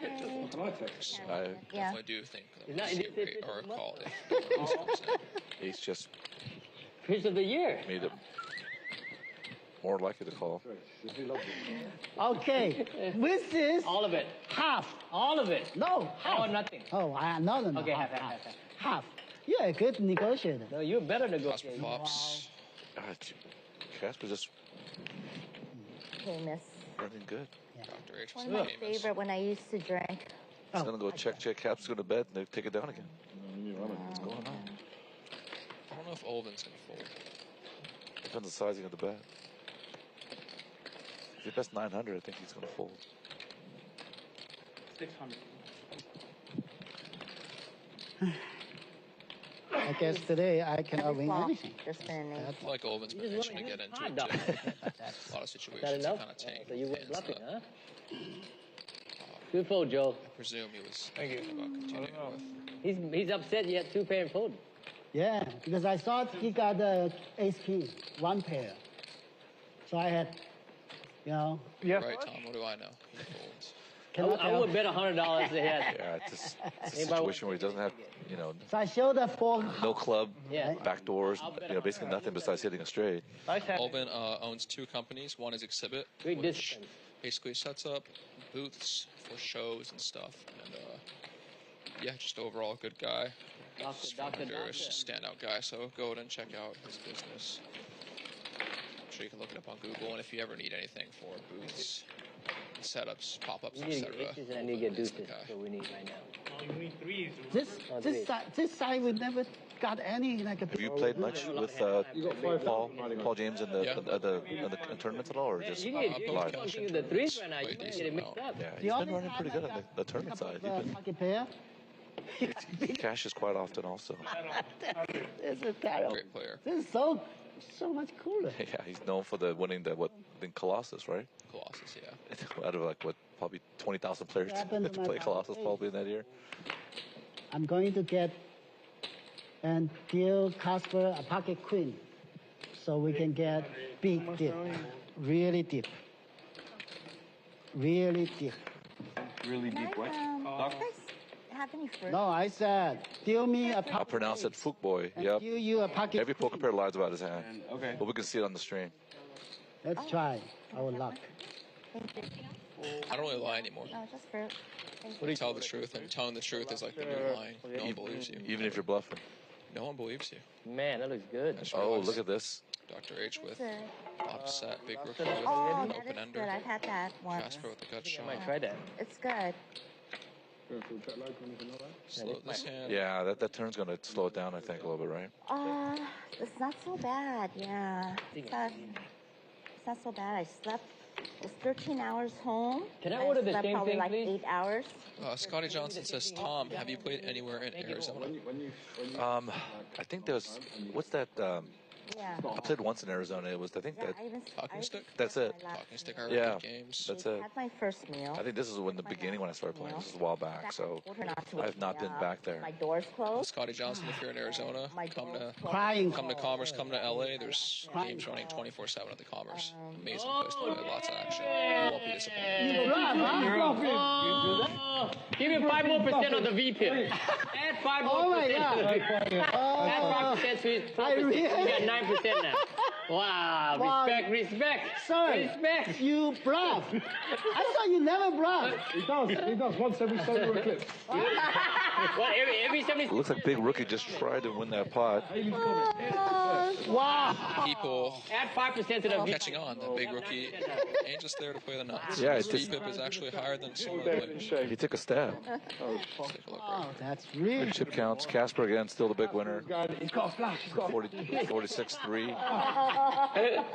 L: I
H: definitely do think that we see a rate or a call if
L: Ace just
C: Fish of the year.
L: made it more likely to call.
G: Okay, with this.
C: All of it.
G: Half.
C: All of it.
G: No, half.
C: Or nothing.
G: Oh, no.
C: Okay, half.
G: Half. You're a good negotiator.
C: No, you're better negotiator.
H: Pops.
L: Casper just
M: Famous.
L: running good.
H: Dr. H
M: One
H: was
M: of my
H: famous.
M: favorite when I used to drink.
L: He's going to go check. Caps go to bed, and they take it down again. What's going on?
H: I don't know if Olden's going to fold.
L: Depends on the sizing of the bet. If he bets 900, I think he's going to fold.
K: 600.
G: I guess today I cannot win anything.
H: I feel like Olden's been itching to get into it too. A lot of situations kind of tank.
C: So you went bluffing, huh? Good fold, Joe.
H: I presume he was thinking about continuing with.
C: He's upset you had 2 pair and fold.
G: Yeah, because I thought he got the ace king, 1 pair. So I had, you know.
H: Yeah. Right, Tom. What do I know? He folds.
C: I would bet $100 ahead.
L: Yeah, it's a situation where he doesn't have, you know,
G: So I showed the 4.
L: no club, back doors, you know, basically nothing besides hitting a straight.
H: Olden owns 2 companies. One is Exhibit, which basically sets up booths for shows and stuff. And yeah, just overall good guy. Endurance, standout guy. So go ahead and check out his business. I'm sure you can look it up on Google. And if you ever need anything for booths, setups, pop-ups, etc.
C: I need to get deuces. That's what we need right now.
K: Oh, you need 3s.
G: This side we never got any like a.
L: Have you played much with Paul James in the tournaments at all, or just live?
C: The 3s right now, you might get it mixed up.
L: Yeah, he's been running pretty good on the tournament side. He cashes quite often also.
G: This is terrible.
H: Great player.
G: This is so much cooler.
L: Yeah, he's known for the winning the Colossus, right?
H: Colossus, yeah.
L: Out of like probably 20,000 players to play Colossus probably in that year.
G: I'm going to get and deal CASPER a pocket queen, so we can get big dip, really deep, really deep.
D: Really deep what?
M: Have any fruit?
G: No, I said deal me a pocket.
L: I'll pronounce it Fook Boy. Yep.
G: Deal you a pocket.
L: Every poker player lies about his hand.
D: Okay.
L: But we can see it on the stream.
G: Let's try our luck.
H: I don't really lie anymore.
M: No, just fruit.
H: What do you tell the truth? And telling the truth is like the new lying. No one believes you.
L: Even if you're bluffing.
H: No one believes you.
C: Man, that looks good.
L: Oh, look at this.
H: Dr. H with offset, big rookie with
M: Oh,
H: an
M: that
H: open
M: is
H: ender.
M: good. I've had that one.
H: CASPER with the gut shot.
C: I might try that.
M: It's good.
H: Slow this hand.
L: Yeah, that turn's going to slow it down, I think, a little bit, right?
M: It's not so bad. Yeah. It's not so bad. I slept. It was 13 hours home.
C: Can I order the
M: slept
C: same
M: probably
C: thing,
M: like
C: please?
M: 8 hours.
H: Scotty Johnson says, Tom, have you played anywhere in Arizona?
L: I think there's, what's that?
M: Yeah.
L: I played once in Arizona. It was, I think that.
H: Talking stick?
L: That's it.
H: Talking stick are
L: Yeah,
H: good games.
L: that's it.
M: Had my first meal.
L: I think this is when the beginning when I started playing. This is a while back, so I've not been back there.
M: My door's closed.
H: Scotty Johnson, if you're in Arizona, come to Commerce, come to LA. There's games running 24/7 at the Commerce. Amazing place to play, lots of action. You won't be disappointed.
C: Give me 5% more on the V tip. Add 5% more.
G: Oh my God.
C: Add 5% to his 4%. You got 9% now. Wow,
G: Wow.
C: respect.
G: Sir,
C: Respect.
G: you bluff. I thought you never bluff.
B: He does. Once every solar eclipse.
C: What, every 70?
L: It looks like Big Rookie just tried to win that pot.
G: Wow.
H: People
C: Add 5% to the
H: catching on that Big Rookie ain't just there to play the nuts.
L: Yeah,
H: His
L: it's just-
H: VPIP is actually higher than some of the players.
L: He took a stab.
G: Oh, that's really.
L: Chip counts. CASPER again, still the big winner. He's got a flash. 46-3.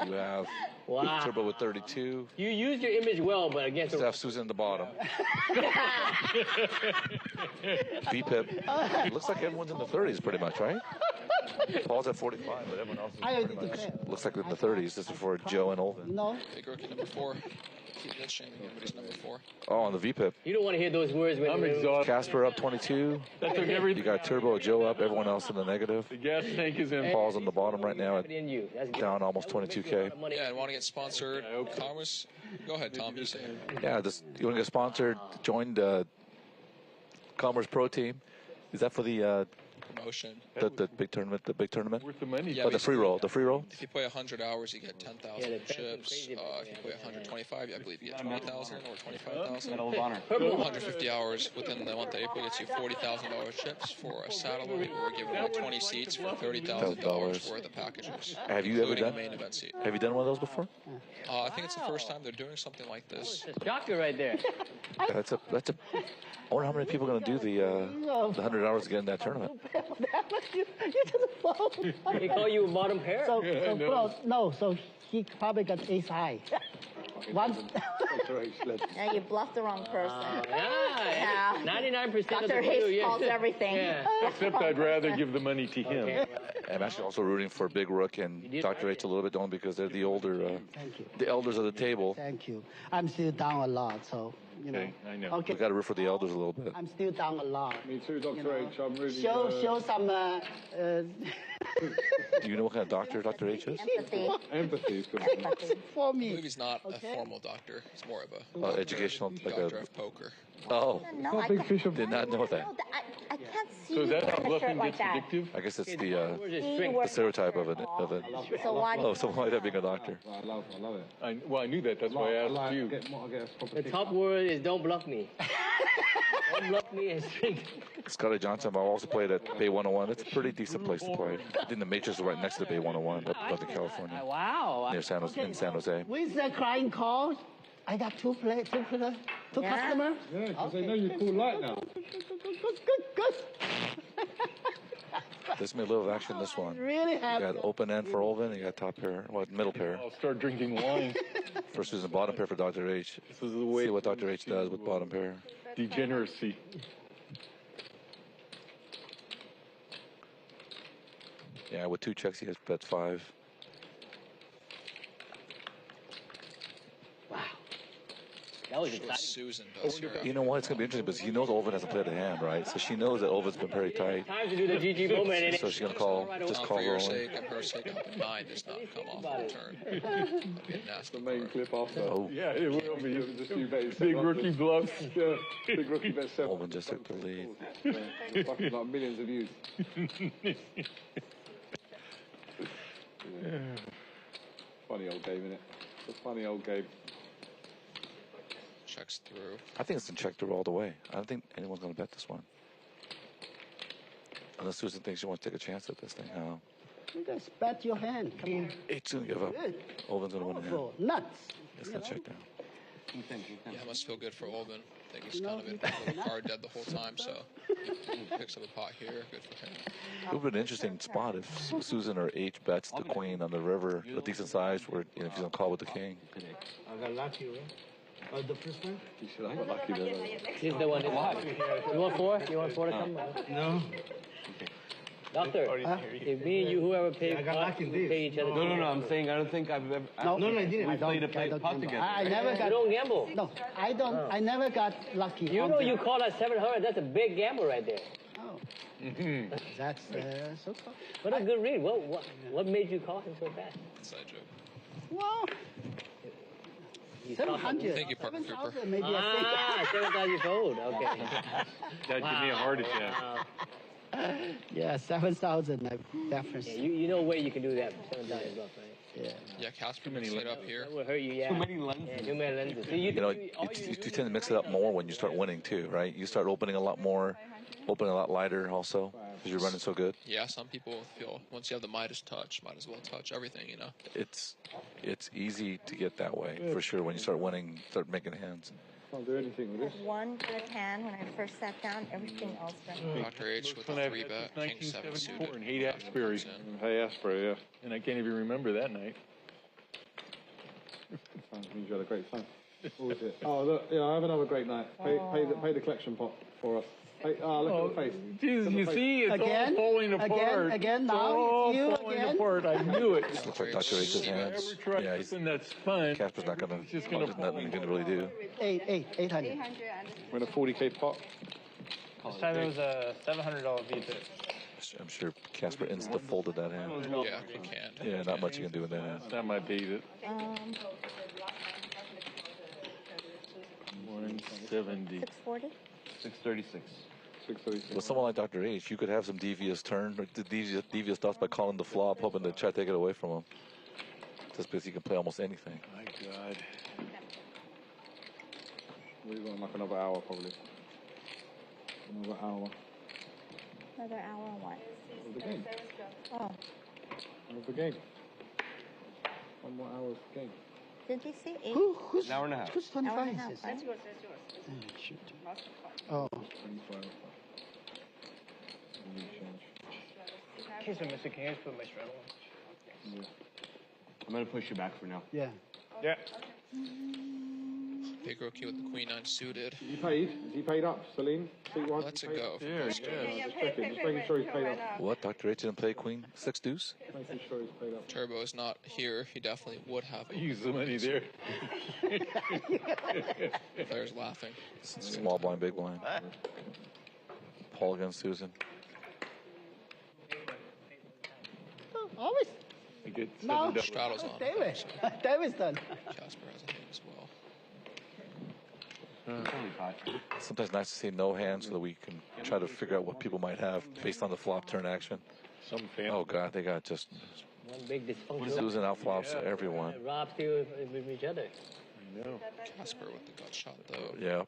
L: You have
C: Wow.
L: Turbo with 32.
C: You used your image well, but against
L: Steph Susan at the bottom. VPIP. It looks like everyone's in the 30s pretty much, right? Paul's at 45, but everyone else is
G: I
L: pretty
G: already
L: much
G: declared.
L: looks like in the 30s. This is for Joe and Olvin.
G: No.
H: Big Rookie number 4. That's shaming him, but he's number 4.
L: Oh, on the VPIP.
C: You don't want to hear those words when
E: I'm exhausted.
L: CASPER up 22.
E: That took every.
L: You got Turbo, Joe up, everyone else in the negative.
E: The gas tank is in.
L: Paul's on the bottom right now,
C: in you. That's good.
L: down almost 22K.
H: Yeah, and want to get sponsored. Commerce. Go ahead, Tom. You say.
L: Yeah, this, you want to get sponsored? Join the Commerce Pro Team. Is that for the
H: Promotion.
L: the big tournament? The big tournament?
E: Worth the money.
H: Yeah,
L: Oh, the free roll. The free roll.
H: If you play 100 hours, you get 10,000
C: Yeah, the
H: chips.
C: crazy
H: If you play 125, I believe you get 20,000 or 25,000.
D: Medal of Honor.
H: 150 hours within the month of April gets you $40,000 chips for a satellite. We're giving away 20 seats for $30,000 worth of packages.
L: Have you ever
H: including
L: done?
H: a main event seat.
L: Have you done one of those before?
H: I think it's the first time they're doing something like this.
C: Shocker right there.
L: That's a. I wonder how many people are going to do the 100 hours to get in that tournament.
G: You just fold.
C: They call you a bottom pair.
G: So he probably got ace high. Once.
M: Yeah, you bluffed the wrong person.
C: Yeah. 99% of
M: Dr.
C: the
M: Hayes
C: crew,
M: calls everything.
C: Yeah.
E: Except I'd rather give the money to him.
C: Okay.
L: I'm actually also rooting for Big Rook and Dr. H a little bit, only because they're the older,
G: Thank you.
L: the elders of the table.
G: Thank you. I'm still down a lot, so you know.
E: Okay, I know.
G: Okay.
L: We got to root for the elders a little bit.
G: I'm still down a lot.
B: Me too, Dr. H. I'm really.
G: Show some.
L: Do you know what kind of doctor Dr. H is?
M: Empathy.
B: Empathy is good.
G: For
H: I
G: me.
H: believe he's not a formal doctor. He's more of a
L: Educational, like
H: doctor
L: a.
H: of poker.
L: Oh,
M: No, I
B: Big
M: can't,
B: fish of.
L: did not know that.
M: I can't see
E: So is
M: you
E: that how
M: wearing a shirt
E: bluffing
M: like
E: gets
M: that.
E: addictive?
L: I guess it's
C: Words
L: the
C: is
M: He
C: strength.
M: works
L: stereotype of it.
M: So why do
L: Oh, someone like that being a doctor.
B: I love it.
E: Well, I knew that. That's why I asked you.
B: I get a proper
C: The
B: kick.
C: top word is don't bluff me. Don't bluff me and strength.
L: Scotty Johnson, I also played at Bay 101. It's a pretty decent place to play. I think the Matrix is right next to Bay 101 up in California,
C: Wow.
L: near San Jose, in San Jose.
G: With the crying call, I got two customers.
B: Yeah, because they know you cool light now.
G: Good.
L: There's gonna be a little action this one.
G: Really
L: You
G: happy.
L: got open end for Olvin, you got top pair, middle pair.
E: I'll start drinking wine.
L: First is a bottom pair for Dr. H.
E: This is the way.
L: See what Dr. H does with bottom pair.
E: Degeneracy.
L: Yeah, with two checks, he has bets 5.
C: That was
H: That's what
C: exciting.
H: Susan does here.
L: You know what? It's gonna be interesting because he knows Olvin hasn't played a hand, right? So she knows that Olvin's been very tight.
C: Time to do the GG moment. And
L: So she's gonna call, just call
H: For your
L: rolling.
H: sake and her sake, 9 does not come off the turn. Be a nasty
B: The main clip after.
L: Oh,
E: Yeah, it will be.
B: Just you bet
E: Big rookie bluffs.
B: Yeah, big rookie bet 7.
L: Olvin just took the lead.
B: Fucking like millions of views. Funny old game, innit? It's a funny old game.
H: checks through.
L: I think it's in check through all the way. I don't think anyone's gonna bet this one. Unless Susan thinks she wants to take a chance at this thing. No.
G: You guys bet your hand. Come on.
L: Eight's gonna give up.
G: Good.
L: Olvin's gonna win a hand.
G: Powerful. Nuts.
L: It's gonna check down.
H: Yeah, it must feel good for Olvin. I think he's kind of been a little card dead the whole time, so he picks up a pot here. Good for him.
L: It would be an interesting spot if Susan or H bets the queen on the river, a decent size, where if she's gonna call with the king.
G: I got lucky, right? The first one?
B: You should have got lucky there.
C: He's the one. You want 4? You want 4 to come?
G: No.
C: Doctor, if me and you, whoever paid pot, we pay each other.
D: No, I'm saying I don't think I've ever.
G: No, I didn't.
D: We played a pot together.
G: I never got.
C: You don't gamble.
G: No, I don't. I never got lucky.
C: You
G: on
C: know
G: the-
C: you call us 700. That's a big gamble right there.
G: Oh. That's so far.
C: What a good read. What made you call him so fast?
H: Inside joke.
G: Well, 700.
H: Thank you, Parker Cooper.
G: 7,000 maybe
C: Ah, 7,000 fold. Okay.
E: That gave me a heart attack.
G: Yeah, 7,000. I definitely.
C: Yeah, you know where you can do that. 7,000 bucks, right?
G: Yeah.
H: Yeah, Casper mixed it up here.
C: That will hurt you. Yeah.
D: Too many lenses.
C: Yeah, too many lenses. So
L: You know, you tend to mix it up more when you start winning too, right? You start opening a lot more, opening a lot lighter also because you're running so good.
H: Yeah, some people feel once you have the Midas touch, might as well touch everything, you know.
L: It's easy to get that way for sure when you start winning, start making hands.
B: Can't do anything with
M: I
B: this.
M: had one good hand when I first sat down. Everything else went.
H: Dr. H with the 3-bet, King 7 suited.
E: And Haight Asbury.
B: Hey, Asbury, yeah.
E: And I can't even remember that night.
B: Sounds means you had a great time. What was it? Oh, look, yeah, I have another great night. Pay the collection pot for us. Hey, look at the face.
E: Jesus, you see, it's
G: Again?
E: all falling apart.
G: Again,
E: It's
G: now
E: all
G: it's you
E: falling
G: again?
E: apart. I knew it.
L: Looks like Dr. H's hands.
E: Yeah, that's fun.
L: Casper's not gonna.
E: It's just gonna
L: There's nothing you can really do.
G: 800.
B: We're in a 40K pot.
K: This time it was a $700 V2.
L: I'm sure Casper insta-folded that hand.
H: Yeah, you can.
L: Yeah, not much you can do with that hand.
E: That might beat it. 170.
M: 640.
D: 636.
B: 636.
L: With someone like Dr. H, you could have some devious turn, or devious thoughts by calling the flop, hoping to try to take it away from him. Just because he can play almost anything.
E: My God.
B: We're going like another hour probably. Another hour.
M: Another hour on what?
B: Of the game.
M: Oh,
B: Of the game. 1 more hour of the game.
M: did they say 8?
G: Who's
D: An hour and a half.
G: Who's
M: Hour and a
G: 25
M: half,
G: is
M: right?
G: this? Shoot. Oh.
B: 25.
K: In case I miss it, can you guys put my straddle on?
B: Yeah.
D: I'm going to push you back for now.
G: Yeah.
K: Yeah.
H: Big rookie with the Queen 9 suited.
B: He paid? Is he paid up, Celine?
H: Let's it go.
E: Yeah,
B: Just making sure he's paid up.
L: What? Dr. H didn't play Queen 6 deuce?
B: Making sure he's paid up.
H: Turbo is not here. He definitely would have.
E: Use the money there.
H: Players laughing.
L: Small blind, big blind. Paul against Susan.
G: Always.
E: I get
G: No.
E: $7.
H: Straddles on.
G: David. David's done.
H: Casper has a hand as well.
L: Sometimes nice to see no hands so that we can try to figure out what people might have based on the flop turn action.
E: Some family.
L: Oh God, they got just
C: One big dysfunction.
L: Susan out flops everyone.
C: Rob still with each other.
E: I know.
H: Casper with the gut shot though.
L: Yeah.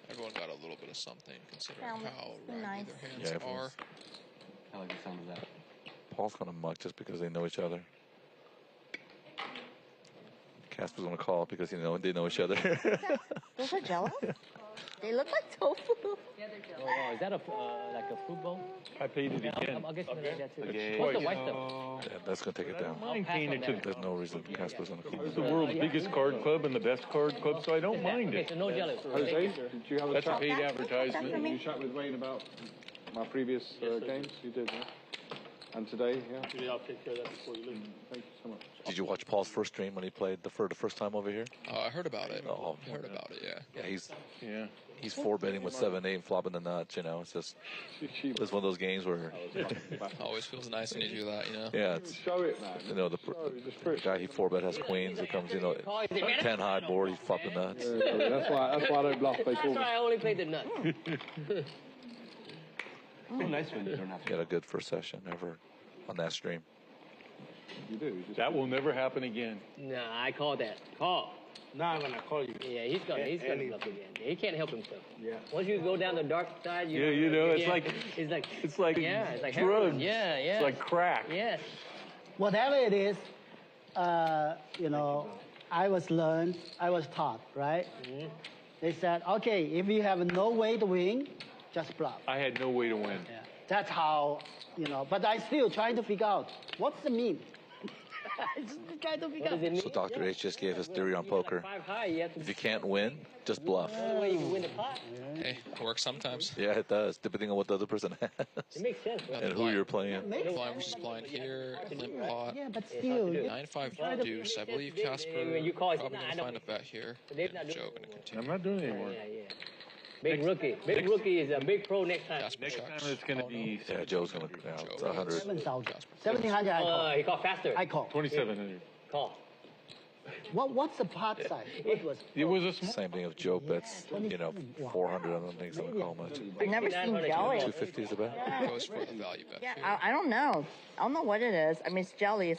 H: Everyone got a little bit of something considering
M: Sounds
H: how raggy
M: nice.
H: their hands
L: Yeah,
H: are.
L: everyone's-
D: I like the sound of that.
L: Paul's gonna muck just because they know each other. Casper's gonna call because they know each other.
M: Those are Jello? They look like tofu.
C: Oh, is that like a fruit bowl?
E: I paid it again.
C: I'll get some of that too.
L: Okay.
C: What's the white stuff?
L: Yeah, that's gonna take it down.
E: Mine came into
L: There's no reason Casper's gonna call.
E: It's the world's biggest card club and the best card club, so I don't mind
C: Okay,
E: it.
C: so no jello.
B: Jose, did you have a
E: That's a
B: chat?
E: paid
M: That's
E: advertisement.
M: for me.
B: You chat with Wayne about my previous games? You did, yeah? And today, yeah?
K: I'll take care of that before you leave.
B: Thank you so much.
L: Did you watch Paul's first stream when he played for the first time over here?
H: I heard about it.
L: Oh,
H: I heard about it, yeah.
L: Yeah, he's 4-betting with 7-8 and flopping the nuts. You know, it's just one of those games where
H: Always feels nice when you do that, you know.
L: yeah, it's
B: Show it, man.
L: you know the guy he 4-bet has queens. It comes 10 high board. He flop the nuts.
B: That's why I don't bluff. They
C: That's
B: call me.
C: why I only played the nuts.
D: Oh, nice one. You don't have to.
L: He had a good first session ever on that stream.
B: You do.
E: That will never happen again.
C: Nah, I call that. Call.
K: Now I'm gonna call you.
C: Yeah, he's gonna bluff again. He can't help himself.
K: Yeah.
C: Once you go down the dark side,
E: Yeah, you know, it's
C: it's
E: like
C: yeah, it's like
E: drugs.
C: heroin. Yeah, yeah.
E: It's like crack.
C: Yes.
G: Whatever it is, I was taught, right?
C: Mm-hmm.
G: They said, okay, if you have no way to win, just bluff.
E: I had no way to win.
G: Yeah. That's how, but I still trying to figure out what's the mean. I just trying to figure out.
L: So Dr. H just gave his theory on poker. If you can't win, just bluff.
H: Hey, it works sometimes.
L: Yeah, it does, depending on what the other person has.
C: It makes sense, right?
L: And who you're playing.
H: Blind versus blind here, limp pot.
G: Yeah, but still.
H: 9-5 deuce. I believe Casper probably gonna find a bet here. Yeah, Joe gonna continue.
E: I'm not doing it anymore.
C: Yeah. Big rookie. Big rookie is a big pro next time.
H: Casper
E: Next
H: checks.
E: time it's going to be
L: Yeah, Joe's gonna it's 100.
G: 7,000. 1,700 I call.
C: He called faster.
G: I call.
E: 2,700.
C: Call.
G: What's the pot size? What was
E: It was a small.
L: Same thing with Joe bets, 400. I don't think he's going to call much.
M: I've never seen jelly.
L: 250 is the bet.
H: It goes for the value bet.
M: Yeah, I don't know. I don't know what it is. I mean, it's jelly.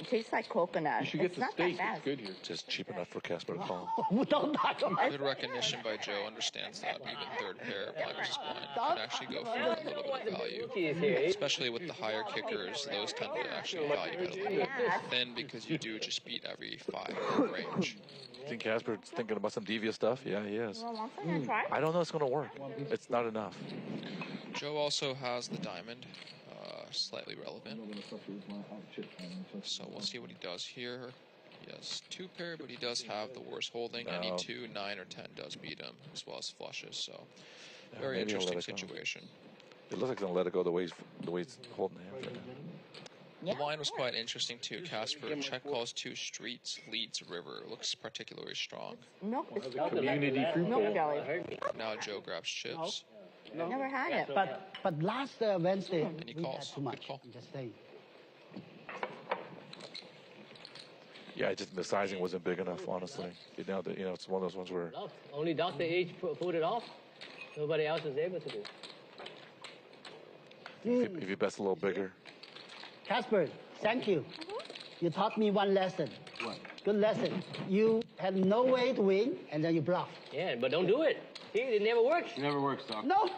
M: It tastes like coconut.
E: You should get
M: it's
E: the
M: not
E: steak.
M: that bad.
E: It's good here.
L: Just cheap enough for Casper to call.
H: Good recognition by Joe. Understands that even third pair, black versus blind, can actually go for a little bit of value. Especially with the higher kickers, those tend to actually value bet a little bit thin because you do just beat every 5 range.
L: Think Casper's thinking about some devious stuff? Yeah, he is.
M: Well, try.
L: I don't know it's going to work. It's not enough.
H: Joe also has the diamond. Slightly relevant. So we'll see what he does here. He has 2 pair, but he does have the worst holding. Any 2, 9, or 10 does beat him, as well as flushes. So very interesting situation.
L: It looks like he's going to let it go the way he's holding the hand.
H: The line was quite interesting too. Casper check calls 2 streets, leads river. Looks particularly strong.
M: Milk
E: Community fruit bowl.
M: jelly.
H: Now Joe grabs chips.
M: Never had it.
G: But last Wednesday,
H: And he
G: we had
H: calls.
G: too much.
H: Good call.
G: I'm just saying.
L: Yeah, just the sizing wasn't big enough, honestly. It's one of those ones where...
C: Only Dr. H pulled it off. Nobody else is able to do.
L: If you bet a little bigger.
G: Casper, thank you. You taught me one lesson.
L: What?
G: Good lesson. You had no way to win, and then you bluff.
C: Yeah, but don't do it. See, it never works.
D: It never works, Doc.
G: No,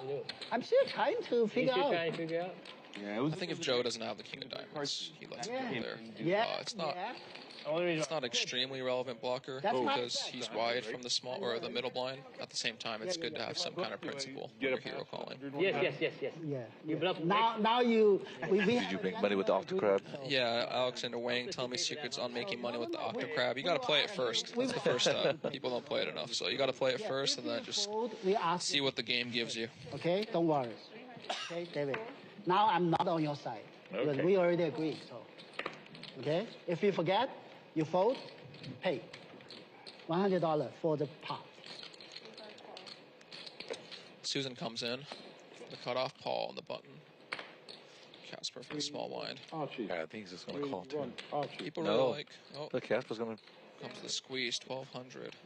G: I'm still trying to figure out.
C: Trying to figure out.
D: Yeah,
H: I think if Joe doesn't have the king of diamonds, he lets it go there.
G: Yeah,
H: It's not extremely relevant blocker because he's wide from the small or the middle blind. At the same time, it's good to have some kind of principle when you're hero calling.
C: Yes.
G: Yeah.
C: You bluff.
G: Now you.
L: Did you make money with the octocrab?
H: Yeah, Alexander Wang telling me secrets on making money with the octocrab. You got to play it first. That's the first step. People don't play it enough, so you got to play it first and then just see what the game gives you.
G: Okay, don't worry. Okay, David. Now I'm not on your side because we already agreed. So, okay, if you forget, you fold, pay $100 for the pot.
H: Susan comes in, the cutoff, Paul on the button. Casper for the small blind.
L: Yeah, I think he's just going to call too.
H: People really like. Oh,
L: the Casper's going to.
H: Comes to the squeeze, 1200.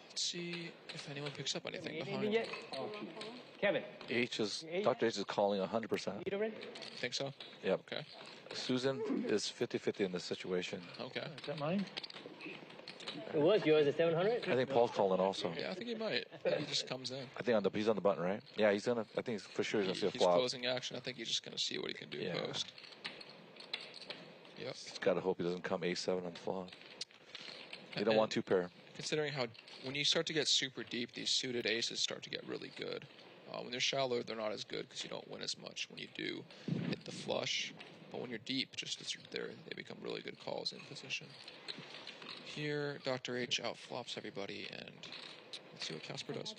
H: Let's see if anyone picks up anything behind.
C: Kevin.
L: Dr. H is calling 100%.
H: Think so?
L: Yep.
H: Okay.
L: Susan is 50-50 in this situation.
H: Okay.
C: Is that mine? It was yours at 700?
L: I think Paul's calling also.
H: Yeah, I think he might. He just comes in.
L: I think he's on the button, right? Yeah, he's gonna. I think for sure he's gonna see a flop.
H: He's closing action. I think he's just gonna see what he can do post. Yep.
L: He's gotta hope he doesn't come A7 on the flop. You don't want 2 pair.
H: Considering how when you start to get super deep, these suited aces start to get really good. When they're shallow, they're not as good because you don't win as much when you do hit the flush. But when you're deep, just as you're there, they become really good calls in position. Here, Dr. H outflops everybody, and let's see what Casper does.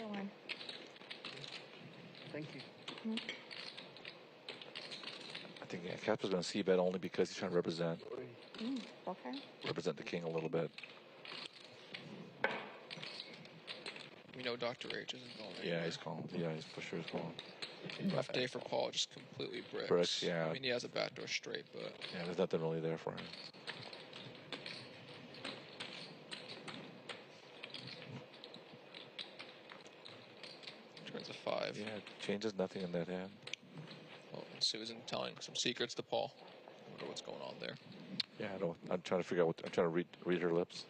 G: Thank you.
L: I think Casper's going to c-bet only because he's trying to represent the king a little bit.
H: We know Dr. H isn't going anywhere.
L: Yeah, he's calling. Yeah, he's for sure calling.
H: Rough day for Paul, just completely bricks.
L: Bricks, yeah.
H: I mean, he has a backdoor straight, but...
L: Yeah, there's nothing really there for him.
H: Turns a 5.
L: Yeah, changes nothing in that hand.
H: Well, Susan telling some secrets to Paul. I wonder what's going on there.
L: Yeah, I'm trying to figure out I'm trying to read her lips.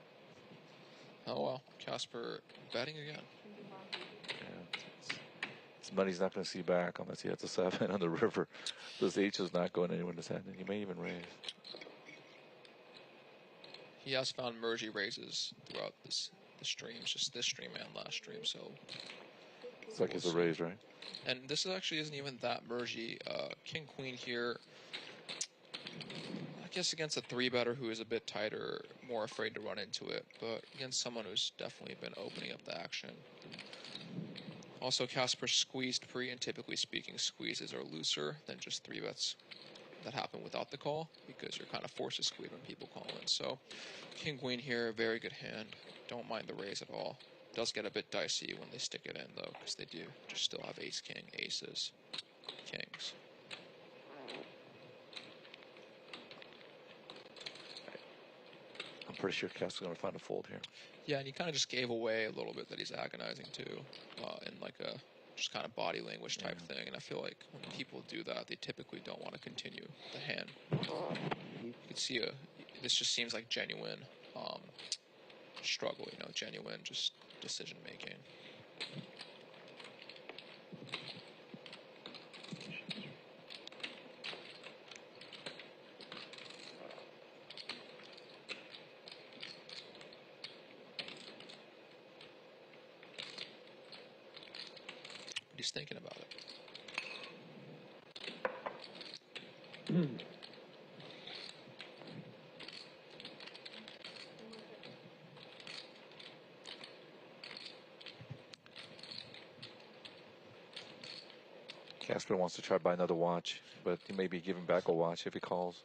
H: Oh, well. Casper betting again.
L: Yeah. His money's not going to see back unless he has a 7 on the river. This H is not going anywhere in his hand, and he may even raise.
H: He has found mergy raises throughout the streams, just this stream and last stream, so...
L: It's like it's a raise, right?
H: And this actually isn't even that mergy. King Queen here, I guess against a 3-better who is a bit tighter, more afraid to run into it, but against someone who's definitely been opening up the action. Also, Casper squeezed pre, and typically speaking, squeezes are looser than just 3-bets that happen without the call, because you're kind of forced to squeeze when people call in. So, King Queen here, very good hand. Don't mind the raise at all. Does get a bit dicey when they stick it in, though, because they do just still have ace, king, aces, kings.
L: pretty sure Casper's going to find a fold here.
H: Yeah, and he kind of just gave away a little bit that he's agonizing too, in like a just kind of body language type thing. And I feel like when people do that, they typically don't want to continue the hand. You can see this just seems like genuine struggle, genuine just decision making. He's thinking about it.
L: Casper wants to try to buy another watch, but he may be giving back a watch if he calls.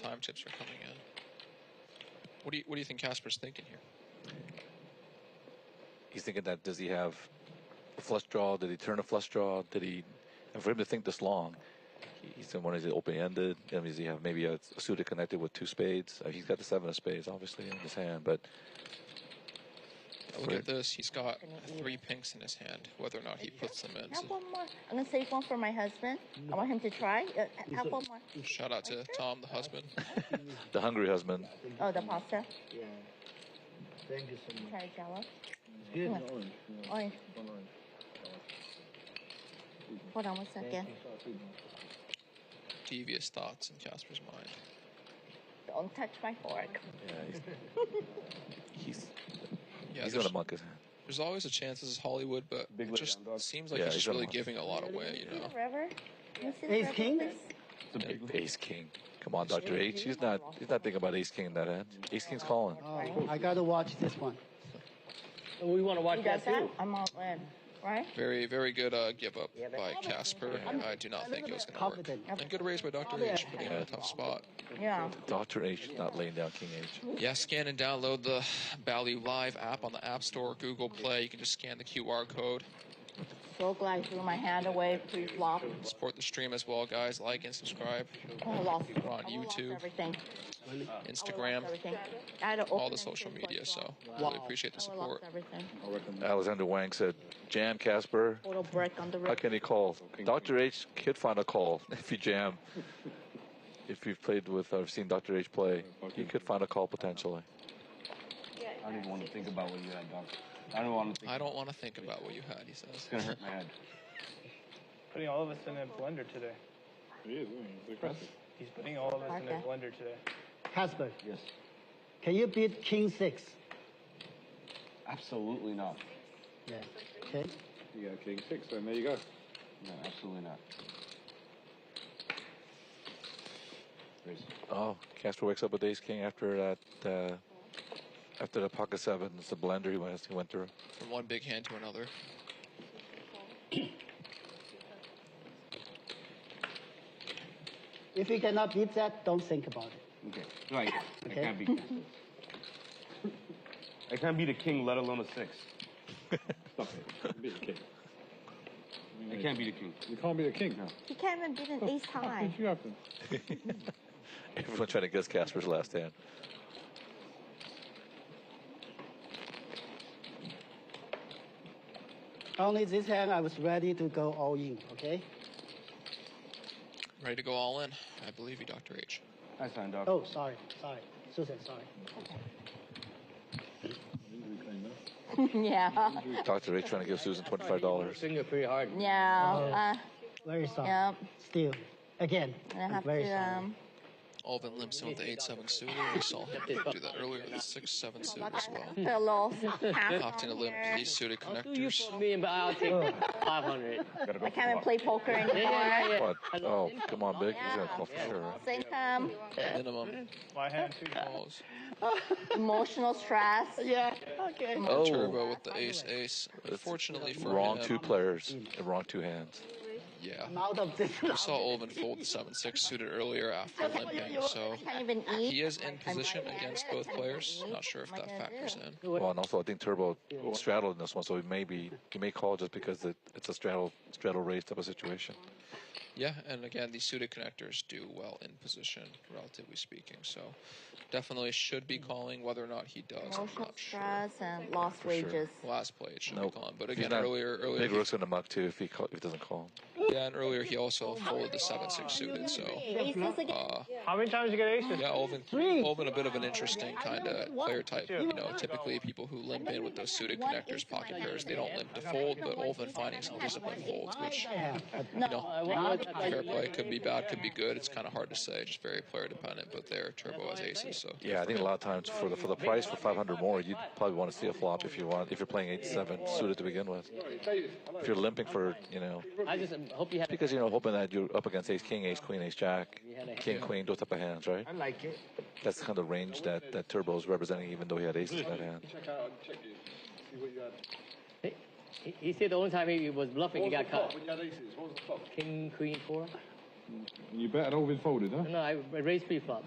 H: Time chips are coming in. What do you think Casper's thinking here?
L: He's thinking that, does he have a flush draw? Did he turn a flush draw? And for him to think this long, he's in one of the open-ended. Does he have maybe a suited connected with 2 spades? He's got the 7 of spades, obviously, in his hand, but...
H: Look at this. He's got 3 pinks in his hand, whether or not he puts them in.
M: Have one more. I'm going to save one for my husband. I want him to try. Have one more.
H: Shout out to Tom, the husband.
L: The hungry husband.
M: Oh, the pasta?
G: Yeah. Thank you so much.
M: Try Jello.
G: Good.
M: Orange. Hold on 1 second.
H: Devious thoughts in Casper's mind.
M: Don't touch my fork.
L: He's
H: there's
L: going to muck his hand.
H: There's always a chance this is Hollywood, but it just seems like he's just really giving a lot away,
M: River?
G: Ace King?
L: Ace King. Come on, Dr. H. He's not thinking about Ace King in that end. Ace King's calling.
G: Oh, I got to watch this one.
C: We want to watch that too.
M: I'm all in. Right?
H: Very, very good give up by Casper. I do not think it was going to work. And good raise by Dr. H, putting him in a tough spot.
M: Yeah.
L: Dr. H is not laying down King H.
H: Yeah, scan and download the Value Live app on the App Store, Google Play. You can just scan the QR code.
M: So glad I threw my hand away. Please flop.
H: Support the stream as well, guys. Like and subscribe.
M: We're on
H: YouTube,
M: Instagram,
H: all the social media. So really appreciate the support.
L: Alexander Wang said, "Jam Casper. How can he call? Dr. H could find a call if you jam. If you've played with or seen Dr. H play, he could find a call potentially."
D: I don't even want to think about what you had, Doc. I don't want to think
H: about what you had, he says.
D: It's going to hurt my head.
F: Putting all of us in a blender today.
B: He is, he's aggressive.
F: He's putting all of us in a blender today.
G: Casper.
D: Yes.
G: Can you beat King 6?
D: Absolutely not.
G: Yeah. Okay.
B: You got King 6, then there you go.
D: No, absolutely not.
L: Oh, Casper wakes up with Ace King after that. After the pocket 7, it's the blender he went through.
H: From one big hand to another.
G: If you cannot beat that, don't think about it.
D: Okay. Right.
G: Okay.
D: I can't beat that. I can't beat a king, let alone a 6.
B: Stop it. Beat a king.
D: I can't beat a king.
B: You can't beat a king.
M: No. He can't even beat an ace high.
B: You have to.
L: Everyone trying to guess Casper's last hand.
G: Only this hand I was ready to go all in, okay?
H: Ready to go all in. I believe you, Dr. H.
D: I signed, Doc.
G: Oh, sorry. Susan, sorry.
M: Yeah.
L: Dr. H trying to give Susan $25.
C: Finger pretty hard.
M: Yeah.
G: Very sorry.
M: Yeah.
G: Still. Again.
M: I have
G: very
M: to,
G: sorry.
H: Alvin limps in with the 8-7 suited. We saw him do that earlier with the 6-7 suit as well. Hopped in a limp to these suited connectors.
C: But I'll take 500.
M: I can't even play poker anymore.
L: What? Oh, come on, Big. He's going to call for sure.
M: Same time.
H: Minimum.
F: My hand, 2
H: calls.
M: Emotional stress.
G: Yeah. Okay.
L: Oh.
H: Turbo with the ace. Fortunately for
L: wrong
H: him.
L: 2 players and wrong 2 hands.
H: Yeah.
G: I'm out of this.
H: We saw Olven fold the 7-6 suited earlier after limping, so he is in position against both players. Not sure if that factors in.
L: Well, and also I think Turbo straddled in this one, so he may call just because it's a straddle raise type of situation.
H: Yeah, and again, these suited connectors do well in position, relatively speaking. So definitely should be calling. Whether or not he does, I'm not sure.
M: Stress and lost wages.
H: Last play it should be calling, but again, earlier
L: big rook's gonna muck too if he doesn't call.
H: Yeah, and earlier he also folded the 7-6 suited. So
I: how many times you get aces?
H: yeah, Olven a bit of an interesting kind of player type. You know, typically people who limp in with those suited connectors, pocket pairs, they don't limp to fold, but Olven finding some disciplined folds, which you know, fair play, could be bad, could be good. It's kind of hard to say, just very player dependent. But there, Turbo has aces. So
L: yeah, I think a lot of times for the price for 500 more, you'd probably want to see a flop if you're playing 8-7 suited to begin with. If you're limping for
C: I just hope you have
L: because hoping that you're up against ace king, ace queen, ace jack, king queen, those type of hands, right?
K: I like it.
L: That's kind of the range that Turbo is representing, even though he had aces in that hand.
C: He said the only time he was bluffing, he got caught.
B: When you had aces, what was the flop?
C: King, queen, 4.
B: You bet Olven folded, huh?
C: No, I raised pre-flop.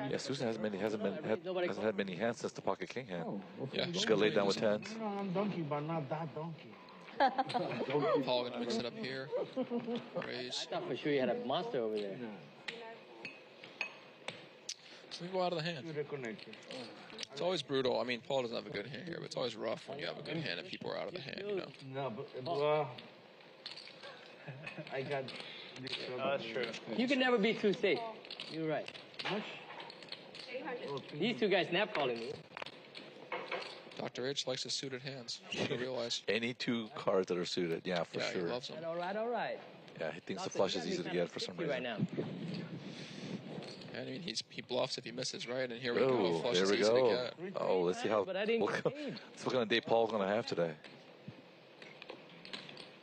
L: Yeah, Susan hasn't had many hands since the pocket king hand.
H: Yeah,
L: she's got laid down with tens.
K: I'm donkey, but not that donkey.
H: Paul gonna mix it up here. Raise.
C: I thought for sure you had a monster over there.
H: So we go out of the hand. It's always brutal. I mean, Paul doesn't have a good hand here, but it's always rough when you have a good hand and people are out of the hand, you know?
K: No, but I got this.
I: That's true.
C: You can never be too safe. You're right. These two guys snap calling me.
H: Dr. H likes his suited hands. You gotta realize.
L: Any two cards that are suited, yeah, for sure.
H: He loves them.
C: All right.
L: Yeah, he thinks the flush is easy to get for some reason.
C: Right now.
H: I mean, he bluffs if he misses, right? And here we go. Flush is easy to get.
L: Oh, let's see what kind of day Paul's going to have today.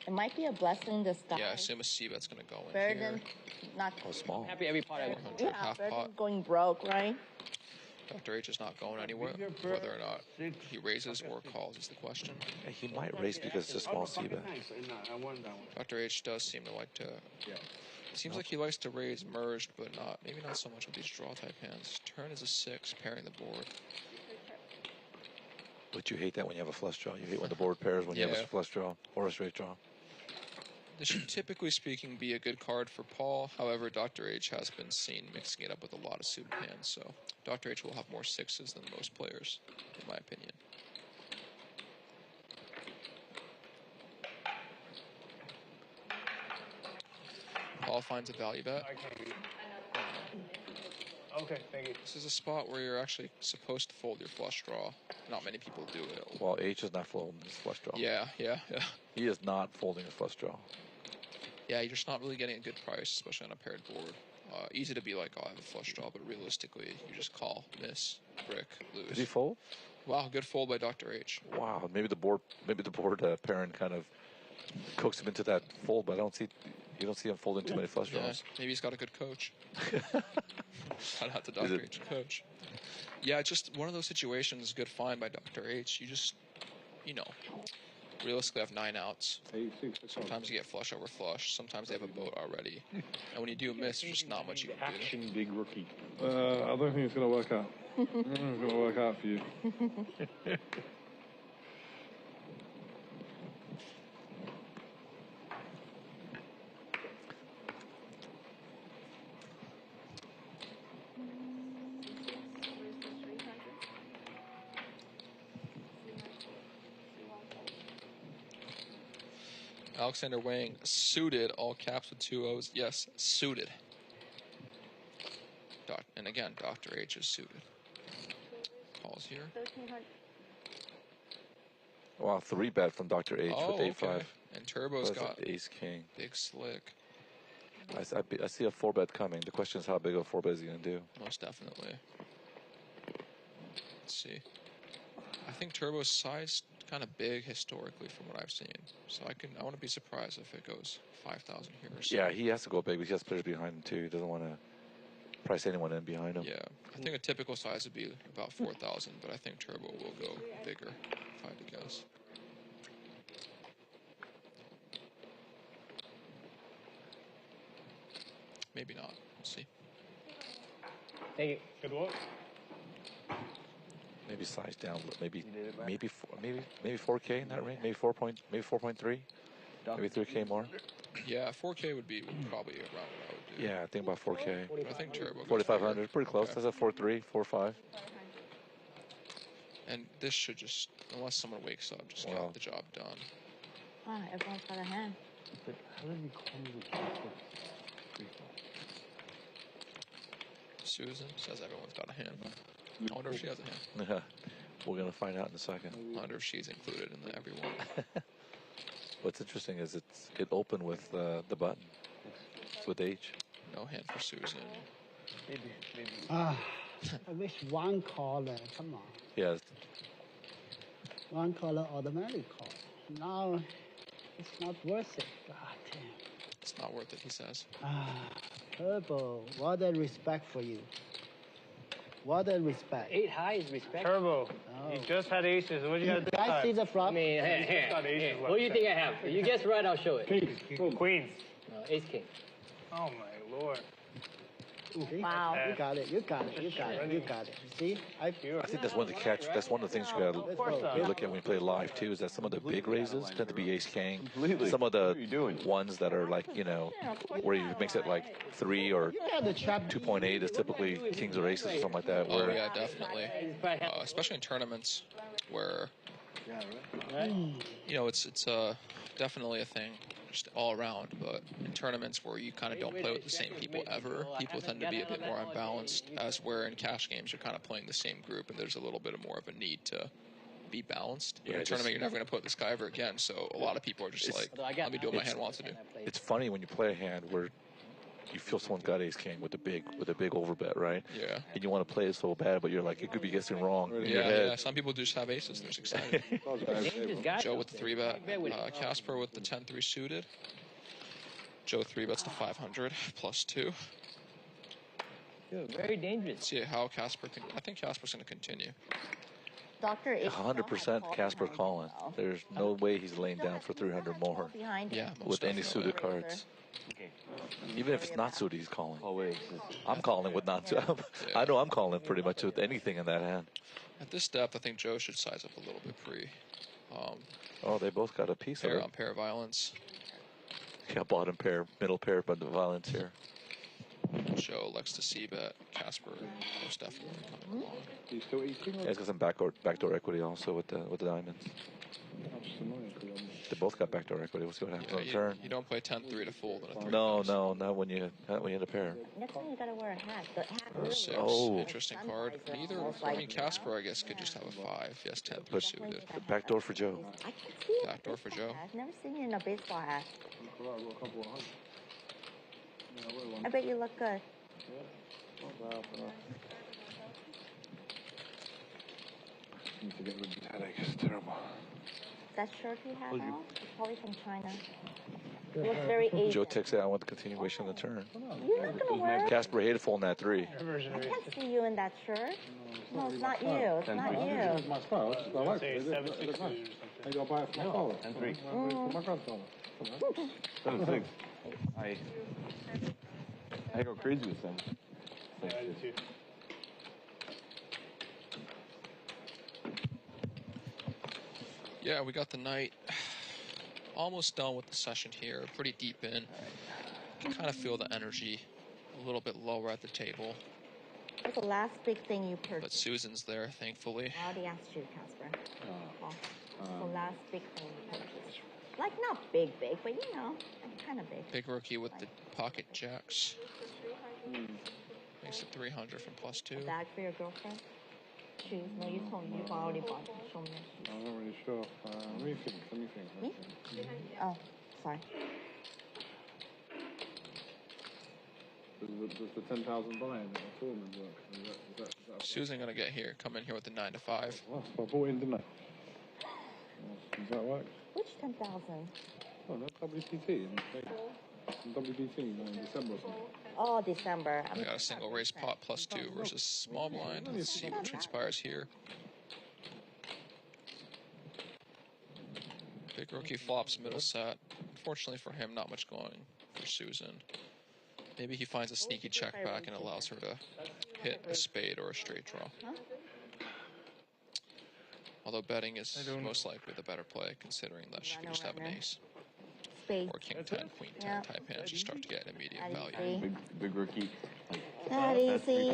M: It might be a blessing this time.
H: Yeah, I assume a C-bet's going to go in
M: Better
H: here.
M: than not
L: small.
C: Happy every part I won.
H: Half
M: better
H: pot.
M: than going broke, right?
H: Dr. H is not going anywhere. Whether or not he raises or calls is the question.
L: Yeah, he might raise because it's a small C-bet.
H: Dr. H does seem to like to... Seems like he likes to raise merged, but maybe not so much with these draw type hands. Turn is a 6, pairing the board.
L: But you hate that when you have a flush draw. You hate when the board pairs when you have a flush draw or a straight draw.
H: This should, typically speaking, be a good card for Paul. However, Dr. H has been seen mixing it up with a lot of suited hands, so Dr. H will have more 6s than most players, in my opinion. Paul finds a value bet.
I: Okay, thank you.
H: This is a spot where you're actually supposed to fold your flush draw. Not many people do it.
L: Well, H is not folding his flush draw.
H: Yeah.
L: He is not folding his flush draw.
H: Yeah, you're just not really getting a good price, especially on a paired board. Easy to be like, oh, I have a flush draw, but realistically, you just call, miss, brick, lose.
L: Did he fold?
H: Wow, good fold by Dr. H.
L: Wow, maybe the board pairing kind of coaxed him into that fold, but you don't see him folding too many flush draws.
H: Maybe he's got a good coach. Shout out to Dr. H, coach. Yeah, just one of those situations, good find by Dr. H. You just, realistically have 9 outs. Sometimes you get flush over flush. Sometimes they have a boat already. And when you do miss, there's just not much you can do.
E: Action, big rookie.
B: I don't think it's going to work out. It's going to work out for you.
H: Alexander Wang, suited, all caps with 2 O's. Yes, suited. And again, Dr. H is suited. Calls here.
L: Wow, 3-bet from Dr. H with 8-5.
H: Okay. And Turbo's got
L: ace king.
H: Big slick.
L: I see a 4-bet coming. The question is how big of a 4-bet is he going to do?
H: Most definitely. Let's see. I think Turbo's size kind of big historically from what I've seen. So I want to be surprised if it goes 5,000 here or so.
L: Yeah, he has to go big because he has players behind him too. He doesn't want to price anyone in behind him.
H: Yeah, I think a typical size would be about 4,000, but I think Turbo will go bigger if I had to guess. maybe not. We'll see.
C: Thank you.
K: Good luck.
N: Maybe size down, maybe 4K in that range, maybe 4.3, maybe 3K more.
H: Yeah, 4K would probably around what I would do.
N: Yeah, I think about 4K.
H: I think turbo.
N: 4,500, pretty close. That's a 4.3, 4.5.
H: And this should just, unless someone wakes up, just get the job done.
M: Ah, everyone's got a hand.
D: But how does he call me with
H: Susan says everyone's got a hand. I wonder if she has a hand.
N: We're going to find out in a second.
H: I wonder if she's included in the everyone.
N: What's interesting is it opened with the button. It's with H.
H: No hand for Susan.
D: Maybe.
G: I wish one caller. Come on.
N: Yeah.
G: One caller automatic call. Now it's not worth it. God damn.
H: It's not worth it, he says.
G: Turbo, what a respect for you. What a respect.
C: 8 high is respect.
K: Turbo. You just had aces. What do you got to do?
G: Guys see the flop?
C: I mean, here. What do you think I have? You guess right, I'll show it.
K: Queens.
C: No, ace king.
K: Oh my lord.
M: Wow.
G: You got it. You got it. See?
N: I think that's one of the that's one of the things you got to look at when you play live too. Is that some of the big raises tend to be ace king. Some of the ones that are like where you mix it like 3 or 2.8 is typically kings or aces or something like that.
H: Oh yeah, definitely. Especially in tournaments where it's definitely a thing. Just all around, but in tournaments where you kind of don't play with the same people ever, people tend to be a bit more unbalanced, as where in cash games you're kind of playing the same group and there's a little bit more of a need to be balanced. But in a tournament you're never going to play with this guy ever again, so a lot of people are just like, let me do what my hand wants to do.
N: It's funny when you play a hand where you feel someone's got ace king with a big overbet, right?
H: Yeah.
N: And you want to play it so bad, but you're like, it could be guessing wrong.
H: Yeah. Some people just have aces. They're excited. Joe with the 3-bet. Casper with the 10-3 suited. Joe 3-bets to 500 plus 2.
C: Very dangerous.
H: See how Casper can. I think Casper's going to continue.
M: Doctor
N: 100% Casper calling. There's no way he's laying down for 300 more.
H: Yeah,
N: with any suited cards. Even if it's not suited, he's calling. I'm calling with not suited. I know I'm calling pretty much with anything in that hand.
H: At this depth, I think Joe should size up a little bit pre.
N: They both got a piece of it.
H: Pair on pair violence.
N: Yeah, bottom pair, middle pair, but the violence here.
H: Joe likes to see bet. Casper most definitely coming along.
B: He's still eating?
N: Yeah, he's got some backdoor equity also with the diamonds. They both got backdoor equity. We'll see what happens on the turn.
H: You don't play 10-3 to fold in a 3.
N: No, not when you hit a pair.
M: Next time you gotta wear a hat. The hat really
H: 6.
N: Oh.
H: Interesting card. Neither. Casper, I guess, could just have a 5. He has 10-3 suited.
N: The backdoor for Joe.
M: I can see it.
H: Backdoor for Joe.
M: I've never seen you in a baseball hat. I bet you look good.
B: Need to get rid of the headache. It's terrible.
M: That shirt you have on? It's probably from China. It looks very Asian.
N: Joe takes it out with the continuation of the turn.
M: You're not gonna wear it.
N: Casper hated folding that 3.
M: I can't see you in that shirt. No, it's not you. It's not you.
B: It's my style. I like it. It's nice. Maybe I'll buy it for my father.
D: 10-3.
B: For my grandfather.
D: 7-6. I go crazy with them.
K: Yeah, I do too.
H: Yeah, we got the night almost done with the session here. Pretty deep in. You can kind of feel the energy a little bit lower at the table.
M: What's the last big thing you purchased?
H: But Susan's there, thankfully.
M: I already asked you, Casper. The last big thing you purchased. Like, not big, but kind of big.
H: Big rookie with the pocket jacks. Makes it 300 from plus 2.
M: A bag for your girlfriend? Shoes? No, you told me you've already bought them. Show me.
B: I'm not really sure. Let me think.
M: Me? Oh, sorry.
B: Does the 10,000 buy in the foreman work? Is that
H: Susan gonna get here. Come in here with the 9 to 5.
B: Well, I bought in, didn't I? Does that work?
M: Which 10,000?
B: Oh, that's WPT in WPT in December or something.
M: Oh, December.
H: We got a single raise pot plus 2 versus small blind. Let's see what transpires here. Big rookie flops middle set. Unfortunately for him, not much going for Susan. Maybe he finds a sneaky check back and allows her to hit a spade or a straight draw. Although betting is most likely the better play, considering that she could just have an ace.
M: Spades.
H: Or king 10, queen 10 type hands, you start to get immediate value.
D: Big rookie.
M: Not easy.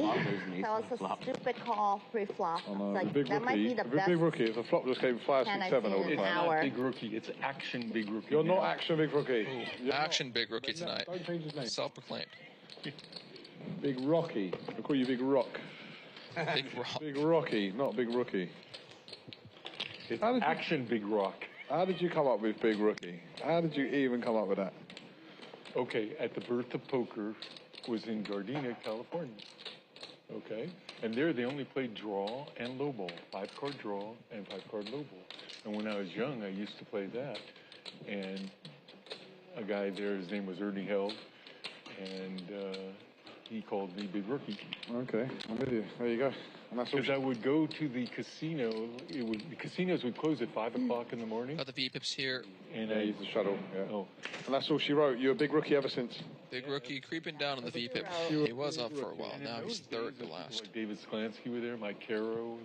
M: That was a stupid call pre-flop. Like,
B: big
M: that might be the best.
B: Big rookie. If the flop just came 5, 6, 7 all the time.
E: Not big rookie. It's action big rookie.
B: You're not action big rookie.
H: Action big rookie tonight.
B: Don't change his name.
H: Self-proclaimed.
B: Big Rocky. I call you Big Rock.
H: Big Rock.
B: Big Rocky, not Big Rookie.
E: It's action big rock.
B: How did you come up with Big Rookie? How did you even come up with that?
E: Okay, at the Birth of Poker was in Gardena, California. Okay, and there they only played draw and lowball, 5-card draw and 5-card lowball. And when I was young, I used to play that. And a guy there, his name was Ernie Held, and he called me Big Rookie.
B: Okay, I'm with you. There you go.
E: Because I would go to the casino. The casinos would close at 5 o'clock in the morning.
H: Got the V-pips here.
E: And
B: I use the shuttle. Yeah.
E: Oh.
B: And that's all she wrote. You're a big rookie ever since.
H: Big rookie creeping down on the V-pip. He was up for a while. Now he's third to last.
E: Like David Sklansky were there, Mike Kiero.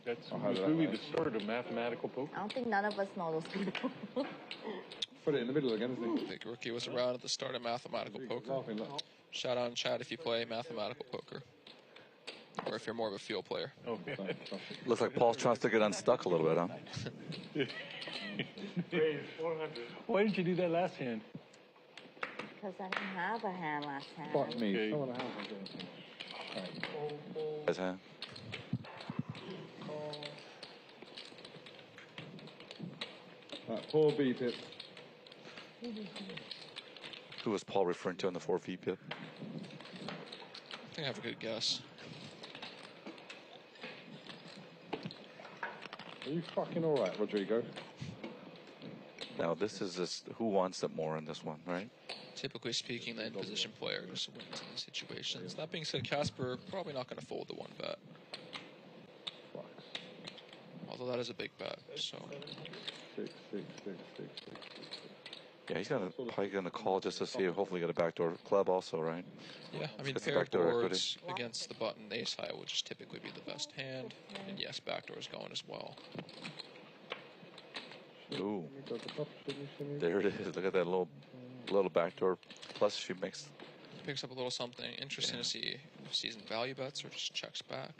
E: That was really the start of mathematical poker.
M: I don't think none of us know those people.
B: Put it in the middle again, isn't it?
H: Big rookie was around at the start of mathematical poker. Shout out in chat if you play mathematical poker. Or if you're more of a field player.
E: Oh,
N: Looks like Paul's trying to get unstuck a little bit, huh?
E: Why didn't you do that last hand?
M: Because I didn't have a hand last hand.
B: Fuck me.
E: Okay.
B: Someone has
N: His hand.
B: Right, Paul beat it.
N: Who was Paul referring to in the 4 V-pip?
H: I think I have a good guess.
B: Are you fucking all right, Rodrigo?
N: Now, this is just who wants it more in this one, right?
H: Typically speaking, the end position player just wins in these situations. That being said, Casper probably not going to fold the 1 bet. Although that is a big bet, so.
B: 6, 6, 6, 6, 6.
N: Yeah, he's probably gonna call just to see if hopefully get a backdoor club also, right?
H: Yeah, I mean
N: Gets the
H: pair
N: backdoor
H: boards against the button ace high would just typically be the best hand, and yes, backdoor's going as well.
N: Ooh, there it is. Look at that little backdoor. Plus, she
H: Picks up a little something. Interesting to see if seasoned value bets or just checks back.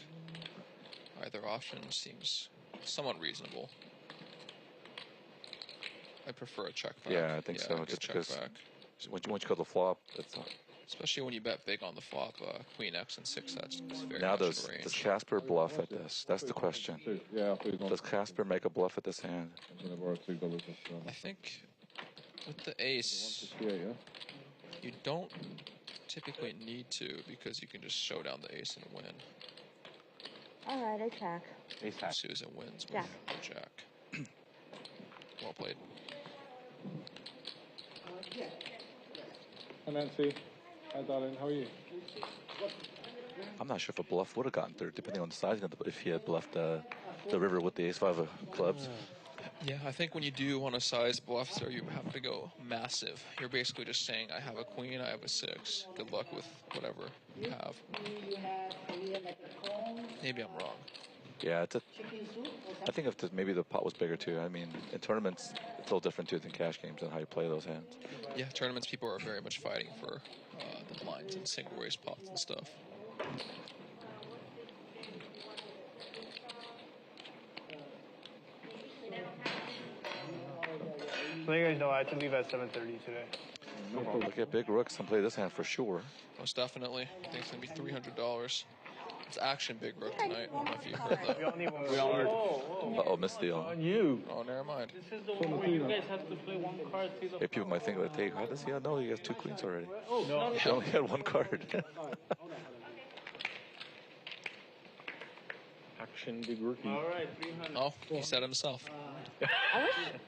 H: Either option seems somewhat reasonable. I prefer a check back.
N: Yeah, I think so. Just because once you go to the flop, it's
H: especially when you bet big on the flop, Queen X and 6 sets is very
N: now
H: much
N: does
H: in range.
N: does Casper bluff at this? That's the question.
B: Yeah,
N: does Casper make a bluff at this hand?
H: I think with the ace, you don't typically need to because you can just show down the ace and win.
M: All right, I check.
H: Susan wins with
M: Jack.
H: Jack. Well played.
B: Hi, Nancy. Hi, darling. How are you?
N: I'm not sure if a bluff would have gotten through, depending on the sizing of if he had bluffed the river with the ace-5 of clubs.
H: Yeah, I think when you do want to size bluffs there, you have to go massive. You're basically just saying, I have a queen, I have a 6. Good luck with whatever you have. Maybe I'm wrong.
N: Yeah, I think if maybe the pot was bigger too. I mean, in tournaments, it's a little different too than cash games and how you play those hands.
H: Yeah, tournaments, people are very much fighting for the blinds and single raise pots and stuff.
F: So you guys know I had to leave at 7:30 today.
N: Look at big rooks and play this hand for sure.
H: Most definitely. I think it's going to be $300. It's action big rook tonight. I don't know if you heard that.
F: We all need one.
N: Uh-oh, missed the
E: On you.
H: Oh, never mind.
K: This is the one where you guys have to play 1 card to the
N: Hey, people might think, like, hey, how does he know he has 2 queens already?
K: No.
N: He only had 1 card.
E: Action big rookie.
K: All right, 300.
H: Oh, he said himself.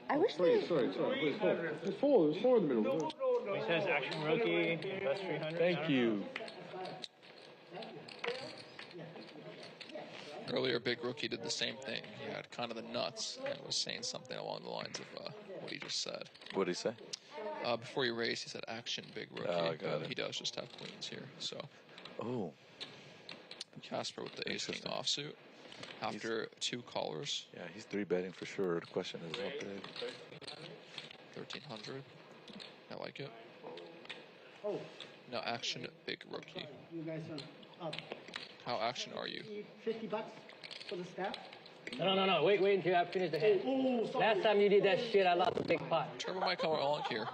M: I wish
B: Sorry. It's 4 in the middle.
F: He says action rookie, that's 300.
E: Thank you.
H: Earlier, Big Rookie did the same thing. He had kind of the nuts and was saying something along the lines of what he just said.
N: What did he say?
H: Before you raise, he said action big rookie.
N: Oh, got it.
H: He does just have queens here, so.
N: Oh.
H: Casper with the ace-king offsuit. After 2 callers.
N: Yeah, he's 3-betting for sure. The question is how big.
H: 1,300. I like it.
G: Oh.
H: Now action big rookie.
G: You guys are up.
H: How action are you?
G: $50 for the staff.
C: No. Wait until I finish the hand. Last time you did that shit, I lost a big pot.
H: Turbo might come along here.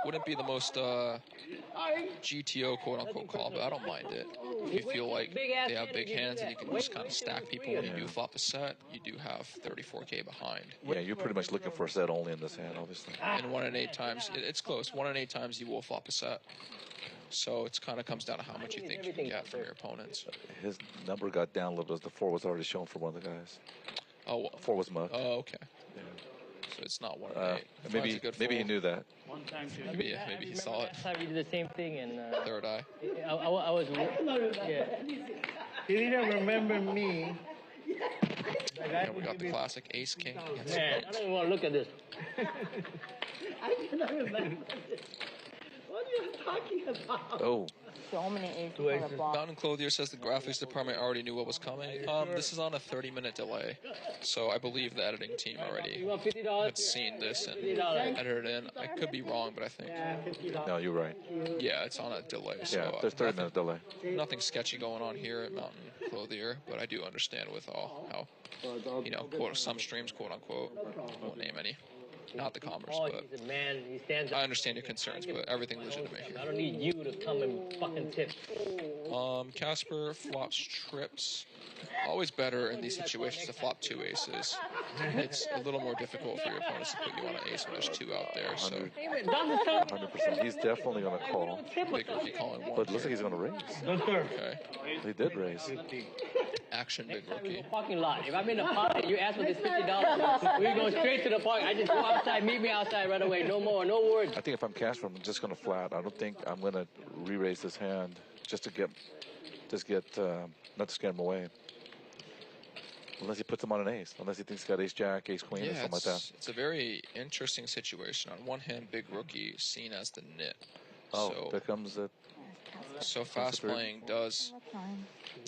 H: Wouldn't be the most GTO quote-unquote call, but I don't mind it. If you feel like they have big hands and you can just kind of stack people when you do flop a set, you do have 34K behind.
N: Yeah, you're pretty much looking for a set only in this hand, obviously.
H: And 1 in 8 times, it's close. 1 in 8 times you will flop a set. So it kind of comes down to how much you think you can get from your opponents.
N: His number got down a little bit. The 4 was already shown for one of the guys.
H: Oh,
N: 4 was mugged.
H: Oh, okay. Yeah. So it's not 1 in 8.
N: Maybe he knew that.
H: Maybe he saw it.
C: Last time you did the same thing, and
H: third eye.
C: I was. Yeah.
K: He didn't remember me.
H: And we got the classic ace king.
C: Man, I don't even want to look at this.
G: I cannot remember this. What are you talking about?
N: Oh.
M: So many aces on the block.
H: Mountain Clothier says the graphics department already knew what was coming. This is on a 30-minute delay, so I believe the editing team already had seen this and edited it in. I could be wrong, but I think.
N: No, you're right.
H: Yeah, it's on a delay. So
N: yeah, there's 30-minute delay.
H: Nothing sketchy going on here at Mountain Clothier, but I do understand with how quote some streams, quote unquote, won't name any. Not the commerce, but I understand your concerns, but everything legitimate here.
C: I don't need you to come and fucking tip.
H: Casper flops trips. Always better in these situations to flop 2 aces. It's a little more difficult for your opponents to put you on an ace when there's 2 out there. So
N: 100%. He's definitely going to call.
H: Big rookie calling 1.
N: But it looks like he's going to raise.
H: Okay.
N: He did raise.
H: Action big rookie.
C: Parking lot. If I'm in the party, you ask for this $50, we're going straight to the park. I just go outside, meet me outside right away. No more, no words.
N: I think if I'm Casper, I'm just going to flat. I don't think I'm going to re-raise this hand just to get, not to scare him away. Unless he puts him on an ace. Unless he thinks he's got ace-jack, ace-queen, or something like that.
H: It's a very interesting situation. On one hand, big rookie seen as the nit.
N: Oh,
H: so,
N: there comes it.
H: So fast playing does.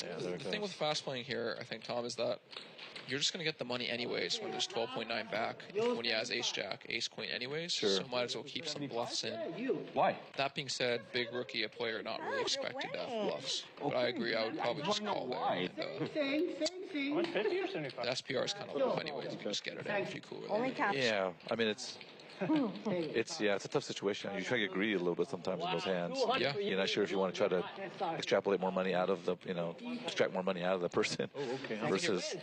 N: Yeah,
H: the thing with fast playing here, I think, Tom, is that you're just going to get the money anyways when there's 12.9 back. When he has ace-jack, ace-queen anyways.
N: Sure.
H: So might as well keep some bluffs in.
D: Why?
H: That being said, big rookie, a player not really expected to have bluffs. But I agree, I would probably just call there. And,
K: 50 or 75?
H: the SPR is kind of low anyways. You can just get it in if you cool with it.
N: Yeah, I mean, it's a tough situation. You try to get greedy a little bit sometimes in those hands.
H: Yeah.
N: You're not sure if you want to try to extrapolate more money out of the, extract more money out of the person versus.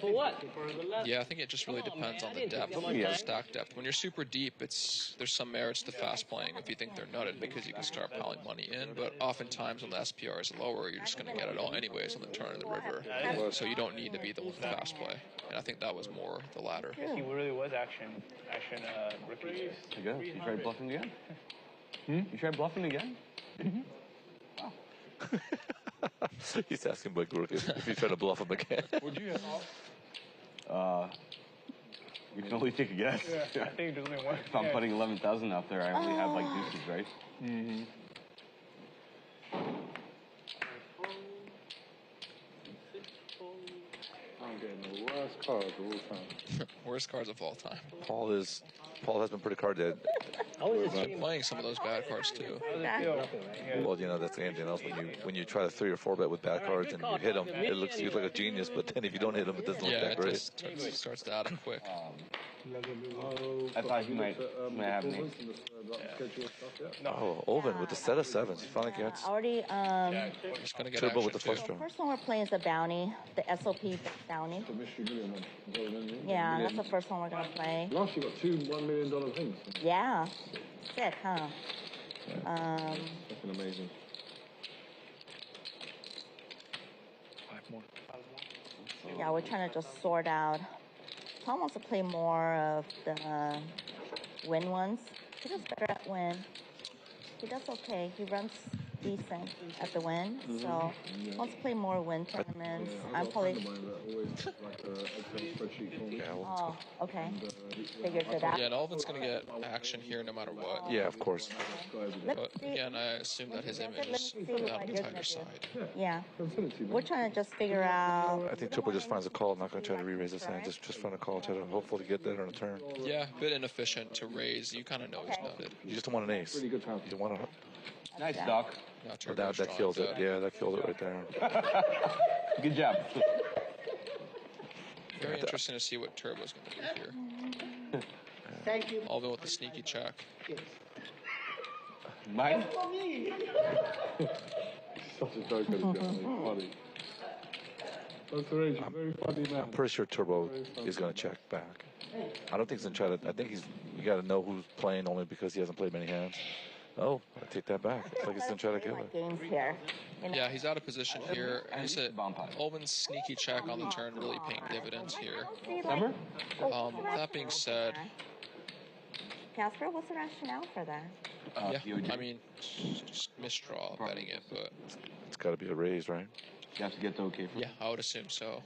H: Yeah, I think it just really depends on the depth, stack depth. When you're super deep, there's some merits to fast playing if you think they're nutted because you can start piling money in. But oftentimes when the SPR is lower, you're just going to get it all anyways on the turn of the river. So you don't need to be the fast play. And I think that was more the latter.
K: He really was action rookie.
D: You go. You tried bluffing again? You tried bluffing again?
N: Wow. He's asking Blake if you try to bluff him again.
B: Would you have?
D: You can only take a guess.
K: Yeah, I think there's only one.
D: If I'm putting 11,000 out there, I only have like deuces, right?
B: Mm-hmm. I'm getting the worst cards of all time.
H: Worst cards of all time.
N: Paul has been pretty card dead.
H: I'm playing some of those bad cards too.
N: Well, that's anything else. When you try to 3 or 4 bet with bad cards and you hit them, you look like a genius. But then if you don't hit them, it doesn't look that great.
H: It starts to add up quick.
D: I thought he might have me.
N: Oh, Oven with the set of 7s. He finally gets.
M: Already,
H: just gonna get
N: Turbo with the flush draw.
M: the first one we're playing is the bounty, the SOP bounty. Yeah, that's the first one we're gonna play.
B: Last you got 2 $1 million things.
M: Yeah, sick, huh?
B: Fucking amazing.
H: 5 more.
M: Yeah, we're trying to just sort out. Tom wants to play more of the win ones. He does better at win. He does okay. He runs decent at the win. So let's play more win tournaments. I'm probably. Oh, okay. Figured for that.
H: Yeah, and Alvin's going to get action here no matter what.
N: Yeah, of course.
H: But again, I assume that his image is on the tighter side.
M: Yeah. We're trying to just figure out.
N: I think Triple just finds a call. Not going to try to re-raise his hand. Just find a call. Try to hopefully get that on a turn.
H: Yeah, a bit inefficient to raise. You kind of know he's nutted.
N: You just don't want an ace. You want a...
D: Nice, Doc.
N: That killed it. Yeah, that killed it right there.
D: Good job.
H: Very interesting to see what Turbo's going to do here.
G: Thank you.
H: Alvin with the sneaky check.
D: Mine?
B: Such a joke at funny.
N: I'm pretty sure Turbo is going to check back. I don't think he's going to try to. I think you got to know who's playing only because he hasn't played many hands. Oh, I take that back. It's like he's going to try to kill it.
M: Games here.
H: Yeah, he's out of position here. And he said Alvin's sneaky check on the turn really paying dividends here. That being said,
M: Casper, what's the rationale for that?
H: yeah, I mean, just misdraw betting it, but
N: it's got to be a raise, right?
D: You have to get the okay for it.
H: Yeah, I would assume so.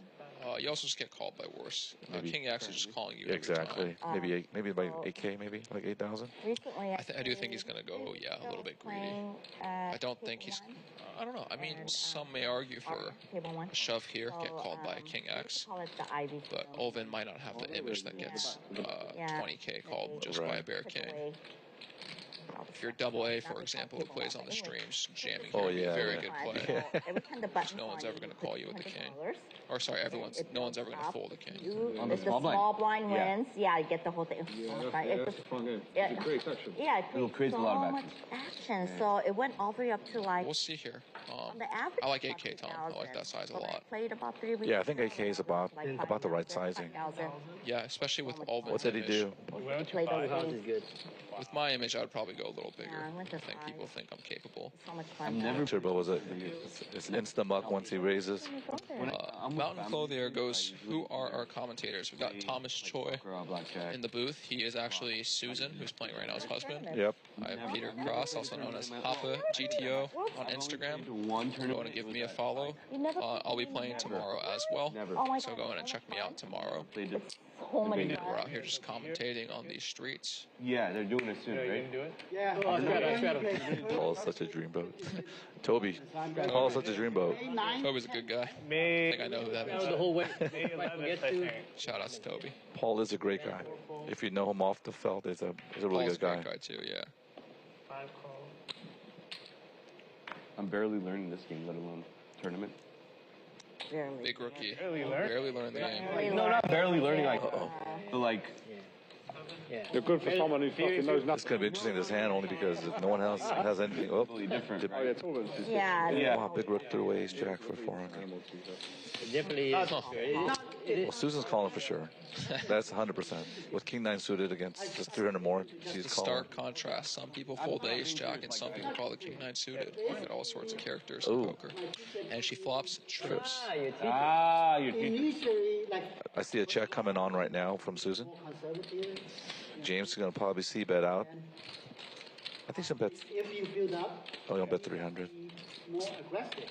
H: You also just get called by worse. King X is just calling you.
N: Exactly. Maybe by 8K, maybe like 8,000.
M: Recently,
H: I do think he's going to go, a little bit greedy. I don't think he's. I don't know. I mean, some may argue for a shove here, get called by King X. But Alvin might not have the image that gets 20K called just by a Bear King. If you're double A, for example, who plays on the streams, jamming here, very good play. No one's ever going to call you with the king. Or sorry, no one's ever going to fold the king.
M: On the small blind wins, you get the whole thing.
B: It creates action.
M: Yeah, it creates so much action. So it went all the way up to like.
H: We'll see here. I like 8K, Tom. I like that size a lot.
M: Played about 3 weeks.
N: Yeah, I think 8K is about the right sizing.
H: Yeah, especially with Alvin's
N: What did he do?
H: With my image, I would probably go a little bigger. I think people think I'm capable.
N: Turbo was it's insta muck once he raises.
H: Mountain Clothier goes, who are our commentators? We've got Thomas Choi in the booth. He is actually Susan, who's playing right now's husband.
N: Yep.
H: I have Peter Cross, also known as Hapa GTO on Instagram. Go and give me a follow. I'll be playing tomorrow as well, so go in and check me out tomorrow. We're out here just commentating on these streets.
D: Yeah, they're doing it soon, right?
G: Yeah.
N: Paul is such a dreamboat. Toby. Paul is such a dreamboat.
H: Toby's a good guy. I think I know who that is.
C: The whole way.
H: Shout out to Toby.
N: Paul is a great guy. If you know him off the felt, he's a really
H: Paul's
N: good guy.
H: A great guy too, yeah.
D: I'm barely learning this game, let alone tournament.
H: Big rookie. Barely learning the game.
D: No, not barely learning, but like.
B: You're good for someone who fucking knows nothing.
N: It's going to be interesting this hand only because if no one else has anything. Oh,
D: different.
M: Yeah.
N: Wow, big rip threw away ace jack for 400.
C: Definitely.
N: Well, Susan's calling for sure. That's 100%. With King 9 suited against just 300 more, she's
H: It's a
N: calling.
H: stark contrast. Some people fold the ace jack and some people call the King 9 suited. You get all sorts of characters in poker. And she flops trips.
N: I see a check coming on right now from Susan. James is going to probably see bet out. I think she'll bet.
G: If you build up,
N: Oh, he'll bet 300.
G: more aggressive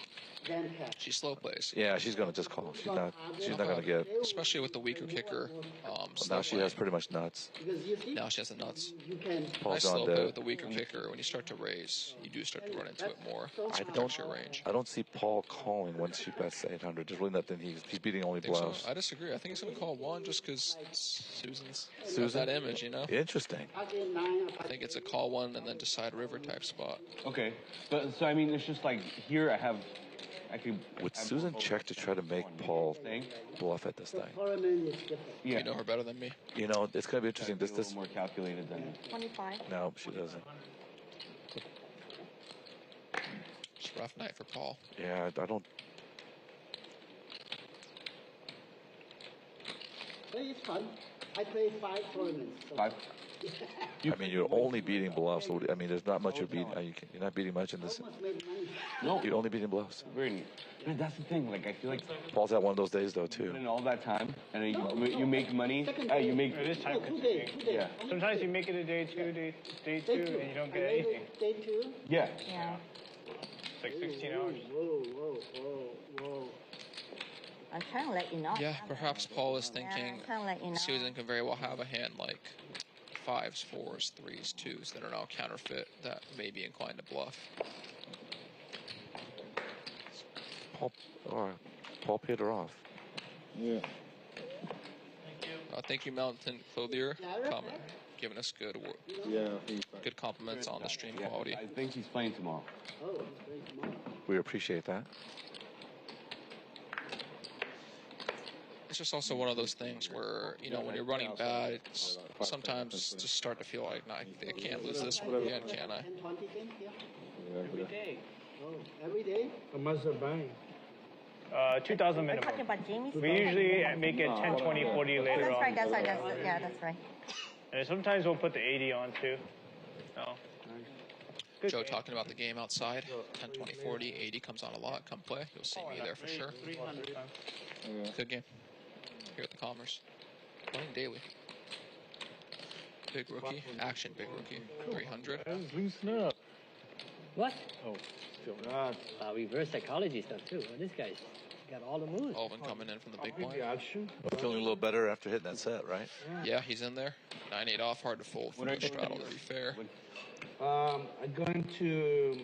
G: than cash.
H: She slow plays.
N: Yeah, she's going to just call. She's not going to get.
H: Especially with the weaker kicker.
N: Now she has pretty much nuts.
H: Now she has the nuts.
N: Paul's
H: I
N: on
H: slow play
N: dead.
H: with the weaker kicker. When you start to raise, you do start to run into it more. Your range.
N: I don't see Paul calling once she bets 800. There's really nothing. He's beating only bluffs.
H: I disagree. I think he's going to call one just because Susan's got that image, you know?
N: Interesting.
H: I think it's a call one and then decide river type spot.
D: Okay. But so I mean, it's just like here
N: Would Susan check to try to make Paul bluff at this thing?
H: Yeah. You know her better than me.
N: You know, it's going to be interesting. This
D: more calculated than
M: 25.
N: No, she doesn't.
H: It's a rough night for Paul.
N: Yeah, I don't.
G: It's fun. I play 5 tournaments. So.
D: 5?
N: I mean, you're only beating bluffs. So, I mean, there's not much you're beating. You're not beating much in this.
D: No.
N: You're only beating bluffs.
D: That's the thing. Like, I feel like
N: Paul's had one of those days, though, too.
D: in all that time, and you make money. You make.
K: It is time consuming.
D: Yeah.
K: Sometimes you make it a day two, and you don't get anything.
G: Day 2?
D: Yeah.
M: Yeah.
K: It's like 16 hours.
G: Whoa.
M: I'm trying to let you know.
H: Yeah, perhaps Paul is thinking
M: I'm trying to let you know.
H: Susan can very well have a hand like 5s, 4s, 3s, 2s that are now counterfeit that may be inclined to bluff.
N: Paul paid her off.
B: Yeah.
H: Thank you, Mountain Clothier, giving us good compliments on the stream quality.
D: I think he's playing tomorrow.
G: Oh, he's playing tomorrow.
N: We appreciate that.
H: It's just also one of those things where, you know, when you're running bad, it's sometimes just start to feel like, nah, I can't lose this one again, can I?
G: 10, 20 games, yeah?
K: Every day.
G: Oh, every day?
F: How much are buying?
K: 2,000
M: We're talking
K: minimum.
M: about Jamie's.
K: We usually make it 10, 20, 40 later
M: That's
K: on.
M: right, that's right.
K: And sometimes we'll put the 80 on too. No.
H: Joe talking about the game outside. 10, 20, 40, 80 comes on a lot. Come play. You'll see me there for sure. Good game. Here at the Commerce. Playing daily. Big rookie. Action big rookie. 300.
E: Loosen up.
C: What?
E: Oh,
C: reverse psychology stuff too. This guy's got all the moves.
H: Alvin coming in from the big blind.
N: Feeling a little better after hitting that set, right?
H: Yeah, he's in there. 9-8 off, hard to fold for the straddle to be fair.
F: I'm going to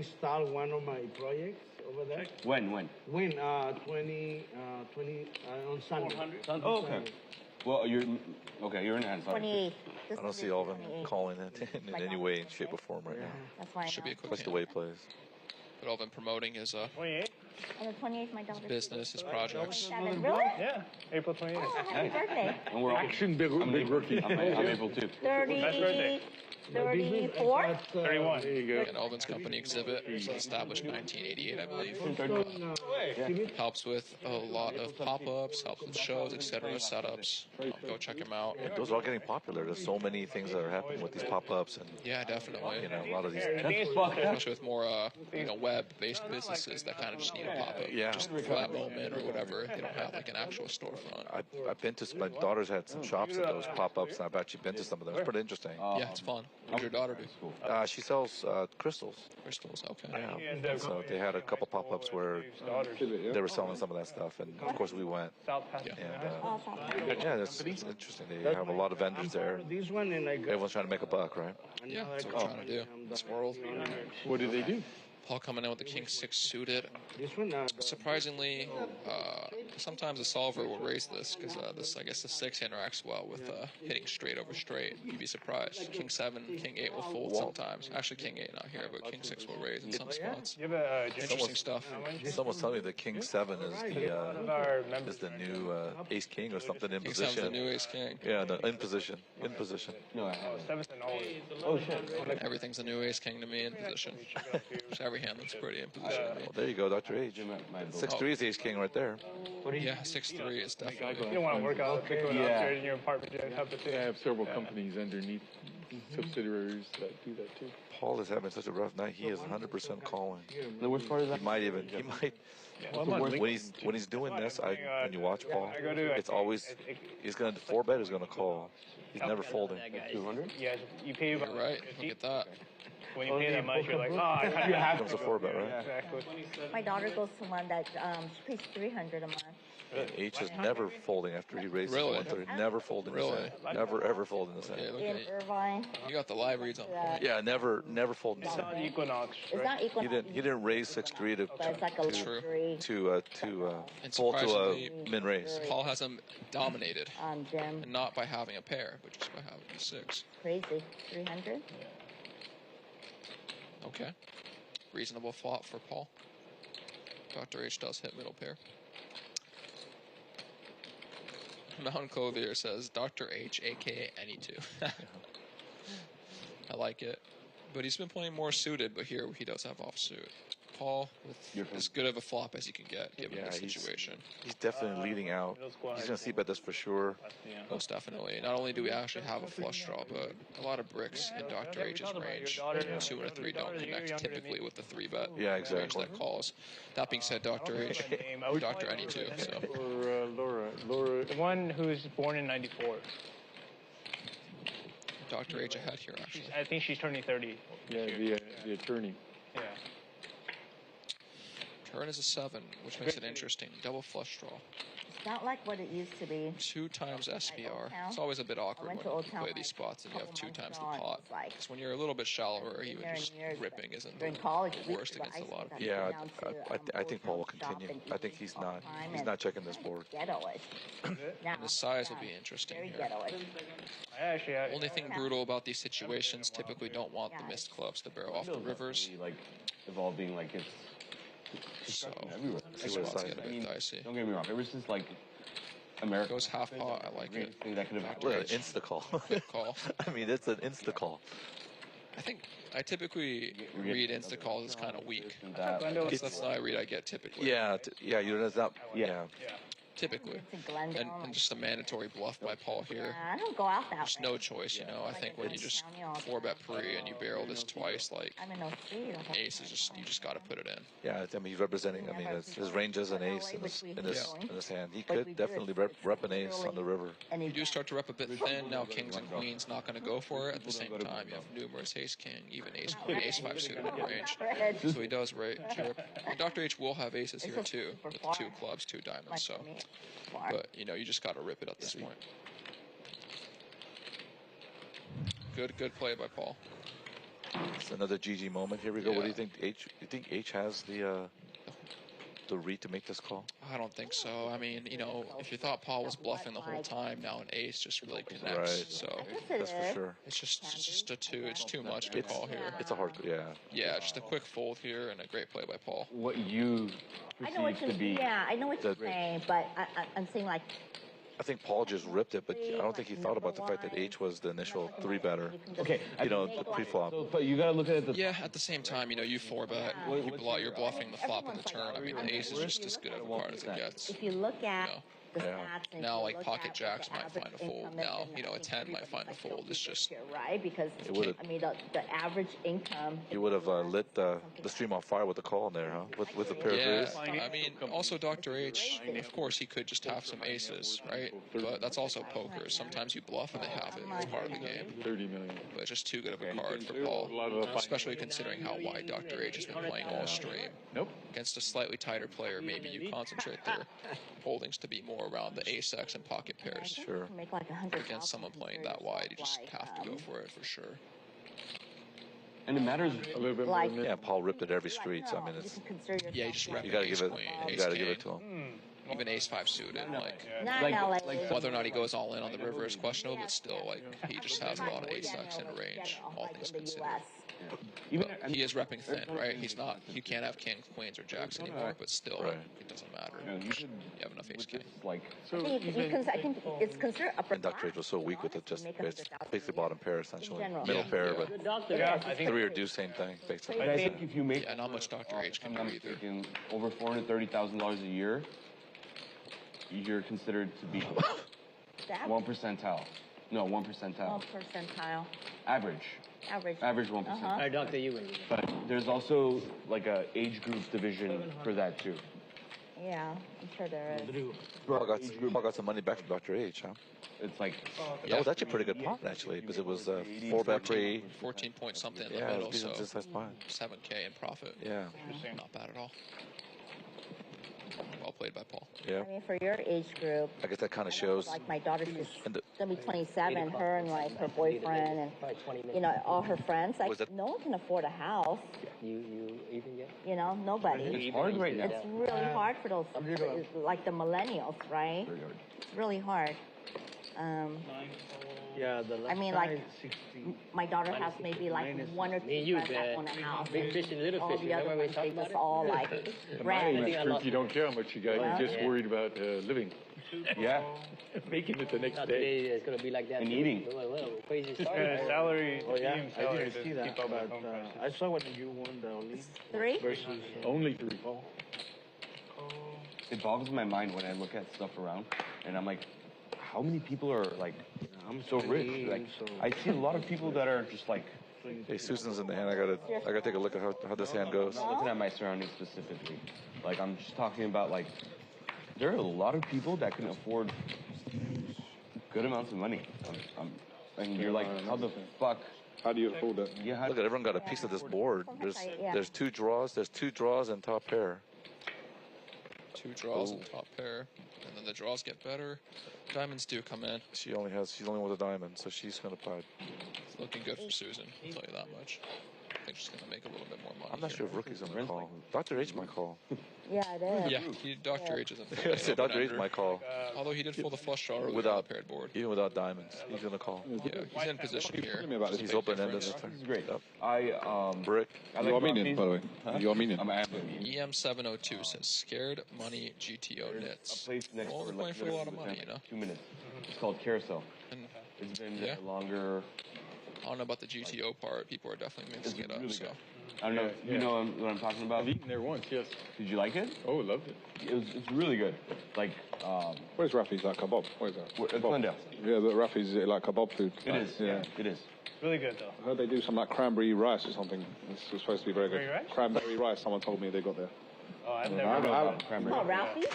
F: start one of my projects over there.
D: When?
F: When? 20 on Sunday.
D: Oh, okay. Well, you're in hand.
M: 28.
N: I don't see Alvin calling it in any way, shape, or form right now.
M: That's why
H: Should be a quick
N: That's the way he plays.
H: But Alvin promoting his
K: 28?
M: On the 28th, my daughter's
H: business, his projects.
M: Really?
K: Yeah, April 28th.
M: Oh, happy birthday.
D: And we're
E: Action big rookie.
D: I'm able to.
M: 34?
K: 31.
E: There you go.
H: And Alvin's company exhibit was established in 1988, I believe. Helps with a lot of pop-ups, helps with shows, etc. setups. Go check him out.
N: Those are all getting popular. There's so many things that are happening with these pop-ups, and
H: Yeah, definitely.
N: you know, a lot of these.
H: Especially with more, web-based businesses that kind of just need a pop-up.
N: Yeah.
H: Just for that moment or whatever. They don't have like an actual storefront.
N: I've been to. My daughter's had some shops at those pop-ups, and I've actually been to some of them. It's pretty interesting.
H: Yeah, it's fun. What does your daughter do?
N: She sells crystals.
H: Crystals, okay.
N: Yeah. And so they had a couple pop-ups where they were selling some of that stuff, and of course we went. And yeah, it's interesting. They have a lot of vendors there.
F: This one and I got
N: Everyone's trying to make a buck, right?
H: Yeah, that's what we're trying to do. This world.
E: What did they do?
H: Paul coming in with the King 6 suited.
F: this one.
H: Surprisingly, sometimes the solver will raise this because I guess the 6 interacts well with hitting straight over straight. You'd be surprised. King 7, King 8 will fold sometimes. Actually, King 8 not here, but King 6 will raise in some spots. Interesting stuff.
N: Someone's telling me that King 7 is the new Ace King or something in
H: King
N: position.
H: 7's the new Ace King.
N: Yeah, in position. In position.
D: No, I haven't.
K: Oh, shit.
H: Everything's the new Ace King to me in position. Every hand looks pretty in position to me.
N: Well, there you go, Dr. H. 6-3 is Ace King right there.
H: Yeah, 6-3 is definitely.
K: You don't want to work out, kick one upstairs in your apartment.
E: I have several companies underneath subsidiaries that do that too.
N: Paul is having such a rough night. He is 100% calling.
D: The worst part is that
N: He might. When he's doing this, when you watch Paul, it's always he's gonna 4-bet. He's gonna call. He's never folding.
D: 200.
K: Yeah, you pay
H: You're right. Look at that.
K: When you pay that much, you're like, oh, I kind of have
N: Becomes a 4-bet, right?
K: Exactly.
M: My daughter goes to one that she pays $300 a month.
N: H is never folding after he raises
H: Really?
N: 130. Never folding the
H: Really?
N: set. Never ever folding the set.
H: Yeah, look
M: In
H: at you.
M: Irvine.
H: You got the live reads on point.
N: Yeah, never folding the set.
K: Equinox.
M: It's not Equinox.
N: He didn't raise 6-3
M: But it's like a luxury
N: to
H: And
N: fold to a
H: surprisingly,
N: min raise.
H: Paul has him dominated.
M: on Jim.
H: And not by having a pair, but just by having a 6.
M: Crazy. 300?
H: Okay. Reasonable flop for Paul. Dr. H does hit middle pair. Mountain Clothier says Dr. H, aka Any2. I like it. But he's been playing more suited, but here he does have offsuit. Paul with as good of a flop as he can get, given the situation.
N: He's definitely leading out. He's going to C-bet this for sure.
H: Most definitely. Not only do we actually have a flush draw, but a lot of bricks in Dr. H's range. 2 and a 3 don't connect typically with the 3-bet
N: Yeah, exactly.
H: range that calls. That being said, Dr. H, Dr. Any2. So.
E: Or Laura.
K: The one who's born in 94.
H: Dr. H ahead here, actually.
K: I think she's turning 30.
E: Yeah, the attorney.
K: Yeah.
H: Turn is a 7, which makes it interesting. Double flush draw.
M: It's not like what it used to be.
H: 2 times SPR. It's always a bit awkward when you play these spots and you have 2 times the pot. Because when you're a little bit shallower, even just ripping isn't the worst against a lot of people.
N: Yeah, I think Paul will continue. I think he's not checking this board.
H: And the size will be interesting here. Only thing brutal about these situations, typically don't want the missed clubs to barrel off the rivers.
D: Like evolving like it's
H: So
D: everywhere.
H: this spot's getting a bit dicey.
D: Don't get me wrong. Ever since like America
H: goes half pot, I like it.
D: That could have
N: Look, an insta call.
H: Call.
N: I mean, it's an insta call.
H: I think I typically read insta calls as kind of weak. That's not a read I get typically.
N: Yeah, yeah, that's not. Yeah.
H: Typically. And just a mandatory bluff by Paul here.
M: I don't go out that
H: There's no choice, you know. I think when you just 4-bet pre and you barrel this twice, like ace is just, you just got to put it in.
N: Yeah, I mean, he's representing, I mean, his range is an ace in this hand. He could definitely rep an ace on the river.
H: You do start to rep a bit thin. Now kings and queens not going to go for it. At the same time, you have numerous ace king, even ace queen, ace 5 suited in range. So he does rip. And Dr. H will have aces here too, with 2 clubs, 2 diamonds. So, but you know, you just got to rip it at this point. Good play by Paul.
N: It's another GG moment. Here we go. What do you think? You think H has the read to make this call?
H: I don't think so. I mean, you know, if you thought Paul was bluffing the whole time, now an ace just really connects.
N: Right.
H: So
N: that's for sure.
H: It's just a 2. It's too much to call here.
N: It's a hard,
H: Yeah, just a quick fold here and a great play by Paul.
D: What you
M: I know what you're saying, but I'm saying like.
N: I think Paul just ripped it, but I don't think he thought about the fact that H was the initial 3-better.
D: Okay,
N: you know, the pre-flop.
D: But you gotta look at it.
H: At the same time, you know, you 4-bet, you're bluffing the flop and the turn. I mean, the ace is just as good of a card as it gets.
M: If you look at the stats,
H: now like pocket jacks might find a fold. Now, you know, a 10 might find a fold. It's just
M: right because I mean the average income.
N: You would have lit the stream on fire with the call in there, huh? With the pair of threes.
H: I mean, also Dr. H, of course, he could just have some aces, right? But that's also poker. Sometimes you bluff and they have it. It's part of the game.
E: 30 million.
H: But it's just too good of a card for Paul, especially considering how wide Dr. H has been playing all stream.
E: Nope.
H: Against a slightly tighter player, maybe you concentrate their holdings to be more around the ace X and pocket pairs.
N: Sure.
H: Against someone playing that wide, you just have to go for it for sure.
D: And it matters a little bit more.
N: Yeah, Paul ripped it every street. So I mean, it's
H: you just rep
N: you gotta
H: ace
N: give it.
H: queen,
N: You
H: ace
N: gotta
H: king,
N: give it to him.
H: Even ace 5 suited,
M: like
H: whether or not he goes all in on the river is questionable, but still, like he just has a lot of ace X in range, all things considered. But he is repping thin, right? He's not. You can't have kings, queens, or jacks anymore, but still, it doesn't matter. You have enough ace king.
D: Like
M: I think it's considered upper.
N: And Dr. H was so weak with it, just basically bottom pair essentially, middle pair, but 3 or deuce, same thing basically.
D: I think if you make
H: not much Dr. H can do either.
D: Over $430,000 a year, you're considered to be 1 percentile. No, 1 percentile.
M: 1 percentile.
D: Average. Average 1 percent.
C: All right, Doctor, you win.
D: But there's also like a age group division for that too.
M: Yeah, I'm sure there is.
N: Paul got some money back from Dr. H, huh?
D: It's like
N: that was actually a pretty good pot actually, because it was 4-bet pre,
H: 14 point something in the
N: yeah,
H: middle,
N: it was
H: so
N: a decent pot.
H: 7K in profit.
N: Yeah,
H: not bad at all. Well played by Paul.
N: Yeah.
M: I mean, for your age group,
N: I guess that kind of shows.
M: like my daughter's just gonna be 27, her and like her boyfriend and you know all her friends. Like no one can afford a house.
C: You even get?
M: You know, nobody.
D: It's hard right now.
M: It's really hard for those like the millennials, right? It's really hard.
K: Yeah,
M: I mean, like, my daughter has maybe like 1 or 2 friends that own a house.
C: Big fish and little
M: All
C: fish.
M: the other ones, they just all like
E: My
M: rent.
E: age group, you don't care how much you got. You're just worried about living.
D: Yeah.
E: Making it the next
C: Not
E: day.
C: today, it's going to be like that.
D: And eating.
C: Well, crazy story.
K: Salary.
F: Oh, yeah.
K: I didn't see that. But, I saw when you won the Olympics.
M: 3?
K: Versus
E: Only 3.
D: It boggles my mind when I look at stuff around, and I'm like, how many people are like, I'm so rich? Like, I see a lot of people that are just like.
N: Hey, Susan's in the hand. I gotta take a look at how this hand goes.
D: I'm not looking at my surroundings specifically. Like, I'm just talking about like, there are a lot of people that can afford good amounts of money. And you're like, how the fuck?
B: How do you afford that?
N: Look at everyone got a piece of this board. There's 2 draws. There's 2 draws and top pair.
H: 2 draws in the top pair, and then the draws get better. Diamonds do come in.
N: She's only with a diamond, so she's gonna put.
H: It's looking good for Susan. I'll tell you that much. I think she's gonna make a little bit more money.
N: I'm not sure if Rookie's gonna call. Dr. H might call.
M: Yeah, it is.
H: Yeah, Dr. H isn't.
N: I said Dr. H might call.
H: Although he did fold the flush draw earlier
N: without
H: on the paired board.
N: Even without diamonds, he's gonna call.
H: Yeah, he's in position here.
N: He's open-ended.
D: This is great.
N: Brick.
B: You Armenian, by the way. You Armenian.
D: I'm
H: EM702 says scared money GTO nits.
D: A place next
H: Well,
D: door,
H: we're playing for a lot of money, you know.
D: 2 minutes. It's called Carousel.
H: And
D: It's been longer.
H: I don't know about the GTO part. People are definitely mixing it up.
D: Really
H: So.
D: good. I don't know. You know what I'm talking about?
E: I've eaten there once. Yes.
D: Did you like it?
E: Oh, loved it.
D: It's really good. Like.
B: Where's Rafi's like kebab? What is that?
D: It's Glendale.
B: Yeah, but Rafi's is it like kebab food?
D: It is. Yeah, it is.
F: Really good though.
B: I heard they do some like cranberry rice or something. It's supposed to be very good.
F: Cranberry rice?
B: Cranberry rice. Someone told me they got there.
F: Oh, I've never heard of that.
D: Cranberry.
M: Oh, Ralphie's?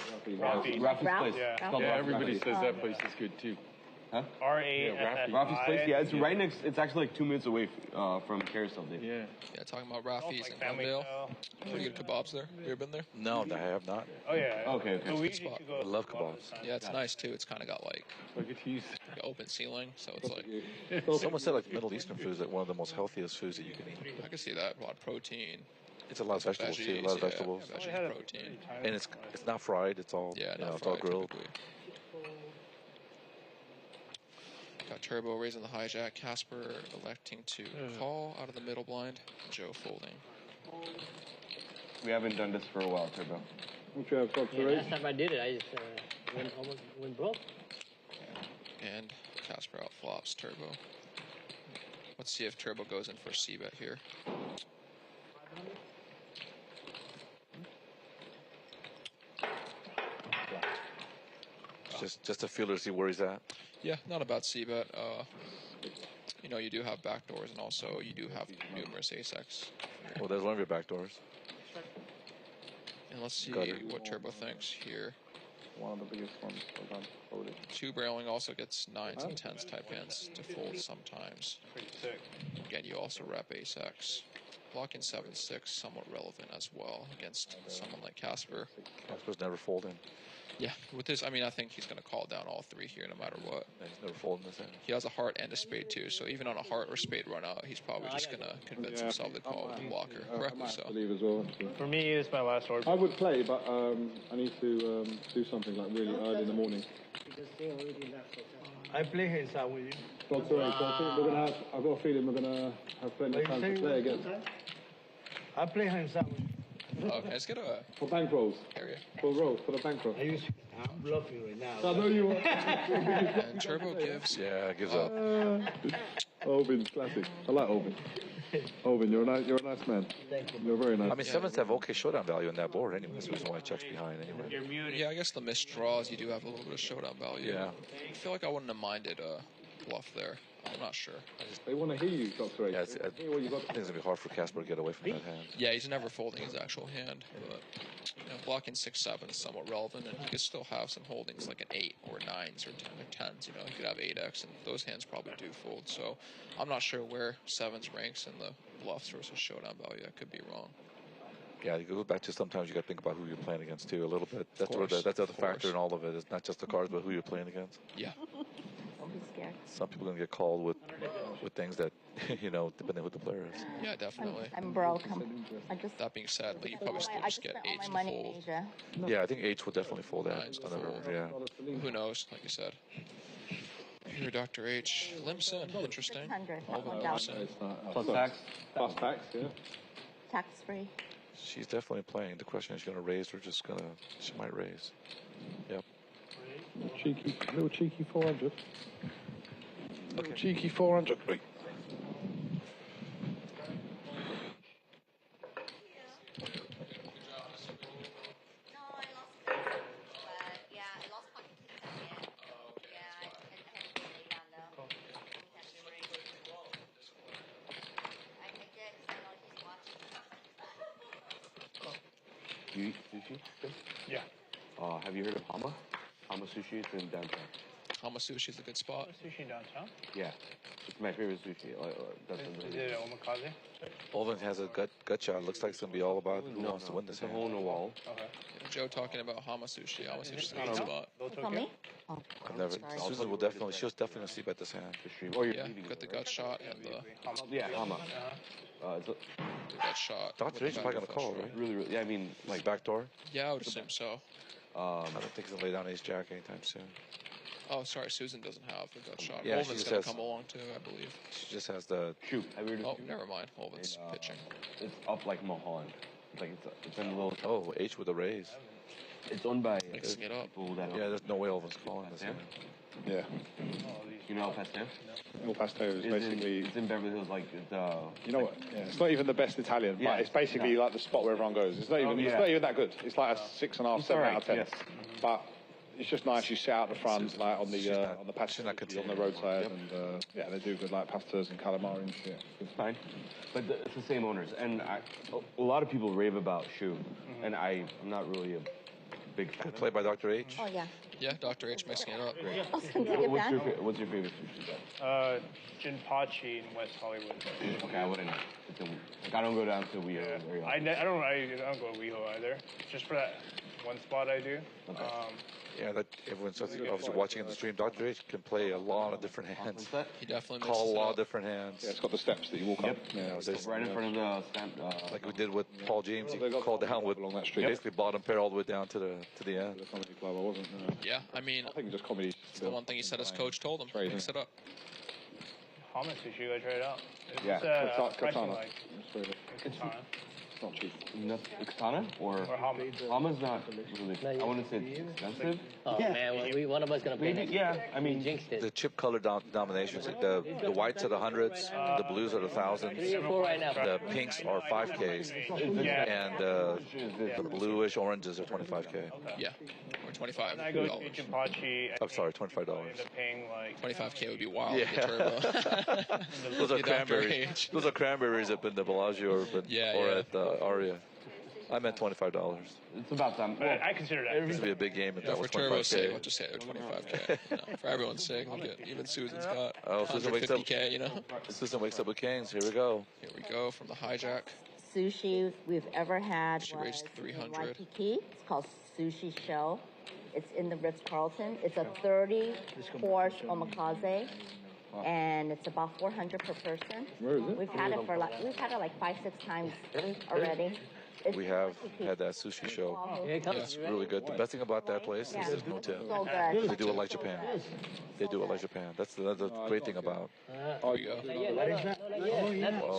D: Rafi's place.
F: Yeah.
D: It's called
E: Yeah,
D: Rafi's
E: everybody
D: place.
E: says that place is good too.
D: Huh?
F: Rafi's
D: place. Yeah, it's right next. It's actually like 2 minutes away from Carousel, Dave.
E: Yeah.
H: Yeah, talking about Rafi's
F: Like
H: and
F: family
H: Glendale.
F: style.
H: Pretty good kebabs there. You ever been there?
N: No, I have not.
F: Oh yeah.
D: Okay.
F: So we
H: Good spot.
F: used to go
N: I love
F: a lot of
N: kebabs.
F: the time.
H: Yeah, it's nice too. It's kind of got like
E: Look at you.
H: an open ceiling, so it's like
N: Someone said like Middle Eastern food is like one of the most healthiest foods that you can eat.
H: I can see that. A lot of protein.
N: It's a lot of vegetables too. A lot of vegetables,
H: Veggies, protein.
N: and it's not fried. It's all it's all grilled.
H: Typically. Got Turbo raising the hijack. Casper electing to call out of the middle blind. Joe folding.
D: We haven't done this for a while, Turbo.
B: Don't you have top
C: Yeah, last time I did it, I just went broke.
H: And Casper out flops Turbo. Let's see if Turbo goes in for a C-bet here.
N: Just a feeler to see where he's at.
H: Yeah, not a bad C-bet. You know, you do have backdoors, and also you do have numerous ace-X.
N: Well, there's one of your backdoors.
H: And let's see what Turbo thinks here.
B: One of the biggest ones.
H: Two barreling also gets 9s and 10s type hands to fold sometimes.
F: Pretty sick.
H: Again, you also rep ace-X. Blocking 7-6, somewhat relevant as well against someone like Casper.
N: Casper's never folding.
H: Yeah, with this, I mean, I think he's going to call down all three here no matter what.
N: Yeah, he's never folding this hand.
H: He has a heart and a spade too, so even on a heart or spade run out, he's probably just going to convince himself to call with a blocker. Correctly so.
B: As well,
F: For me, it's my last order.
B: I would play, but I need to do something like really early in the morning.
O: I play Hizer with you.
B: So I think we're gonna have. I've got a feeling we're gonna have plenty of time to play again.
O: I play Hizer with you.
H: Okay, let's get a
B: for bankrolls.
H: Area.
B: For rolls, for the bankroll.
O: I'm bluffing right now.
B: I know you are.
H: And Turbo gives.
N: Yeah, gives up.
B: Ovin, classic. I like Ovin. Ovin, you're a nice man.
O: Thank you.
B: You're very nice.
N: I mean, sevens have okay showdown value in that board anyway. That's the reason why it checks behind anyway.
H: Yeah, I guess the missed draws, you do have a little bit of showdown value.
N: Yeah.
H: I feel like I wouldn't have minded a bluff there. I'm not sure.
B: They want to hear you, Dr. H.
N: Yeah, I think it's going to be hard for Casper to get away from that hand.
H: Yeah, he's never folding his actual hand, but blocking 6-7 is somewhat relevant, and he could still have some holdings like an 8 or 9s or 10s. You know, he could have 8x, and those hands probably do fold. So I'm not sure where 7s ranks in the bluffs versus showdown value. I could be wrong.
N: Yeah, it goes back to sometimes you got to think about who you're playing against too a little bit. That's the other factor in all of it. It's not just the cards, but who you're playing against.
H: Yeah.
M: Don't be scared.
N: Some people are gonna get called with things that depending who the player is.
H: Yeah, definitely.
M: I'm broke. I just.
H: That being said, but you probably still
M: I
H: just get
M: spent all
H: 8s
M: my
H: to
M: money in
H: fold.
M: Asia.
N: Yeah, I think H will definitely fold out.
H: 9s to fold.
N: Yeah.
H: Who knows? Like you said. Here, Dr. H. Limps in. Interesting.
M: 600.
H: All the
M: That
H: limps in.
B: Plus tax. Plus tax, yeah.
M: Tax free.
N: She's definitely playing. The question is, she gonna raise or just gonna? She might raise. Yep.
B: Little cheeky 400. Little cheeky 400. Right.
D: You eat sushi?
F: Yeah.
D: Have you heard of Hama? Hama sushi, it's in downtown.
H: Hamasushi is a good spot.
K: Sushi downtown?
D: Yeah, it's my favorite sushi.
K: Is it omakase?
N: Olin has a gut shot. Looks like it's gonna be all about who wants to win this.
D: It's a hole in the wall.
K: Okay.
H: Joe talking about Hamasushi. Hamasushi is a good spot.
M: For me? Oh,
N: I've never. Susan will definitely. She'll definitely see bet this hand.
D: Oh,
H: Yeah, got the gut shot and the
D: Hama. It's a
H: gut shot.
N: Dr. H is probably gonna call, right?
D: really. Yeah, I mean,
N: Like backdoor.
H: Yeah, I would assume so.
N: I don't think he's gonna lay down ace jack anytime soon.
H: Oh, sorry, Susan doesn't have the gut shot.
N: Yeah, she
H: Olvin's
N: just
H: gonna
N: has-
H: come along too, I believe.
N: She just has the
D: shoot.
H: Oh, never mind. Olvin's pitching.
D: It's up like Mohan. Like it's in a little.
N: Oh, H with a raise.
D: It's owned by
H: Mixing it up.
D: people that.
N: Yeah, there's no way Olvin's calling this hand.
B: Yeah.
D: You know El Pastel?
B: El Pastel is basically.
D: It's in Beverly Hills, like the.
B: You know what? Yeah, it's not even the best Italian,
D: Yeah,
B: but it's basically like the spot where everyone goes. It's not even. It's not even that good. It's like a 6.5, 7 out of 10.
D: Yes.
B: But it's just nice. You sit out the front, like on the pasture, on the roadside, and yeah, they do good like pastas and calamari and shit.
D: It's fine, but it's the same owners, and a lot of people rave about Shu, and I'm not really a big fan.
N: Played by Dr. H.
M: Oh, yeah.
H: Yeah, Dr. H mixing it up.
D: What's your favorite sushi?
K: Jinpachi in West Hollywood.
D: Okay, I wouldn't know. Like, I don't go down to WeHo very often.
K: I don't go to WeHo either. Just for that one spot I do.
N: Okay. Yeah, that everyone's obviously watching in the stream. Dr. H can play a lot of different hands.
H: He definitely
N: call a lot of different hands.
B: Yeah, it's got the steps that you walk up.
D: Yeah, it's right in front of the stamp.
N: Like we did with Paul James, he called down with
B: along that street.
N: Basically bottom pair all the way down to the end.
B: The comedy club, I wasn't.
H: Yeah, I mean,
B: I think just comedy.
H: it's the one thing he said his coach told him. Mix it up.
K: Hama sushi, go try it out.
B: Yeah,
K: Katana.
B: Katana. It's not cheap.
D: Katana or
K: Hama?
D: Hama's not really. I wouldn't say it's expensive.
C: Oh, man, one of us going to pay next.
D: Yeah, I mean,
C: jinxed it.
N: The chip color dominations, the whites are the hundreds, the blues are the thousands,
C: 3 or 4 right now.
N: the pinks are 5Ks, and the bluish oranges are 25K.
H: Yeah, or $25.
K: I go to Jinpachi.
N: I'm sorry, $25.
K: End up paying like
H: 25K would be wild.
N: Yeah.
H: Turbo.
N: Those are
H: Get that
N: cranberries.
H: age.
N: Those are cranberries up in the Bellagio or at Aria. I meant $25.
D: It's about time.
K: I consider that.
N: This would be a big game if that
H: For
N: was
H: Turbo's sake,
N: 25K.
H: we'll just say 25K. For everyone's sake, look at even Susan's got
N: Oh, Susan wakes up.
H: 150K. You know.
N: Susan wakes up with kings. Here we go.
H: Here we go from the hijack.
M: Sushi we've ever had
H: She
M: was
H: raised
M: in
H: 300.
M: Waikiki. It's called Sushi Show. It's in the Ritz-Carlton. It's a 30-course omakase, and it's about $400 per person.
B: Where is it?
M: We've had it like 5-6 times already.
N: We have had that sushi show. It's really good. The best thing about that place is there's no tip.
M: So good.
N: They do it like Japan. They do it like Japan. That's the great thing about.
H: Here we go.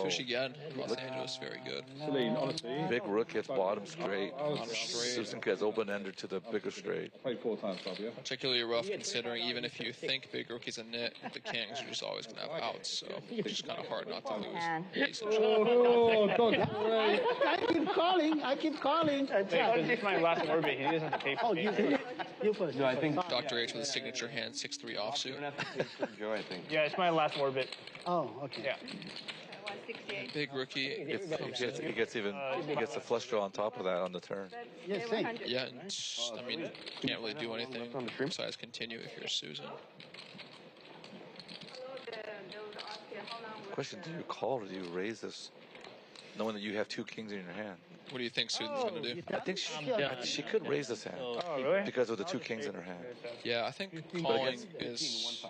H: Sushi again. Los Angeles, very good.
B: Celine, honestly.
N: Big rook hits bottom straight. Susan gets open ender to the bigger straight.
B: Played 4 times, Fabio.
H: Particularly rough considering even if you think big rookie's a nit, the kings are just always going to have outs, so it's just kind of hard not to lose.
B: Oh, God.
G: I keep calling.
K: It's my last orbit. He doesn't have to pay for me.
G: You first.
D: No, I think
H: Dr. H with a signature hand, 6-3 offsuit.
D: Joe, I think.
K: Yeah, it's my last orbit.
G: Oh, okay.
K: Yeah.
H: Big rookie.
N: He gets a flush draw on top of that on the turn.
G: Yes, same.
H: Yeah, and I mean, can't really do anything besides continue if you're Susan.
N: Question: do you call or do you raise this, knowing that you have 2 kings in your hand?
H: What do you think Susan's going to do?
N: I think she could raise this hand
K: really?
N: because of the 2 kings in her hand.
H: Yeah, I think calling is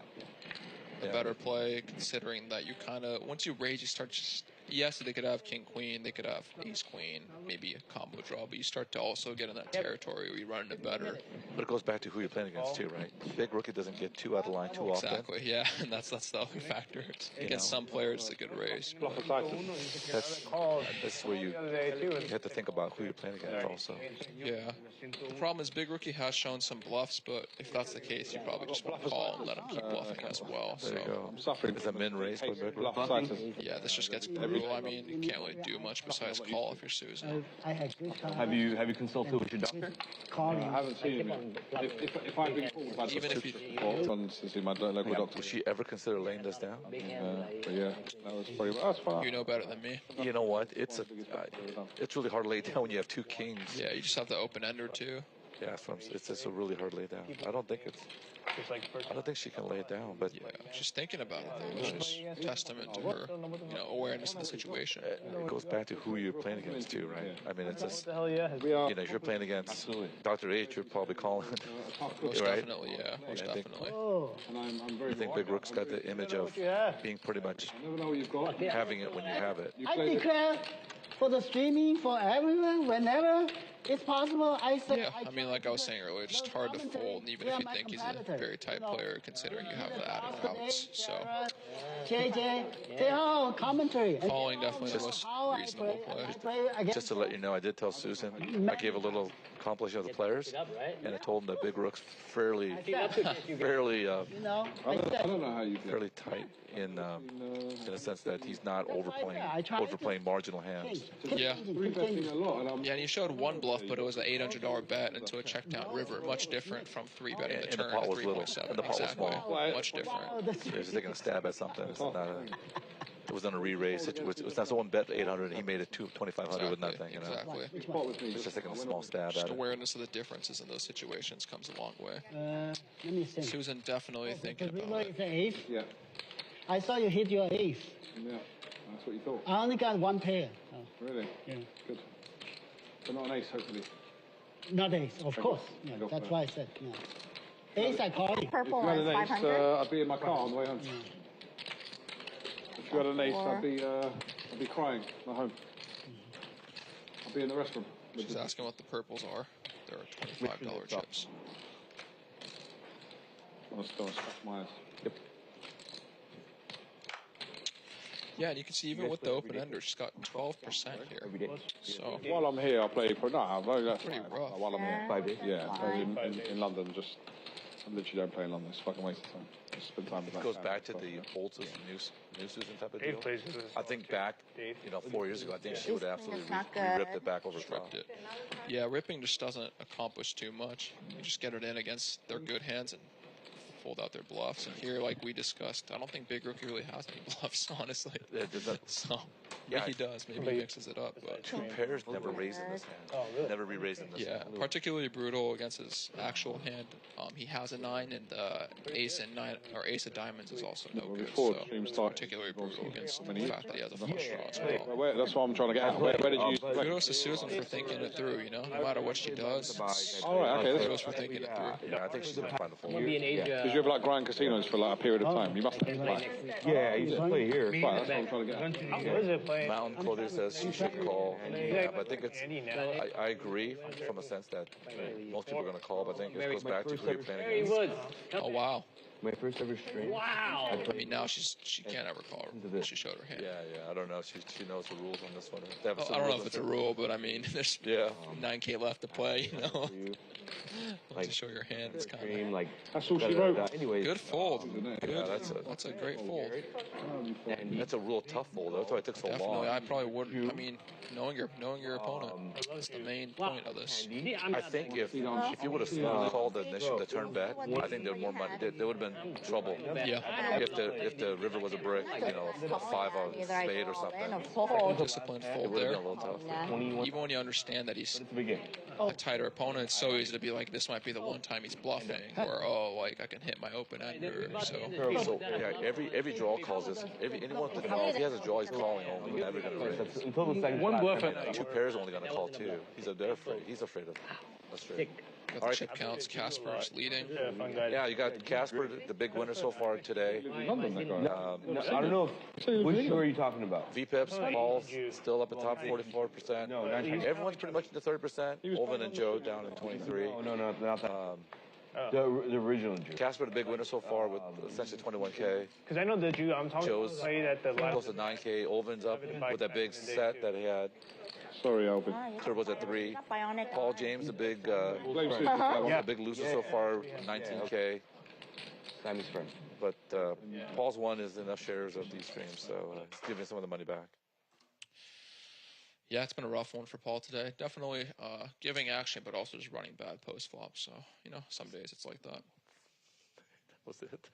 H: the better play, considering that you kind of, once you raise, you start just, yes, they could have king, queen, they could have ace, queen, maybe a combo draw, but you start to also get in that territory where you run into better.
N: But it goes back to who you're playing against too, right? Big rookie doesn't get 2 out of line too often.
H: Exactly, yeah, and that's the other factor. Against some players, it's a good raise.
N: That's where you have to think about who you're playing against also.
H: Yeah. The problem is Big Rookie has shown some bluffs, but if that's the case, you probably just want to call and let him keep bluffing as well.
N: There you go.
B: I'm suffering.
N: Is a min raise by Big Rookie?
H: Yeah, this just gets brutal. I mean, you can't really do much besides call if you're Susan.
G: I had good time.
D: Have you consulted with your doctor?
G: Calling.
B: I haven't seen him yet. If I've been called,
H: Even if you...
B: gone to see my local doctor.
N: Would she ever consider laying this down?
B: But yeah, that was probably. That's fine.
H: You know better than me.
N: You know what? It's really hard to lay down when you have 2 kings.
H: Yeah, you just have the open ender too.
N: Yeah, it's just a really hard lay down. I don't think she can lay it down, but
H: yeah, she's thinking about it though, which is testament to her, awareness of the situation.
N: It goes back to who you're playing against too, right? I mean, it's just if you're playing against Dr. H, you're probably calling,
H: most
N: right?
H: Definitely, yeah, most definitely.
N: I think Big Rook's got the image of being pretty much having it when you have it.
G: I declare for the streaming for everyone whenever it's possible. I say.
H: Yeah, I mean, like I was saying earlier, just hard to fold, even if you think he's a very tight player, considering you have the added outs. So
G: JJ, say how commentary.
H: calling definitely the most reasonable play.
N: Just to let you know, I did tell Susan, I gave a little compilation of the players, and I told him that Big Rook's fairly tight in a sense that he's not overplaying marginal hands.
H: Yeah. Yeah, and he showed one bluff, but it was an $800 bet into a check down river. Much different from 3-betting the turn at 3.7.
N: And the pot was small.
H: Much different.
N: He was taking a stab at something. It was on a re-raise. It was not someone bet 800 and he made it 2,500 with nothing.
H: Exactly.
N: It's just taking a small stab at it.
H: Just awareness of the differences in those situations comes a long way.
G: Let me think.
H: Susan definitely thinking about it.
G: Eighth?
B: Yeah.
G: I saw you hit your eighth.
B: Yeah, that's what you thought.
G: I only got one pair. Oh.
B: Really?
G: Yeah.
B: Good. But not an ace, hopefully.
G: Not ace, of course. Yeah, that's why I said. Yeah. Ace, I call it.
M: Purple
B: if you had
M: is
B: an ace,
M: 500.
B: I'd be in my car on the way home. If you had an ace, I'd be crying at home. I'd be in the restaurant.
H: She's asking what the purples are. There are $25 chips.
B: I'm still scratch my eyes.
N: Yep.
H: Yeah, and you can see even with the open ender, she's got 12% here. So
B: while I'm here, I'll play for that's
H: pretty
B: fine.
H: rough.
B: While I'm here,
N: 5 days.
B: Yeah, in London, I literally don't play in London. It's a fucking waste of time. Just spend time with
N: It goes back to the old Susan, new Susan type of deal. I think back, 4 years ago, I think she would absolutely ripped it back over top.
H: Yeah, ripping just doesn't accomplish too much. You just get it in against their good hands and fold out their bluffs. And here, like we discussed, I don't think Big Rookie really has any bluffs, honestly. So maybe he does. Maybe he mixes it up. But
N: 2 pairs never raised in this hand. Never re-raised in this hand.
H: Yeah, particularly brutal against his actual hand. He has a 9, and ace and 9 or ace of diamonds is also no good. So it's particularly brutal against the fact that he has a flush draw as well.
B: That's what I'm trying to get at. Where did you?
H: Kudos to Susan for thinking it through. No matter what she does.
B: All right, okay.
H: Kudos for thinking it through.
N: Yeah, I think she's gonna find the full.
B: Did you ever like grind casinos for like a period of time? You must have.
D: Yeah, I used to play here.
B: Right, that's what I'm trying to get at.
N: Mountain Clothing says she should call. Yeah, but I think it's. I agree from a sense that most people are going to call, but I think it goes back to who you're playing against.
H: Oh wow.
D: My first ever stream.
C: Wow.
H: I mean, now she can't ever call her. She showed her hand.
N: Yeah. I don't know. She knows the rules on this one.
H: I don't know if it's a rule, but I mean, there's 9K left to play. Like to show your hand, it's kind of
D: like
B: that's all she wrote.
D: Anyways,
H: good fold.
N: Yeah,
H: that's a great fold.
N: That's a real tough fold. That's why it took so long.
H: I probably would. I mean, knowing your opponent is the main point of this.
N: I think if you would have called the turn bet, I think there would more money. There would have been trouble.
H: Yeah.
N: If the river was a brick, a 5 of spade or something.
H: Disciplined fold there. Even when you understand that he's a tighter opponent, it's so easy to be like, this might be the one time he's bluffing, or I can hit my open ender. So
N: yeah, every draw calls this. Anyone that calls, if he has a draw, he's calling only. Never gonna raise.
D: Until the second
I: one bluff.
N: 2 pairs only gonna call 2. He's afraid of. That's straight.
H: Got the chip counts. Casper's leading.
N: Yeah, you got Casper, the big winner so far today.
D: I don't know. Which show are you talking about?
N: V-Pips, Paul's still up at top 44%.
D: No, not
N: everyone's pretty much in the 30%. Olvin and Joe down in 23.
D: No, not that. The original Joe.
N: Casper, the big winner so far with essentially 21K.
I: Because I know the Jew I'm talking
N: Joe's
I: played at the last.
N: Close to 9K. Olvin's up with that big set that he had.
B: Sorry, Alvin.
N: Turbo's at 3. Paul James, the big the big loser so far, 19K.
D: Sammy's friend.
N: But Paul's won is enough shares of these streams, so he's giving some of the money back.
H: Yeah, it's been a rough one for Paul today. Definitely giving action, but also just running bad post flop. So some days it's like that.
N: That was it.